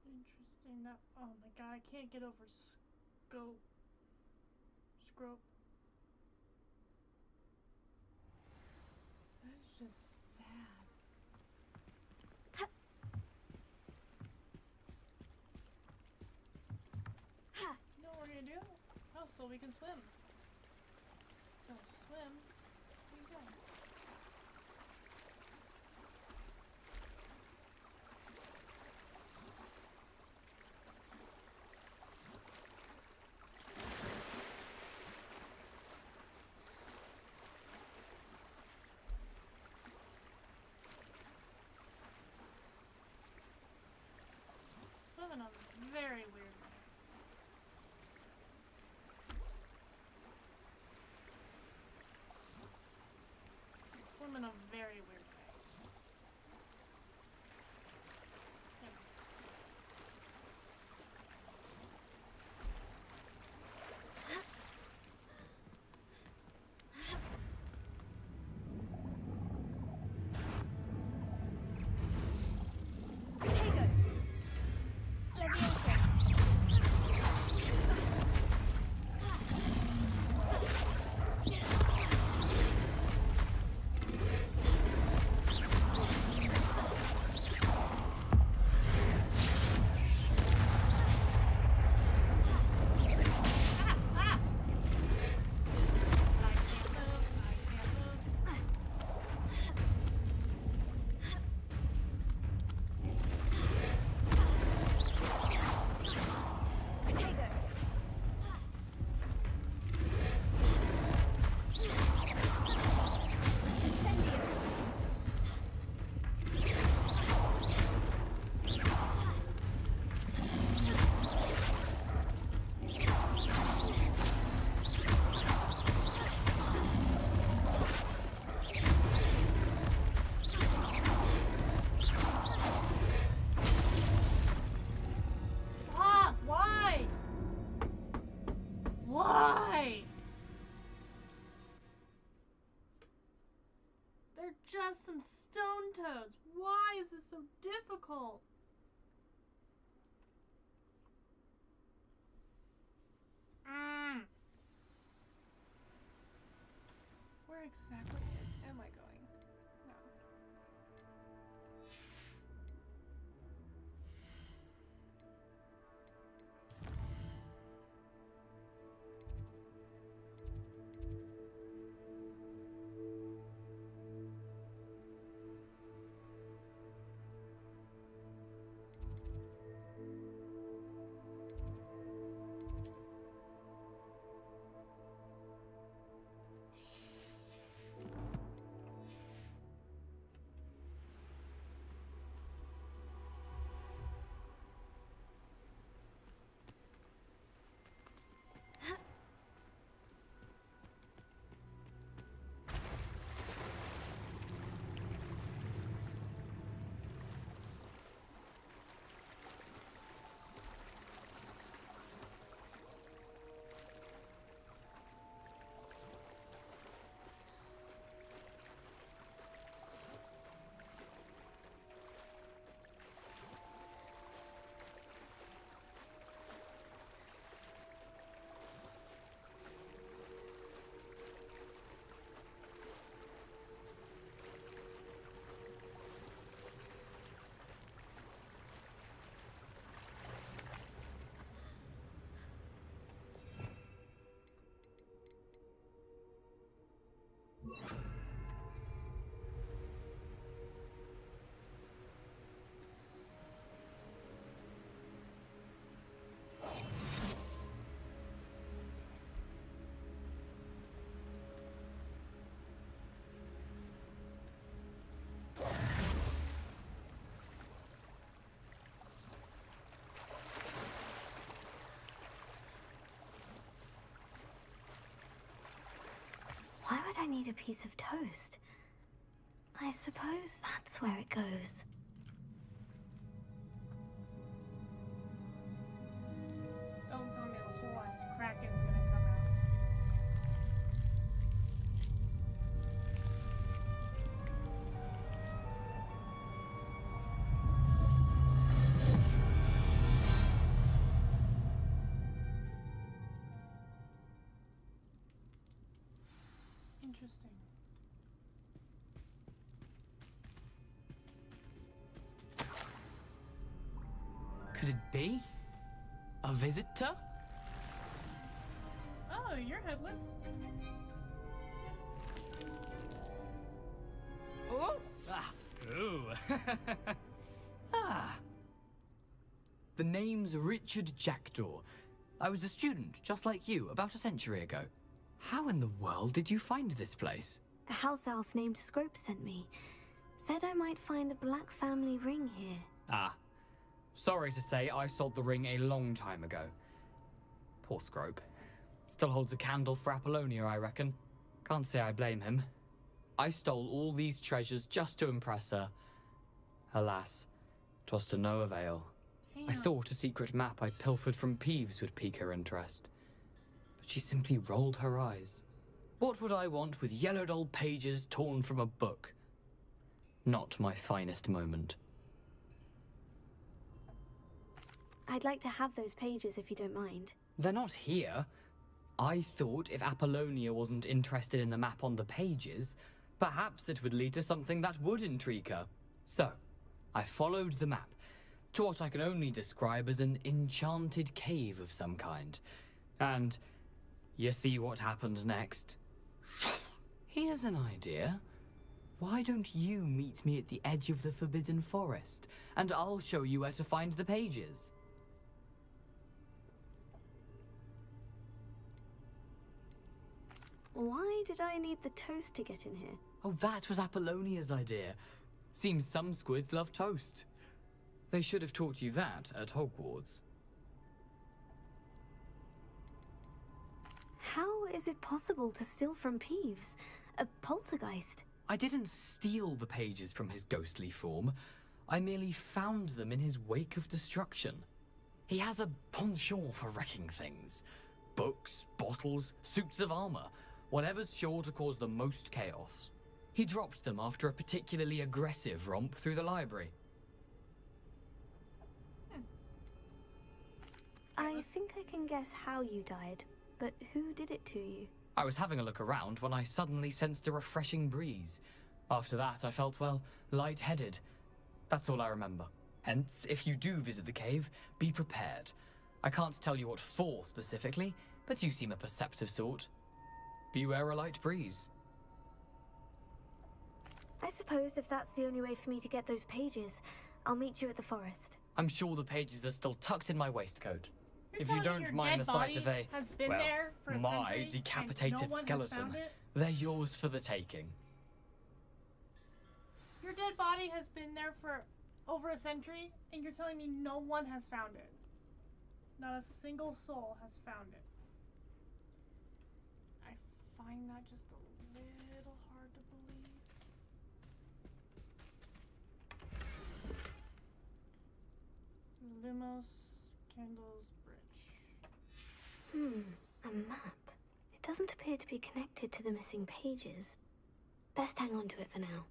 Interesting. That. Oh my god, I can't get over Scrope. That's just sad. You know what we're gonna do? Oh, so we can swim. So swim. Here you go. Swim in a very weird way. Swim in a very weird way. There. Protego! Leviosa! Why? They're just some stone toads. Why is this so difficult? Where exactly am I going? No. I need a piece of toast. I suppose that's where it goes. Don't tell me the whole ass Kraken's gonna come out. Interesting. Could it be? A visitor? Oh, you're headless. Oh! Ah! Ooh! Ah! The name's Richard Jackdaw. I was a student, just like you, about a century ago. How in the world did you find this place? A house elf named Scrope sent me. Said I might find a black family ring here. Ah. Sorry to say, I sold the ring a long time ago. Poor Scrope. Still holds a candle for Apollonia, I reckon. Can't say I blame him. I stole all these treasures just to impress her. Alas, 'twas to no avail. I thought a secret map I pilfered from Peeves would pique her interest. But she simply rolled her eyes. What would I want with yellowed old pages torn from a book? Not my finest moment. I'd like to have those pages if you don't mind. They're not here. I thought if Apollonia wasn't interested in the map on the pages, perhaps it would lead to something that would intrigue her. So, I followed the map to what I can only describe as an enchanted cave of some kind. And you see what happened next? Here's an idea. Why don't you meet me at the edge of the Forbidden Forest, and I'll show you where to find the pages. Why did I need the toast to get in here? Oh, that was Apollonia's idea. Seems some squids love toast. They should have taught you that at Hogwarts. How is it possible to steal from Peeves? A poltergeist? I didn't steal the pages from his ghostly form. I merely found them in his wake of destruction. He has a penchant for wrecking things. Books, bottles, suits of armor, whatever's sure to cause the most chaos. He dropped them after a particularly aggressive romp through the library. I think I can guess how you died, but who did it to you? I was having a look around when I suddenly sensed a refreshing breeze. After that, I felt, well, lightheaded. That's all I remember. Hence, if you do visit the cave, be prepared. I can't tell you what for specifically, but you seem a perceptive sort. Beware a light breeze. I suppose if that's the only way for me to get those pages, I'll meet you at the forest. I'm sure the pages are still tucked in my waistcoat. You're If you telling me don't your mind dead the sight of body a, has been well, there for a my century decapitated and no one has skeleton, found it? they're yours for the taking. Your dead body has been there for over a century, and you're telling me no one has found it. Not a single soul has found it. I find that just a little hard to believe. Lumos Candles Bridge. A map. It doesn't appear to be connected to the missing pages. Best hang on to it for now.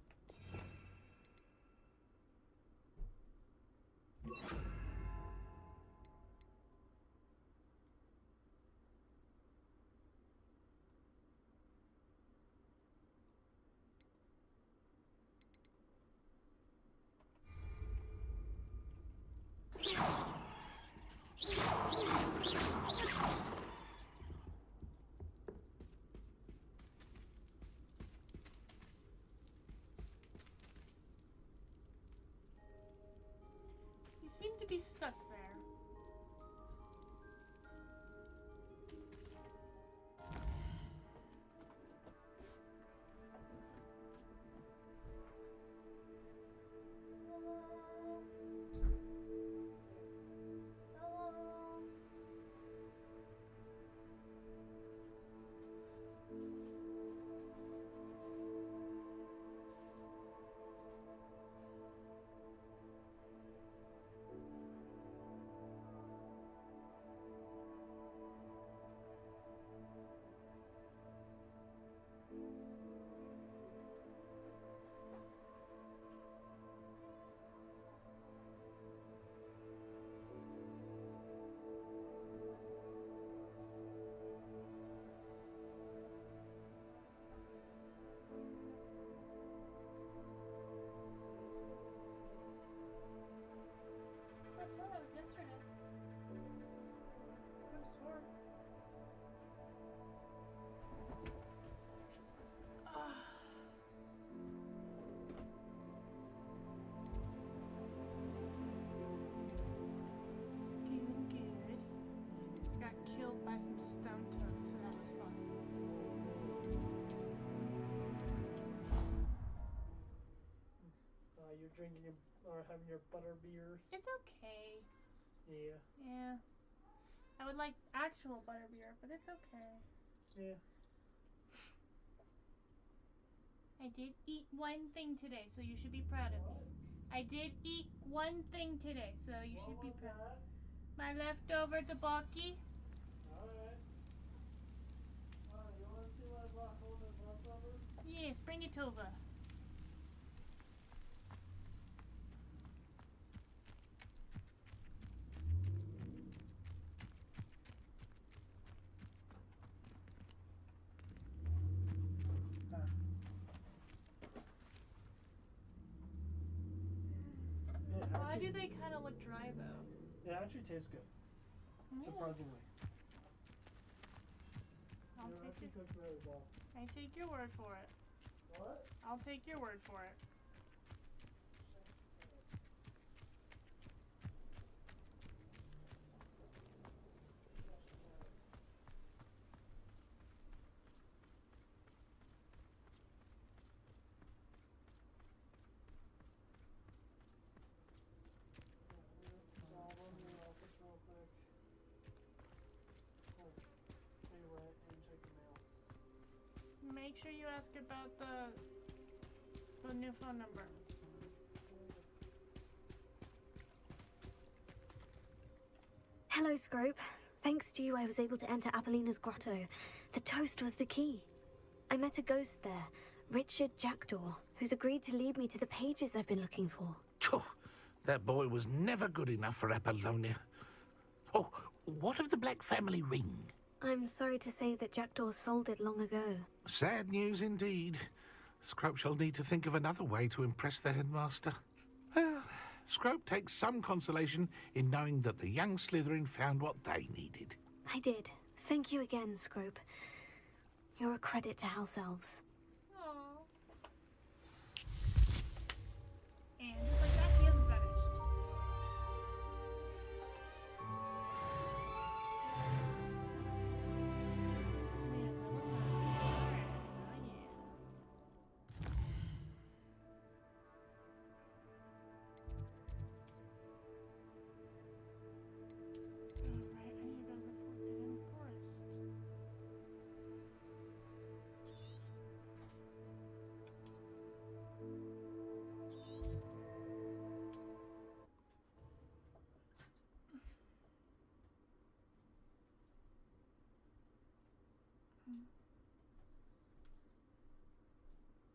You seem to be stuck there. some stone toast, so that was fun. You're drinking your, or having your butter beer. It's okay. Yeah. Yeah. I would like actual butter beer, but it's okay. Yeah. I did eat one thing today, so you should be proud of me. I did eat one thing today, so you should be proud. My leftover tteokbokki. Alright. You want to see what I brought home as leftovers? Yes, bring it over. Why do they kind of look dry though? It actually tastes good. Surprisingly. I'll It actually cooked very well. I take your word for it. What? I'll take your word for it. Make sure you ask about the new phone number. Hello, Scrope. Thanks to you, I was able to enter Apollina's grotto. The toast was the key. I met a ghost there, Richard Jackdaw, who's agreed to lead me to the pages I've been looking for. Phew, that boy was never good enough for Apollonia. Oh, what of the Black family ring? I'm sorry to say that Jackdaw sold it long ago. Sad news indeed. Scrope shall need to think of another way to impress the headmaster. Well, Scrope takes some consolation in knowing that the young Slytherin found what they needed. I did. Thank you again, Scrope. You're a credit to House Elves. Aww. And just like that, he is vanished.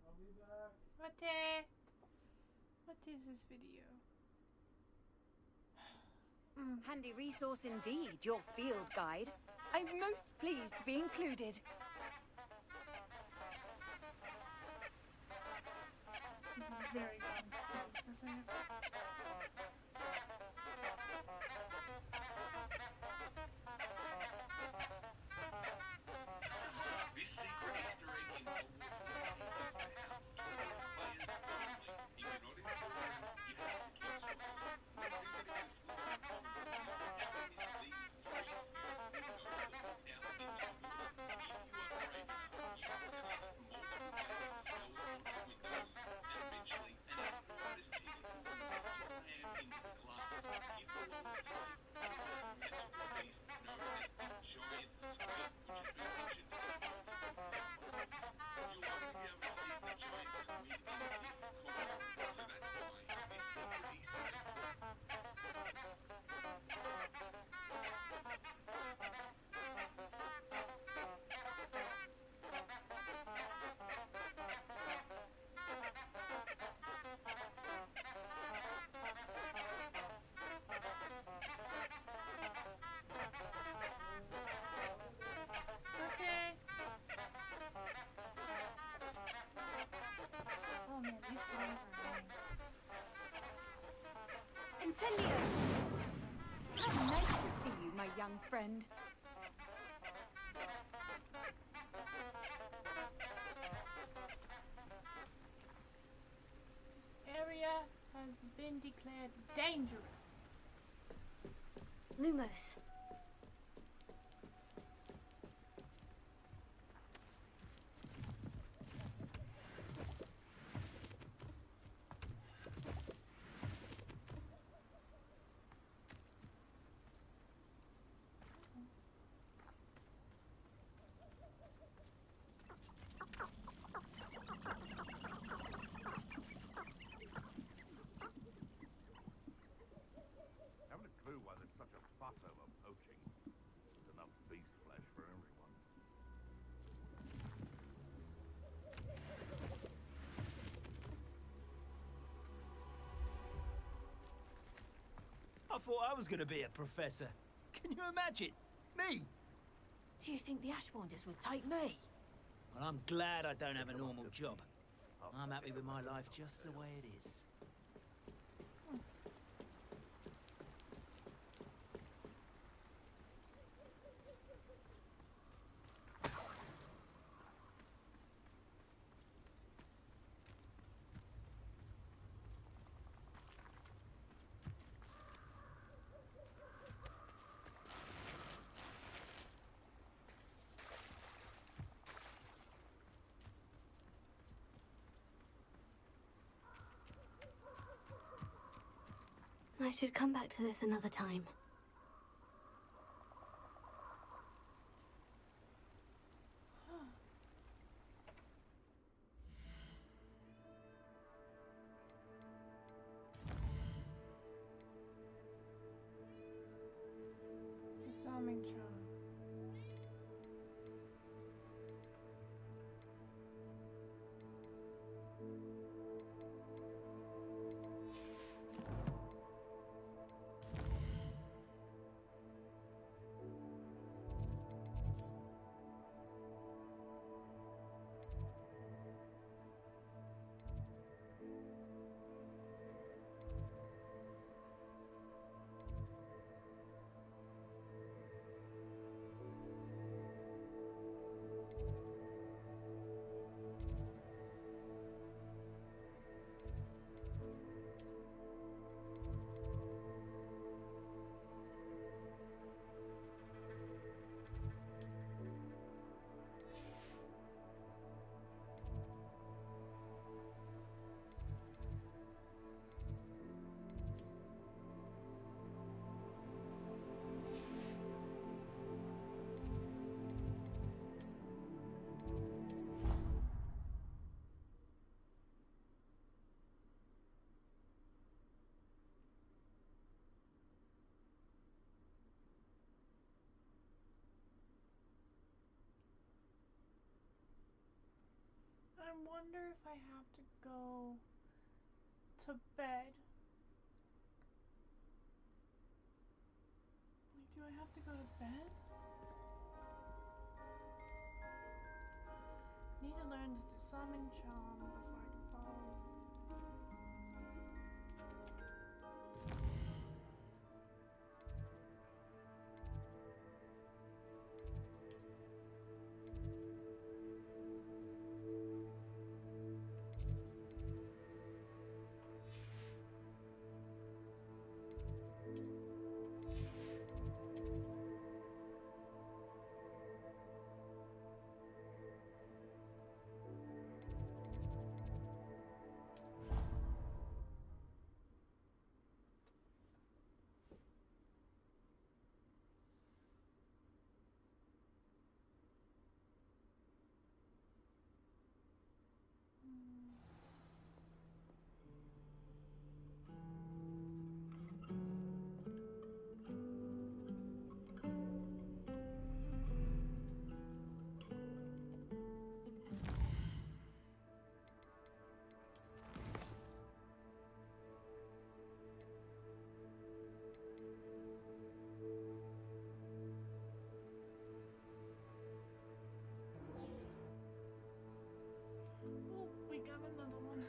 I'll be back. What is this video? Handy resource indeed, your field guide. I'm most pleased to be included. This is very fun. This secret Easter egg in Hogwarts was by House players only. If you're not in the program, you have to keep score. When visiting a Slytherin home, you can use these 3 foods to go out into the order. If you are brave enough, you can cast multiple magic spells onto windows, and eventually an apparatus ticket will force your hand into the glass. It will also take a magical beast known as the Giant Squid, which has been mentioned in the book. You'll only be able to see the giant squid in this comic, so that's why this secret Easter egg. Okay. Oh man, these flowers are annoying. Incendio! Nice to see you, my young friend. This area has been declared dangerous. Lumos. thought I was going to be a professor. Can you imagine? Me? Do you think the Ashwanders would take me? Well, I'm glad I don't have a normal job. I'm happy with my life just the way it is. I should come back to this another time. Disarming charm. I wonder if I have to go to bed. Like, do I have to go to bed? Need to learn the disarming charm before I can fall. Oh, we got another one.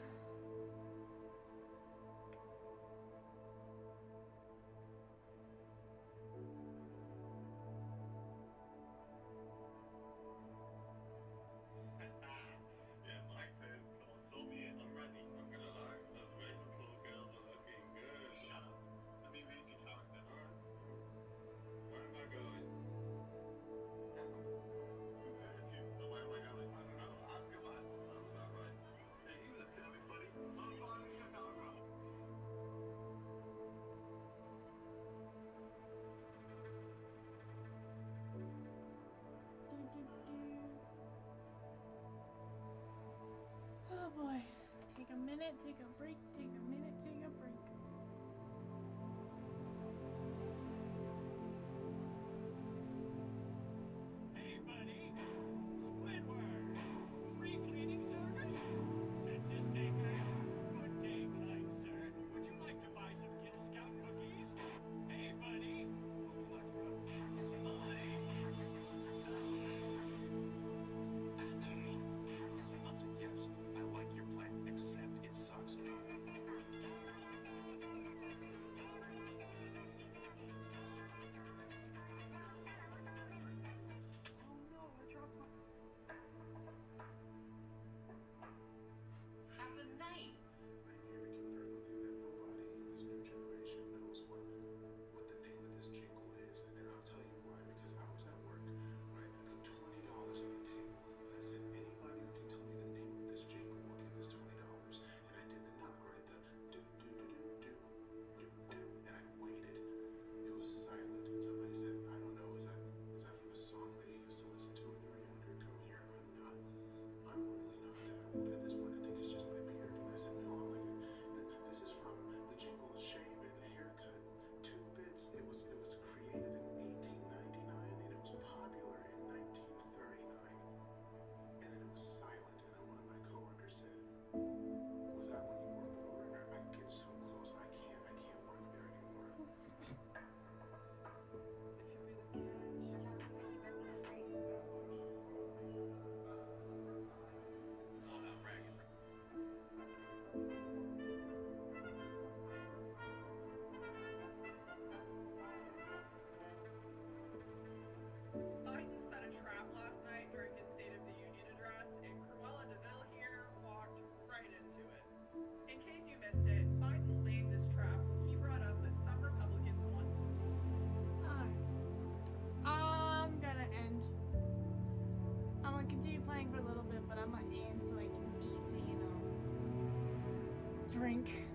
Yeah, Mike said, come on, show me it. I'm ready. I'm gonna lie. Those Ravenclaw girls are looking good. Shut up. Let me read your character. Where am I going? Who heard you? So where am I going? I don't know. Ask him that. Sounds about right. Hey, you look really funny. I'll try and check out a room. Oh boy. Take a minute, take a break, take a minute, take a break. Hey, buddy. Squidward. Free cleaning service? Census taker. Good day, kind sir. Would you like to buy some Kid Scout cookies? drink.